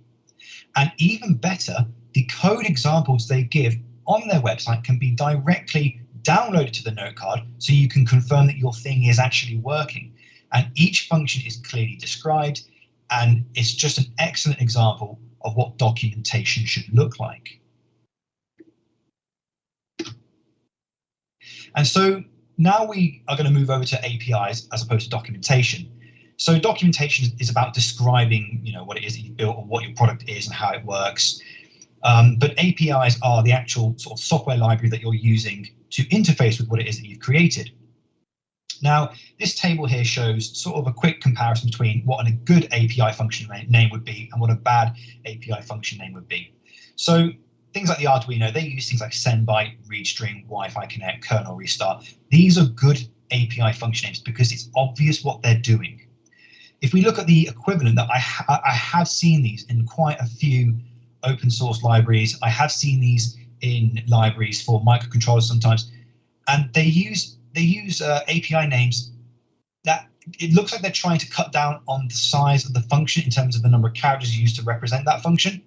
And even better, the code examples they give on their website can be directly downloaded to the note card, so you can confirm that your thing is actually working. And each function is clearly described, and it's just an excellent example of what documentation should look like. And so now we are going to move over to APIs as opposed to documentation. So documentation is about describing, what it is that you've built or what your product is and how it works. But APIs are the actual sort of software library that you're using to interface with what it is that you've created. Now, this table here shows sort of a quick comparison between what a good API function name would be and what a bad API function name would be. So things like the Arduino, they use things like sendbyte, readstring, Wi-Fi connect, kernel restart. These are good API function names because it's obvious what they're doing. If we look at the equivalent, that I have seen these in quite a few open source libraries. I have seen these in libraries for microcontrollers sometimes, and they use API names that it looks like they're trying to cut down on the size of the function in terms of the number of characters used to represent that function.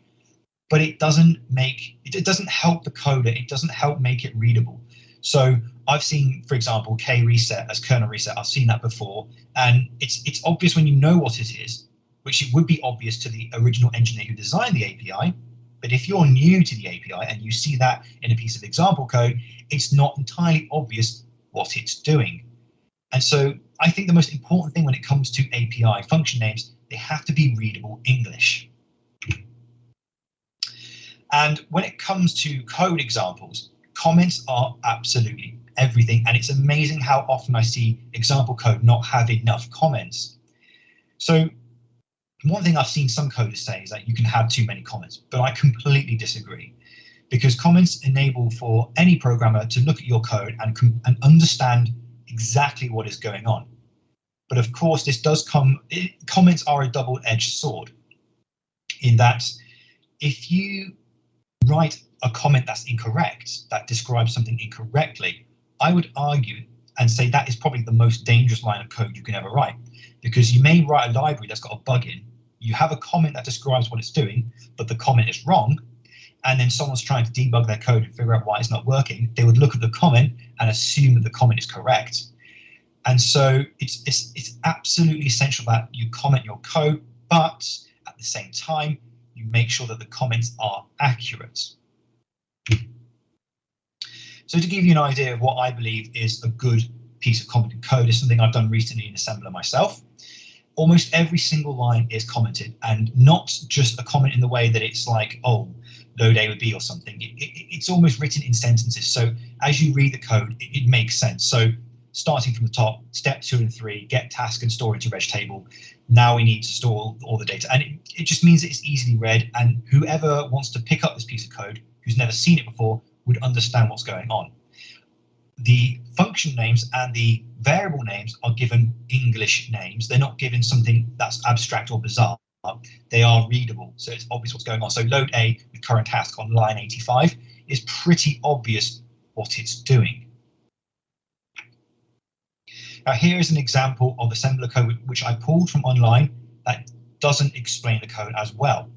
but it doesn't help the coder. It doesn't help make it readable. So I've seen, for example, K-reset as kernel reset. I've seen that before, and it's obvious when you know what it is, which it would be obvious to the original engineer who designed the API. But if you're new to the API and you see that in a piece of example code, it's not entirely obvious what it's doing. And so I think the most important thing when it comes to API function names, they have to be readable English. And when it comes to code examples, comments are absolutely everything. And it's amazing how often I see example code not have enough comments. So one thing I've seen some coders say is that you can have too many comments, but I completely disagree, because comments enable for any programmer to look at your code and understand exactly what is going on. But of course, comments are a double-edged sword, in that if you write a comment that's incorrect, that describes something incorrectly, I would argue and say that is probably the most dangerous line of code you can ever write, because you may write a library that's got a bug in, you have a comment that describes what it's doing, but the comment is wrong, and then someone's trying to debug their code and figure out why it's not working. They would look at the comment and assume that the comment is correct. And so it's absolutely essential that you comment your code, but at the same time, you make sure that the comments are accurate. So to give you an idea of what I believe is a good piece of commented code, is something I've done recently in assembler myself. Almost every single line is commented, and not just a comment in the way that it's like, oh, load A with B or something. It's almost written in sentences. So as you read the code, it makes sense. So starting from the top, step 2 and 3, get task and store into reg table. Now we need to store all the data. And it just means that it's easily read, and whoever wants to pick up this piece of code, who's never seen it before, would understand what's going on. The function names and the variable names are given English names. They're not given something that's abstract or bizarre. They are readable, so it's obvious what's going on. So load A with current task on line 85 is pretty obvious what it's doing. Now here is an example of assembler code which I pulled from online that doesn't explain the code as well.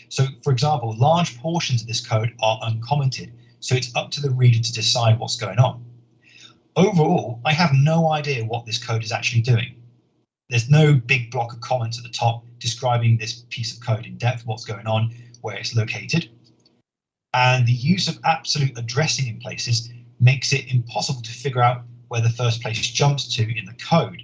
So for example, large portions of this code are uncommented, so it's up to the reader to decide what's going on. Overall, I have no idea what this code is actually doing. There's no big block of comments at the top describing this piece of code in depth, what's going on, where it's located. And the use of absolute addressing in places makes it impossible to figure out where the first place jumps to in the code.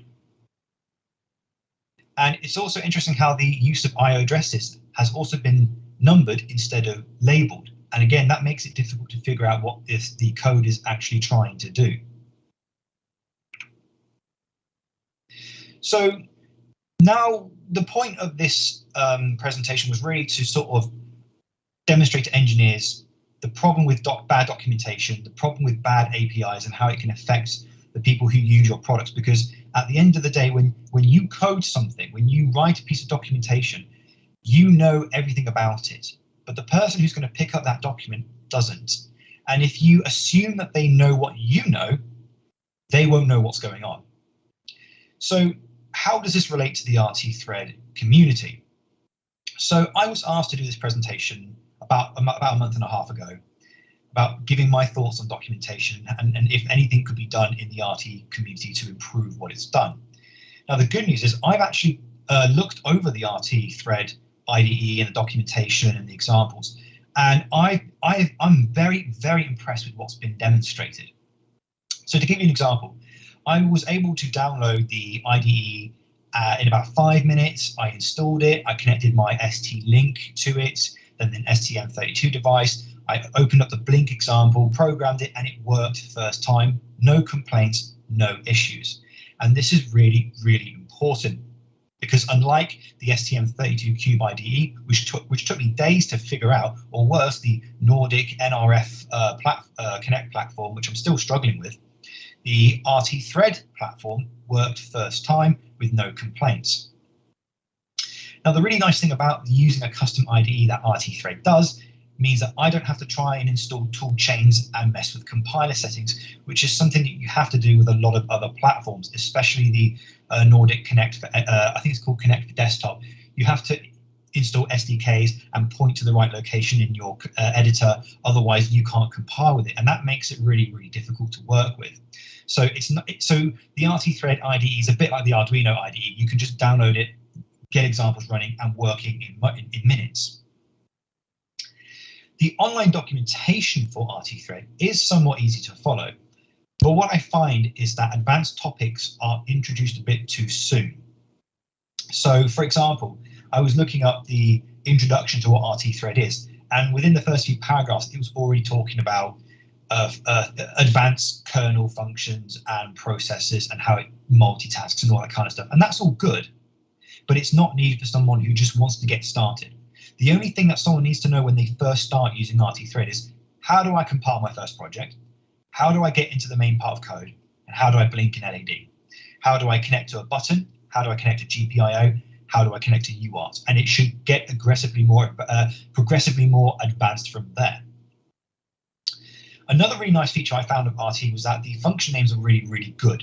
And it's also interesting how the use of IO addresses has also been numbered instead of labeled. And again, that makes it difficult to figure out what the code is actually trying to do. So now the point of this presentation was really to sort of demonstrate to engineers the problem with bad documentation, the problem with bad APIs, and how it can affect the people who use your products. Because at the end of the day, when you code something, when you write a piece of documentation, you know everything about it, but the person who's going to pick up that document doesn't. And if you assume that they know what you know, they won't know what's going on. So how does this relate to the RT-Thread community? So I was asked to do this presentation about a month and a half ago about giving my thoughts on documentation and if anything could be done in the RT community to improve what it's done. Now, the good news is I've actually looked over the RT-Thread IDE and the documentation and the examples, and I'm very, very impressed with what's been demonstrated. So to give you an example, I was able to download the IDE in about 5 minutes. I installed it, I connected my ST-Link to it, then an STM32 device. I opened up the Blink example, programmed it, and it worked first time. No complaints, no issues. And this is really, really important, because unlike the STM32Cube IDE, which took me days to figure out, or worse, the Nordic NRF Connect platform, which I'm still struggling with, the RT-Thread platform worked first time with no complaints. Now, the really nice thing about using a custom IDE that RT-Thread does means that I don't have to try and install tool chains and mess with compiler settings, which is something that you have to do with a lot of other platforms, especially the Nordic Connect, I think it's called Connect for Desktop. You have to install SDKs and point to the right location in your editor. Otherwise, you can't compile with it, and that makes it really, really difficult to work with. So the RT-Thread IDE is a bit like the Arduino IDE. You can just download it, get examples running and working in minutes. The online documentation for RT-Thread is somewhat easy to follow, but what I find is that advanced topics are introduced a bit too soon. So, for example, I was looking up the introduction to what RT-Thread is, and within the first few paragraphs, it was already talking about advanced kernel functions and processes and how it multitasks and all that kind of stuff. And that's all good, but it's not needed for someone who just wants to get started. The only thing that someone needs to know when they first start using RT-Thread is, how do I compile my first project? How do I get into the main part of code? And how do I blink an LED? How do I connect to a button? How do I connect to GPIO? How do I connect to UART? And it should get progressively more advanced from there. Another really nice feature I found of RT was that the function names are really, really good.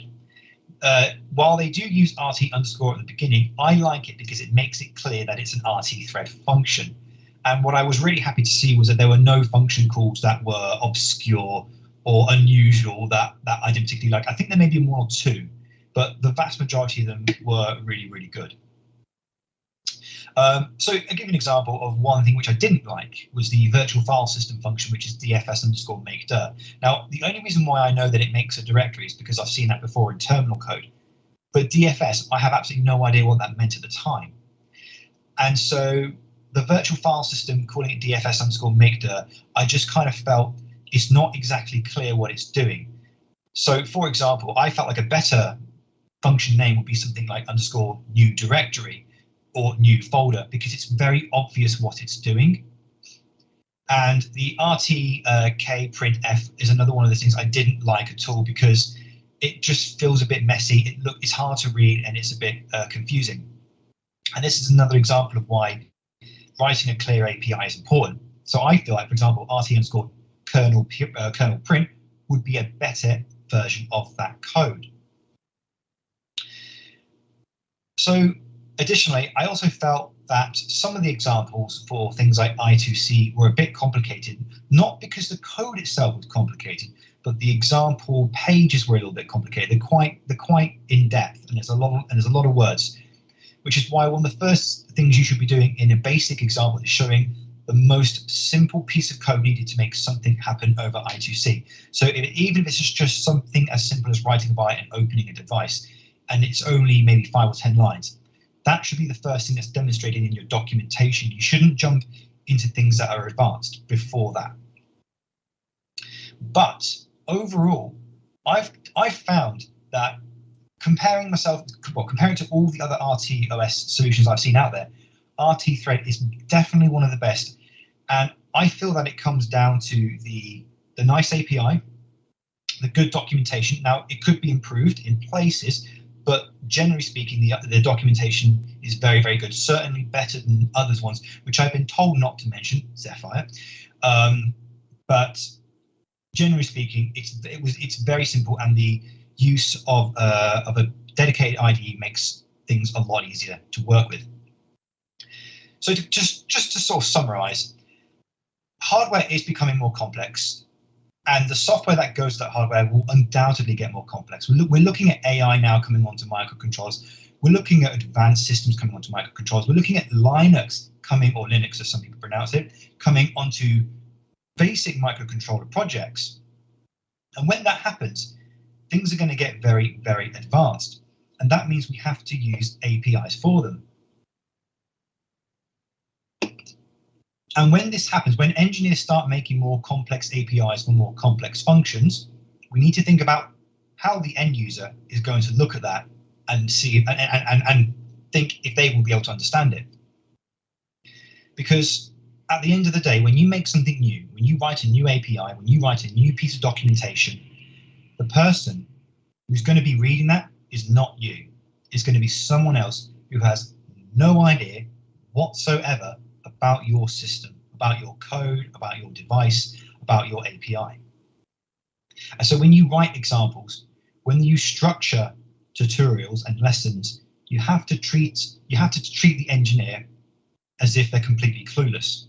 While they do use RT underscore at the beginning, I like it because it makes it clear that it's an RT-Thread function. And what I was really happy to see was that there were no function calls that were obscure or unusual that I didn't particularly like. I think there may be one or two, but the vast majority of them were really, really good. So I'll give you an example of one thing which I didn't like was the virtual file system function, which is dfs underscore make dir. Now, the only reason why I know that it makes a directory is because I've seen that before in terminal code. But DFS, I have absolutely no idea what that meant at the time. And so the virtual file system, calling it dfs underscore make dir, I just kind of felt it's not exactly clear what it's doing. So, for example, I felt like a better function name would be something like underscore new directory or new folder, because it's very obvious what it's doing. And the RTK printf is another one of the things I didn't like at all, because it just feels a bit messy. It's hard to read and it's a bit confusing. And this is another example of why writing a clear API is important. So I feel like, for example, RT underscore kernel print would be a better version of that code. So additionally, I also felt that some of the examples for things like I2C were a bit complicated, not because the code itself was complicated, but the example pages were a little bit complicated. They're quite in depth, and there's a lot of words, which is why one of the first things you should be doing in a basic example is showing the most simple piece of code needed to make something happen over I2C. So even if it's just something as simple as writing a byte and opening a device, and it's only maybe 5 or 10 lines, that should be the first thing that's demonstrated in your documentation. You shouldn't jump into things that are advanced before that. But overall, I've found that comparing to all the other RTOS solutions I've seen out there, RT-Thread is definitely one of the best. And I feel that it comes down to the nice API, the good documentation. Now, it could be improved in places, but generally speaking, the documentation is very, very good, certainly better than others ones, which I've been told not to mention, Zephyr. But generally speaking, it's very simple, and the use of a dedicated IDE makes things a lot easier to work with. So just to sort of summarize, hardware is becoming more complex, and the software that goes to that hardware will undoubtedly get more complex. We're looking at AI now coming onto microcontrollers. We're looking at advanced systems coming onto microcontrollers. We're looking at Linux coming, or Linux as some people pronounce it, coming onto basic microcontroller projects. And when that happens, things are going to get very, very advanced. And that means we have to use APIs for them. And when this happens, when engineers start making more complex APIs for more complex functions, we need to think about how the end user is going to look at that and see and think if they will be able to understand it. Because at the end of the day, when you make something new, when you write a new API, when you write a new piece of documentation, the person who's going to be reading that is not you. It's going to be someone else who has no idea whatsoever about your system, about your code, about your device, about your API. And so when you write examples, when you structure tutorials and lessons, you have to treat the engineer as if they're completely clueless,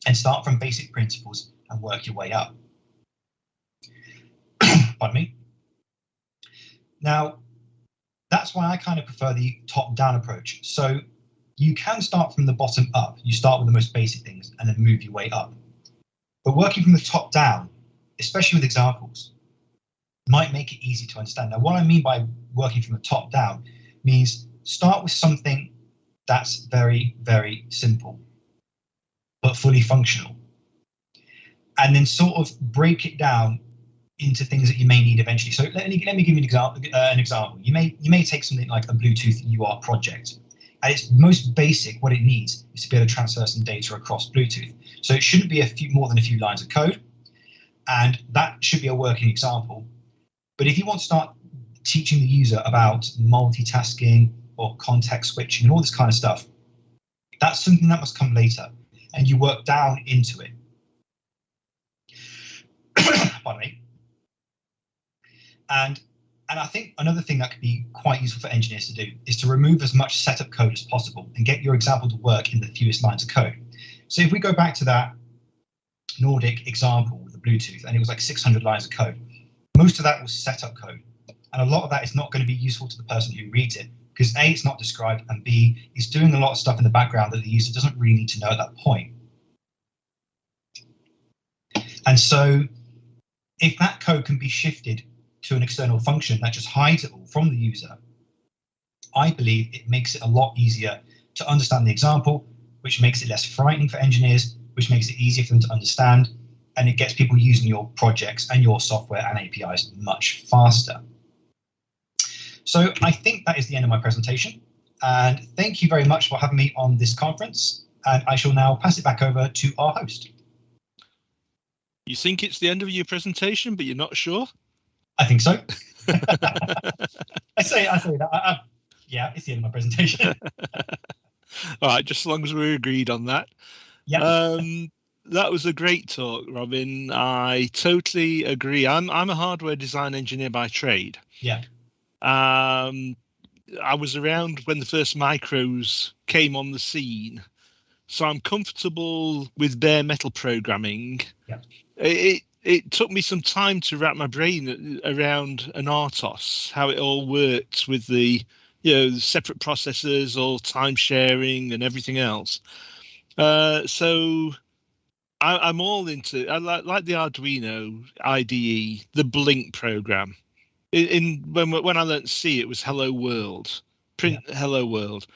and start from basic principles and work your way up. Pardon me. Now, that's why I kind of prefer the top-down approach. So you can start from the bottom up. You start with the most basic things and then move your way up. But working from the top down, especially with examples, might make it easy to understand. Now, what I mean by working from the top down means start with something that's very, very simple, but fully functional. And then sort of break it down into things that you may need eventually. So let me give you an example. You may take something like a Bluetooth UART project. At its most basic, what it needs is to be able to transfer some data across Bluetooth. So it shouldn't be more than a few lines of code, and that should be a working example. But if you want to start teaching the user about multitasking or context switching and all this kind of stuff, that's something that must come later, and you work down into it. Pardon me. And I think another thing that could be quite useful for engineers to do is to remove as much setup code as possible and get your example to work in the fewest lines of code. So if we go back to that Nordic example with the Bluetooth, and it was like 600 lines of code, most of that was setup code. And a lot of that is not going to be useful to the person who reads it, because A, it's not described, and B, it's doing a lot of stuff in the background that the user doesn't really need to know at that point. And so if that code can be shifted to an external function that just hides it all from the user, I believe it makes it a lot easier to understand the example, which makes it less frightening for engineers, which makes it easier for them to understand, and it gets people using your projects and your software and APIs much faster. So I think that is the end of my presentation, and thank you very much for having me on this conference, and I shall now pass it back over to our host. You think it's the end of your presentation, but you're not sure? I think so. I say that. Yeah, it's the end of my presentation. All right, just as long as we're agreed on that. Yeah. That was a great talk, Robin. I totally agree. I'm a hardware design engineer by trade. Yeah. I was around when the first micros came on the scene, so I'm comfortable with bare metal programming. Yeah. It took me some time to wrap my brain around an RTOS, how it all worked with the separate processors, all time sharing and everything else. So I'm all into. I like the Arduino IDE, the Blink program. When I learned C, it was Hello World, print Hello World.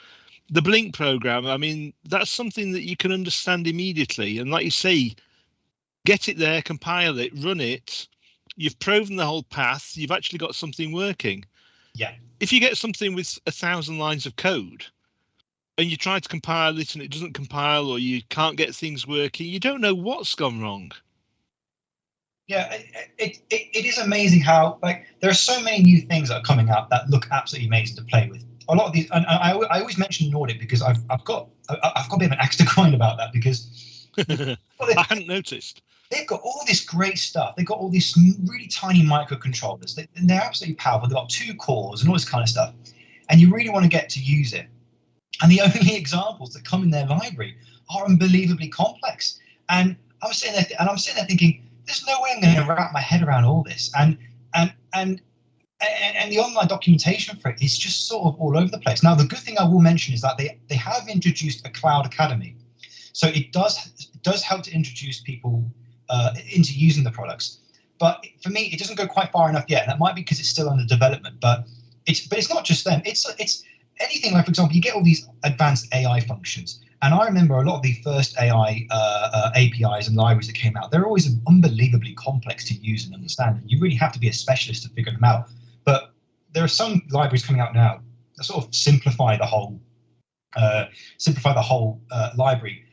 The Blink program, I mean, that's something that you can understand immediately, and like you say, get it there, compile it, run it. You've proven the whole path. You've actually got something working. Yeah. If you get something with 1,000 lines of code and you try to compile it and it doesn't compile, or you can't get things working, you don't know what's gone wrong. Yeah, it is amazing how there are so many new things that are coming out that look absolutely amazing to play with. A lot of these, and I always mention Nordic because I've got a bit of an axe to grind about that, because I hadn't noticed. They've got all this great stuff. They've got all these really tiny microcontrollers. And they're absolutely powerful. They've got 2 cores and all this kind of stuff. And you really want to get to use it. And the only examples that come in their library are unbelievably complex. And I'm sitting there thinking, there's no way I'm going to wrap my head around all this. And the online documentation for it is just sort of all over the place. Now, the good thing I will mention is that they have introduced a Cloud Academy. So it does help to introduce people into using the products, but for me it doesn't go quite far enough yet. And that might be because it's still under development, but it's not just them. It's anything like, for example, you get all these advanced AI functions, and I remember a lot of the first AI APIs and libraries that came out. They're always unbelievably complex to use and understand, and you really have to be a specialist to figure them out. But there are some libraries coming out now that sort of simplify the whole library.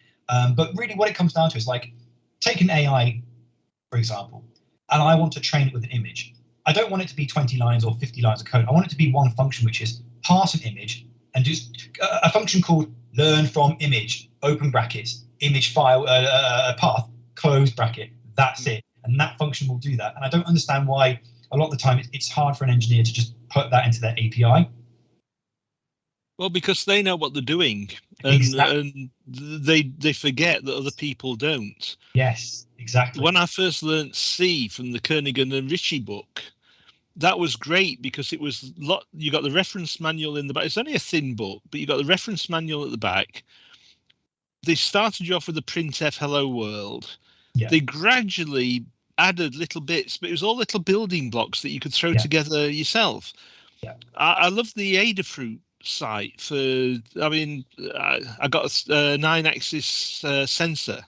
But really what it comes down to is, like, take an AI, for example, and I want to train it with an image. I don't want it to be 20 lines or 50 lines of code. I want it to be one function, which is pass an image and do a function called learn from image, open brackets, image file path, close bracket. That's it. And that function will do that. And I don't understand why a lot of the time it's hard for an engineer to just put that into their API. Well, because they know what they're doing, and, Exactly. and they forget that other people don't. Yes, exactly. When I first learnt C from the Kernighan and Ritchie book, that was great because it was you got the reference manual in the back. It's only a thin book, but you got the reference manual at the back. They started you off with the printf hello world. Yeah. They gradually added little bits, but it was all little building blocks that you could throw together yourself. Yeah. I love the Adafruit site for, I mean, I got a 9-axis sensor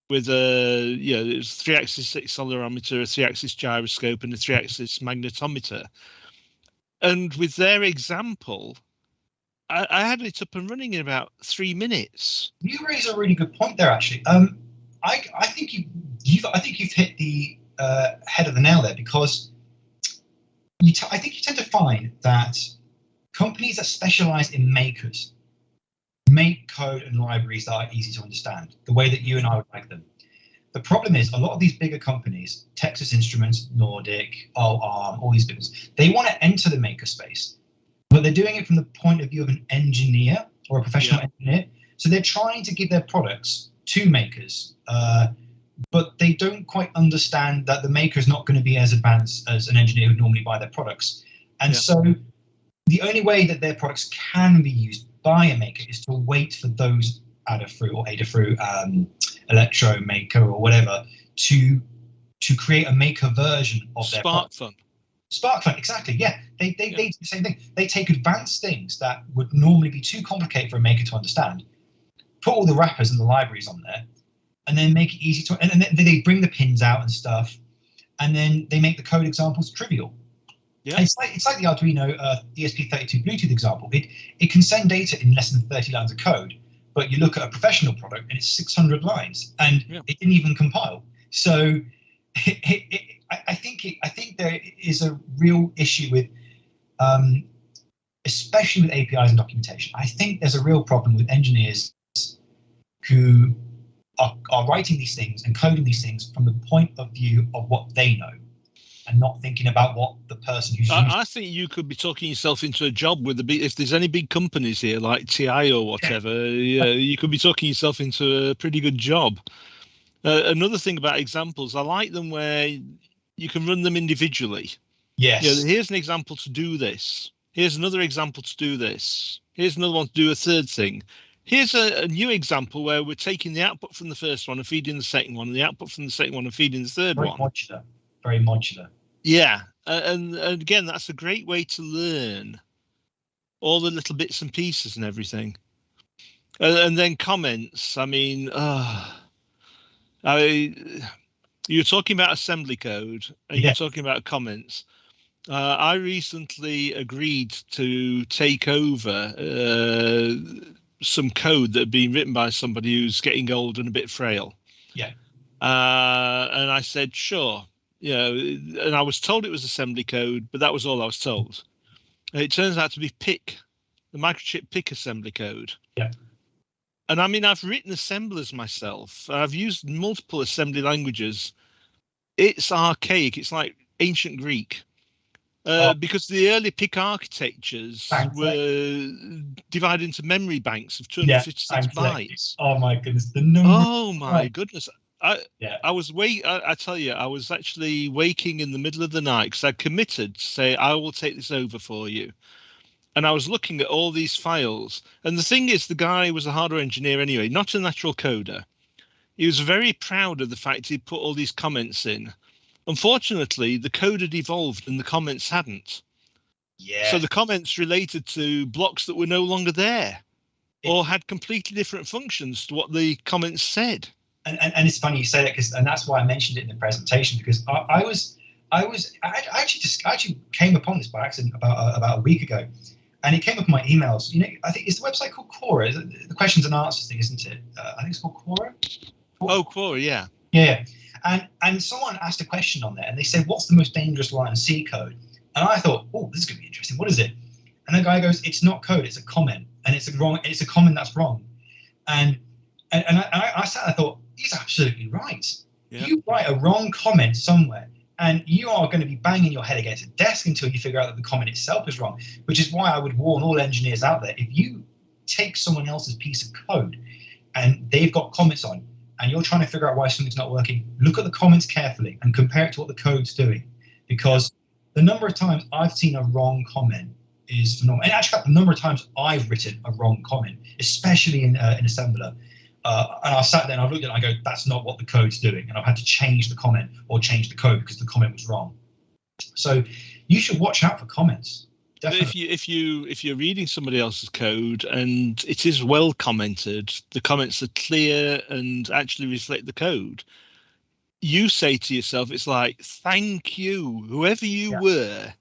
with a, it was 3-axis accelerometer, a 3-axis gyroscope, and a 3-axis magnetometer. And with their example, I had it up and running in about 3 minutes. You raise a really good point there, actually. I think you've hit the head of the nail there, because I think you tend to find that companies that specialize in makers make code and libraries that are easy to understand, the way that you and I would like them. The problem is a lot of these bigger companies, Texas Instruments, Nordic, ARM, all these businesses, they want to enter the maker space, but they're doing it from the point of view of an engineer or a professional engineer. So they're trying to give their products to makers, but they don't quite understand that the maker is not going to be as advanced as an engineer who would normally buy their products. And so the only way that their products can be used by a maker is to wait for those Adafruit, Electro Maker or whatever to create a maker version of their product. SparkFun, exactly. Yeah, they do the same thing. They take advanced things that would normally be too complicated for a maker to understand, put all the wrappers and the libraries on there, and then make it easy to. And then they bring the pins out and stuff, and then they make the code examples trivial. Yeah. It's like the Arduino ESP32 Bluetooth example. It can send data in less than 30 lines of code, but you look at a professional product and it's 600 lines, and it didn't even compile. So I think there is a real issue with, especially with APIs and documentation. I think there's a real problem with engineers who are writing these things and coding these things from the point of view of what they know, and not thinking about what the person who's using. I think you could be talking yourself into a job with if there's any big companies here like TI or whatever, you could be talking yourself into a pretty good job. Another thing about examples, I like them where you can run them individually. Yes. Here's an example to do this. Here's another example to do this. Here's another one to do a third thing. Here's a new example where we're taking the output from the first one and feeding the second one, and the output from the second one and feeding the third one. Very modular. Yeah, and again, that's a great way to learn all the little bits and pieces and everything. And then comments. I mean, you're talking about assembly code, and you're talking about comments. I recently agreed to take over some code that had been written by somebody who's getting old and a bit frail. Yeah. And I said, sure. And I was told it was assembly code, but that was all I was told. It turns out to be PIC, the microchip PIC assembly code. Yeah. And I mean, I've written assemblers myself. I've used multiple assembly languages. It's archaic. It's like ancient Greek. Because the early PIC architectures were divided into memory banks of 256 bytes. Oh my goodness. The number. Oh my goodness. I was actually waking in the middle of the night because I committed to say, I will take this over for you. And I was looking at all these files. And the thing is, the guy was a hardware engineer anyway, not a natural coder. He was very proud of the fact he'd put all these comments in. Unfortunately, the code had evolved and the comments hadn't. Yeah. So the comments related to blocks that were no longer there or had completely different functions to what the comments said. And it's funny you say that, and that's why I mentioned it in the presentation, because I actually came upon this by accident about a week ago, and it came up in my emails. I think it's the website called Quora, the questions and answers thing, isn't it? I think it's called Quora. Oh, Quora, yeah. Yeah. And someone asked a question on there, and they said, "What's the most dangerous line of C code?" And I thought, "Oh, this is going to be interesting. What is it?" And the guy goes, "It's not code. It's a comment, and it's a comment that's wrong." And I sat there, I thought, he's absolutely right. Yeah. You write a wrong comment somewhere, And you are going to be banging your head against a desk until you figure out that the comment itself is wrong, which is why I would warn all engineers out there. If you take someone else's piece of code and they've got comments on, and you're trying to figure out why something's not working, look at the comments carefully and compare it to what the code's doing. Because the number of times I've seen a wrong comment is phenomenal. And actually, the number of times I've written a wrong comment, especially in assembler. And I sat there and I've looked at it and I go, that's not what the code's doing. And I've had to change the comment or change the code because the comment was wrong. So you should watch out for comments. Definitely. If you're reading somebody else's code and it is well commented, the comments are clear and actually reflect the code, you say to yourself, it's like, thank you, whoever you were,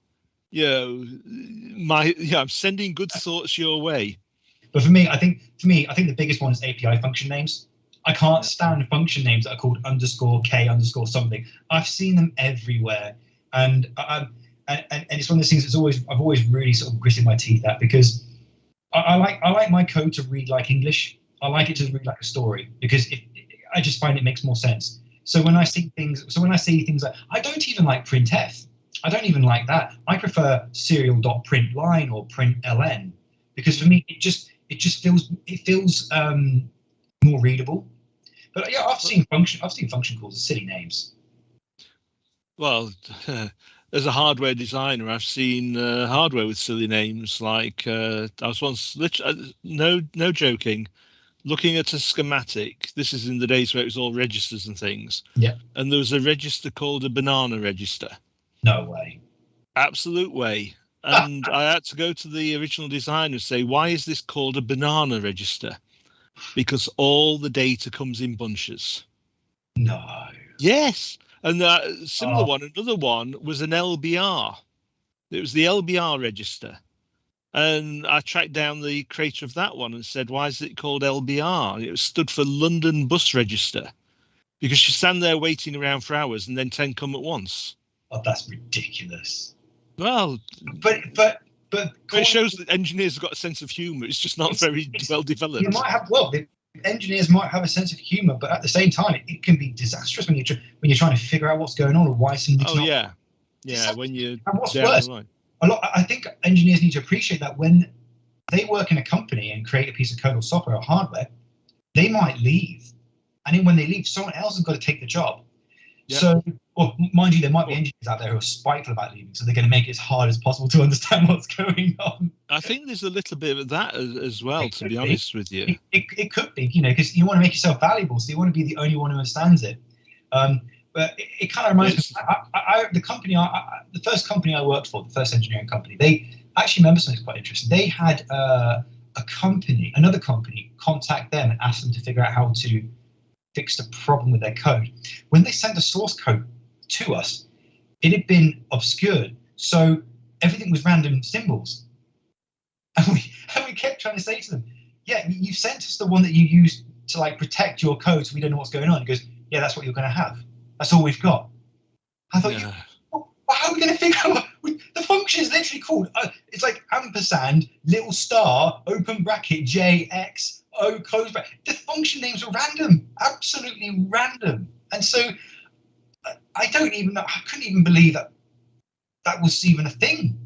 I'm sending good thoughts your way. But for me, I think the biggest one is API function names. I can't stand function names that are called _k_ something. I've seen them everywhere, and it's one of those things I've always really sort of gritted my teeth at, because I like my code to read like English. I like it to read like a story, because I just find it makes more sense. So when I see things like, I don't even like printf. I don't even like that. I prefer serial.println or println, because for me it feels more readable. But yeah, I've seen function calls as silly names. Well, as a hardware designer, I've seen hardware with silly names. Like I was once, no joking, looking at a schematic. This is in the days where it was all registers and things. Yeah. And there was a register called a banana register. No way. Absolute way. And I had to go to the original designer and say, why is this called a banana register? Because all the data comes in bunches. No. Yes. And another one was an LBR. It was the LBR register. And I tracked down the creator of that one and said, why is it called LBR? It stood for London Bus Register, because you stand there waiting around for hours and then 10 come at once. Oh, that's ridiculous. Well, but it shows that engineers have got a sense of humour. It's just not very well developed. You might have, the engineers might have a sense of humour, but at the same time, it can be disastrous when you're trying to figure out what's going on or why something's not. Yeah. When you. And what's worse, I think engineers need to appreciate that when they work in a company and create a piece of code or software or hardware, they might leave, and then when they leave, someone else has got to take the job. Yep. So, well, mind you, there might be engineers out there who are spiteful about leaving, so they're going to make it as hard as possible to understand what's going on. I think there's a little bit of that as well, to be honest with you. It could be, because you want to make yourself valuable, so you want to be the only one who understands it. But it kind of reminds me, the first company I worked for, the first engineering company, they actually remember something quite interesting. They had another company contact them and ask them to figure out how to fix the problem with their code. When they sent the source code to us, it had been obscured, so everything was random symbols. And we kept trying to say to them, yeah, you sent us the one that you used to protect your code so we don't know what's going on. He goes, yeah, that's what you're going to have. That's all we've got. I thought, how are we going to figure out the function is literally called, it's like ampersand, little star, open bracket, J, X, O, close bracket. The function names are random, absolutely random. And so I couldn't even believe that was even a thing,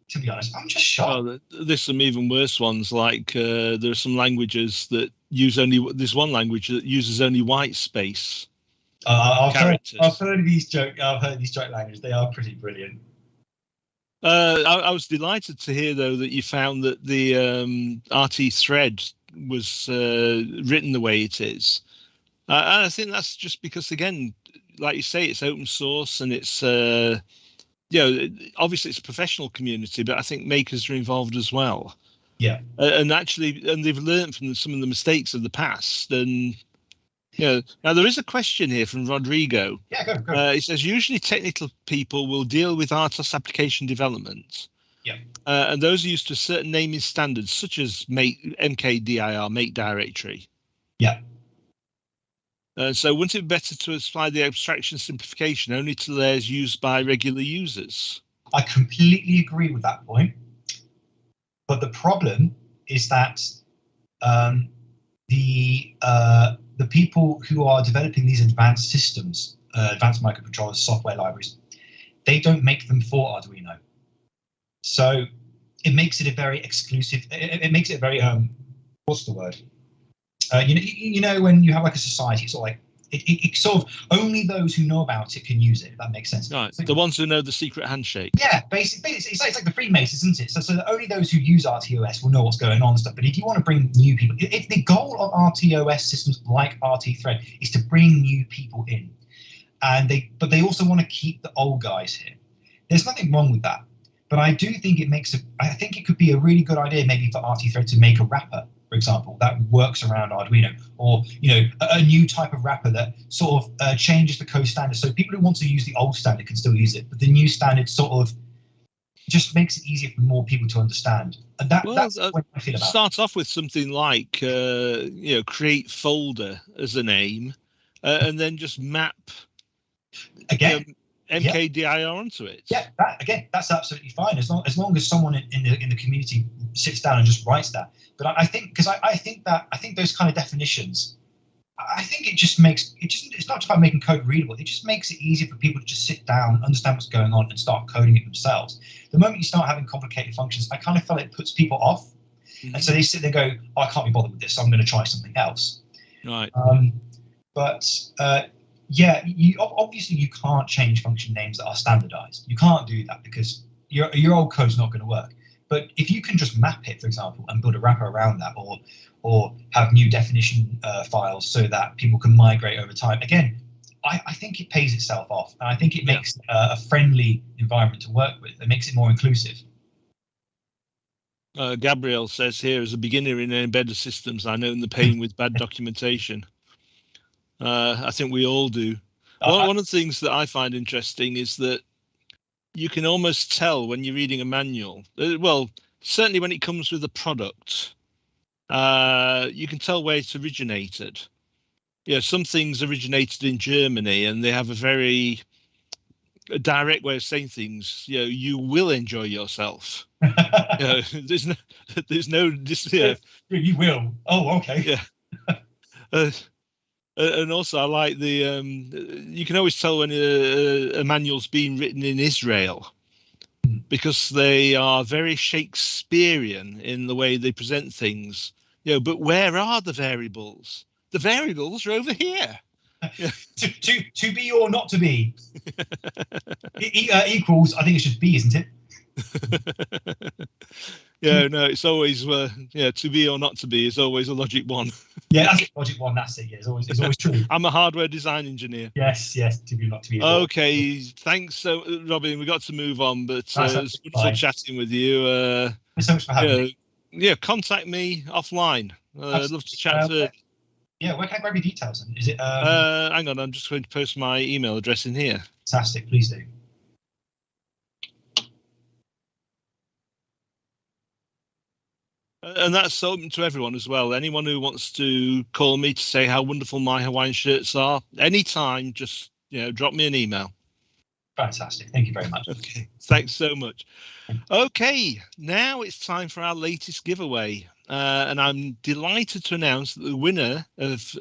to be honest. I'm just shocked. Well, there's some even worse ones, like there are some languages that there's one language that uses only white space. I've heard these joke languages. They are pretty brilliant. I was delighted to hear, though, that you found that the RT thread was written the way it is. And I think that's just because, again, like you say, it's open source and it's, obviously it's a professional community, but I think makers are involved as well. Yeah. And they've learned from some of the mistakes of the past. And now there is a question here from Rodrigo. Yeah, go. It says usually technical people will deal with RTOS application development. Yeah. And those are used to certain naming standards, such as MKDIR, make directory. Yeah. So wouldn't it be better to apply the abstraction simplification only to layers used by regular users? I completely agree with that point. But the problem is that the people who are developing these advanced systems, advanced microcontrollers, software libraries, they don't make them for Arduino. So it makes it a very exclusive. It makes it a very what's the word? You know when you have like a society, sort of like it sort of only those who know about it can use it. If that makes sense. Right. So, The ones who know the secret handshake. yeah, basically, it's like the Freemasons, isn't it? So only those who use RTOS will know what's going on and stuff. But if you want to bring new people, if the goal of RTOS systems like RT Thread is to bring new people in, but they also want to keep the old guys here. There's nothing wrong with that. But I do think I think it could be a really good idea maybe for RT Thread to make a wrapper, for example, that works around Arduino, or a new type of wrapper that sort of changes the code standard, so people who want to use the old standard can still use it, but the new standard sort of just makes it easier for more people to understand. And that's what I feel about. Start off with something like create folder as a name, and then just map again. MKDIR onto it. Yeah, that's absolutely fine as long as someone in the community sits down and just writes that. But I think I think those kind of definitions, I think it's not just about making code readable. It just makes it easier for people to just sit down, understand what's going on, and start coding it themselves. The moment you start having complicated functions, I kind of feel it puts people off, and so they sit there and go, "Oh, I can't be bothered with this, so I'm going to try something else." Right. Yeah, obviously you can't change function names that are standardized. You can't do that because your old code's not going to work. But if you can just map it, for example, and build a wrapper around that, or have new definition files so that people can migrate over time, again, I think it pays itself off. And I think it makes a friendly environment to work with. It makes it more inclusive. Gabriel says here, as a beginner in embedded systems, I know the pain with bad documentation. I think we all do. One of the things that I find interesting is that you can almost tell when you're reading a manual. Well, certainly when it comes with a product, you can tell where it originated. Some things originated in Germany, and they have a very direct way of saying things. You will enjoy yourself. There's no. You will. Oh, okay. Yeah. And also, I like you can always tell when a manual's been written in Israel, because they are very Shakespearean in the way they present things. But where are the variables? The variables are over here. to be or not to be. Equals, I think it's just B, isn't it? No, it's always to be or not to be is always a logic one. Yeah, that's logic one. That's it. Yeah, it's always true. I'm a hardware design engineer. Yes, to be or not to be. Okay, thanhanks, Robin. We got to move on, but it's wonderful chatting with you. Thanks so much for having me. Yeah, contact me offline. I'd love to chat further. Yeah, where can I grab your details? Is it? Hang on, I'm just going to post my email address in here. Fantastic, please do. And that's open to everyone as well. Anyone who wants to call me to say how wonderful my Hawaiian shirts are, anytime, just drop me an email. Fantastic. Thank you very much. Okay, thanks so much. Okay, now it's time for our latest giveaway. And I'm delighted to announce that the winner of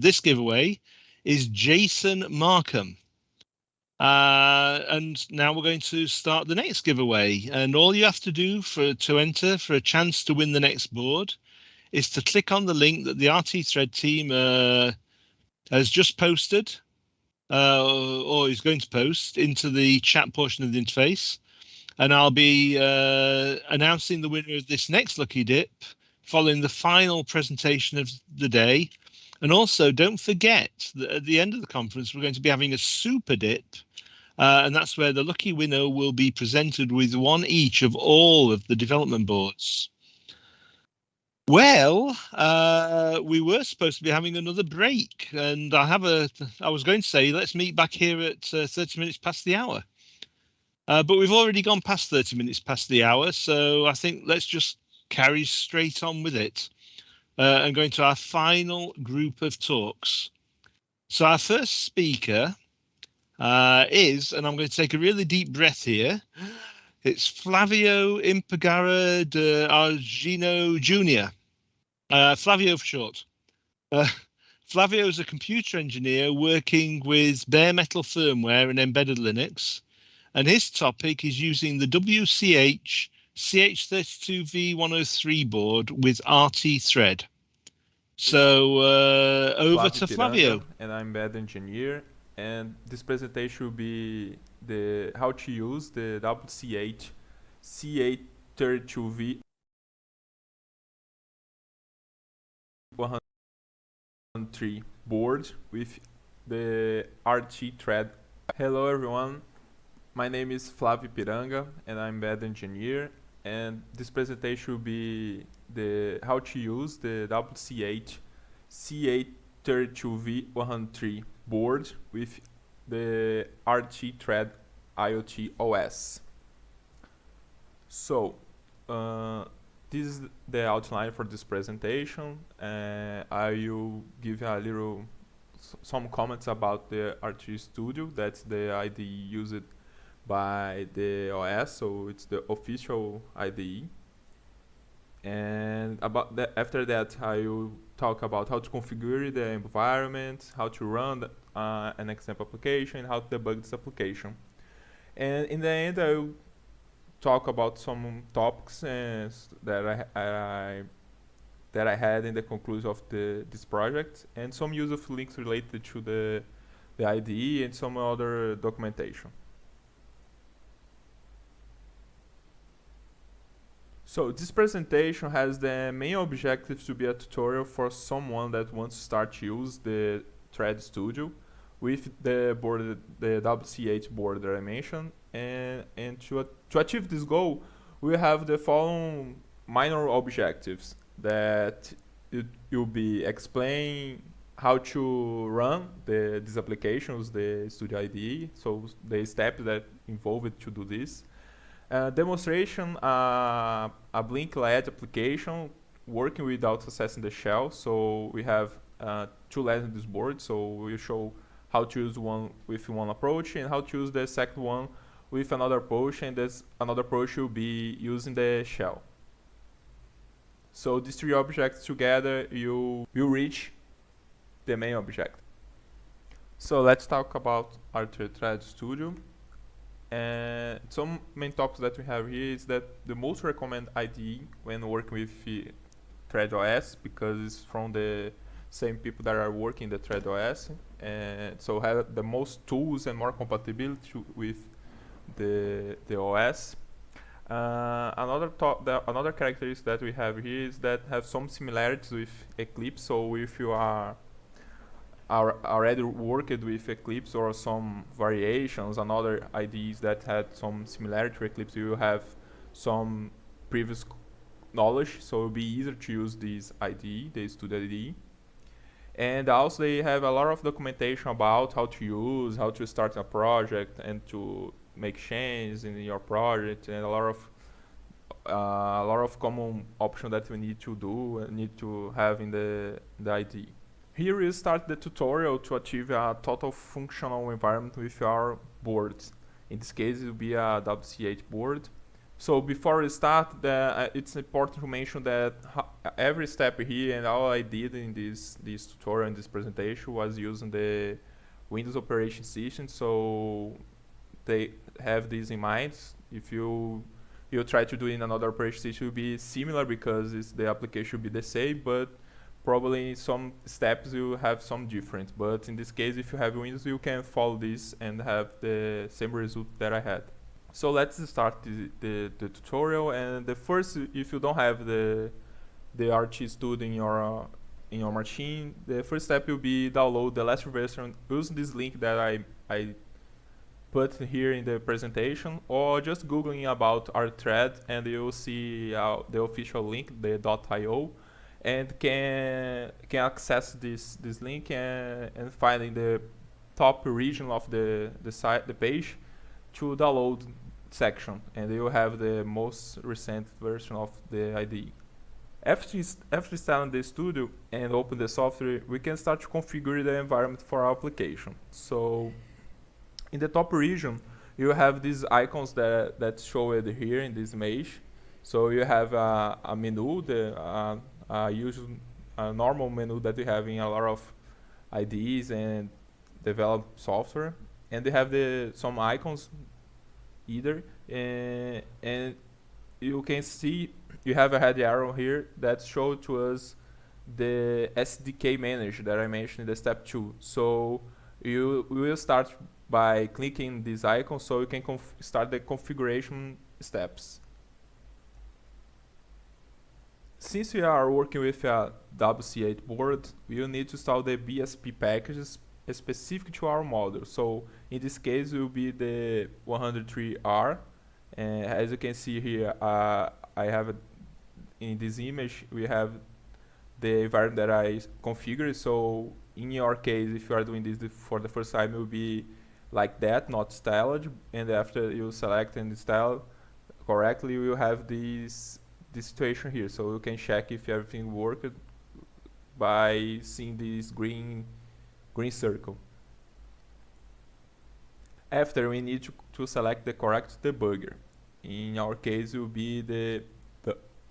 this giveaway is Jason Markham. And now we're going to start the next giveaway, and all you have to do to enter for a chance to win the next board is to click on the link that the RT Thread team has just posted or is going to post into the chat portion of the interface, and I'll be announcing the winner of this next lucky dip following the final presentation of the day. And also, don't forget that at the end of the conference, we're going to be having a super dip, and that's where the lucky winner will be presented with one each of all of the development boards. Well, we were supposed to be having another break, and I was going to say, let's meet back here at 30 minutes past the hour. But we've already gone past 30 minutes past the hour, so I think let's just carry straight on with it. And going to our final group of talks. So our first speaker is, and I'm going to take a really deep breath here, it's Flavio Impagara de Argino Jr., Flavio for short. Flavio is a computer engineer working with bare metal firmware and embedded Linux, and his topic is using the WCH CH32V103 board with RT thread. So over to Flavio. And I'm embedded engineer, and this presentation will be the how to use the WCH C832V 103 board with the RT thread. Hello everyone, my name is Flavio Piranga and I'm embedded engineer, and this presentation will be the how to use the WCH C832V 103 board with the RT thread IoT OS. So this is the outline for this presentation. I will give some comments about the RT Studio. That's the IDE used by the OS, so it's the official IDE. And after that, I will talk about how to configure the environment, how to run an example application, how to debug this application. And in the end, I will talk about some topics that I had in the conclusion of this project, and some use of links related to the IDE and some other documentation. So this presentation has the main objective to be a tutorial for someone that wants to start to use the Thread Studio with the board, the WCH board that I mentioned, and to achieve this goal, we have the following minor objectives that it will be explain how to run these applications, the Studio IDE, so the steps that involved to do this. Demonstration a Blink LED application working without accessing the shell. So we have two LEDs on this board. So we show how to use one with one approach and how to use the second one with another approach, and this another approach will be using the shell. So these three objects together, you reach the main object. So let's talk about our Thread Studio. And some main topics that we have here is that the most recommended IDE when working with ThreadOS, because it's from the same people that are working the ThreadOS, and so have the most tools and more compatibility with the OS. Another characteristic that we have here is that have some similarities with Eclipse. So if you are already worked with Eclipse or some variations and other IDEs that had some similarity to Eclipse, you will have some previous knowledge, so it will be easier to use this IDE, the Studio IDE. And also they have a lot of documentation about how to use, how to start a project and to make changes in your project, and a lot of common options that we need to do and need to have in the IDE. Here we start the tutorial to achieve a total functional environment with our boards. In this case, it will be a WCH board. So before we start, it's important to mention that every step here and all I did in this tutorial and this presentation was using the Windows operation system. So they have this in mind. If you try to do it in another operation system, it will be similar because the application will be the same, but probably some steps will have some difference. But in this case, if you have Windows, you can follow this and have the same result that I had. So let's start the tutorial. And the first, if you don't have the RT Studio in your machine, the first step will be download the last version using this link that I put here in the presentation, or just googling about our thread and you'll see the official link, the .io, and can access this link and find in the top region of the site, the page, to download section, and you will have the most recent version of the IDE. After installing the studio and open the software, we can start to configure the environment for our application. So in the top region, you have these icons that show it here in this image. So you have a menu, usual normal menu that you have in a lot of IDEs and developed software, and they have some icons either. And you can see you have a head arrow here that shows to us the SDK manager that I mentioned in the step 2. So we will start by clicking this icon so you can start the configuration steps. Since we are working with a WC8 board, we will need to install the BSP packages specific to our model. So in this case, it will be the 103R. And as you can see here, I have in this image, we have the environment that I configured. So in your case, if you are doing this for the first time, it will be like that, not styled. And after you select and style correctly, you will have this situation here. So you can check if everything worked by seeing this green circle. After, we need to select the correct debugger. In our case, it will be the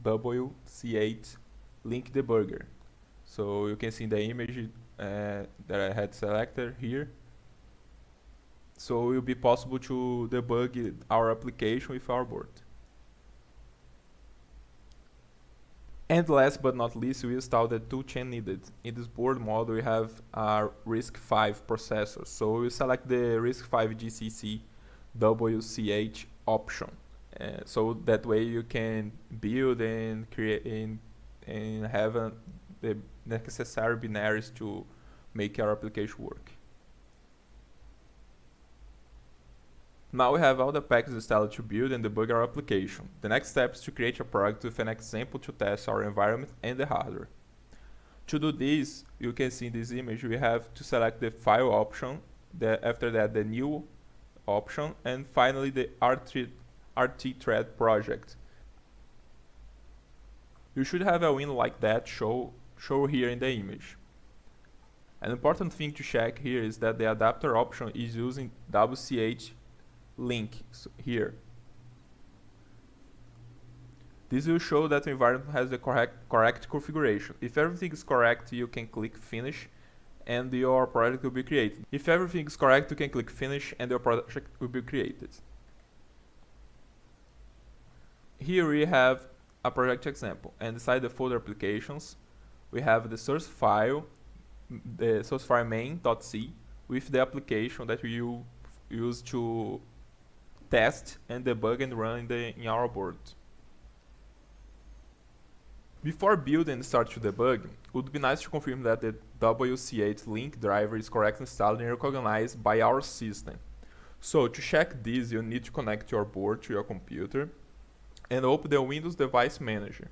WC8 link debugger. So you can see the image that I had selected here. So it will be possible to debug our application with our board. And last but not least, we install the toolchain needed. In this board model, we have a RISC-V processor. So we select the RISC-V GCC WCH option. So that way you can build and create and have the necessary binaries to make our application work. Now we have all the packages installed to build and debug our application. The next step is to create a project with an example to test our environment and the hardware. To do this, you can see in this image, we have to select the file option, after that the new option, and finally the RT thread project. You should have a window like that show here in the image. An important thing to check here is that the adapter option is using WCH link here. This will show that the environment has the correct configuration. If everything is correct, you can click finish and your project will be created. If everything is correct, you can click finish and your project will be created. Here we have a project example, and inside the folder applications, we have the source file, the source file main.c with the application that we will use to test and debug and run in our board. Before building and start to debug, it would be nice to confirm that the WC8 link driver is correctly installed and recognized by our system. So to check this, you need to connect your board to your computer and open the Windows Device Manager.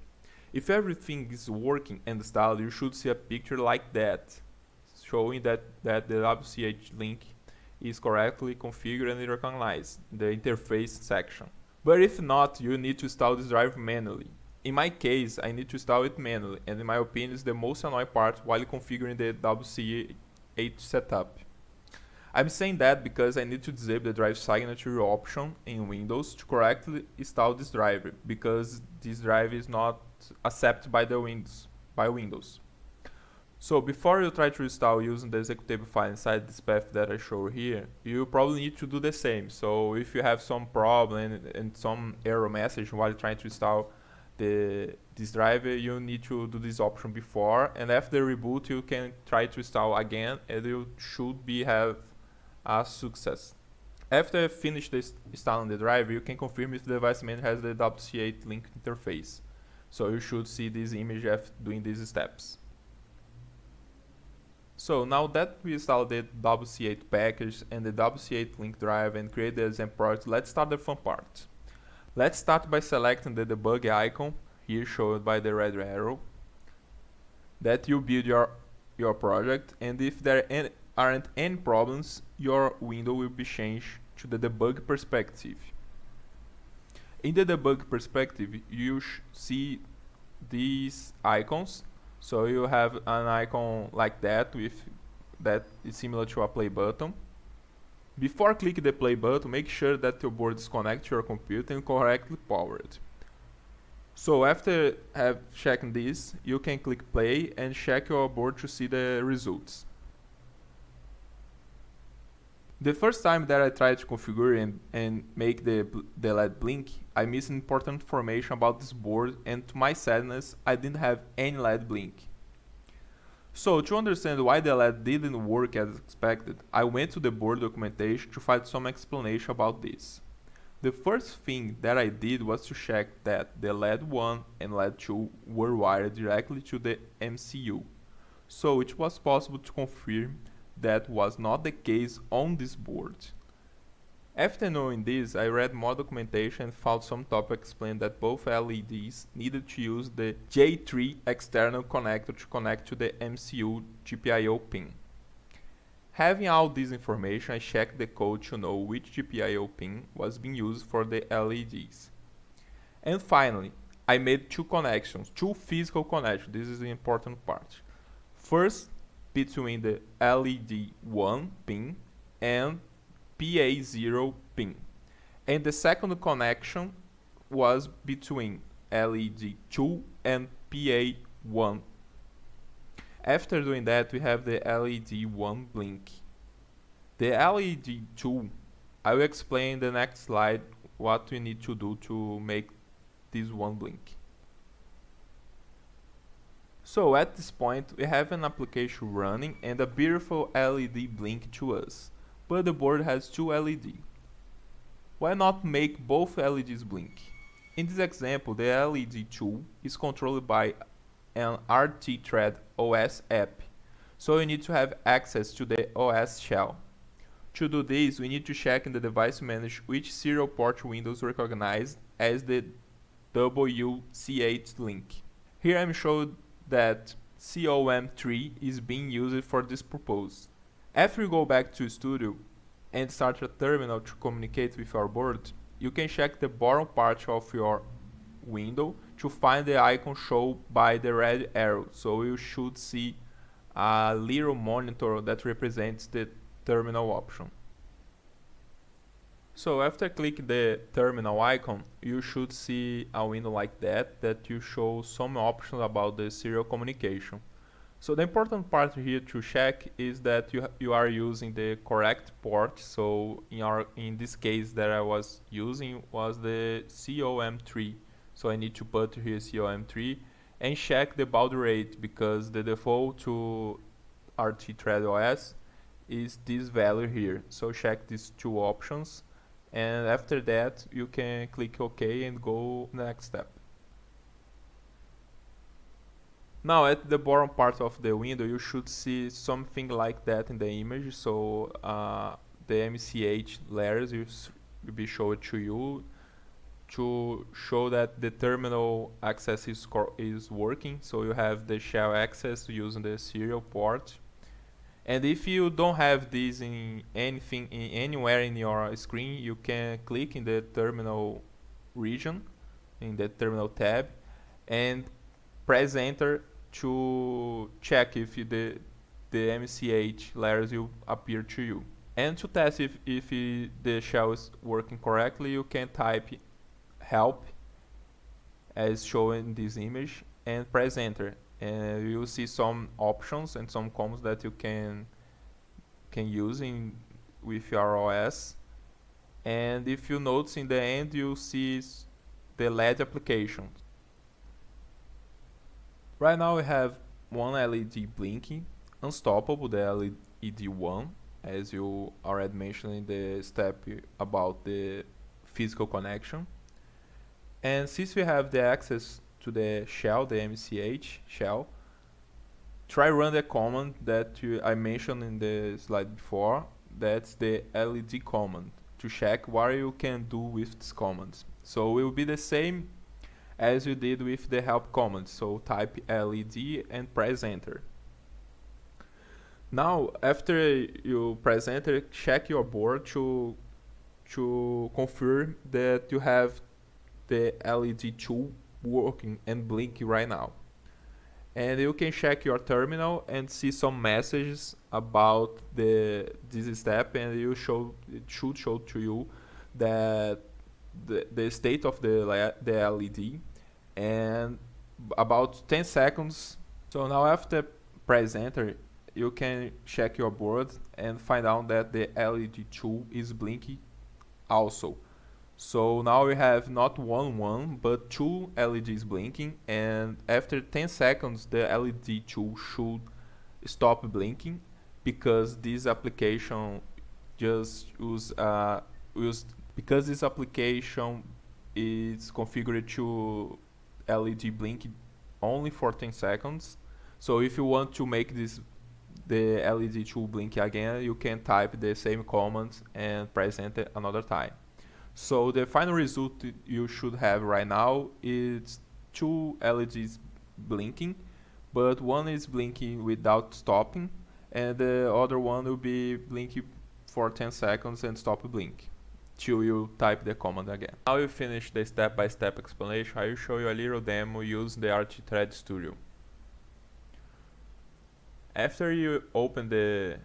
If everything is working and installed, you should see a picture like that, showing that the WC8 link is correctly configured and recognized in the interface section. But if not, you need to install this driver manually. In my case, I need to install it manually, and in my opinion, is the most annoying part while configuring the WC8 setup. I'm saying that because I need to disable the drive signature option in Windows to correctly install this driver, because this drive is not accepted by Windows. So before you try to install using the executable file inside this path that I show here, you probably need to do the same. So if you have some problem and some error message while trying to install this driver, you need to do this option before, and after the reboot you can try to install again and you should have a success. After you finish installing the driver, you can confirm if the device manager has the WC8 link interface. So you should see this image after doing these steps. So now that we installed the WC8 package and the WC8 link drive and create the example project, let's start the fun part. Let's start by selecting the debug icon, here shown by the red arrow, that you build your project, and if there aren't any problems, your window will be changed to the debug perspective. In the debug perspective, you see these icons. So you have an icon like that that is similar to a play button. Before clicking the play button, make sure that your board is connected to your computer and correctly powered. So after checking this, you can click play and check your board to see the results. The first time that I tried to configure and make the LED blink, I missed important information about this board, and to my sadness, I didn't have any LED blink. So to understand why the LED didn't work as expected, I went to the board documentation to find some explanation about this. The first thing that I did was to check that the LED 1 and LED 2 were wired directly to the MCU. So it was possible to confirm that was not the case on this board. After knowing this, I read more documentation and found some topics explain that both LEDs needed to use the J3 external connector to connect to the MCU GPIO pin. Having all this information, I checked the code to know which GPIO pin was being used for the LEDs. And finally, I made two connections, two physical connections. This is the important part. First, between the LED 1 pin and PA0 pin. And the second connection was between LED 2 and PA1. After doing that, we have the LED 1 blink. The LED 2, I will explain in the next slide what we need to do to make this one blink. So at this point, we have an application running and a beautiful LED blink to us, but the board has two LEDs. Why not make both LEDs blink? In this example, the LED 2 is controlled by an RT-Thread OS app, so you need to have access to the OS shell. To do this, we need to check in the device manager which serial port windows recognize as the WC8 link. Here I'm showing that COM3 is being used for this purpose. After you go back to Studio and start a terminal to communicate with your board, you can check the bottom part of your window to find the icon shown by the red arrow. So you should see a little monitor that represents the terminal option. So after clicking the terminal icon, you should see a window like that you show some options about the serial communication. So the important part here to check is that you are using the correct port. So in this case that I was using was the COM3. So I need to put here COM3 and check the baud rate, because the default to RT-Thread OS is this value here. So check these two options, and after that you can click OK and go next step. Now at the bottom part of the window you should see something like that in the image. So the MCH layers will be shown to you to show that the terminal access is working. So you have the shell access using the serial port. And if you don't have this in anywhere in your screen, you can click in the terminal region, in the terminal tab, and press enter to check if the MCH layers will appear to you. And to test if the shell is working correctly, you can type help as shown in this image and press enter, and you'll see some options and some commands that you can use with your OS. And if you notice in the end, you'll see the LED application. Right now we have one LED blinking, unstoppable, the LED 1, as you already mentioned in the step about the physical connection. And since we have the access to the shell, the MCH shell, try run the command that I mentioned in the slide before. That's the LED command, to check what you can do with this command. So it will be the same as you did with the help command. So type LED and press enter. Now after you press enter, check your board to confirm that you have the LED 2 working and blinking right now. And you can check your terminal and see some messages about this step, and it should show to you that the state of the LED and about 10 seconds. So now after press enter, you can check your board and find out that the LED tool is blinking also. So now we have not one, but 2 LEDs blinking, and after 10 seconds the LED tool should stop blinking, because this application just because this application is configured to LED blink only for 10 seconds. So if you want to make the LED tool blink again, you can type the same command and press enter another time. So the final result you should have right now is 2 LEDs blinking, but one is blinking without stopping, and the other one will be blinking for 10 seconds and stop blink till you type the command again. Now you finish the step-by-step explanation, I will show you a little demo using the ArchiThread Studio. After you open the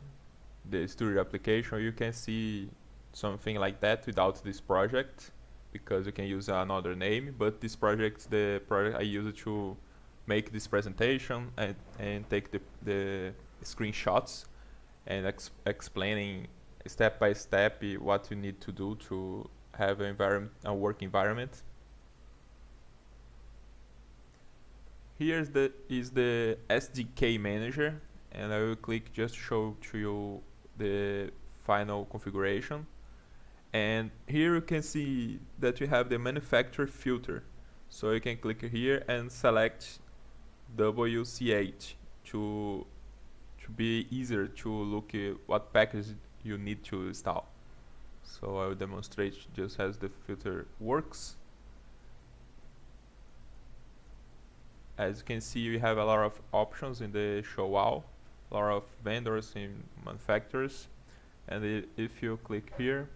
Studio application, you can see something like that without this project, because you can use another name, but this project, the project I use to make this presentation and take the screenshots and explaining step by step what you need to do to have a work environment. Here is the SDK manager, and I will click just to show to you the final configuration. And here you can see that you have the manufacturer filter, so you can click here and select WCH to be easier to look at what package you need to install. So I will demonstrate just as the filter works. As you can see, we have a lot of options in the show all, a lot of vendors and manufacturers, and if you click here,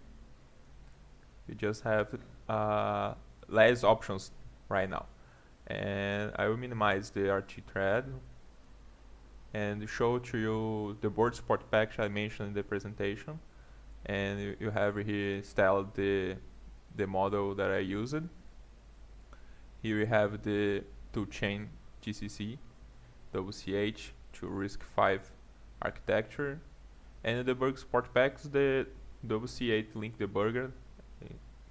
you just have less options right now. And I will minimize the ArchiThread and show to you the board support package I mentioned in the presentation. And you have here installed the model that I used. Here we have the toolchain GCC WCH to RISC-V architecture, and in the debug support packs the WC8 link debugger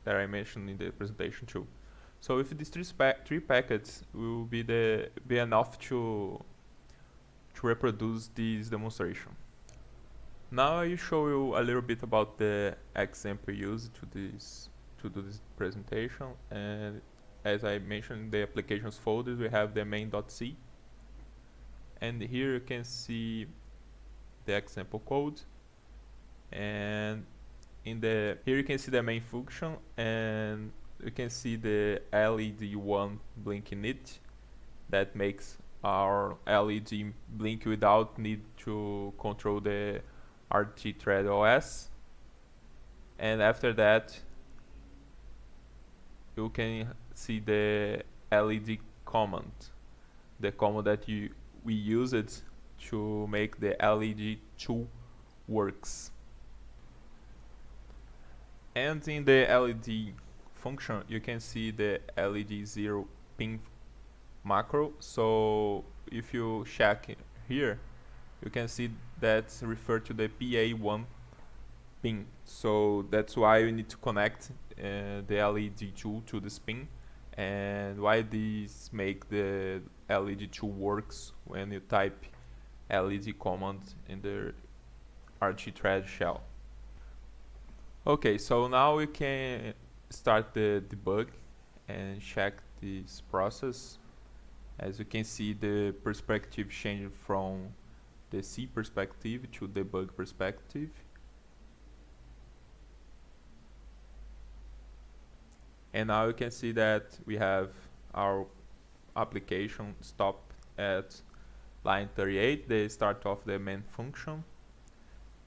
that I mentioned in the presentation too. So if these three packets will be enough to reproduce this demonstration. Now I will show you a little bit about the example used to do this presentation. And as I mentioned in the applications folder, we have the main.c, and here you can see the example code, and here you can see the main function, and you can see the LED1 blinking it that makes our LED blink without need to control the ArchiThread OS. And after that, you can see the LED command, the command that we used to make the LED tool works. And in the LED function, you can see the LED 0 ping macro. So if you check here, you can see that's referred to the PA1 ping. So that's why we need to connect the LED tool to this ping, and why this make the LED tool works when you type LED command in the ArchiThread shell. Okay, so now we can start the debug and check this process. As you can see, the perspective changed from the C perspective to the debug perspective. And now you can see that we have our application stop at line 38, the start of the main function.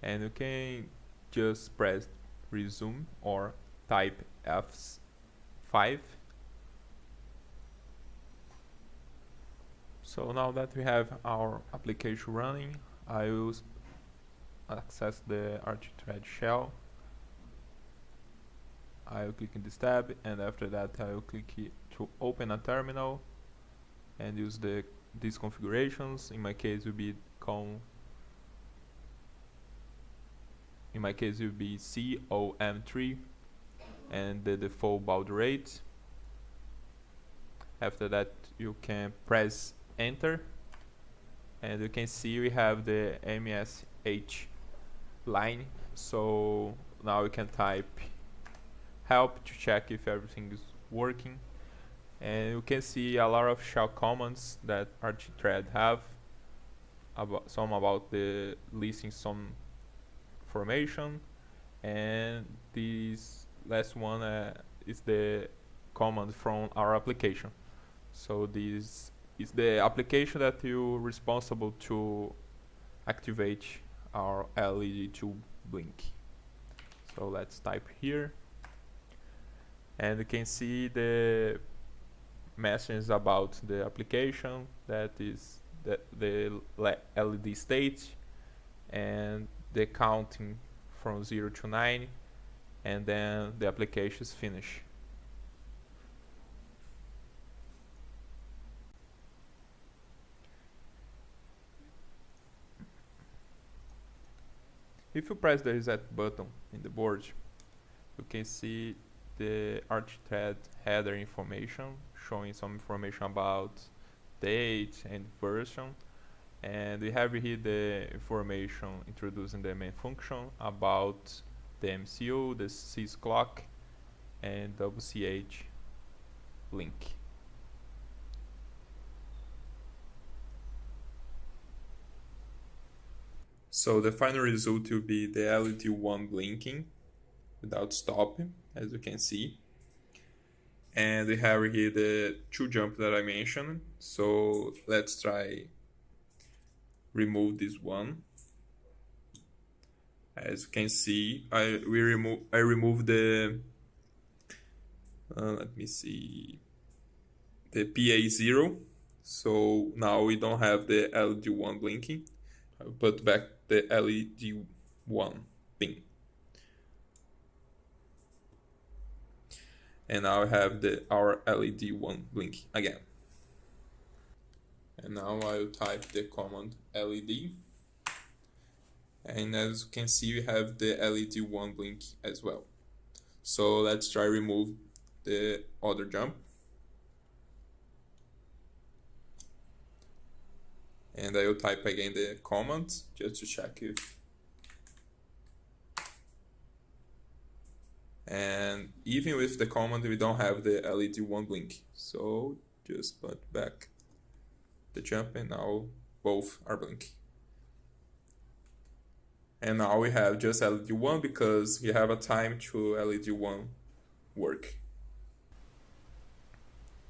And you can just press resume or type F5. So now that we have our application running, I will access the ArchiThread shell. I will click in this tab, and after that I will click here to open a terminal and use these configurations. In my case, will be my case, it will be COM3 and the default baud rate. After that, you can press enter, and you can see we have the MSH line. So now you can type help to check if everything is working, and you can see a lot of shell commands that RT-Thread have, some about the listing some information, and this last one is the command from our application. So this is the application that you're responsible to activate our LED to blink. So let's type here, and you can see the message about the application, that is the LED state and the counting from 0 to 9, and then the application is finished. If you press the reset button in the board, you can see the RT-Thread header information, showing some information about date and version, and we have here the information introducing the main function about the MCU, the sysclock, and WCH link. So the final result will be the LED1 blinking without stopping, as you can see. And we have here the 2 jump that I mentioned. So let's try remove this one. As you can see, I remove the let me see, the PA0. So now we don't have the LED1 blinking. I'll put back the LED1 pin. And now I have our LED1 blink again. And now I'll type the command LED. And as you can see, we have the LED1 blink as well. So let's try remove the other jump. And I will type again the command just to check if. And even with the command, we don't have the LED1 blink. So just put back the jump, and now both are blinking. And now we have just LED1 because we have a time to LED1 work.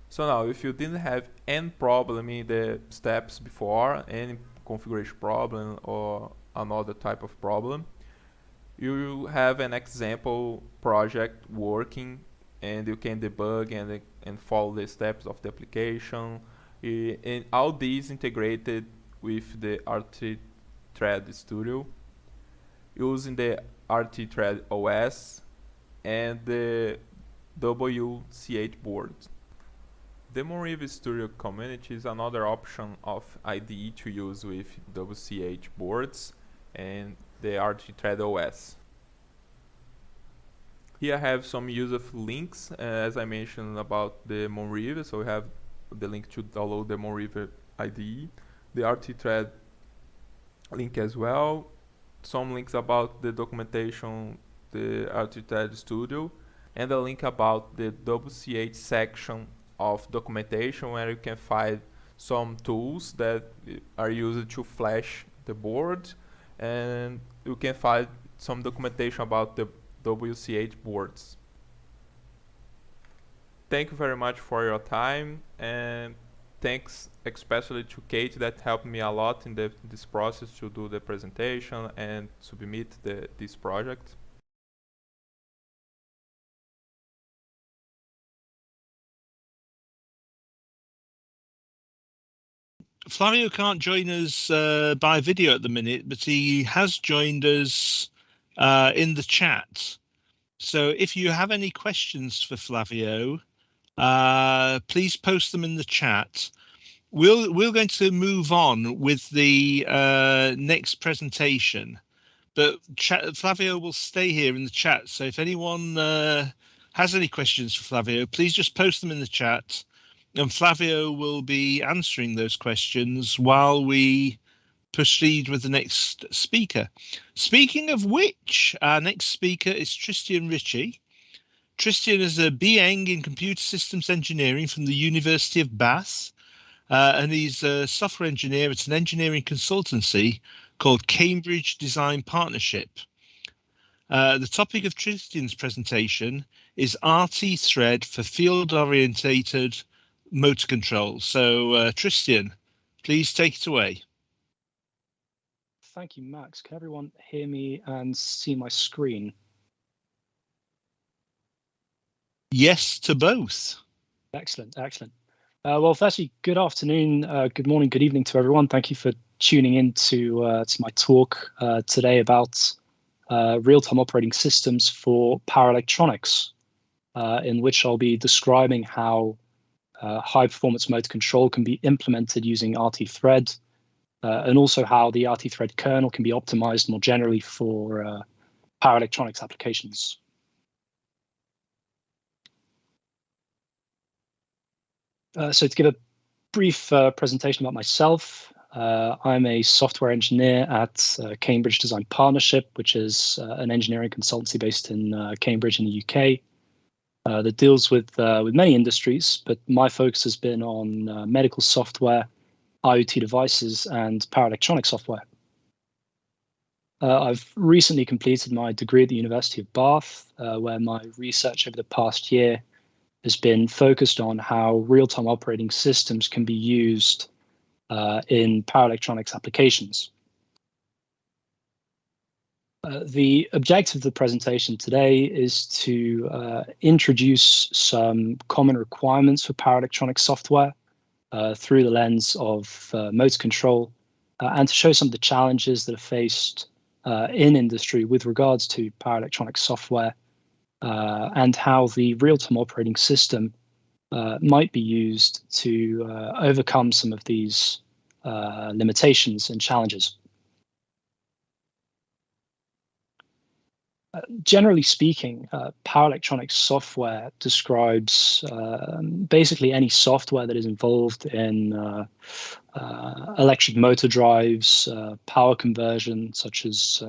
So now, if you didn't have any problem in the steps before, any configuration problem or another type of problem, you have an example project working, and you can debug and follow the steps of the application. And all these integrated with the RT-Thread Studio, using the RT-Thread OS and the WCH board. The Monrive Studio Community is another option of IDE to use with WCH boards and the RT-Thread OS. Here I have some useful links, as I mentioned about the Monrive. So we have the link to download the Monrive IDE, the RT-Thread link as well, some links about the documentation, the RT-Thread Studio, and a link about the WCH section of documentation, where you can find some tools that are used to flash the board, and you can find some documentation about the WCH boards. Thank you very much for your time, and thanks especially to Kate that helped me a lot in this process to do the presentation and submit this project. Flavio can't join us by video at the minute, but he has joined us in the chat. So if you have any questions for Flavio, please post them in the chat. We're going to move on with the next presentation, but Flavio will stay here in the chat. So if anyone has any questions for Flavio, please just post them in the chat, and Flavio will be answering those questions while we proceed with the next speaker. Speaking of which, our next speaker is Tristan Ritchie. Tristan is a BEng in Computer Systems Engineering from the University of Bath, and he's a software engineer at an engineering consultancy called Cambridge Design Partnership. The topic of Tristan's presentation is RT thread for field-orientated motor control. So Tristan, please take it away. Thank you, Max. Can everyone hear me and see my screen? Yes to both. Excellent, excellent. Well, firstly, good afternoon, good morning, good evening to everyone. Thank you for tuning in to my talk today about real-time operating systems for power electronics, in which I'll be describing how high-performance motor control can be implemented using RT thread, and also how the RT thread kernel can be optimized more generally for power electronics applications. So to give a brief presentation about myself, I'm a software engineer at Cambridge Design Partnership, which is an engineering consultancy based in Cambridge in the UK that deals with many industries, but my focus has been on medical software, IoT devices, and power electronic software. I've recently completed my degree at the University of Bath, where my research over the past year has been focused on how real-time operating systems can be used in power electronics applications. The objective of the presentation today is to introduce some common requirements for power electronics software through the lens of motor control, and to show some of the challenges that are faced in industry with regards to power electronics software, and how the real-time operating system might be used to overcome some of these limitations and challenges. Generally speaking, power electronics software describes basically any software that is involved in electric motor drives, power conversion, such as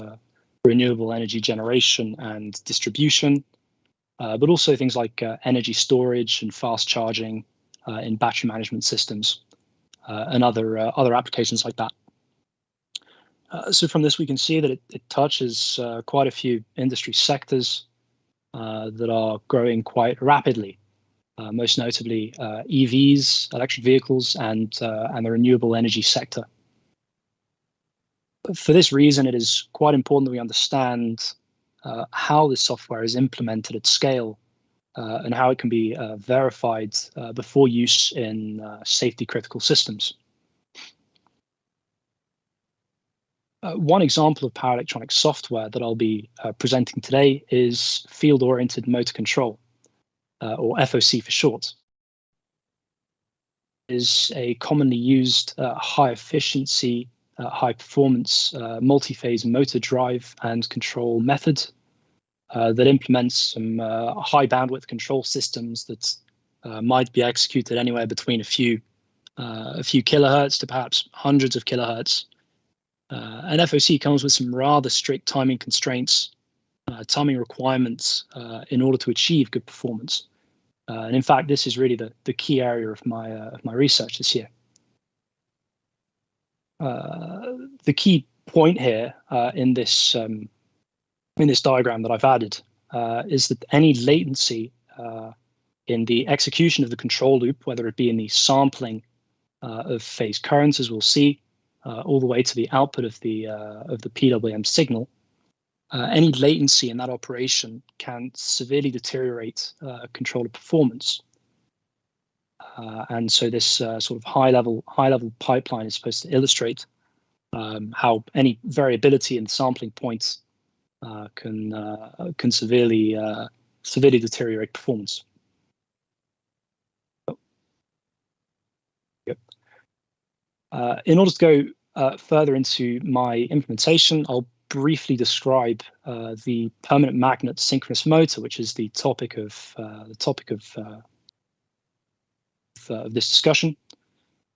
renewable energy generation and distribution, but also things like energy storage and fast charging in battery management systems, and other applications like that. So from this, we can see that it touches quite a few industry sectors that are growing quite rapidly, most notably EVs, electric vehicles, and the renewable energy sector. For this reason, it is quite important that we understand how this software is implemented at scale, and how it can be verified before use in safety-critical systems. One example of power electronics software that I'll be presenting today is field-oriented motor control, or FOC for short. It is a commonly used high-efficiency, high-performance multi-phase motor drive and control method that implements some high bandwidth control systems that might be executed anywhere between a few kilohertz to perhaps hundreds of kilohertz. And FOC comes with some rather strict timing constraints, timing requirements in order to achieve good performance. And in fact, this is really the key area of my research this year. The key point here in this diagram that I've added is that any latency in the execution of the control loop, whether it be in the sampling of phase currents, as we'll see, all the way to the output of the PWM signal, any latency in that operation can severely deteriorate controller performance. And so this sort of high level pipeline is supposed to illustrate how any variability in sampling points can severely deteriorate performance. In order to go further into my implementation, I'll briefly describe the permanent magnet synchronous motor, which is the topic of this discussion.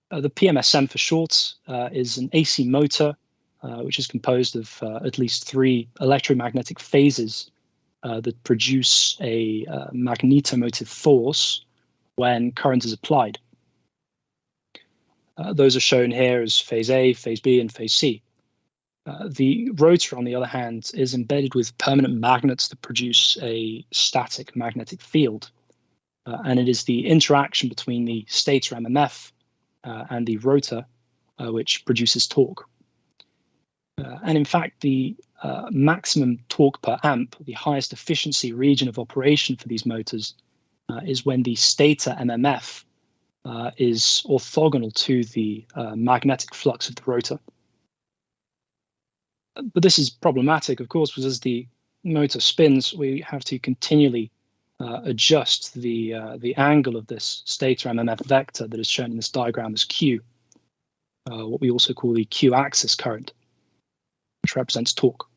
The PMSM for short is an AC motor, which is composed of at least 3 electromagnetic phases that produce a magnetomotive force when current is applied. Those are shown here as phase A, phase B, and phase C. The rotor, on the other hand, is embedded with permanent magnets that produce a static magnetic field. And it is the interaction between the stator MMF and the rotor which produces torque. And in fact, the maximum torque per amp, the highest efficiency region of operation for these motors, is when the stator MMF is orthogonal to the magnetic flux of the rotor. But this is problematic, of course, because as the motor spins, we have to continually adjust the angle of this stator MMF vector that is shown in this diagram as Q, what we also call the Q-axis current, which represents torque.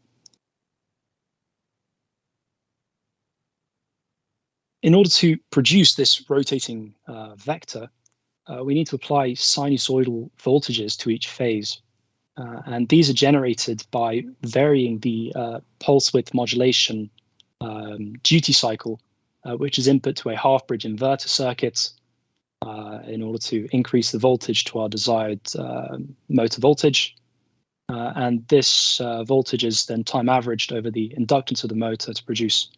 In order to produce this rotating vector, we need to apply sinusoidal voltages to each phase. And these are generated by varying the pulse width modulation duty cycle, which is input to a half-bridge inverter circuit in order to increase the voltage to our desired motor voltage. And this voltage is then time averaged over the inductance of the motor to produce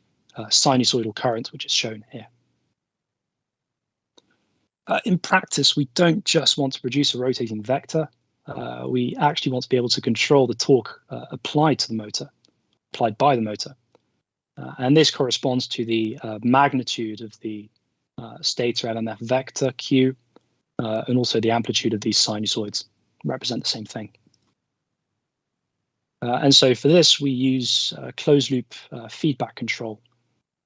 sinusoidal current, which is shown here. In practice, we don't just want to produce a rotating vector. We actually want to be able to control the torque applied to the motor, applied by the motor. And this corresponds to the magnitude of the stator MMF vector Q, and also the amplitude of these sinusoids represent the same thing. And so for this, we use closed loop feedback control,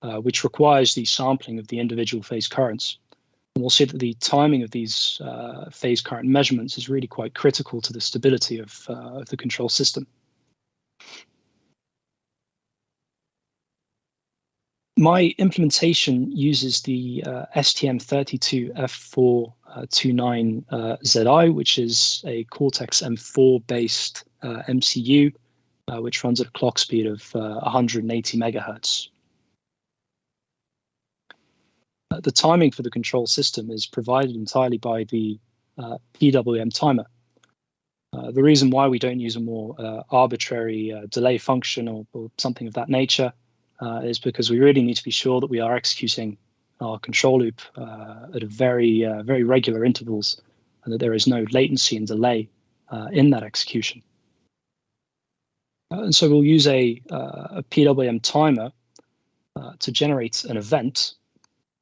which requires the sampling of the individual phase currents. And we'll see that the timing of these phase current measurements is really quite critical to the stability of the control system. My implementation uses the STM32F429ZI, which is a Cortex M4 based MCU, which runs at a clock speed of 180 megahertz. The timing for the control system is provided entirely by the PWM timer. The reason why we don't use a more arbitrary delay function or something of that nature is because we really need to be sure that we are executing our control loop at a very regular intervals, and that there is no latency and delay in that execution. And so we'll use a PWM timer to generate an event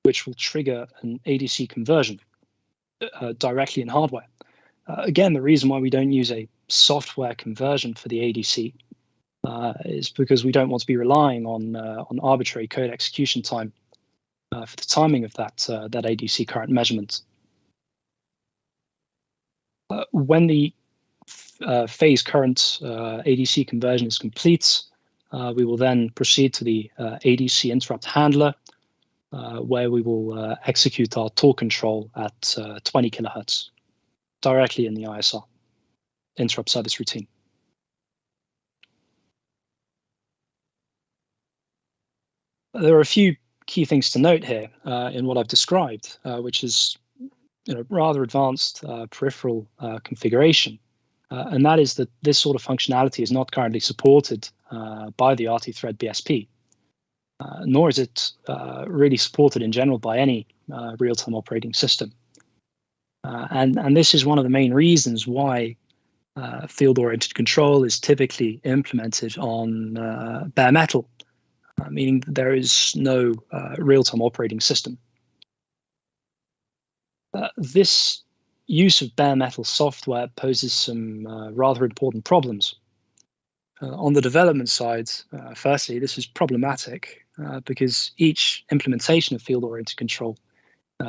which will trigger an ADC conversion directly in hardware. Again, the reason why we don't use a software conversion for the ADC is because we don't want to be relying on arbitrary code execution time for the timing of that ADC current measurement. When the phase current ADC conversion is complete, we will then proceed to the ADC interrupt handler, where we will execute our torque control at 20 kilohertz directly in the ISR, interrupt service routine. There are a few key things to note here in what I've described, which is rather advanced peripheral configuration. And that is that this sort of functionality is not currently supported by the RT-Thread BSP, nor is it really supported in general by any real-time operating system. And this is one of the main reasons why field-oriented control is typically implemented on bare metal, meaning that there is no real-time operating system. This use of bare metal software poses some rather important problems. On the development side, firstly, this is problematic because each implementation of field-oriented control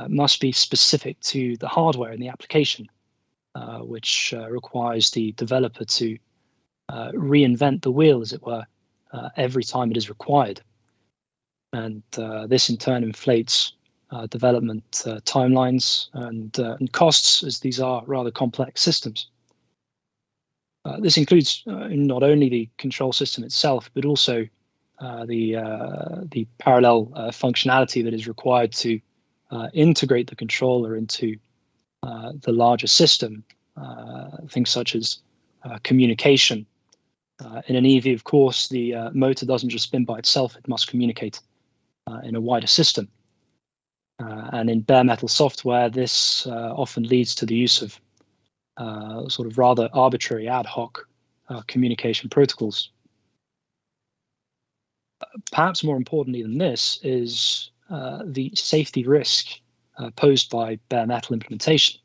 must be specific to the hardware in the application, which requires the developer to reinvent the wheel, as it were, every time it is required. And this in turn inflates development timelines and costs, as these are rather complex systems. This includes not only the control system itself, but also the parallel functionality that is required to integrate the controller into the larger system. Things such as communication. In an EV, of course, the motor doesn't just spin by itself, it must communicate in a wider system. And in bare metal software, this often leads to the use of sort of rather arbitrary ad hoc communication protocols. Perhaps more importantly than this is the safety risk posed by bare metal implementation.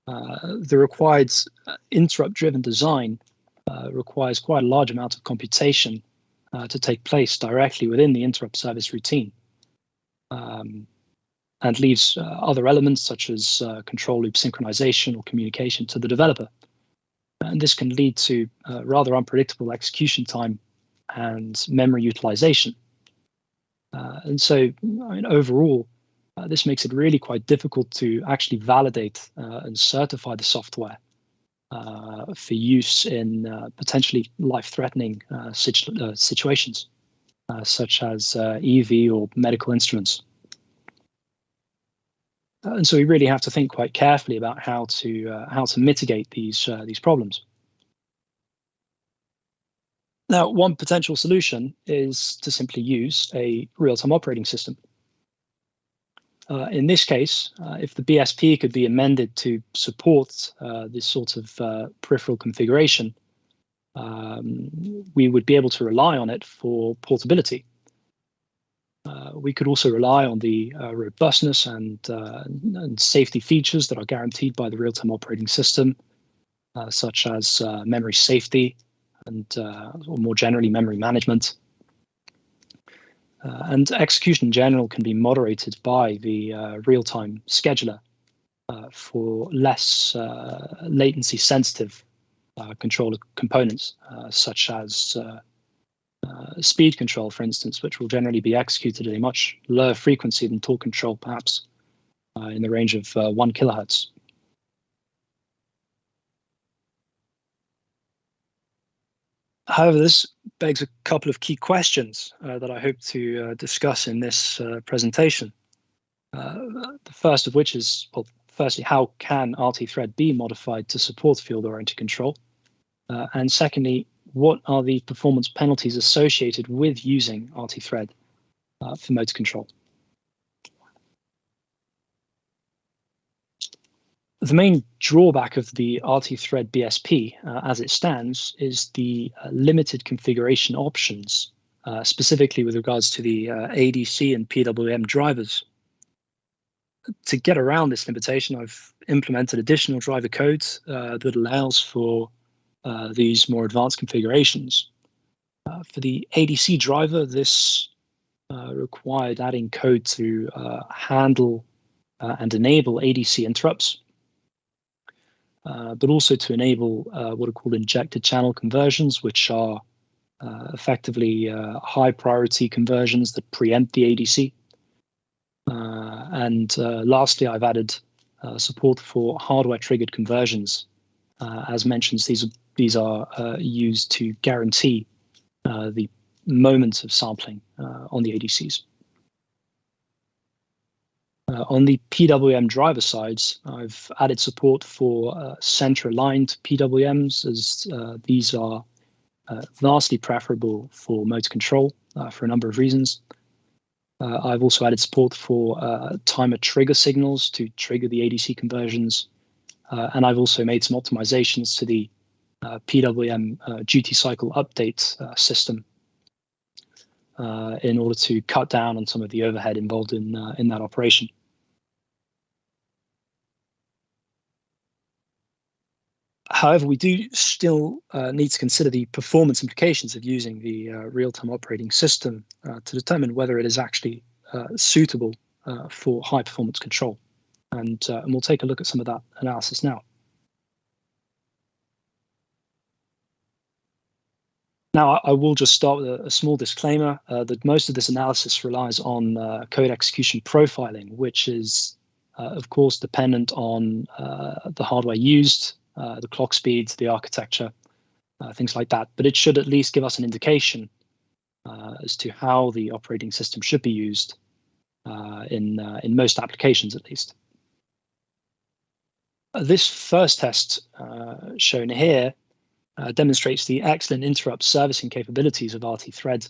The required interrupt-driven design requires quite a large amount of computation to take place directly within the interrupt service routine, and leaves other elements such as control loop synchronization or communication to the developer. And this can lead to rather unpredictable execution time and memory utilization. And so, I mean, overall, this makes it really quite difficult to actually validate and certify the software for use in potentially life-threatening situations, such as EV or medical instruments. And so we really have to think quite carefully about how to mitigate these problems. Now, one potential solution is to simply use a real-time operating system. In this case, if the BSP could be amended to support this sort of peripheral configuration, we would be able to rely on it for portability. We could also rely on the robustness and safety features that are guaranteed by the real-time operating system, such as memory safety and or more generally memory management. And execution in general can be moderated by the real-time scheduler for less latency sensitive controller components, such as speed control, for instance, which will generally be executed at a much lower frequency than torque control, perhaps in the range of 1 kilohertz. However, this begs a couple of key questions that I hope to discuss in this presentation. The first of which is, well, firstly, how can RT-Thread be modified to support field-oriented control? And secondly, what are the performance penalties associated with using RT-Thread for motor control? The main drawback of the RT-Thread BSP as it stands is the limited configuration options, specifically with regards to the ADC and PWM drivers. To get around this limitation, I've implemented additional driver codes that allows for these more advanced configurations. For the ADC driver, this required adding code to handle and enable ADC interrupts, but also to enable what are called injected channel conversions, which are effectively high priority conversions that preempt the ADC. And lastly, I've added support for hardware triggered conversions. As mentioned, these are used to guarantee the moments of sampling on the ADCs. On the PWM driver sides, I've added support for center-aligned PWMs, as these are vastly preferable for motor control for a number of reasons. I've also added support for timer trigger signals to trigger the ADC conversions. And I've also made some optimizations to the PWM duty cycle update system in order to cut down on some of the overhead involved in that operation. However, we do still need to consider the performance implications of using the real-time operating system to determine whether it is actually suitable for high-performance control. And we'll take a look at some of that analysis now. Now, I will just start with a small disclaimer that most of this analysis relies on code execution profiling, which is, of course, dependent on the hardware used, the clock speeds, the architecture, things like that. But it should at least give us an indication as to how the operating system should be used in most applications, at least. This first test shown here demonstrates the excellent interrupt servicing capabilities of RT-Thread.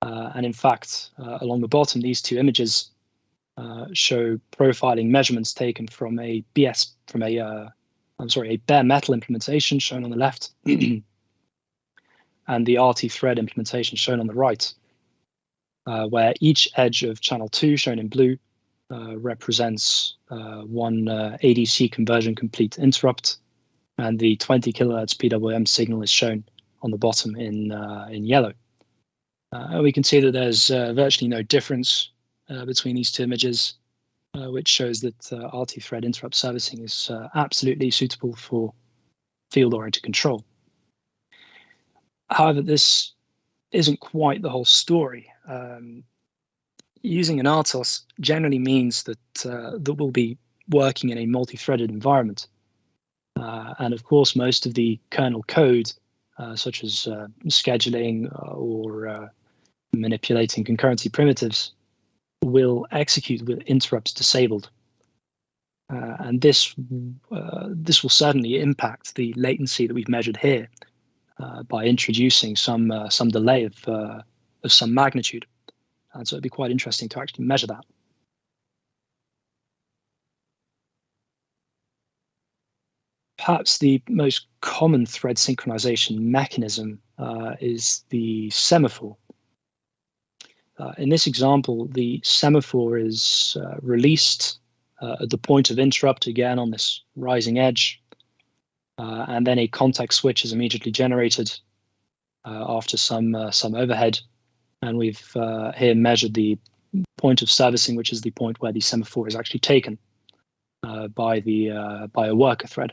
And in fact, along the bottom, these two images show profiling measurements taken from a bare metal implementation shown on the left, and the RT-Thread implementation shown on the right, where each edge of channel 2, shown in blue, represents one ADC conversion complete interrupt, and the 20 kilohertz PWM signal is shown on the bottom in yellow. We can see that there's virtually no difference between these two images, which shows that RT-Thread interrupt servicing is absolutely suitable for field-oriented control. However, this isn't quite the whole story. Using an RTOS generally means that we'll be working in a multi-threaded environment. And of course, most of the kernel code, such as scheduling or manipulating concurrency primitives, will execute with interrupts disabled. And this will certainly impact the latency that we've measured here by introducing some delay of some magnitude. And so it'd be quite interesting to actually measure that. Perhaps the most common thread synchronization mechanism is the semaphore. In this example, the semaphore is released at the point of interrupt, again on this rising edge, and then a context switch is immediately generated after some overhead. And we've here measured the point of servicing, which is the point where the semaphore is actually taken by a worker thread.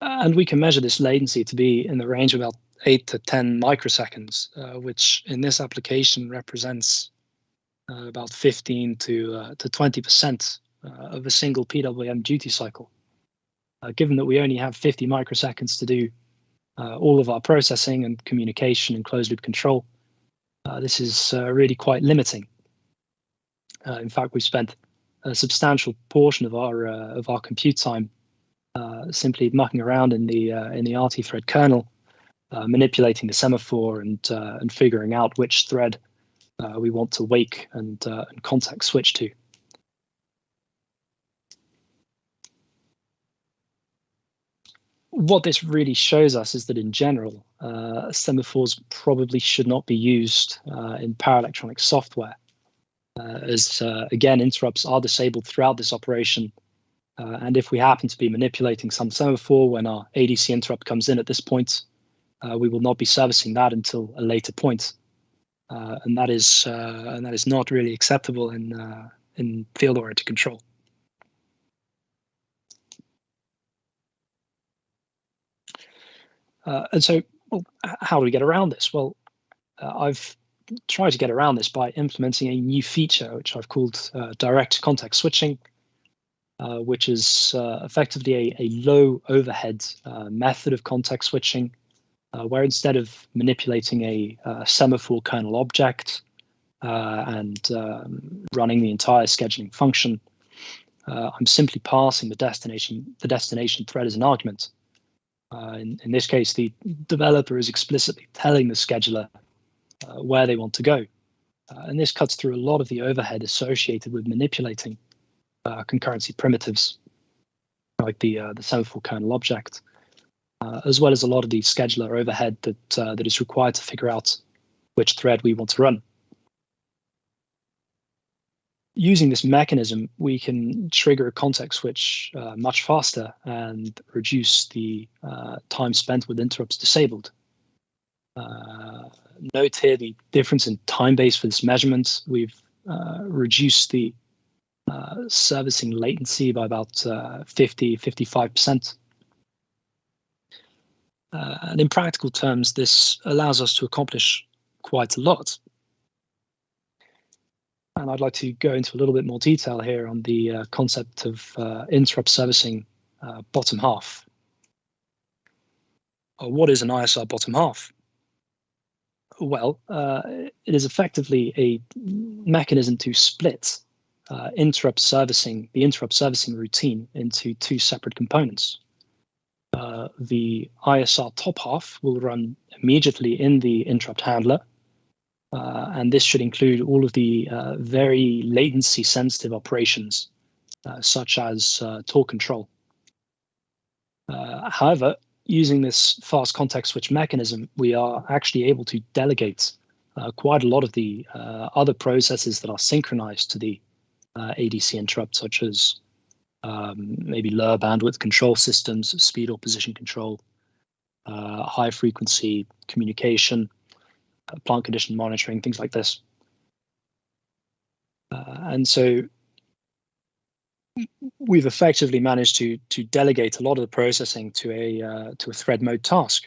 And we can measure this latency to be in the range of about 8 to 10 microseconds, which in this application represents about 15 to 20% of a single PWM duty cycle. Given that we only have 50 microseconds to do all of our processing and communication and closed loop control, this is really quite limiting. In fact, we've spent a substantial portion of our compute time simply mucking around in the RT-Thread kernel, manipulating the semaphore and figuring out which thread we want to wake and context switch to. What this really shows us is that in general, semaphores probably should not be used in power electronics software, as again, interrupts are disabled throughout this operation. And if we happen to be manipulating some semaphore when our ADC interrupt comes in at this point, we will not be servicing that until a later point. And that is not really acceptable in field-oriented control. And so, well, how do we get around this? Well, I've tried to get around this by implementing a new feature, which I've called direct context switching, which is effectively a low overhead method of context switching, where instead of manipulating a semaphore kernel object and running the entire scheduling function, I'm simply passing the destination thread as an argument. In this case, the developer is explicitly telling the scheduler where they want to go. And this cuts through a lot of the overhead associated with manipulating concurrency primitives, like the semaphore kernel object, as well as a lot of the scheduler overhead that is required to figure out which thread we want to run. Using this mechanism, we can trigger a context switch much faster and reduce the time spent with interrupts disabled. Note here the difference in time base for this measurement. We've reduced the servicing latency by about 50-55%. And in practical terms, this allows us to accomplish quite a lot. And I'd like to go into a little bit more detail here on the concept of interrupt servicing bottom half. What is an ISR bottom half? Well, it is effectively a mechanism to split the interrupt servicing routine into two separate components. The ISR top half will run immediately in the interrupt handler, and this should include all of the very latency sensitive operations, such as torque control. However, using this fast context switch mechanism, we are actually able to delegate quite a lot of the other processes that are synchronized to the ADC interrupt, such as maybe lower bandwidth control systems, speed or position control, high frequency communication, plant condition monitoring, things like this. And so we've effectively managed to delegate a lot of the processing to a thread mode task.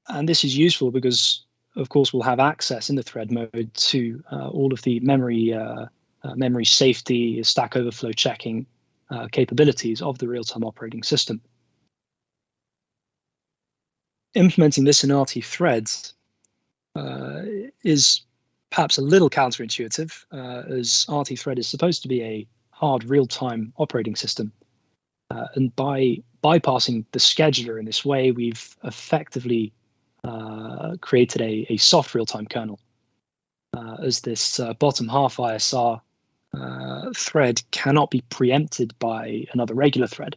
And this is useful because, of course, we'll have access in the thread mode to all of the memory safety, stack overflow checking capabilities of the real-time operating system. Implementing this in RT threads is perhaps a little counterintuitive, as RT thread is supposed to be a hard real-time operating system. And by bypassing the scheduler in this way, we've effectively created a soft real-time kernel, as this bottom half ISR thread cannot be preempted by another regular thread.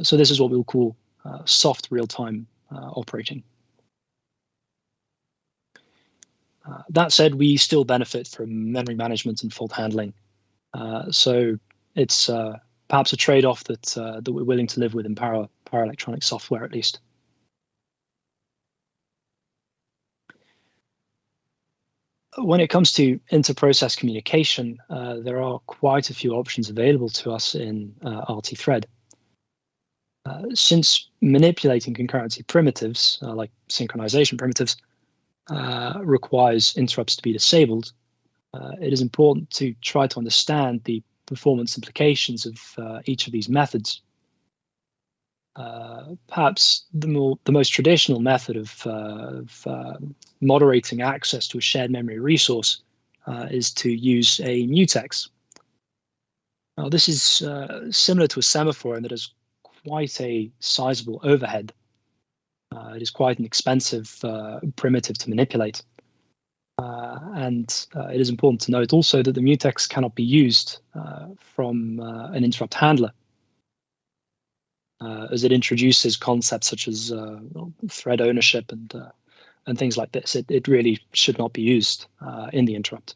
So this is what we'll call soft real-time operating. That said, we still benefit from memory management and fault handling. So it's perhaps a trade-off that we're willing to live with in power electronic software, at least. When it comes to inter-process communication, there are quite a few options available to us in RT thread. Since manipulating concurrency primitives, like synchronization primitives, requires interrupts to be disabled, it is important to try to understand the performance implications of each of these methods. Perhaps the most traditional method of moderating access to a shared memory resource is to use a mutex. Now, this is similar to a semaphore in that it has quite a sizable overhead. It is quite an expensive primitive to manipulate. And it is important to note also that the mutex cannot be used from an interrupt handler, as it introduces concepts such as thread ownership and things like this. It really should not be used in the interrupt.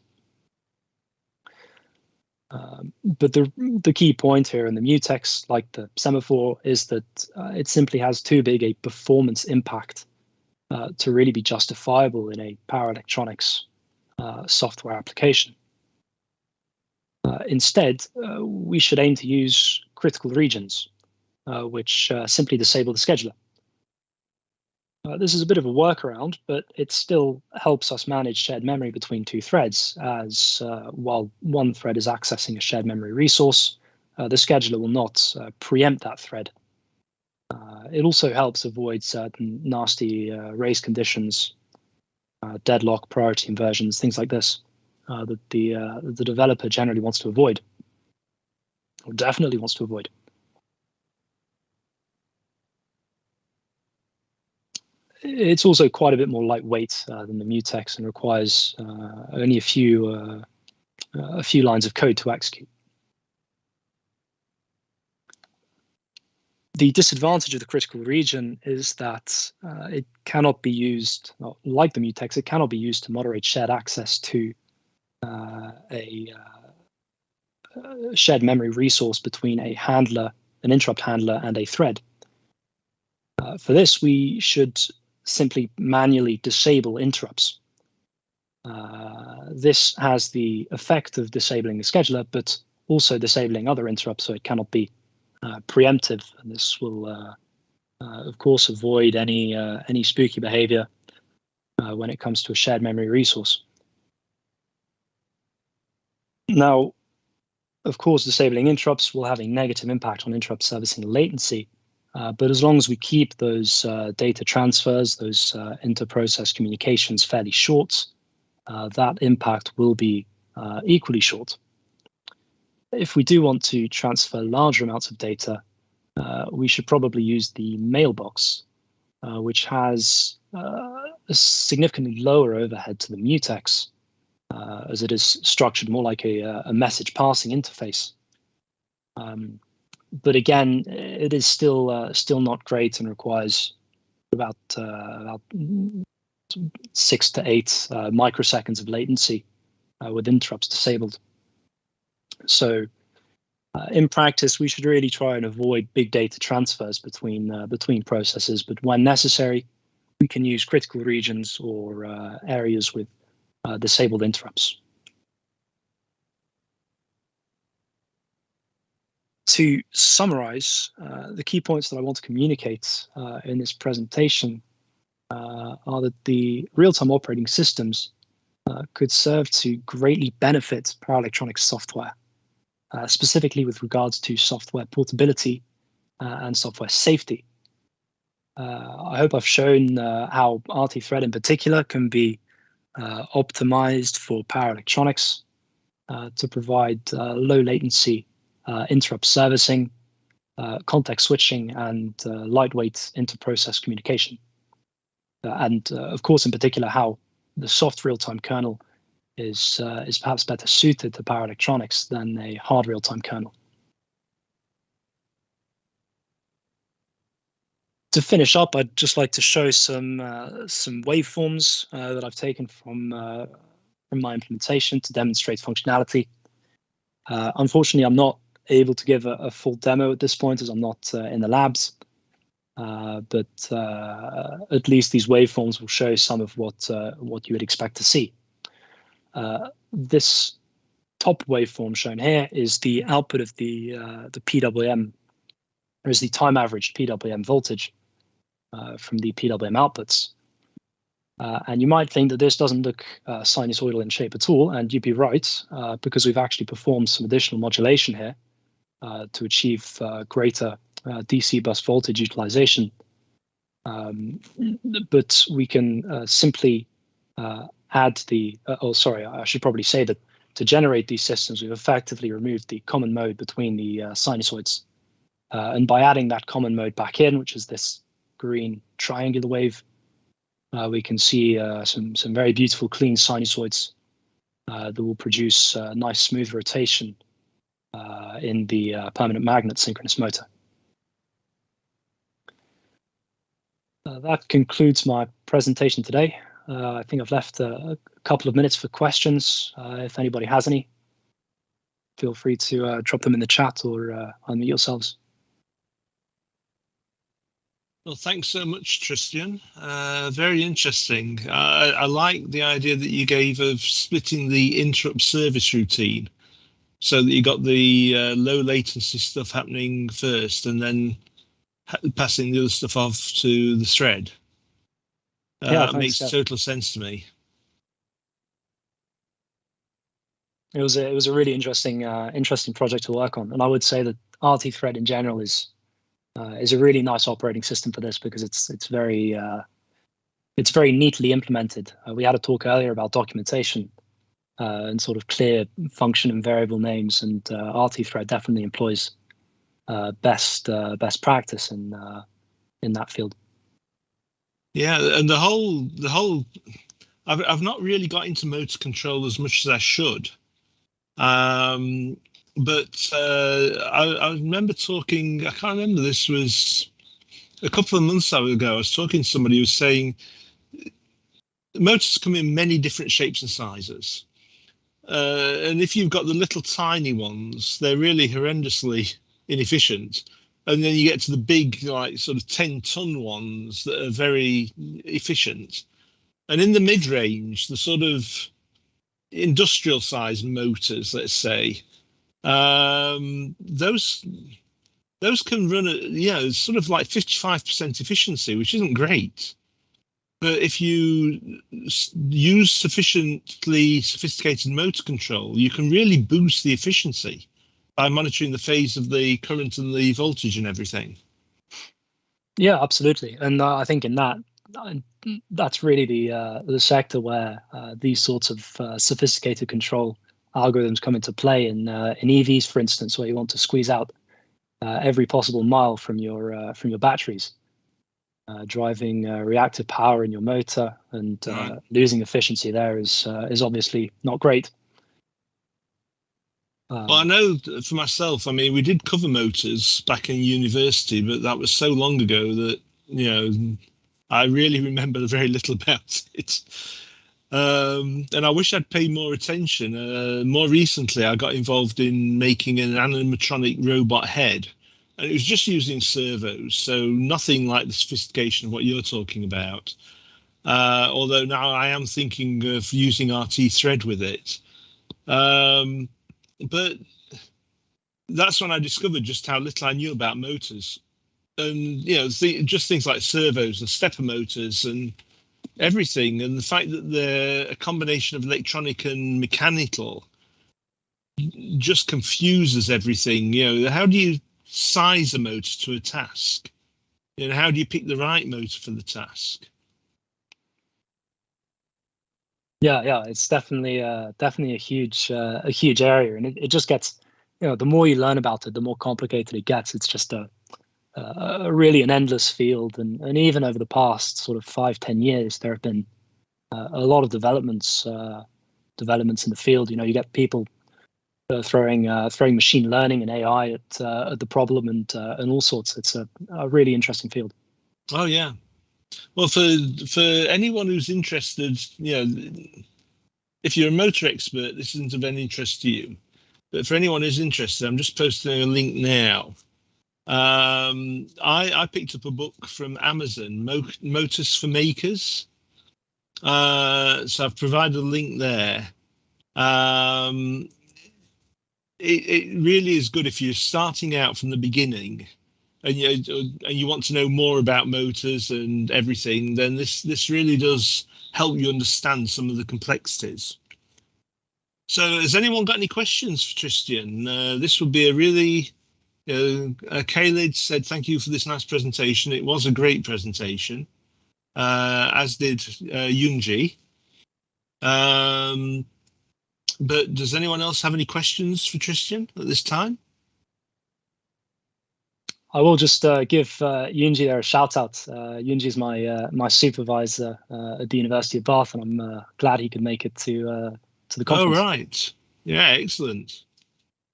But the key point here in the mutex, like the semaphore, is that it simply has too big a performance impact to really be justifiable in a power electronics software application. Instead, we should aim to use critical regions, which simply disable the scheduler. This is a bit of a workaround, but it still helps us manage shared memory between two threads, as while one thread is accessing a shared memory resource, the scheduler will not preempt that thread. It also helps avoid certain nasty race conditions, deadlock, priority inversions, things like this, that the developer generally wants to avoid, or definitely wants to avoid. It's also quite a bit more lightweight than the mutex and requires only a few lines of code to execute. The disadvantage of the critical region is that it cannot be used, like the mutex, it cannot be used to moderate shared access to a shared memory resource between a handler, an interrupt handler, and a thread. For this, we should simply manually disable interrupts. This has the effect of disabling the scheduler, but also disabling other interrupts, so it cannot be preemptive, and this will Of course, avoid any spooky behavior when it comes to a shared memory resource. Now, of course, disabling interrupts will have a negative impact on interrupt servicing latency, but as long as we keep those data transfers, those inter-process communications fairly short, that impact will be equally short. If we do want to transfer larger amounts of data, we should probably use the mailbox, which has a significantly lower overhead to the mutex, as it is structured more like a message passing interface. But again, it is still not great and requires about 6 to 8 microseconds of latency with interrupts disabled. So in practice, we should really try and avoid big data transfers between processes, but when necessary, we can use critical regions or areas with disabled interrupts. To summarize, the key points that I want to communicate in this presentation are that the real-time operating systems could serve to greatly benefit power electronics software, specifically with regards to software portability and software safety. I hope I've shown how RT-Thread in particular can be optimized for power electronics to provide low latency interrupt servicing, context switching, and lightweight inter-process communication. And of course, in particular, how the soft real-time kernel is perhaps better suited to power electronics than a hard real-time kernel. To finish up, I'd just like to show some waveforms that I've taken from my implementation to demonstrate functionality. Unfortunately, I'm not able to give a full demo at this point as I'm not in the labs, but at least these waveforms will show some of what you would expect to see. This top waveform shown here is the output of the PWM, or is the time averaged PWM voltage from the PWM outputs. And you might think that this doesn't look sinusoidal in shape at all, and you'd be right, because we've actually performed some additional modulation here to achieve greater DC bus voltage utilization. But we can simply add the, I should probably say that to generate these systems, we've effectively removed the common mode between the sinusoids. And by adding that common mode back in, which is this green triangular wave, we can see some very beautiful clean sinusoids that will produce nice smooth rotation in the permanent magnet synchronous motor. That concludes my presentation today. I think I've left a couple of minutes for questions. If anybody has any, feel free to drop them in the chat or unmute yourselves. Well, thanks so much, Tristan. Very interesting. I like the idea that you gave of splitting the interrupt service routine so that you got the low latency stuff happening first and then passing the other stuff off to the thread. That makes total sense to me. It was a really interesting project to work on, and I would say that RT-Thread in general is a really nice operating system for this because it's very neatly implemented. We had a talk earlier about documentation and sort of clear function and variable names, and RT-Thread definitely employs best practice in that field. Yeah, and the whole I've not really got into motor control as much as I should. But I remember talking, I can't remember, this was a couple of months ago, I was talking to somebody who was saying motors come in many different shapes and sizes. And if you've got the little tiny ones, they're really horrendously inefficient. And then you get to the big, like sort of 10-ton ones that are very efficient. And in the mid-range, the sort of industrial size motors, let's say, those those can run at sort of like 55% efficiency, which isn't great. But if you use sufficiently sophisticated motor control, you can really boost the efficiency by monitoring the phase of the current and the voltage and everything. Yeah, absolutely. And I think in that's really the sector where these sorts of sophisticated control algorithms come into play in EVs, for instance, where you want to squeeze out every possible mile from your batteries, driving reactive power in your motor, and losing efficiency there is obviously not great. Well, I know for myself, I mean, we did cover motors back in university, but that was so long ago that, I really remember very little about it. And I wish I'd paid more attention. More recently, I got involved in making an animatronic robot head, and it was just using servos, so nothing like the sophistication of what you're talking about. Although now I am thinking of using RT Thread with it. But that's when I discovered just how little I knew about motors. And, just things like servos and stepper motors and everything. And the fact that they're a combination of electronic and mechanical just confuses everything. How do you size a motor to a task? How do you pick the right motor for the task? Yeah, it's definitely a huge area, and it just gets, the more you learn about it, the more complicated it gets. It's just really an endless field, and even over the past sort of 5-10 years, there have been a lot of developments in the field. You get people throwing machine learning and AI at the problem and all sorts. It's a really interesting field. Oh yeah. Well, for anyone who's interested, if you're a motor expert, this isn't of any interest to you. But for anyone who's interested, I'm just posting a link now. I picked up a book from Amazon, Motors for Makers. So I've provided a link there. It really is good if you're starting out from the beginning. And you want to know more about motors and everything, then this really does help you understand some of the complexities. So has anyone got any questions for Tristan? This would be a really, Khaled said, thank you for this nice presentation. It was a great presentation, as did Yunji. But does anyone else have any questions for Tristan at this time? I will just give Yunji there a shout out. Yunji is my supervisor at the University of Bath, and I'm glad he could make it to the conference. Oh, right. Yeah, excellent.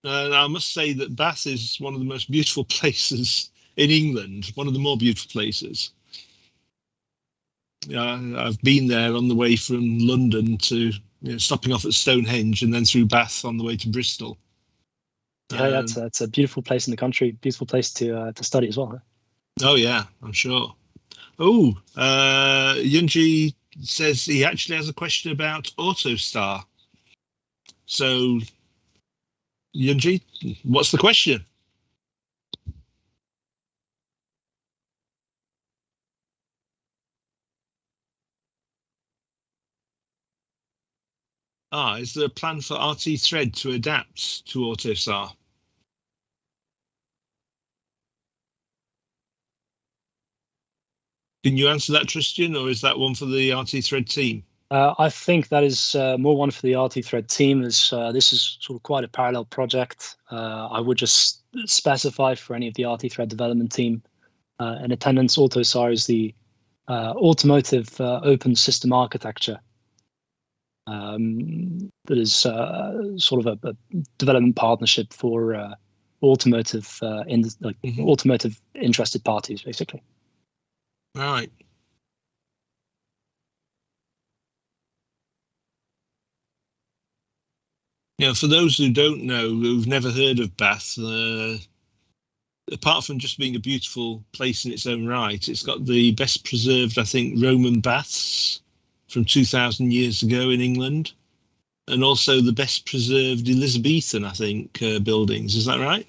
I must say that Bath is one of the most beautiful places in England, one of the more beautiful places. I've been there on the way from London to stopping off at Stonehenge and then through Bath on the way to Bristol. Yeah, it's a beautiful place in the country, beautiful place to study as well. Huh? Oh yeah, I'm sure. Oh, Yunji says he actually has a question about AutoStar. So, Yunji, what's the question? Is there a plan for RT Thread to adapt to AutoStar? Can you answer that, Tristan, or is that one for the RT Thread team? I think that is more one for the RT Thread team. As this is sort of quite a parallel project. I would just specify for any of the RT Thread development team in attendance, AutoStar is the automotive open system architecture. That is sort of a development partnership for automotive automotive interested parties, basically. Right. For those who don't know, who've never heard of Bath, apart from just being a beautiful place in its own right, it's got the best preserved, I think, Roman baths from 2,000 years ago in England, and also the best preserved Elizabethan, I think, buildings. Is that right?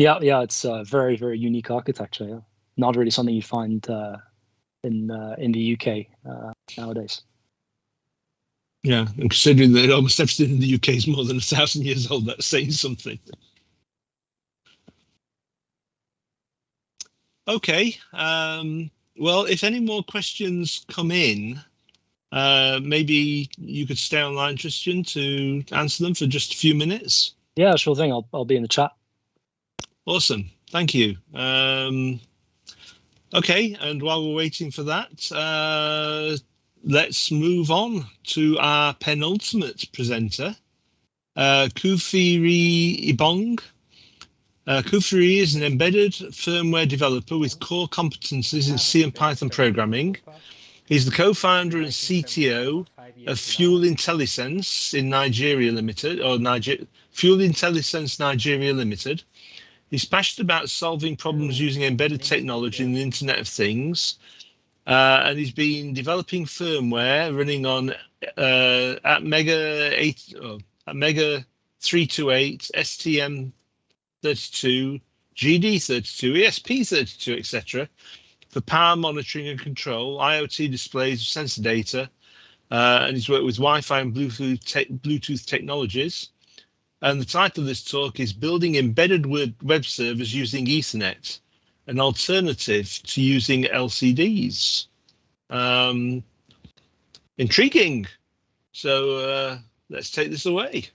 Yeah, it's a very, very unique architecture. Yeah. Not really something you find in the UK nowadays. Yeah, and considering that almost everything in the UK is more than 1,000 years old, that's saying something. Okay. Well, if any more questions come in, maybe you could stay online, Tristan, to answer them for just a few minutes. Yeah, sure thing. I'll be in the chat. Awesome. Thank you. Okay, and while we're waiting for that, let's move on to our penultimate presenter, Kufiri Ibong. Kufiri is an embedded firmware developer with core competencies in C and Python programming. He's the co-founder and CTO of Fuel Intellisense in Nigeria Limited, or Fuel Intellisense Nigeria Limited. He's passionate about solving problems using embedded technology in the Internet of Things, and he's been developing firmware running on Atmega 328, STM32, GD32, ESP32, etc. for power monitoring and control, IoT displays, sensor data, and he's worked with Wi-Fi and Bluetooth technologies. And the title of this talk is Building Embedded Web Servers Using Ethernet, an alternative to using LCDs. Intriguing. So let's take this away.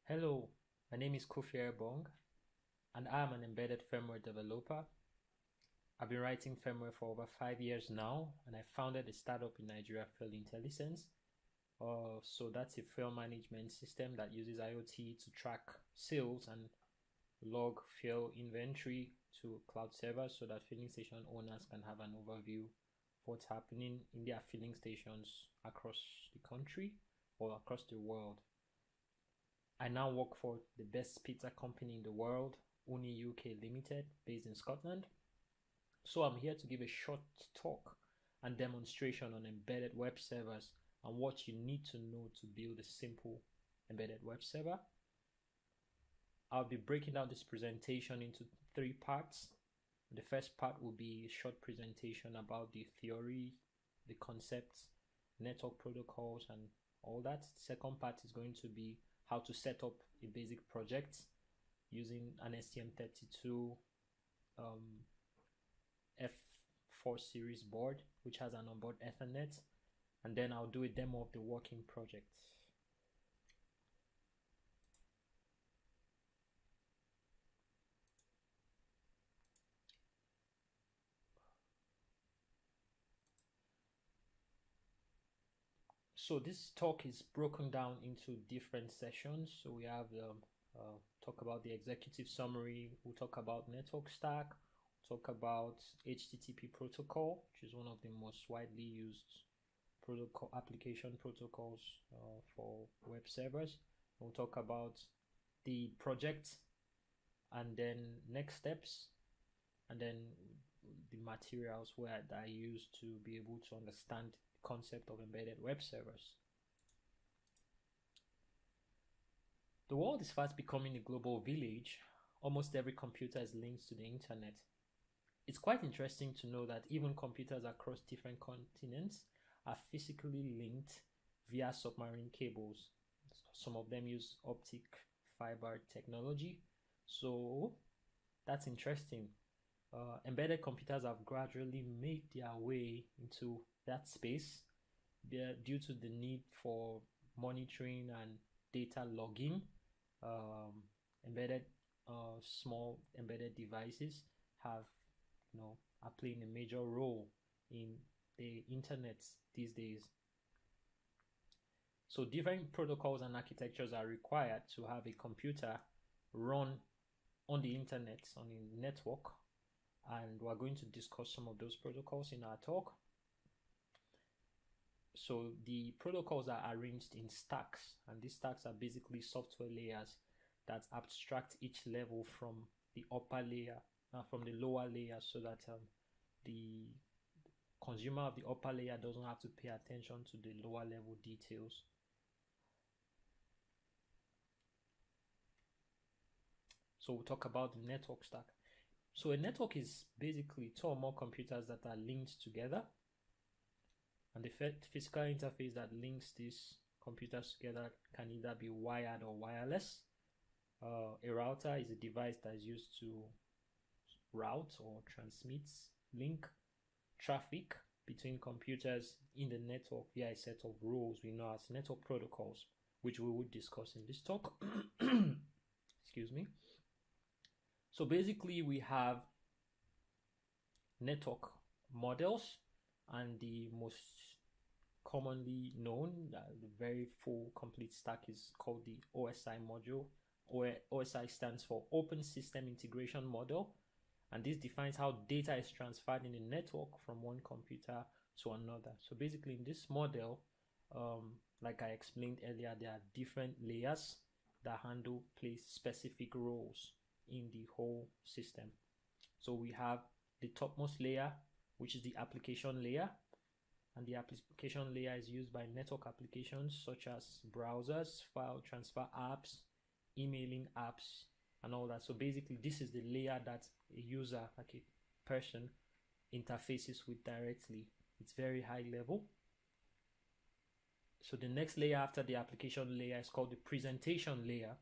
Hello, my name is Kufiri Ibong, and I'm an embedded firmware developer. I've been writing firmware for over 5 years now, and I founded a startup in Nigeria, Fuel Intellisense. So that's a fuel management system that uses IoT to track sales and log fuel inventory to cloud servers so that filling station owners can have an overview of what's happening in their filling stations across the country or across the world. I now work for the best pizza company in the world, Uni UK Limited, based in Scotland. So I'm here to give a short talk and demonstration on embedded web servers and what you need to know to build a simple embedded web server. I'll be breaking down this presentation into 3 parts. The first part will be a short presentation about the theory, the concepts, network protocols, and all that. The second part is going to be how to set up a basic project using an STM32 F4 series board, which has an onboard Ethernet. And then I'll do a demo of the working project. So this talk is broken down into different sessions. So we have talk about the executive summary, we'll talk about network stack, we'll talk about HTTP protocol, which is one of the most widely used protocol application protocols for web servers. We'll talk about the project and then next steps, and then the materials that I use to be able to understand the concept of embedded web servers. The world is fast becoming a global village. Almost every computer is linked to the internet. It's quite interesting to know that even computers across different continents are physically linked via submarine cables. Some of them use optic fiber technology. So that's interesting. Embedded computers have gradually made their way into that space due to the need for monitoring and data logging. Small embedded devices are playing a major role in the internet these days. So different protocols and architectures are required to have a computer run on the internet, on a network, and we're going to discuss some of those protocols in our talk. So the protocols are arranged in stacks, and these stacks are basically software layers that abstract each level from the upper layer, from the lower layer, so that the consumer of the upper layer doesn't have to pay attention to the lower level details. So we'll talk about the network stack. So a network is basically two or more computers that are linked together, and the physical interface that links these computers together can either be wired or wireless. A router is a device that is used to route or transmit link traffic between computers in the network via a set of rules we know as network protocols, which we will discuss in this talk. Excuse me. So basically we have network models, and the most commonly known, the very full complete stack, is called the OSI module. OSI stands for Open System Integration Model, and this defines how data is transferred in a network from one computer to another. So basically in this model, like I explained earlier, there are different layers that play specific roles in the whole system. So we have the topmost layer, which is the application layer, and the application layer is used by network applications such as browsers, file transfer apps, emailing apps, and all that. So basically this is the layer that a user, like a person, interfaces with directly. It's very high level. So the next layer after the application layer is called the presentation layer.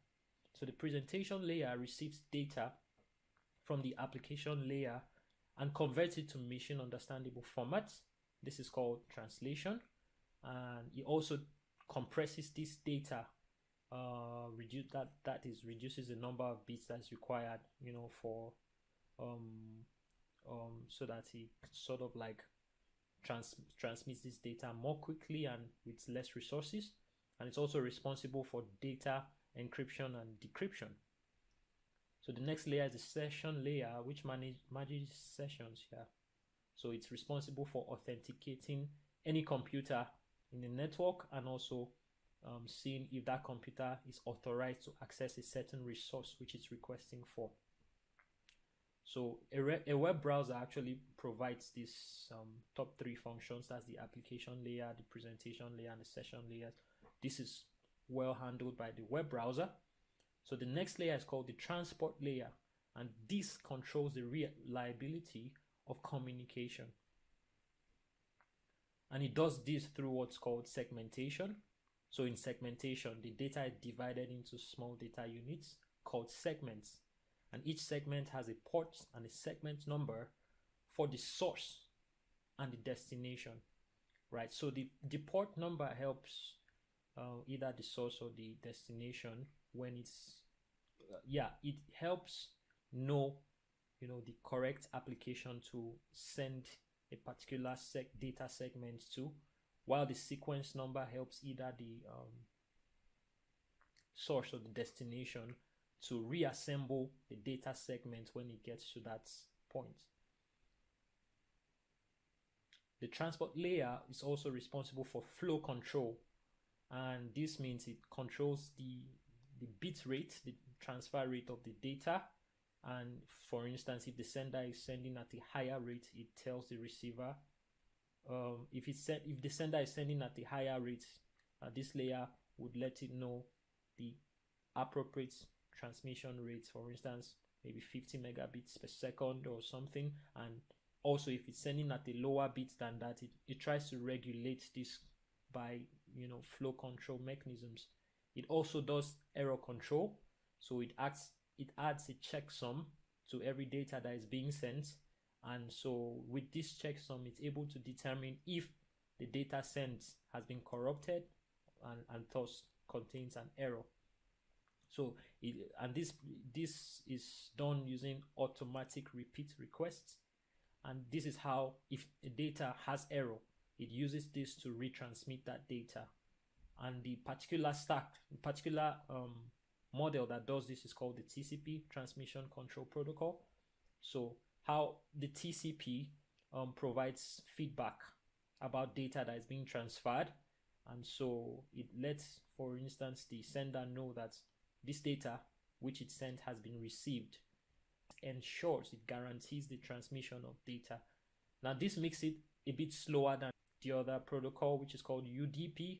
So the presentation layer receives data from the application layer and converts it to machine understandable formats. This is called translation, and it also compresses this data, reduces the number of bits that's required, for so that it sort of like transmits this data more quickly and with less resources. And it's also responsible for data encryption and decryption. So the next layer is the session layer, which manages sessions here. So it's responsible for authenticating any computer in the network and also seeing if that computer is authorized to access a certain resource which it's requesting for. So a web browser actually provides these top three functions. That's the application layer, the presentation layer, and the session layer. This is well handled by the web browser. So the next layer is called the transport layer, and this controls the reliability of communication. And it does this through what's called segmentation. So in segmentation, the data is divided into small data units called segments. And each segment has a port and a segment number for the source and the destination, right? So the port number helps either the source or the destination when it's, it helps know, the correct application to send a particular data segment to, while the sequence number helps either the source or the destination to reassemble the data segment when it gets to that point. The transport layer is also responsible for flow control, and this means it controls the bit rate, the transfer rate of the data. And for instance, if the sender is sending at a higher rate, it tells the receiver. If the sender is sending at a higher rate, this layer would let it know the appropriate transmission rates, for instance, maybe 50 megabits per second or something. And also if it's sending at a lower bit than that, it tries to regulate this by flow control mechanisms. It also does error control, so it adds a checksum to every data that is being sent. And so with this checksum, it's able to determine if the data sent has been corrupted and thus contains an error. So this is done using automatic repeat requests, and this is how, if a data has error, it uses this to retransmit that data. And the particular model that does this is called the TCP, Transmission Control Protocol. So how the TCP provides feedback about data that is being transferred, and so it lets, for instance, the sender know that this data which it sent has been received. It ensures, it guarantees the transmission of data. Now this makes it a bit slower than the other protocol, which is called UDP,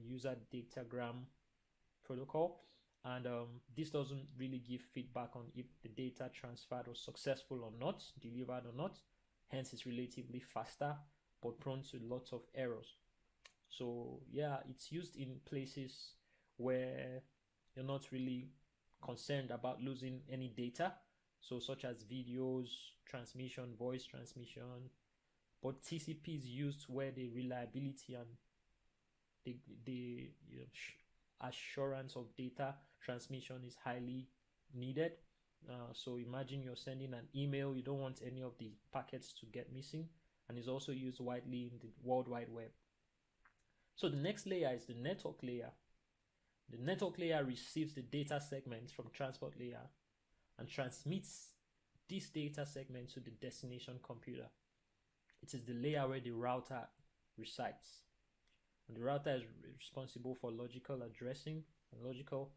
User Datagram Protocol. And this doesn't really give feedback on if the data transferred was successful or not, delivered or not. Hence, it's relatively faster, but prone to lots of errors. So yeah, it's used in places where you're not really concerned about losing any data, so such as videos transmission, voice transmission. But TCP is used where the reliability and the assurance of data transmission is highly needed. So imagine you're sending an email, you don't want any of the packets to get missing, and is also used widely in the World Wide Web. So the next layer is the network layer. The network layer receives the data segments from transport layer and transmits this data segment to the destination computer. It is the layer where the router resides. And the router is responsible for logical addressing. And logical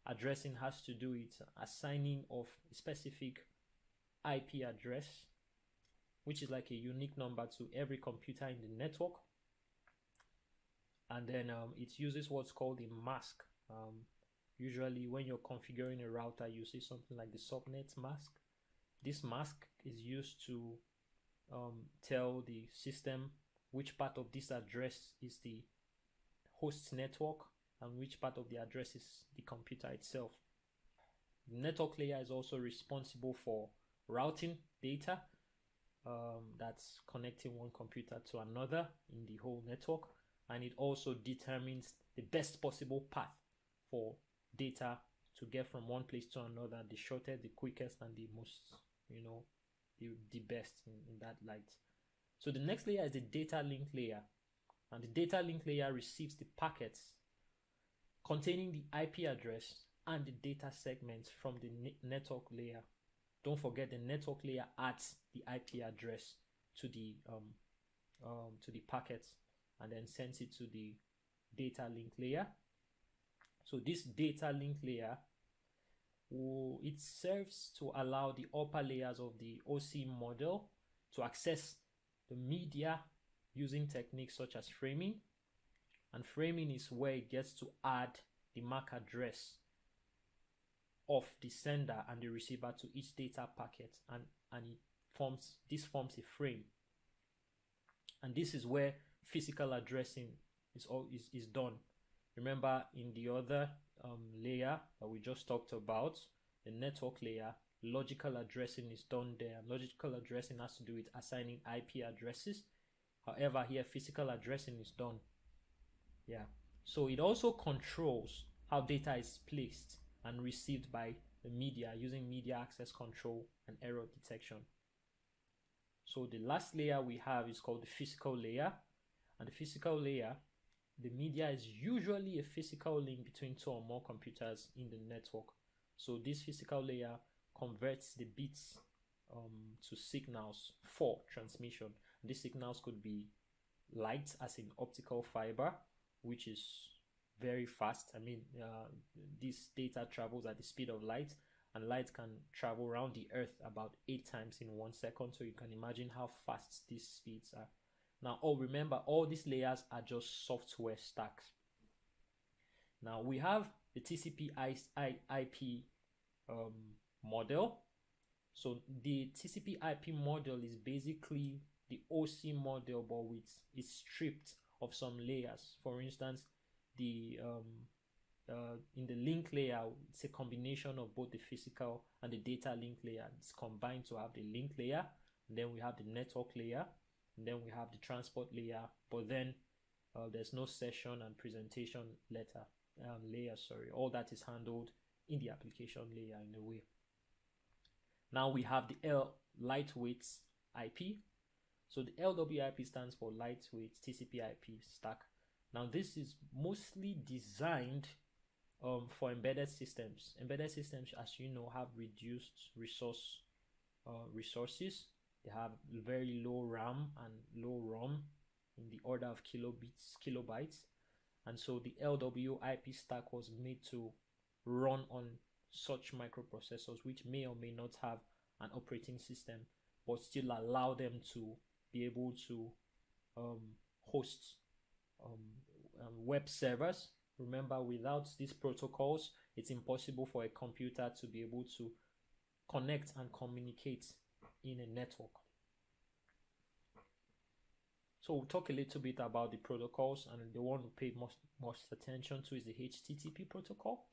addressing has to do with assigning of a specific IP address, which is like a unique number to every computer in the network. And then it uses what's called a mask. Usually when you're configuring a router, you see something like the subnet mask. This mask is used to tell the system which part of this address is the host network and which part of the address is the computer itself. The network layer is also responsible for routing data that's connecting one computer to another in the whole network, and it also determines the best possible path for data to get from one place to another, the shortest, the quickest, and the most, the best in that light. So the next layer is the data link layer, and the data link layer receives the packets containing the IP address and the data segments from the network layer. Don't forget, the network layer adds the IP address to the packets and then sends it to the data link layer. So this data link layer, it serves to allow the upper layers of the OC model to access the media using techniques such as framing. And framing is where it gets to add the MAC address of the sender and the receiver to each data packet, and this forms a frame. And this is where physical addressing is done. Remember, in the other layer that we just talked about, the network layer, logical addressing is done there. Logical addressing has to do with assigning IP addresses. However, here physical addressing is done. Yeah. So it also controls how data is placed and received by the media using media access control and error detection. So the last layer we have is called the physical layer. And the physical layer, the media is usually a physical link between two or more computers in the network. So this physical layer converts the bits to signals for transmission. These signals could be light, as in optical fiber, which is very fast. I mean, this data travels at the speed of light, and light can travel around the earth about 8 times in 1 second. So you can imagine how fast these speeds are. Now, remember, all these layers are just software stacks. Now we have the TCP IP model. So the TCP IP model is basically the OC model, but it's stripped of some layers. For instance, the in the link layer, it's a combination of both the physical and the data link layer. It's combined to have the link layer, and then we have the network layer, and then we have the transport layer. But then there's no session and presentation layer. All that is handled in the application layer in a way. Now we have the lightweight IP. So the LWIP stands for lightweight TCP IP stack. Now this is mostly designed for embedded systems. Embedded systems, as you know, have reduced resources. They have very low RAM and low ROM in the order of kilobytes. And so the LWIP stack was made to run on such microprocessors, which may or may not have an operating system, but still allow them to be able to web servers. Remember, without these protocols, it's impossible for a computer to be able to connect and communicate in a network. So we'll talk a little bit about the protocols, and the one we pay most attention to is the HTTP protocol.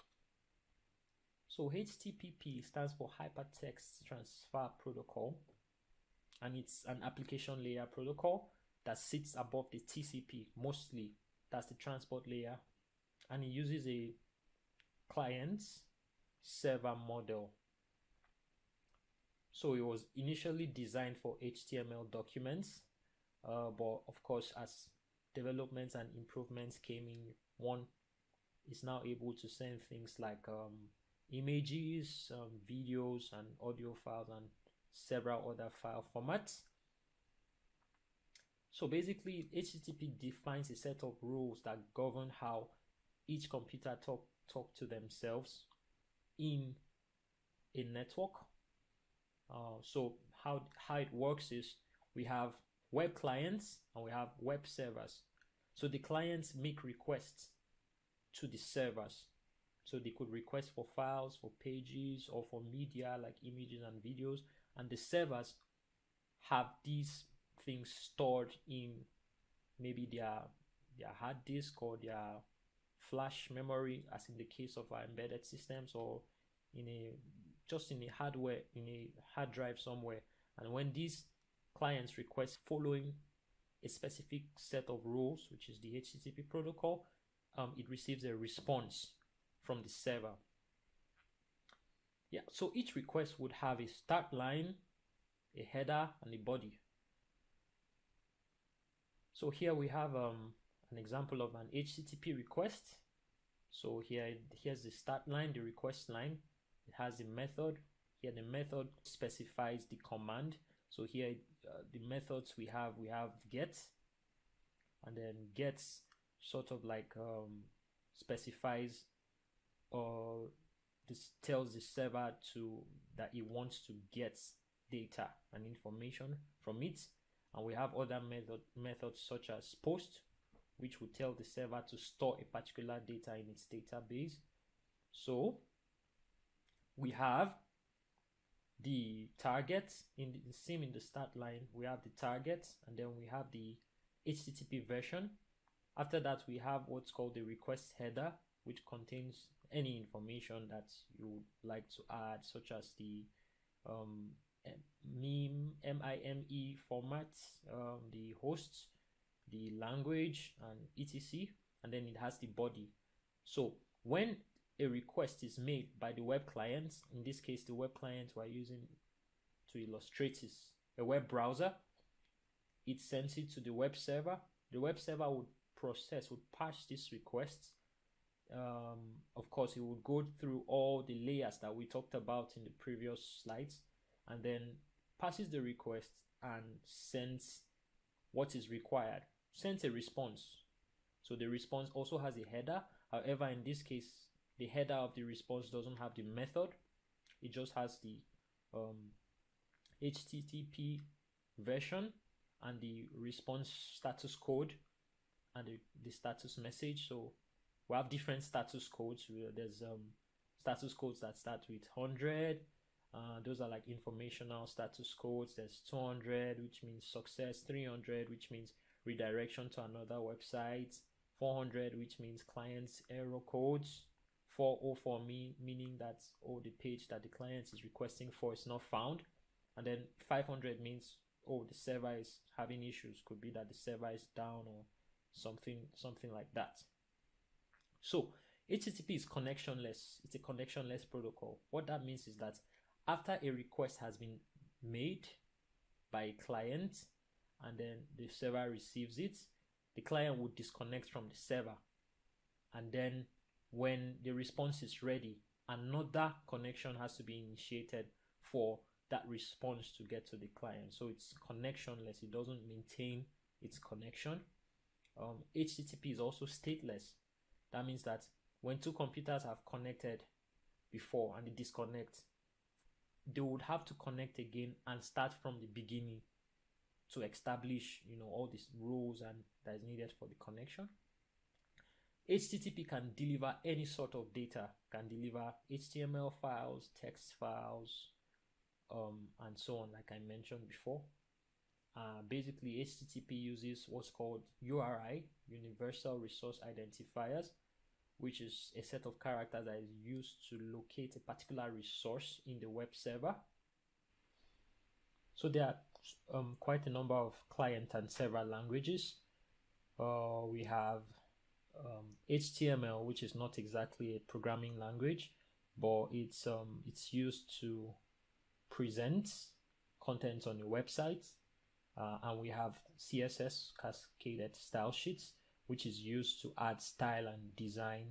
So HTTP stands for Hypertext Transfer Protocol, and it's an application layer protocol that sits above the TCP mostly. That's the transport layer, and it uses a client-server model. So it was initially designed for HTML documents, but of course, as developments and improvements came in, one is now able to send things like images, videos, and audio files, and several other file formats. So basically, HTTP defines a set of rules that govern how each computer talk to themselves in a network. So how it works is we have web clients and we have web servers. So the clients make requests to the servers. So they could request for files, for pages, or for media like images and videos, and the servers have these things stored in maybe their hard disk or their flash memory, as in the case of our embedded systems, or in a hard drive somewhere. And when these clients request following a specific set of rules, which is the HTTP protocol, it receives a response from the server. Yeah, so each request would have a start line, a header, and a body. So here we have an example of an HTTP request. So here's the start line, the request line. It has a method. Here the method specifies the command. So here the methods we have get, and then gets sort of like specifies or this tells the server that it wants to get data and information from it. And we have other methods such as post, which will tell the server to store a particular data in its database. So we have the target in the start line. We have the target, and then we have the HTTP version. After that, we have what's called the request header, which contains any information that you would like to add, such as the MIME format, the hosts, the language, and etc. And then it has the body. So when a request is made by the web client, in this case the web client we're using to illustrate is a web browser, it sends it to the web server. The web server would patch this request. Of course, it would go through all the layers that we talked about in the previous slides, and then passes the request and sends what is required, sends a response. So the response also has a header. However, in this case, the header of the response doesn't have the method. It just has the HTTP version and the response status code and the status message. So we have different status codes. There's status codes that start with 100. Those are like informational status codes. There's 200, which means success. 300, which means redirection to another website. 400, which means client's error codes. 404 meaning that the page that the client is requesting for is not found. And then 500 means the server is having issues. Could be that the server is down or something like that. So HTTP is connectionless. It's a connectionless protocol. What that means is that after a request has been made by a client and then the server receives it, the client would disconnect from the server. And then when the response is ready, another connection has to be initiated for that response to get to the client. So it's connectionless. It doesn't maintain its connection. HTTP is also stateless. That means that when two computers have connected before and they disconnect, they would have to connect again and start from the beginning to establish all these rules and that is needed for the connection. HTTP can deliver any sort of data, can deliver HTML files, text files, and so on, like I mentioned before. Basically, HTTP uses what's called URI, Universal Resource Identifiers, which is a set of characters that is used to locate a particular resource in the web server. So there are quite a number of client and server languages. We have HTML, which is not exactly a programming language, but it's used to present content on a website. And we have CSS, cascaded style sheets, which is used to add style and design,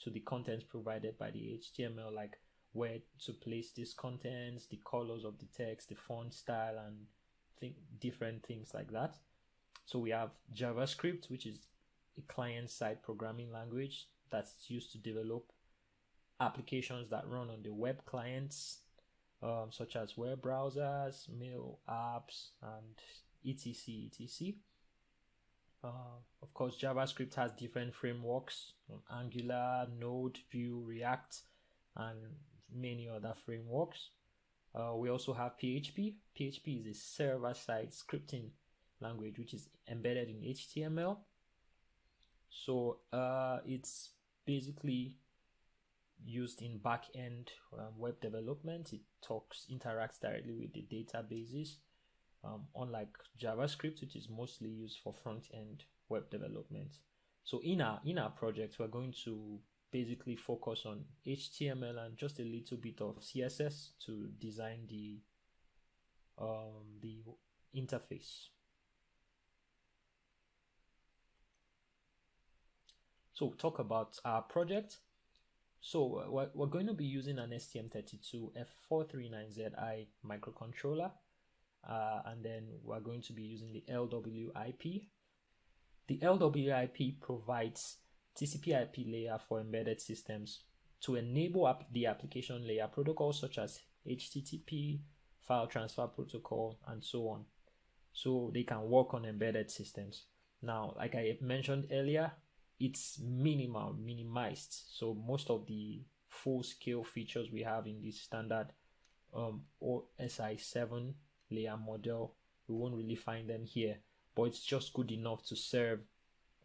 to the contents provided by the HTML, like where to place these contents, the colors of the text, the font style, and different things like that. So we have JavaScript, which is a client-side programming language that's used to develop applications that run on the web clients, such as web browsers, mail apps, and etc. Of course, JavaScript has different frameworks: Angular, Node, Vue, React, and many other frameworks. We also have PHP. PHP is a server-side scripting language which is embedded in HTML. So it's basically used in back-end web development. It interacts directly with the databases, unlike JavaScript, which is mostly used for front-end web development. So in our project, we're going to basically focus on HTML and just a little bit of CSS to design the interface. So talk about our project. So we're going to be using an STM32F439ZI microcontroller, and then we're going to be using the LWIP. The LWIP provides TCP/IP layer for embedded systems to enable the application layer protocols such as HTTP, file transfer protocol, and so on, so they can work on embedded systems. Now, like I mentioned earlier, it's minimized. So most of the full-scale features we have in this standard OSI7 layer model, we won't really find them here, but it's just good enough to serve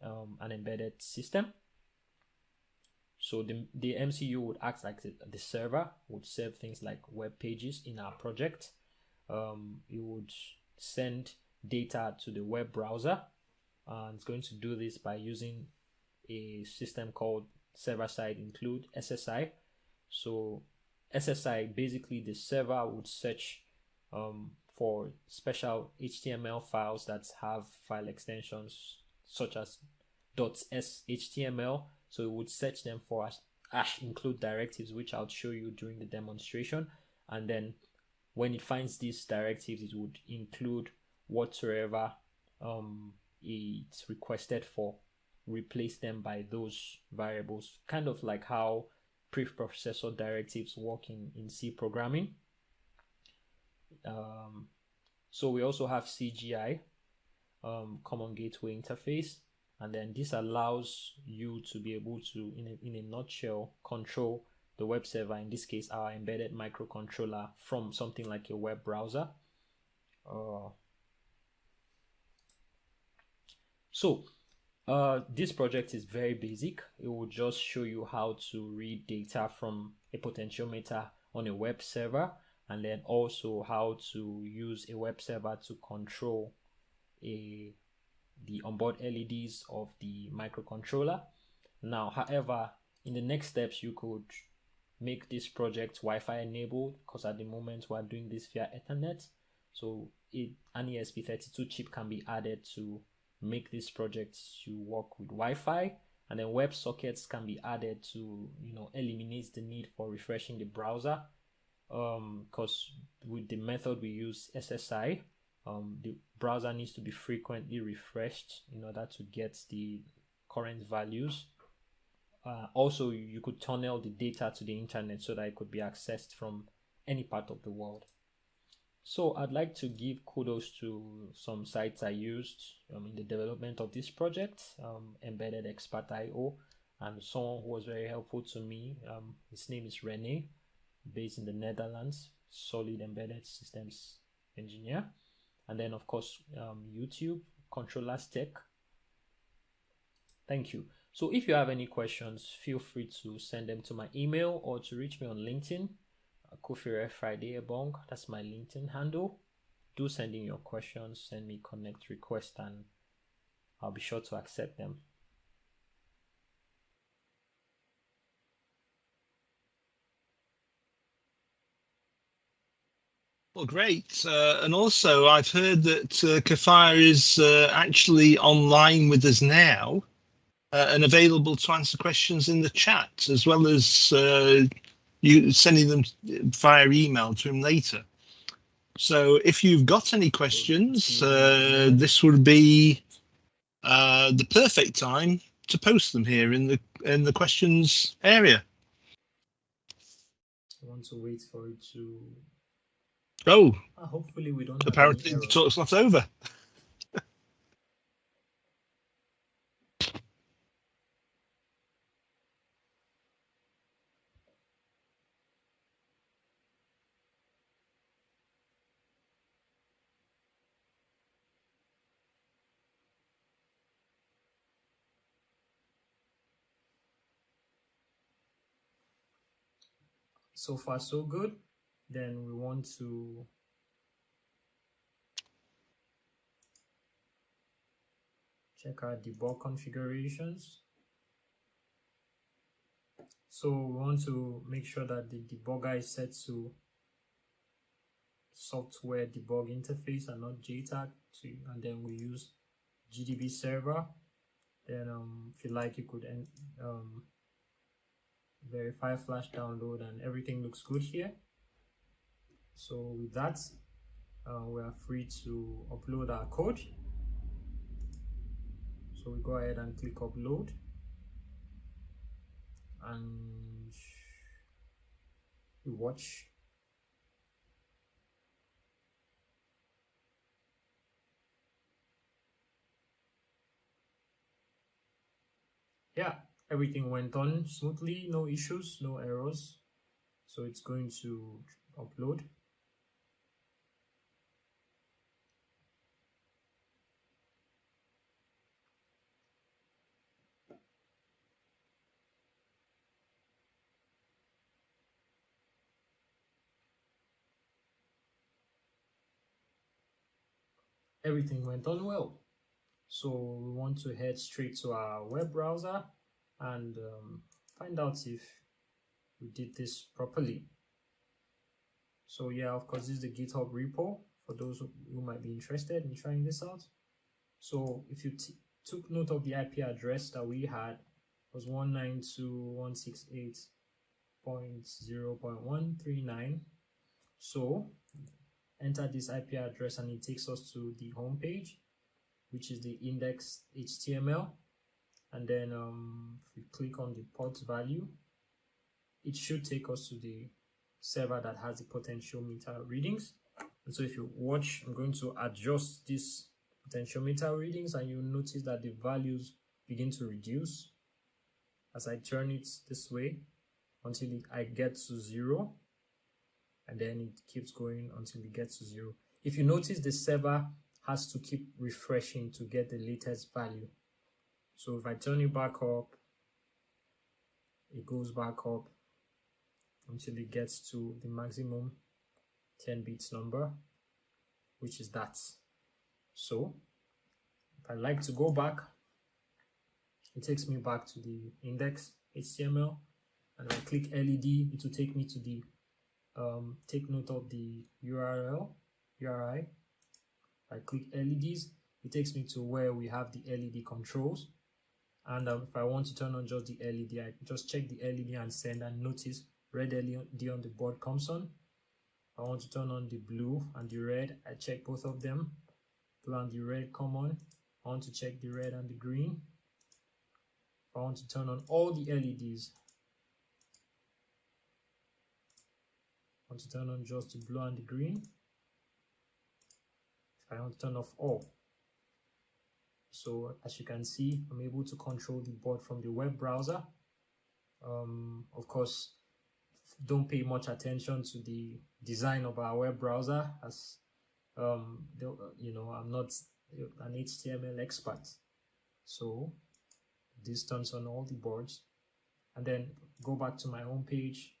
an embedded system. So the MCU would act like the server, would serve things like web pages in our project. It would send data to the web browser, and it's going to do this by using a system called server-side include, SSI. So SSI, basically the server would search for special HTML files that have file extensions such as .shtml. So it would search them for #include directives, which I'll show you during the demonstration. And then when it finds these directives, it would include whatsoever it's requested for, replace them by those variables, kind of like how preprocessor directives work in C programming. So we also have CGI, Common Gateway Interface, and then this allows you to be able to, in a nutshell, control the web server, in this case our embedded microcontroller, from something like a web browser. This project is very basic. It will just show you how to read data from a potentiometer on a web server, and then also how to use a web server to control the onboard LEDs of the microcontroller. Now, however, in the next steps, you could make this project Wi-Fi enabled, because at the moment we're doing this via Ethernet. So an ESP32 chip can be added to make this project to work with Wi-Fi, and then web sockets can be added to eliminate the need for refreshing the browser, because with the method we use, SSI, the browser needs to be frequently refreshed in order to get the current values. Also, you could tunnel the data to the internet so that it could be accessed from any part of the world. So I'd like to give kudos to some sites I used in the development of this project, Embedded Expert.io, and someone who was very helpful to me. His name is Rene, based in the Netherlands, solid embedded systems engineer. And then, of course, YouTube, Controllers Tech. Thank you. So if you have any questions, feel free to send them to my email or to reach me on LinkedIn. Kofi Friday Ebong, that's my LinkedIn handle. Do send in your questions, send me connect request, and I'll be sure to accept them. Well, great. And also, I've heard that Kafire is actually online with us now and available to answer questions in the chat, as well as you sending them via email to him later. So if you've got any questions, this would be the perfect time to post them here in the questions area. I want to wait for it to. Oh, hopefully we don't. Apparently the talk's not over. So far, so good. Then we want to check our debug configurations. So we want to make sure that the debugger is set to software debug interface and not JTAG. And then we use GDB server. Then if you like, you could verify flash download, and everything looks good here. So with that, we are free to upload our code. So we go ahead and click upload, and we watch. Yeah, everything went on smoothly, no issues, no errors. So it's going to upload. Everything went on well. So we want to head straight to our web browser and find out if we did this properly. So yeah, of course, this is the GitHub repo for those who might be interested in trying this out. So if you took note of the IP address that we had, was 192.168.0.139. So enter this IP address and it takes us to the home page, which is the index HTML. And then if we click on the port value, it should take us to the server that has the potentiometer readings. And so if you watch, I'm going to adjust this potentiometer readings, and you'll notice that the values begin to reduce as I turn it this way until I get to 0, and then it keeps going until it gets to 0. If you notice, the server has to keep refreshing to get the latest value. So if I turn it back up, it goes back up until it gets to the maximum 10 bits number, which is that. So if I like to go back, it takes me back to the index HTML, and if I click LED, it will take me to the take note of the URI. If I click LEDs, it takes me to where we have the LED controls. And if I want to turn on just the LED, I just check the LED and send, and notice red LED on the board comes on. If I want to turn on the blue and the red, I check both of them. Blue and the red come on. I want to check the red and the green. If I want to turn on all the LEDs, I want to turn on just the blue and the green. I want to turn off all. So as you can see, I'm able to control the board from the web browser. Of course, don't pay much attention to the design of our web browser, as you know, I'm not an HTML expert. So this turns on all the boards, and then go back to my home page,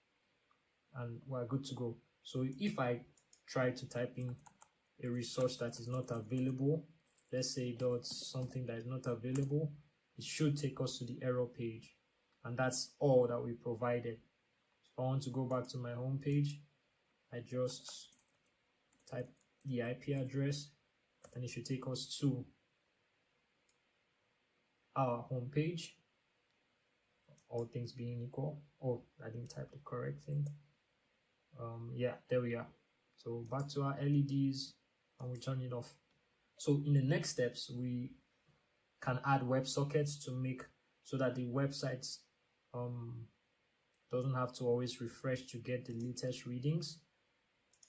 and we're good to go. So if I try to type in a resource that is not available, let's say something that is not available, it should take us to the error page, and that's all that we provided. If I want to go back to my home page, I just type the IP address, and it should take us to our home page, all things being equal. Oh, I didn't type the correct thing. Yeah, there we are. So back to our LEDs, and we turn it off. So in the next steps, we can add WebSockets to make so that the website doesn't have to always refresh to get the latest readings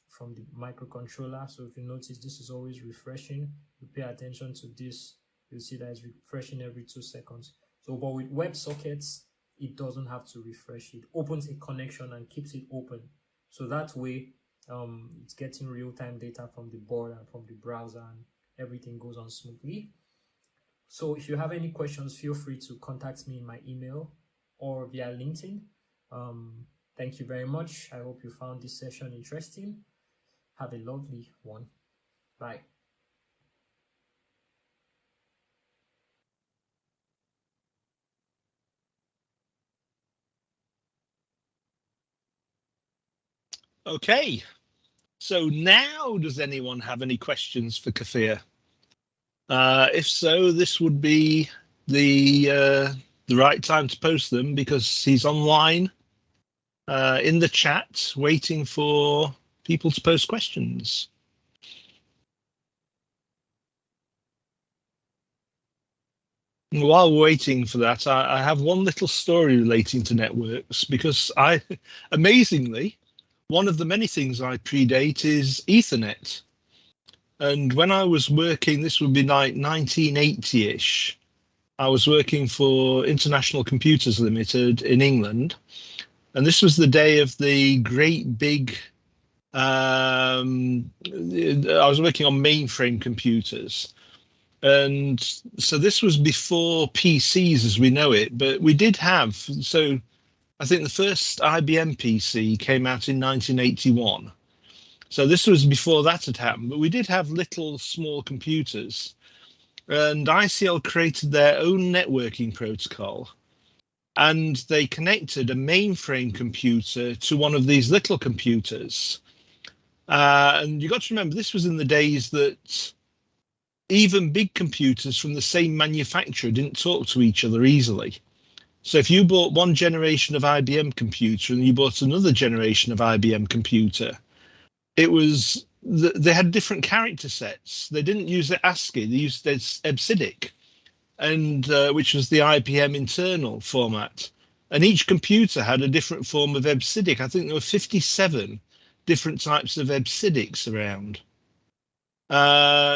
from the microcontroller. So if you notice, this is always refreshing. You pay attention to this, you'll see that it's refreshing every 2 seconds. So, but with WebSockets, it doesn't have to refresh. It opens a connection and keeps it open. So that way, it's getting real-time data from the board and from the browser, and everything goes on smoothly. So if you have any questions, feel free to contact me in my email or via LinkedIn. Thank you very much. I hope you found this session interesting. Have a lovely one. Bye. Okay, so now does anyone have any questions for Kafir? If so, this would be the right time to post them, because he's online in the chat waiting for people to post questions. While waiting for that, I have one little story relating to networks, because amazingly, one of the many things I predate is Ethernet. And when I was working, this would be like 1980-ish, I was working for International Computers Limited in England. And this was the day of the great big, I was working on mainframe computers. And so this was before PCs as we know it, but we did have, so I think the first IBM PC came out in 1981. So this was before that had happened, but we did have little small computers. And ICL created their own networking protocol. And they connected a mainframe computer to one of these little computers. And you got to remember, this was in the days that even big computers from the same manufacturer didn't talk to each other easily. So if you bought one generation of IBM computer and you bought another generation of IBM computer, it was they had different character sets. They didn't use the ASCII, they used EBCDIC, and which was the IBM internal format. And each computer had a different form of EBCDIC. I think there were 57 different types of EBCDICs around.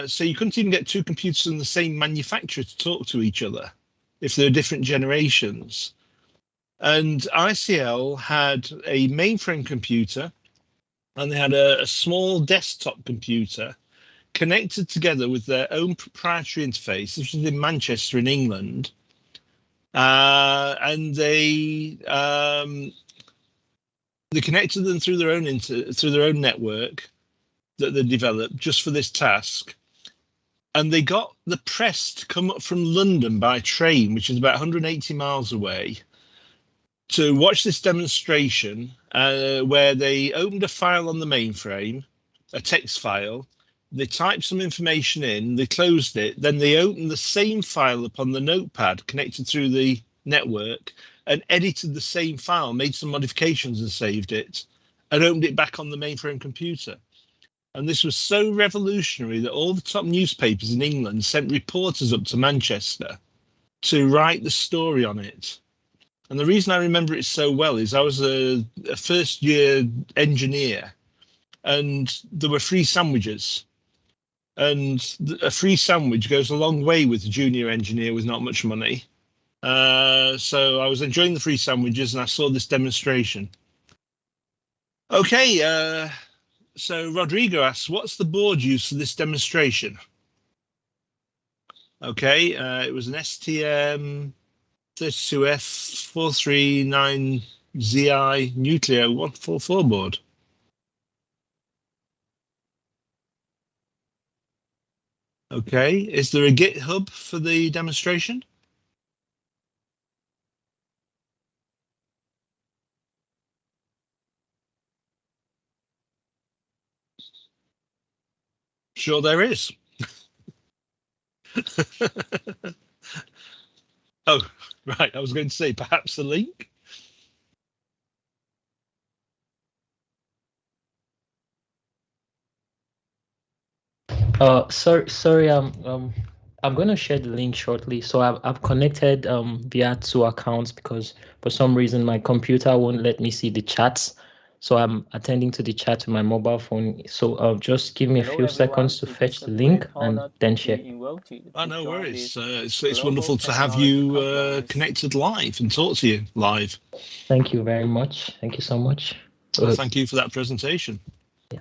So you couldn't even get two computers from the same manufacturer to talk to each other if they're different generations. And ICL had a mainframe computer, and they had a small desktop computer connected together with their own proprietary interface. This was in Manchester in England. And they connected them through their own network that they developed just for this task. And they got the press to come up from London by train, which is about 180 miles away, to watch this demonstration where they opened a file on the mainframe, a text file. They typed some information in, they closed it, then they opened the same file upon the notepad connected through the network and edited the same file, made some modifications and saved it, and opened it back on the mainframe computer. And this was so revolutionary that all the top newspapers in England sent reporters up to Manchester to write the story on it. And the reason I remember it so well is I was a first-year engineer, and there were free sandwiches. And a free sandwich goes a long way with a junior engineer with not much money. So I was enjoying the free sandwiches and I saw this demonstration. Okay, so Rodrigo asks, what's the board used for this demonstration? Okay, it was an STM 32F439ZI Nucleo 144 board. Okay, is there a GitHub for the demonstration? Sure there is. Oh, right. I was going to say perhaps a link. Sorry. I'm going to share the link shortly. So I've connected via 2 accounts because for some reason my computer won't let me see the chats. So I'm attending to the chat with my mobile phone. So just give me a few seconds to fetch the link and then share. Oh, no worries. It's wonderful to have you connected live and talk to you live. Thank you very much. Thank you so much. Well, thank you for that presentation. Yeah.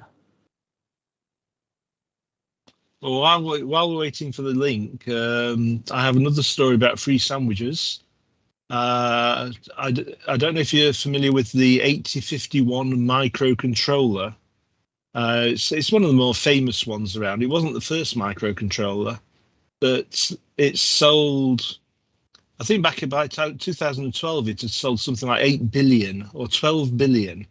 Well, while we're waiting for the link, I have another story about free sandwiches. I don't know if you're familiar with the 8051 microcontroller. It's one of the more famous ones around. It wasn't the first microcontroller, but it sold, I think back by 2012, it had sold something like 8 billion or 12 billion.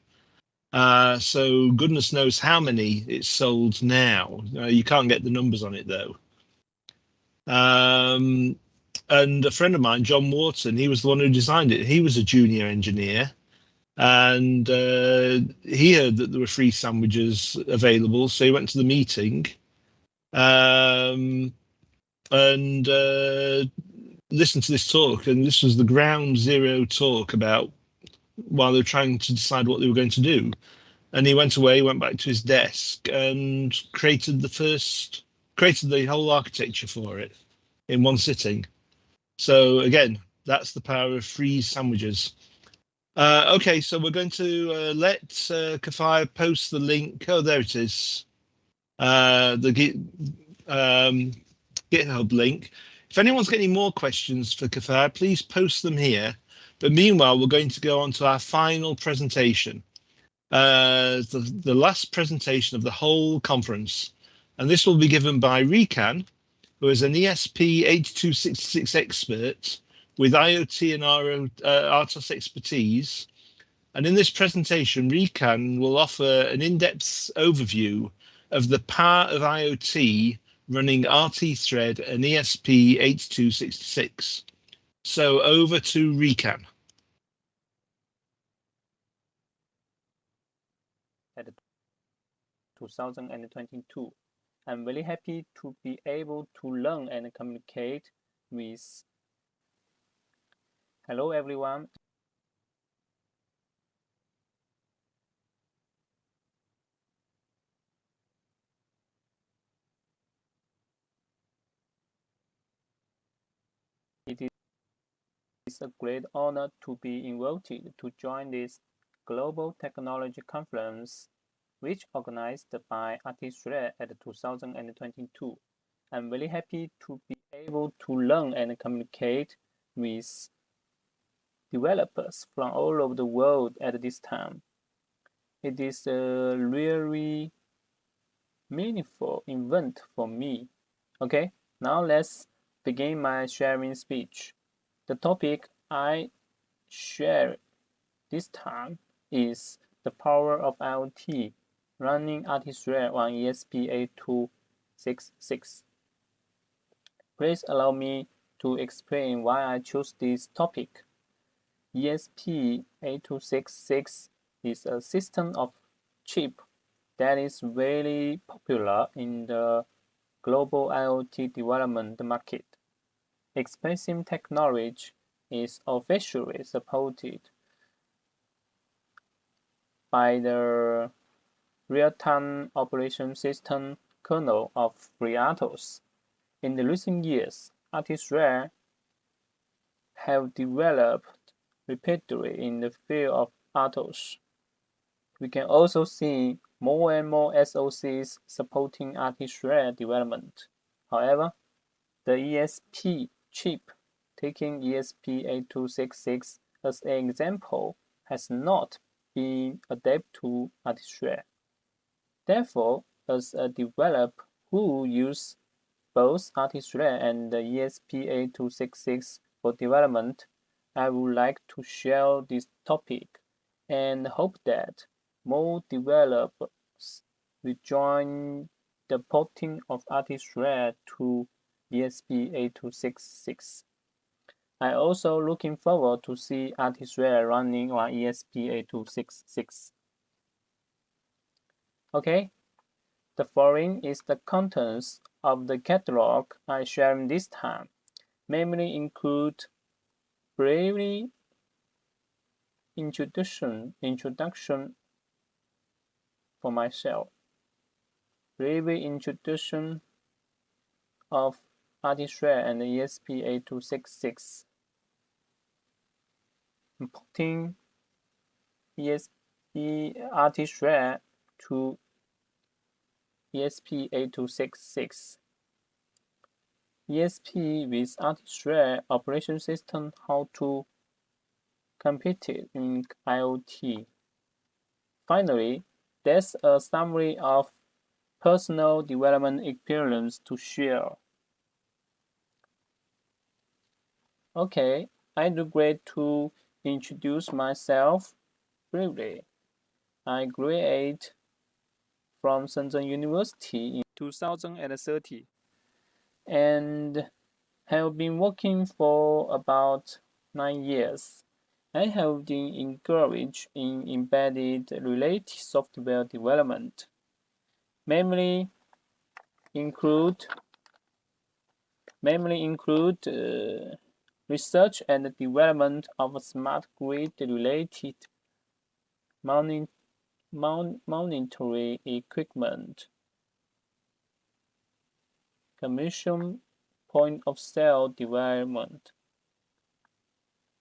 So goodness knows how many it's sold now. You can't get the numbers on it though. And a friend of mine, John Wharton, he was the one who designed it. He was a junior engineer, and he heard that there were free sandwiches available, so he went to the meeting and listened to this talk. And this was the ground zero talk about while they were trying to decide what they were going to do. And he went away, went back to his desk, and created the whole architecture for it in one sitting. So again, that's the power of free sandwiches. Okay, so we're going to let Kafaya post the link. Oh, there it is. The GitHub link. If anyone's got any more questions for Kafaya, please post them here. But meanwhile, we're going to go on to our final presentation, the last presentation of the whole conference. And this will be given by Rican, who is an ESP8266 expert with IoT and RTOS expertise. And in this presentation, Rican will offer an in-depth overview of the power of IoT running RT Thread and ESP8266. So over to Rican. At 2022. I'm very happy to be able to learn and communicate with. Hello, everyone. It is a great honor to be invited to join this Global Technology Conference, which organized by RT3 at 2022. I'm very happy to be able to learn and communicate with developers from all over the world at this time. It is a really meaningful event for me. Okay, now let's begin my sharing speech. The topic I share this time is the power of IoT running RT3 on ESP8266. Please allow me to explain why I chose this topic. ESP8266 is a system of chip that is very popular in the global IoT development market. Expensive technology is officially supported by the Real-Time Operation System kernel of FreeRTOS. In the recent years, Artist-Rare have developed rapidly in the field of RTOS. We can also see more and more SoCs supporting Artist-Rare development. However, the ESP chip, taking ESP8266 as an example, has not been adapted to Artist-Rare. Therefore, as a developer who uses both Artist-Rare and the ESP8266 for development, I would like to share this topic and hope that more developers will join the porting of Artist-Rare to ESP8266. I'm also looking forward to see Artist-Rare running on ESP8266. Okay, the following is the contents of the catalog I shared this time. Mainly include briefly introduction for myself, briefly introduction of Artist-Rare and ESP8266, importing Artist-Rare to ESP8266, ESP with Artist-Rare operation system, how to compete in IoT. Finally, there's a summary of personal development experience to share. Okay, I do great to introduce myself briefly. I graduated from Shenzhen University in 2030 and have been working for about 9 years. I have been engaged in embedded related software development, mainly include research and development of smart grid related monitoring equipment, commission point of sale development,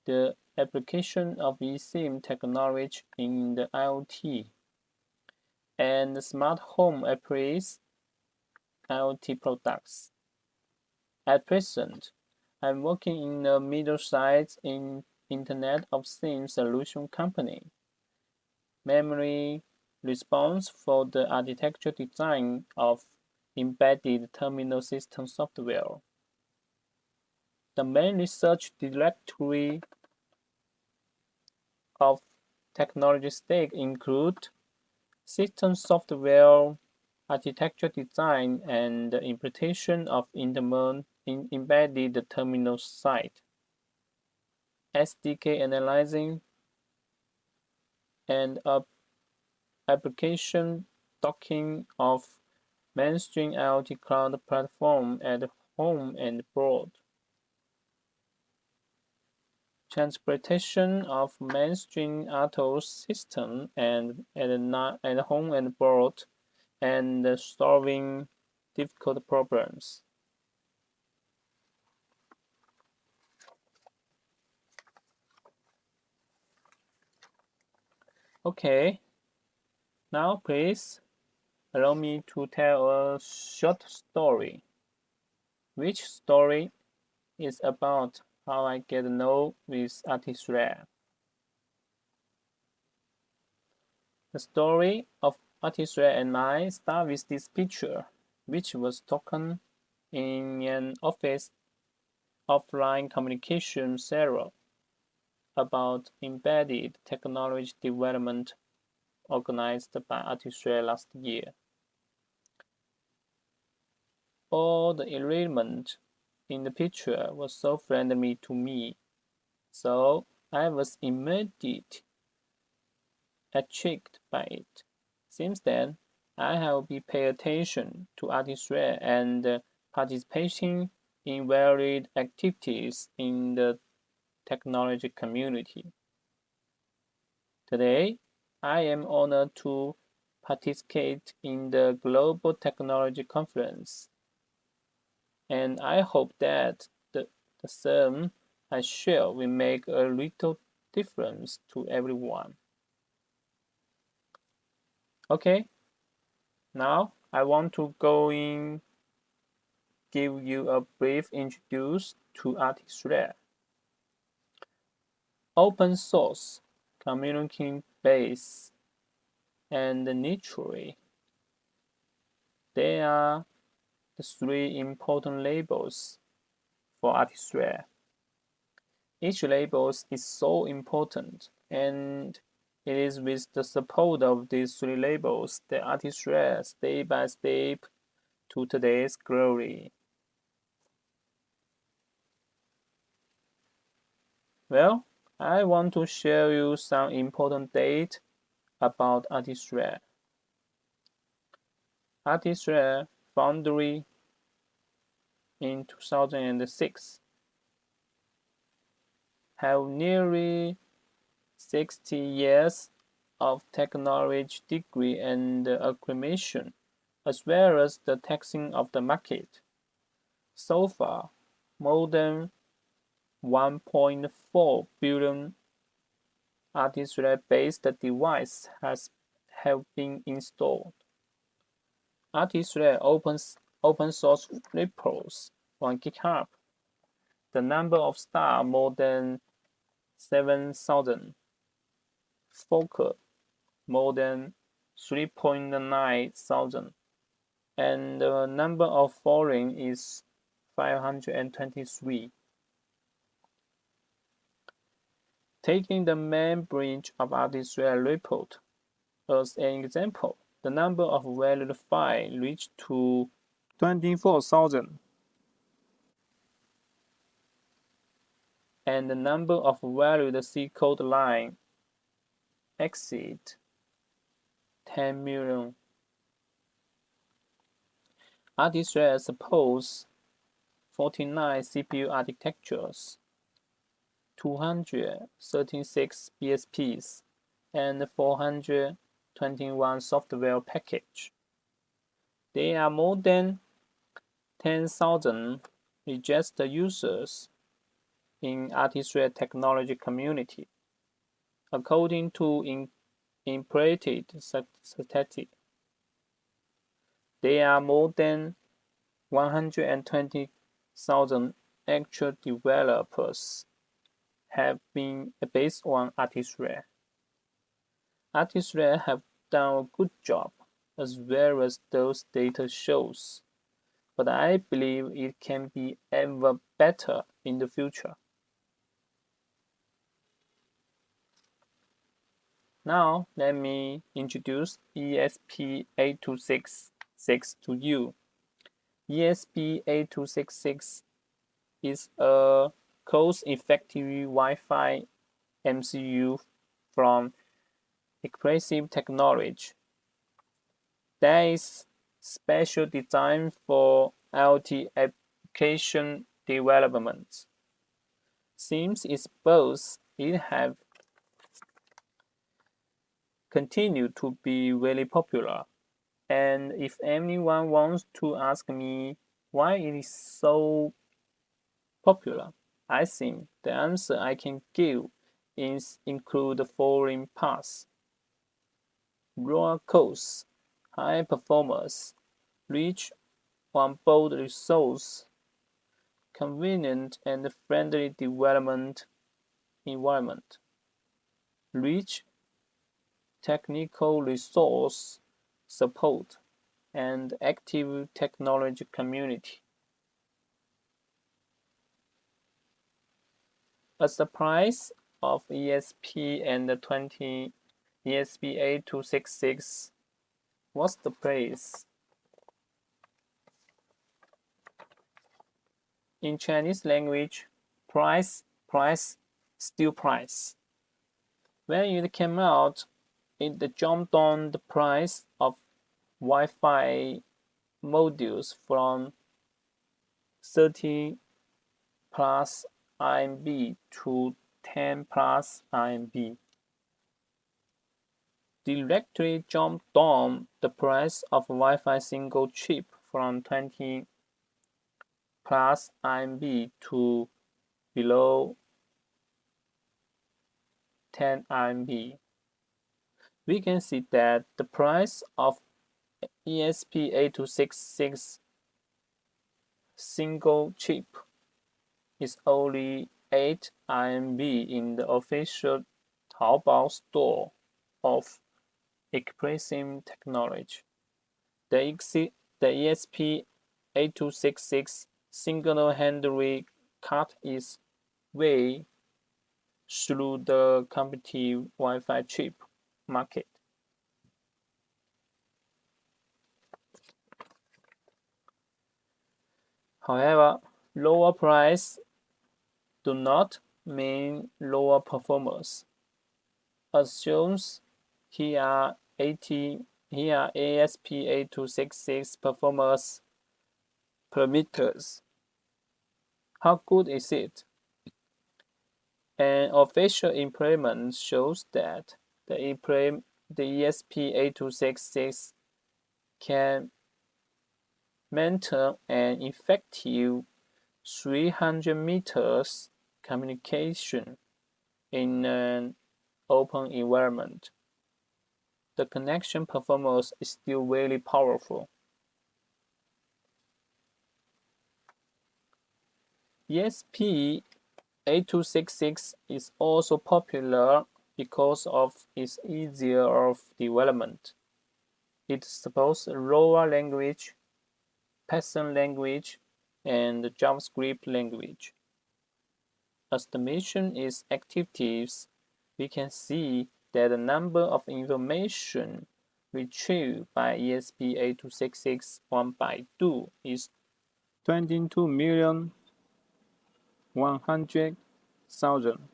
the application of eSIM technology in the IoT, and smart home appliances IoT products. At present, I'm working in a middle-sized Internet of Things solution company, mainly responsible for the architecture design of embedded terminal system software. The main research directory of technology stack include system software, architecture design, and the implementation of embedded terminal site, SDK analyzing, and application docking of mainstream IoT cloud platform at home and abroad, transportation of mainstream RTOS system and at home and abroad, and solving difficult problems. Okay, now please allow me to tell a short story. Which story is about how I get to know with Artist-Rare. The story of Artist-Rare and I start with this picture, which was taken in an office offline communication server about embedded technology development organized by Artist-Rare last year. All the elements in the picture was so friendly to me, so I was immediately attracted by it. Since then, I have been paying attention to Artist-Rare and participating in varied activities in the technology community. Today, I am honored to participate in the Global Technology Conference. And I hope that the sum I share will make a little difference to everyone. Okay, now I want to give you a brief introduction to ArtistRed. Open source, community based, and naturally, they are the three important labels for ArtistRed. Each label is so important, and it is with the support of these three labels that ArtistRed step by step to today's glory. Well, I want to share you some important data about ArtistRed. ArtistRed founded in 2006 have nearly 60 years of technology degree and acclimation, as well as the testing of the market. So far, more than 1.4 billion ArtistRed-based devices have been installed. ArtistRed open source repos on GitHub. The number of stars more than 7,000. Fork more than 3.9 thousand. And the number of following is 523. Taking the main branch of ArtistRed report as an example, the number of valued files reached to 24,000. And the number of valued C code line exceed 10 million. ArtistRed supports 49 CPU architectures, 236 BSPs, and 421 software packages. There are more than 10,000 registered users in ArtistRed technology community, according to Imperated statistics. There are more than 120,000 actual developers have been based on ArtistRed. ArtistRed have done a good job, as well as those data shows, but I believe it can be ever better in the future. Now, let me introduce ESP8266 to you. ESP8266 is a cost-effective Wi-Fi MCU from Espressif Technology that is special designed for IoT application development. Since its birth, it has continued to be very popular. And if anyone wants to ask me why it is so popular, I think the answer I can give include the following parts: low cost, high performance, rich on-board resource, convenient and friendly development environment, rich technical resource support, and active technology community. As the price of ESP8266, what's the price? In Chinese language, price, still price. When it came out, it jumped on the price of Wi-Fi modules from 30 plus RMB to 10 plus RMB. directly jumped down the price of Wi-Fi single chip from 20 plus RMB to below 10 RMB. We can see that the price of ESP8266 single chip is only 8 RMB in the official Taobao store of Expressing Technology. The ESP8266 single-handedly cut its way through the competitive Wi-Fi chip market. However, lower price do not mean lower performance. Assumes here ESP8266 performance parameters. How good is it? An official implement shows that the ESP8266 can maintain an effective 300 meters communication in an open environment. The connection performance is still very powerful. ESP8266 is also popular because of its easier of development. It supports Lua language, Python language, and JavaScript language. As the mission is activities, we can see that the number of information retrieved by ESP8266 on Baidu is 22,100,000,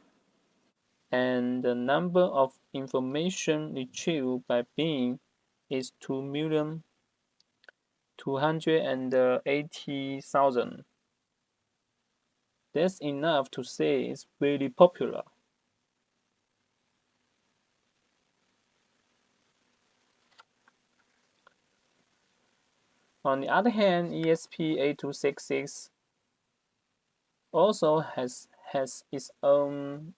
and the number of information retrieved by Bing is 2,280,000. That's enough to say it's very popular. On the other hand, ESP8266 also has its own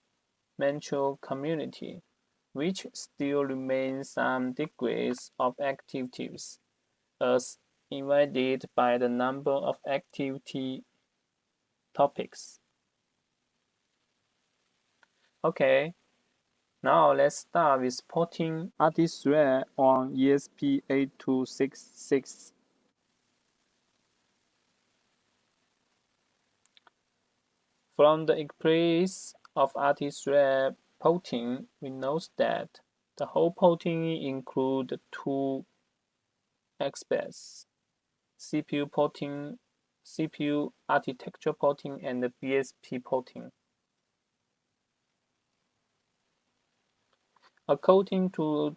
mental community, which still remains some degrees of activities, as divided by the number of activity topics. Okay, now let's start with porting RT-Thread on ESP8266. From the experience of RT-Thread porting, we note that the whole porting includes two aspects: CPU porting, CPU architecture porting, and the BSP porting. According to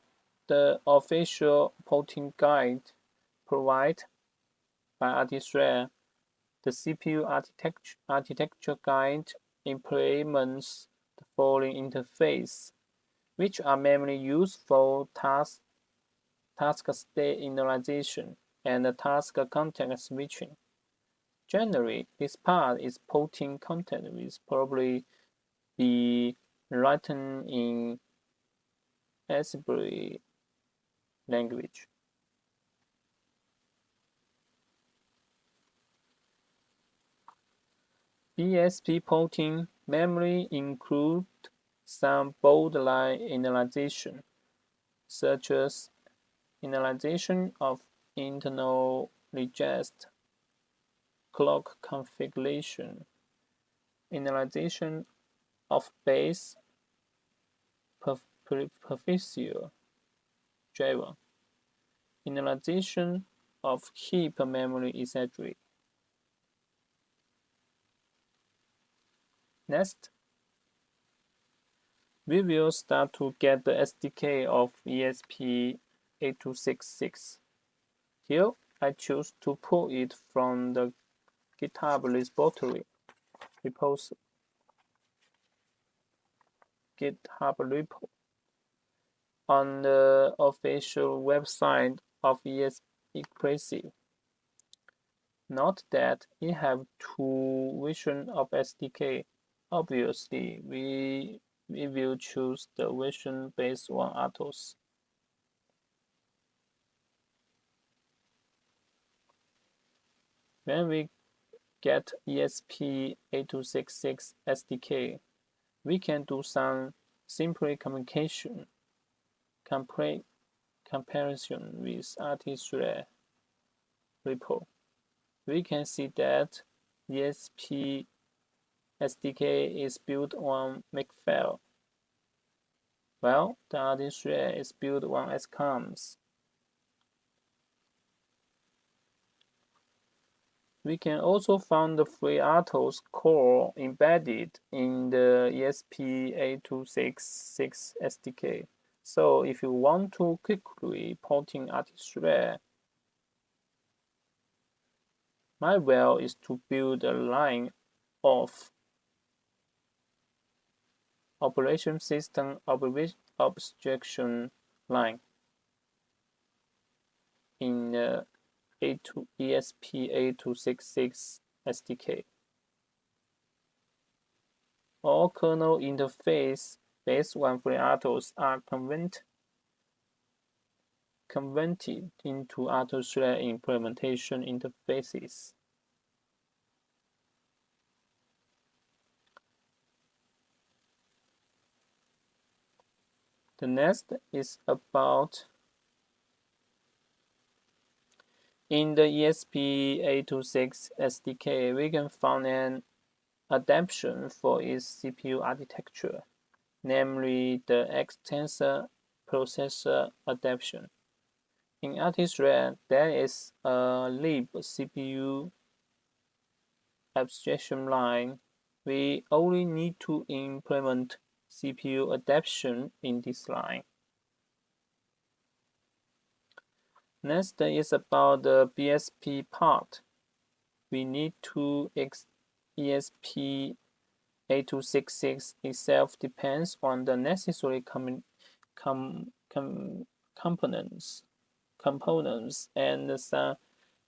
the official porting guide provided by RT-Thread, the CPU architecture guide implements the following interface, which are mainly used for task state initialization and task context switching. Generally, this part is porting content will probably be written in assembly language. BSP porting memory include some borderline initialization, such as initialization of internal regist, clock configuration, initialization of base prefixure driver, initialization of heap memory, etc. Next, we will start to get the SDK of ESP8266. Here, I choose to pull it from the GitHub repository. GitHub repo. on the official website of ESPClassive. Note that it have two versions of SDK. Obviously, we will choose the version based on RTOS. When we get ESP8266 SDK, we can do some simple comparison with RT-Thread repo. We can see that ESP SDK is built on Makefile, while the RT-Thread is built on XCOMS. We can also find the FreeRTOS core embedded in the ESP8266 SDK. So if you want to quickly porting RT-Thread, my way is to build a line of operation system abstraction line in the ESP8266 SDK. All kernel interface based on FreeRTOS are converted into RT-Thread implementation interfaces. The next is about in the ESP8266 SDK, we can find an adaptation for its CPU architecture, namely the X-Tensor processor adaptation. In RT-Thread, there is a lib CPU abstraction line. We only need to implement CPU adaptation in this line. Next is about the BSP part. We need to ESP8266 itself depends on the necessary components and some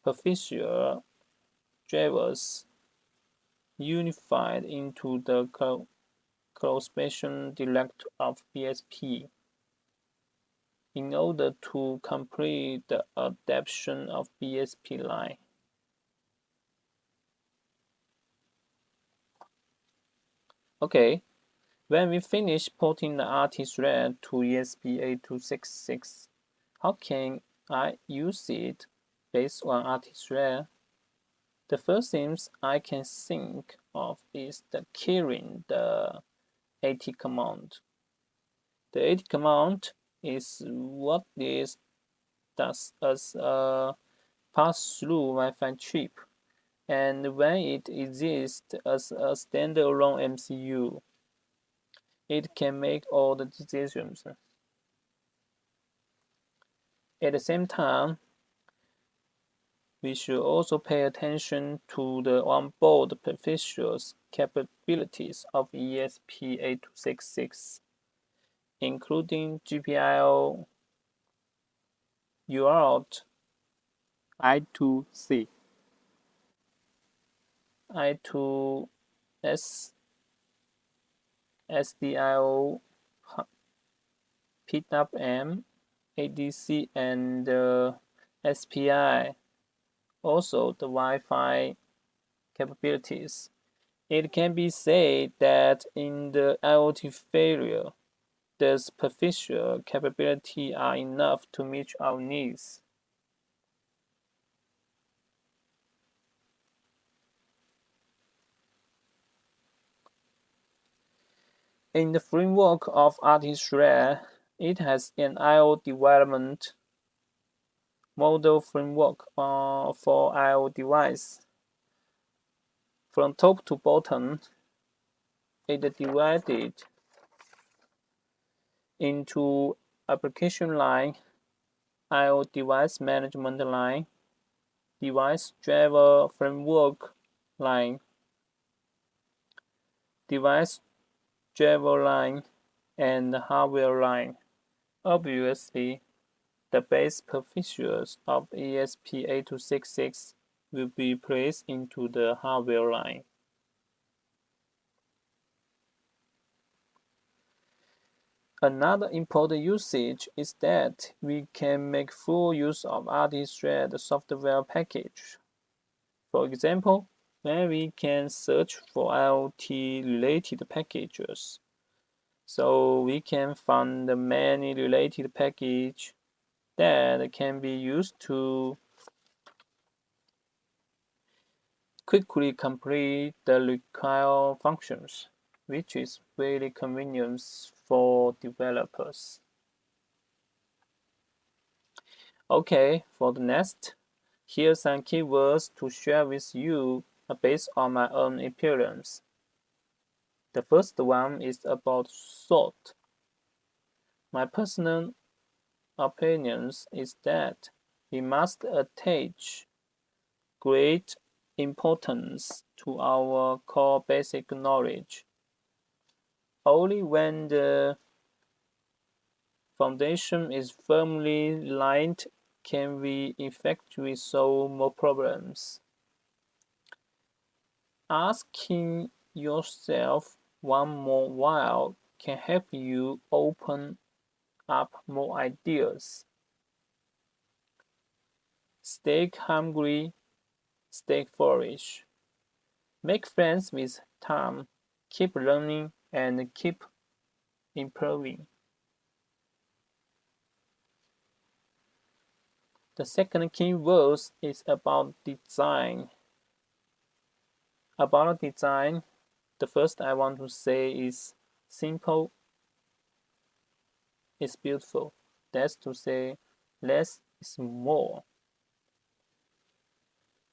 superficial drivers unified into the close-spatial directory of BSP. In order to complete the adaptation of BSP line. Okay, when we finish porting the RT-Thread to ESP8266, how can I use it based on RT-Thread? The first thing I can think of is killing the AT command. The AT command is what this does as a pass-through Wi-Fi chip, and when it exists as a standalone MCU, it can make all the decisions. At the same time, we should also pay attention to the onboard peripherals capabilities of ESP8266, including GPIO, UART, I2C, I2S, SDIO, PWM, ADC, and SPI. Also, the Wi-Fi capabilities. It can be said that in the IoT failure, the superficial capability are enough to meet our needs. In the framework of RT-Thread, it has an I/O development model framework for I/O device. From top to bottom, it is divided into application line, I/O device management line, device driver framework line, device driver line, and hardware line. Obviously, the base features of ESP8266 will be placed into the hardware line. Another important usage is that we can make full use of RT-Thread software package. For example, when we can search for IoT-related packages, so we can find many related packages that can be used to quickly complete the required functions, which is very convenient for developers. Okay, for the next, here's some keywords to share with you based on my own experience. The first one is about thought. My personal opinion is that we must attach great importance to our core basic knowledge. Only when the foundation is firmly laid can we effectively solve more problems. Asking yourself one more why can help you open up more ideas. Stay hungry, stay foolish. Make friends with time, keep learning, and keep improving. The second keyword is about design. About design, the first I want to say is simple is beautiful. That's to say, less is more.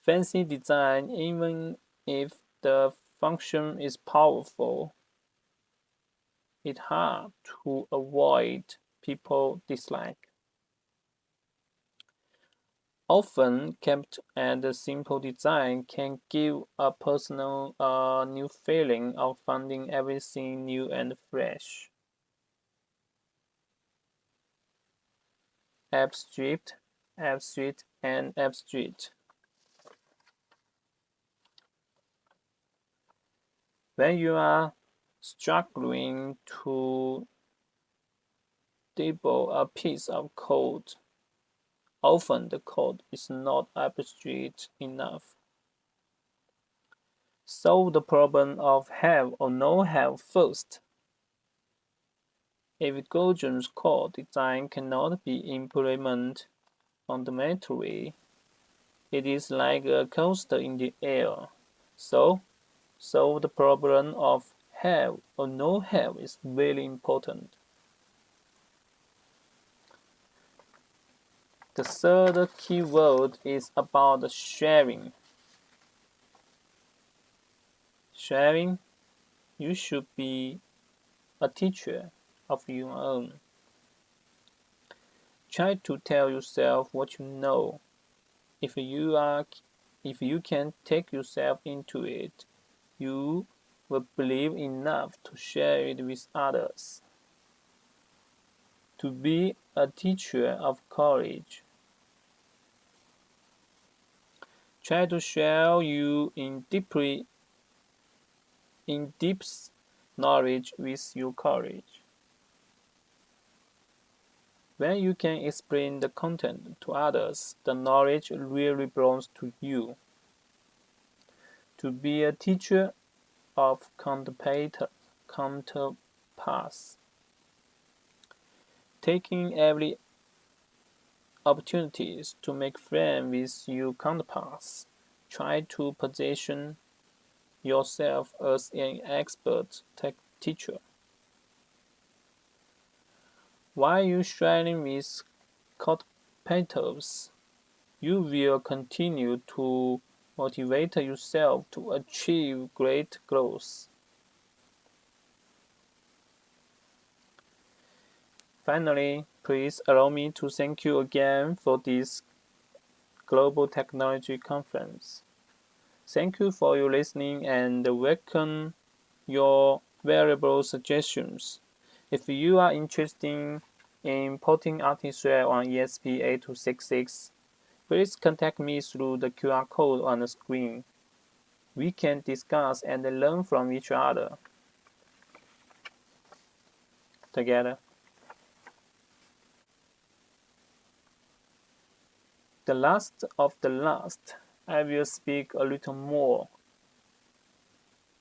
Fancy design, even if the function is powerful, it's hard to avoid people dislike. Often kept and simple design can give a personal new feeling of finding everything new and fresh. Abstract, abstract, and abstract. When you are struggling to debug a piece of code, often the code is not abstract enough. Solve the problem of have or no have first. If Gaussian's code design cannot be implemented fundamentally, it is like a coaster in the air. So, solve the problem of have or no have is very important. The third keyword is about sharing. Sharing, you should be a teacher of your own. Try to tell yourself what you know. If you can take yourself into it, you will believe enough to share it with others. To be a teacher of courage. Try to share you in depth knowledge with your courage. When you can explain the content to others, the knowledge really belongs to you. To be a teacher of counterparts. Taking every opportunities to make friends with your counterparts. Try to position yourself as an expert teacher. While you sharing with competitors, you will continue to motivate yourself to achieve great growth. Finally, please allow me to thank you again for this Global Technology Conference. Thank you for your listening and welcome your valuable suggestions. If you are interested in porting RT-Thread on ESP8266, please contact me through the QR code on the screen. We can discuss and learn from each other together. The last of the last, I will speak a little more.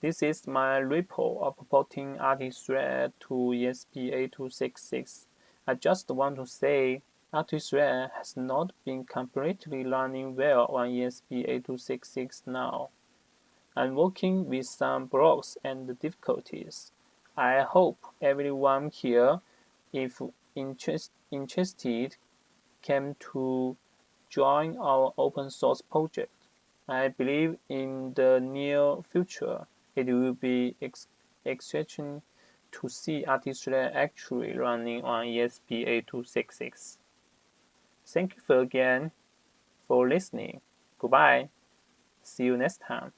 This is my report of porting RT-Thread to ESP8266. I just want to say RT-Thread has not been completely running well on ESP8266 now. I'm working with some bugs and difficulties. I hope everyone here, if interested, can to join our open source project. I believe in the near future, it will be exciting to see RT-Thread actually running on ESP8266. Thank you again for listening. Goodbye. See you next time.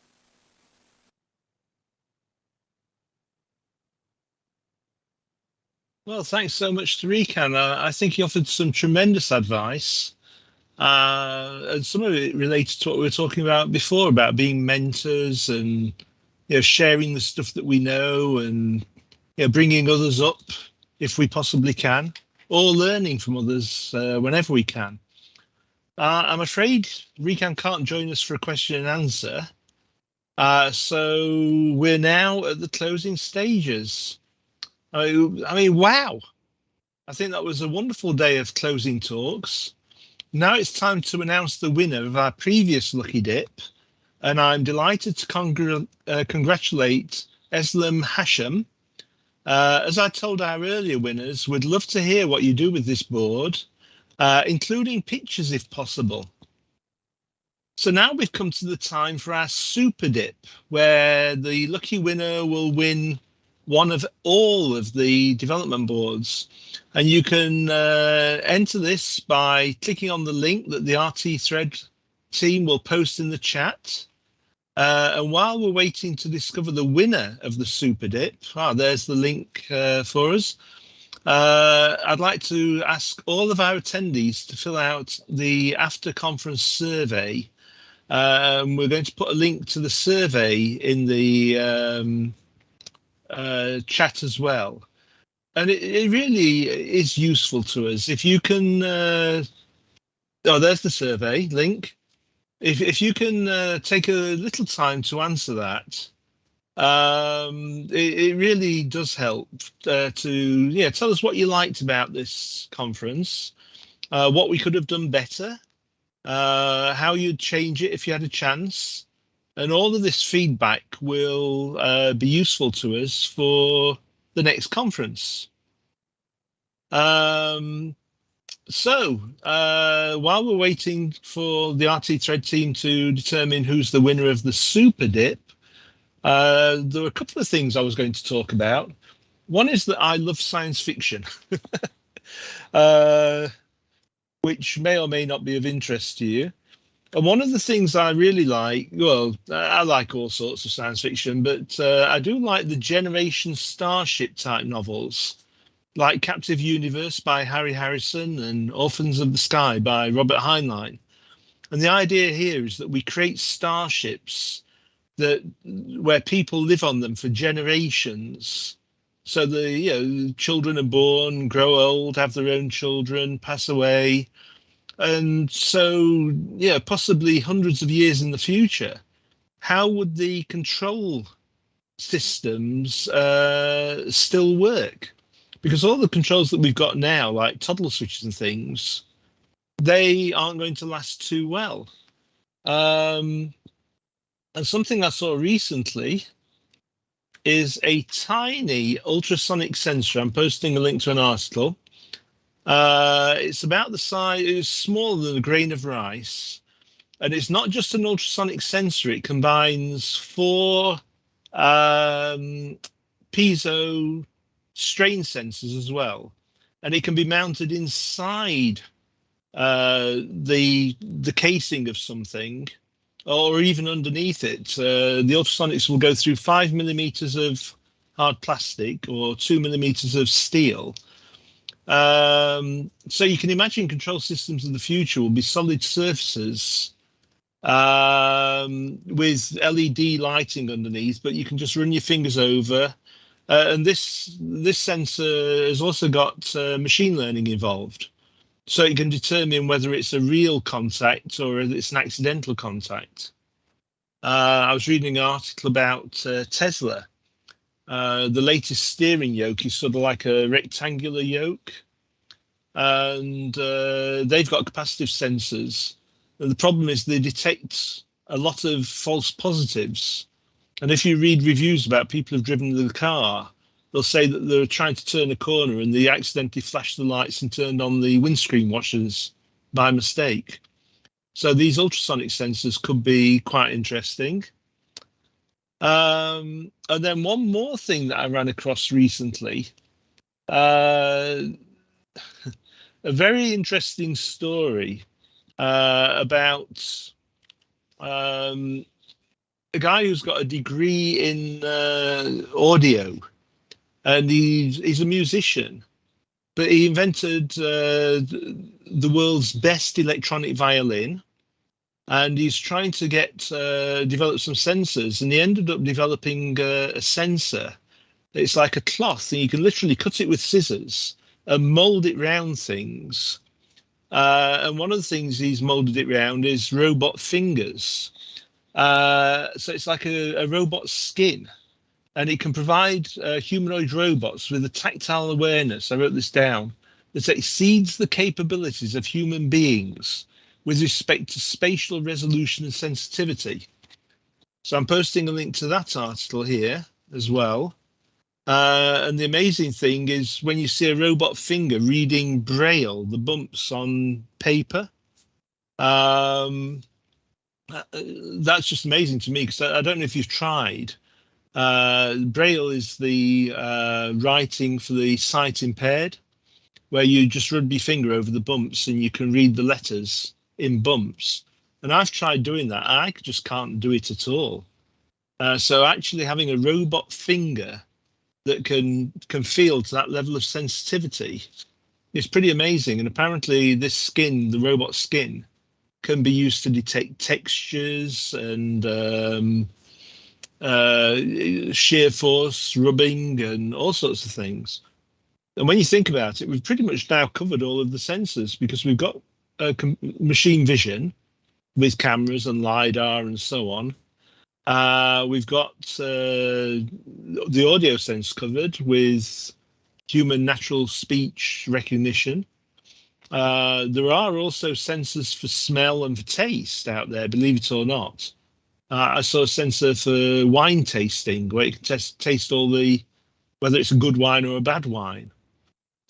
Well, thanks so much to Rican. I think he offered some tremendous advice. And some of it related to what we were talking about before, about being mentors and sharing the stuff that we know and bringing others up if we possibly can, or learning from others whenever we can. I'm afraid Rican can't join us for a question and answer. So we're now at the closing stages. I mean, wow. I think that was a wonderful day of closing talks. Now it's time to announce the winner of our previous Lucky Dip, and I'm delighted to congratulate Eslam Hashim. As I told our earlier winners, we'd love to hear what you do with this board, including pictures if possible. So now we've come to the time for our Super Dip, where the lucky winner will win one of all of the development boards. And you can enter this by clicking on the link that the RT-Thread team will post in the chat. And while we're waiting to discover the winner of the Super Dip, there's the link for us. I'd like to ask all of our attendees to fill out the after conference survey. We're going to put a link to the survey in the chat as well. And it really is useful to us. If you can, there's the survey link. If you can take a little time to answer that, it really does help to tell us what you liked about this conference, what we could have done better, how you'd change it if you had a chance. And all of this feedback will be useful to us for the next conference. So while we're waiting for the RT-Thread team to determine who's the winner of the Super Dip, there were a couple of things I was going to talk about. One is that I love science fiction, which may or may not be of interest to you. And one of the things I really like, well, I like all sorts of science fiction, but I do like the Generation Starship type novels, like Captive Universe by Harry Harrison and Orphans of the Sky by Robert Heinlein. And the idea here is that we create starships where people live on them for generations. So the children are born, grow old, have their own children, pass away. And so, possibly hundreds of years in the future, how would the control systems still work? Because all the controls that we've got now, like toggle switches and things, they aren't going to last too well. And something I saw recently is a tiny ultrasonic sensor. I'm posting a link to an article. It's about the size, it's smaller than a grain of rice. And it's not just an ultrasonic sensor, it combines 4 piezo strain sensors as well. And it can be mounted inside the casing of something, or even underneath it. The ultrasonics will go through 5 millimeters of hard plastic or 2 millimeters of steel. So you can imagine control systems of the future will be solid surfaces with LED lighting underneath, but you can just run your fingers over. And this sensor has also got machine learning involved. So it can determine whether it's a real contact or it's an accidental contact. I was reading an article about Tesla. The latest steering yoke is sort of like a rectangular yoke. And they've got capacitive sensors. And the problem is they detect a lot of false positives. And if you read reviews about people who've driven the car, they'll say that they're trying to turn a corner and they accidentally flashed the lights and turned on the windscreen washers by mistake. So these ultrasonic sensors could be quite interesting. And then one more thing that I ran across recently, a very interesting story about a guy who's got a degree in audio, and he's a musician, but he invented the world's best electronic violin, and he's trying to develop some sensors, and he ended up developing a sensor. It's like a cloth, and you can literally cut it with scissors and mold it round things. And one of the things he's molded it round is robot fingers. So it's like a robot skin, and it can provide humanoid robots with a tactile awareness, I wrote this down, that exceeds the capabilities of human beings with respect to spatial resolution and sensitivity. So I'm posting a link to that article here as well. And the amazing thing is when you see a robot finger reading Braille, the bumps on paper, that's just amazing to me, because I don't know if you've tried. Braille is the writing for the sight impaired, where you just run your finger over the bumps and you can read the letters in bumps. And I've tried doing that. I just can't do it at all. So actually having a robot finger that can feel to that level of sensitivity is pretty amazing. And apparently this skin, the robot skin, can be used to detect textures and shear force, rubbing, and all sorts of things. And when you think about it, we've pretty much now covered all of the sensors, because we've got machine vision with cameras and LiDAR and so on. We've got the audio sense covered with human natural speech recognition. There are also sensors for smell and for taste out there, believe it or not. I saw a sensor for wine tasting, where it can taste all whether it's a good wine or a bad wine.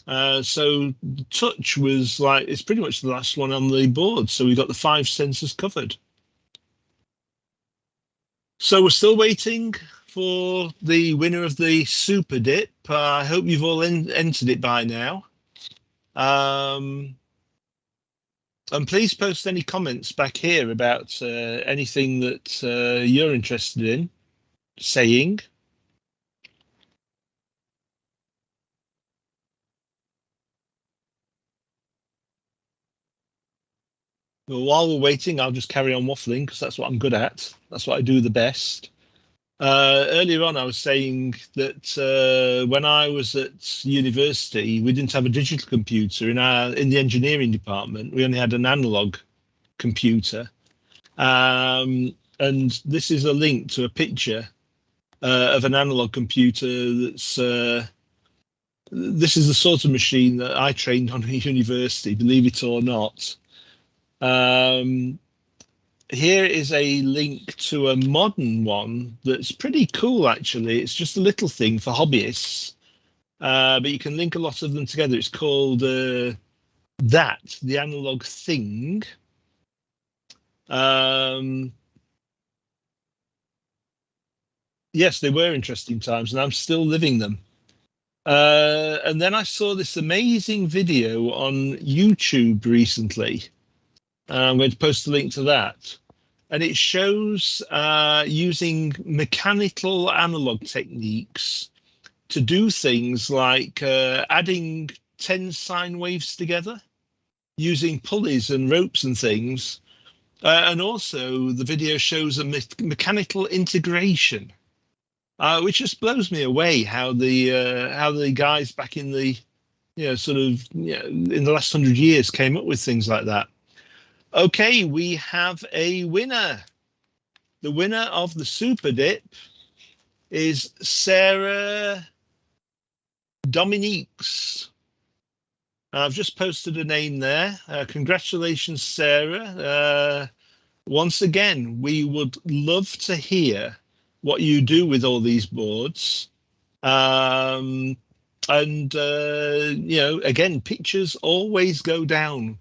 So touch was it's pretty much the last one on the board. So we got the 5 sensors covered. So we're still waiting for the winner of the Super Dip. I hope you've all entered it by now. And please post any comments back here about anything that you're interested in saying. Well, while we're waiting, I'll just carry on waffling, because that's what I'm good at. That's what I do the best. Earlier on, I was saying that when I was at university, we didn't have a digital computer in the engineering department. We only had an analog computer. And this is a link to a picture of an analog computer that's this is the sort of machine that I trained on at university, believe it or not. Here is a link to a modern one that's pretty cool, actually. It's just a little thing for hobbyists, but you can link a lot of them together. It's called the Analog Thing. Yes, they were interesting times, and I'm still living them. And then I saw this amazing video on YouTube recently. I'm going to post a link to that. And it shows using mechanical analog techniques to do things like adding 10 sine waves together using pulleys and ropes and things. And also the video shows a mechanical integration, which just blows me away how the guys back in the in the last 100 years came up with things like that. Okay, we have a winner. The winner of the Super Dip is Sarah Dominiques. I've just posted a name there. Congratulations, Sarah. Once again, we would love to hear what you do with all these boards. Again, pictures always go down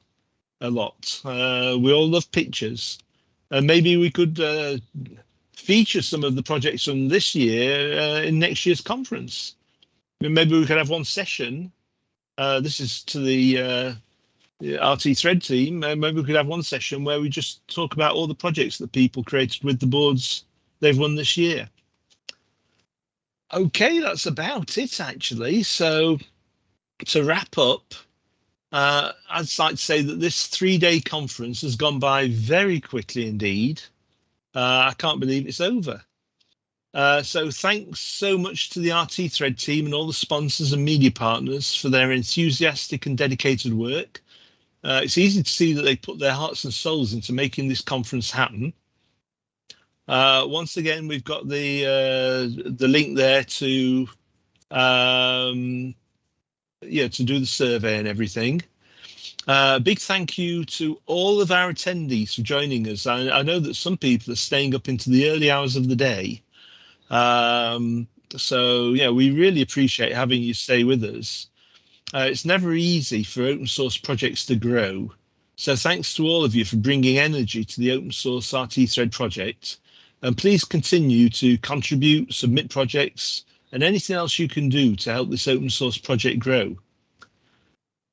a lot. We all love pictures. And maybe we could feature some of the projects from this year in next year's conference. Maybe we could have one session. This is to the RT Thread team. Maybe we could have one session where we just talk about all the projects that people created with the boards they've won this year. Okay, that's about it, actually. So to wrap up, I'd like to say that this 3-day conference has gone by very quickly indeed. I can't believe it's over. So thanks so much to the RT Thread team and all the sponsors and media partners for their enthusiastic and dedicated work. It's easy to see that they put their hearts and souls into making this conference happen. Once again, we've got the link there to do the survey and everything. Big thank you to all of our attendees for joining us. I know that some people are staying up into the early hours of the day. We really appreciate having you stay with us. It's never easy for open source projects to grow. So thanks to all of you for bringing energy to the open source RT Thread project. And please continue to contribute, submit projects, and anything else you can do to help this open source project grow.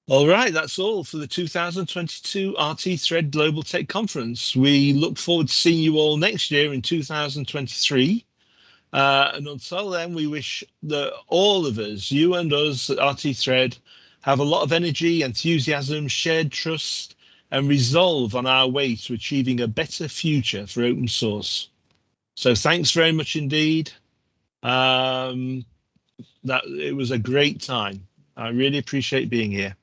All right, that's all for the 2022 RT Thread Global Tech Conference. We look forward to seeing you all next year in 2023. And until then, we wish that all of us, you and us at RT Thread, have a lot of energy, enthusiasm, shared trust, and resolve on our way to achieving a better future for open source. So thanks very much indeed. It was a great time. I really appreciate being here.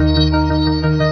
you.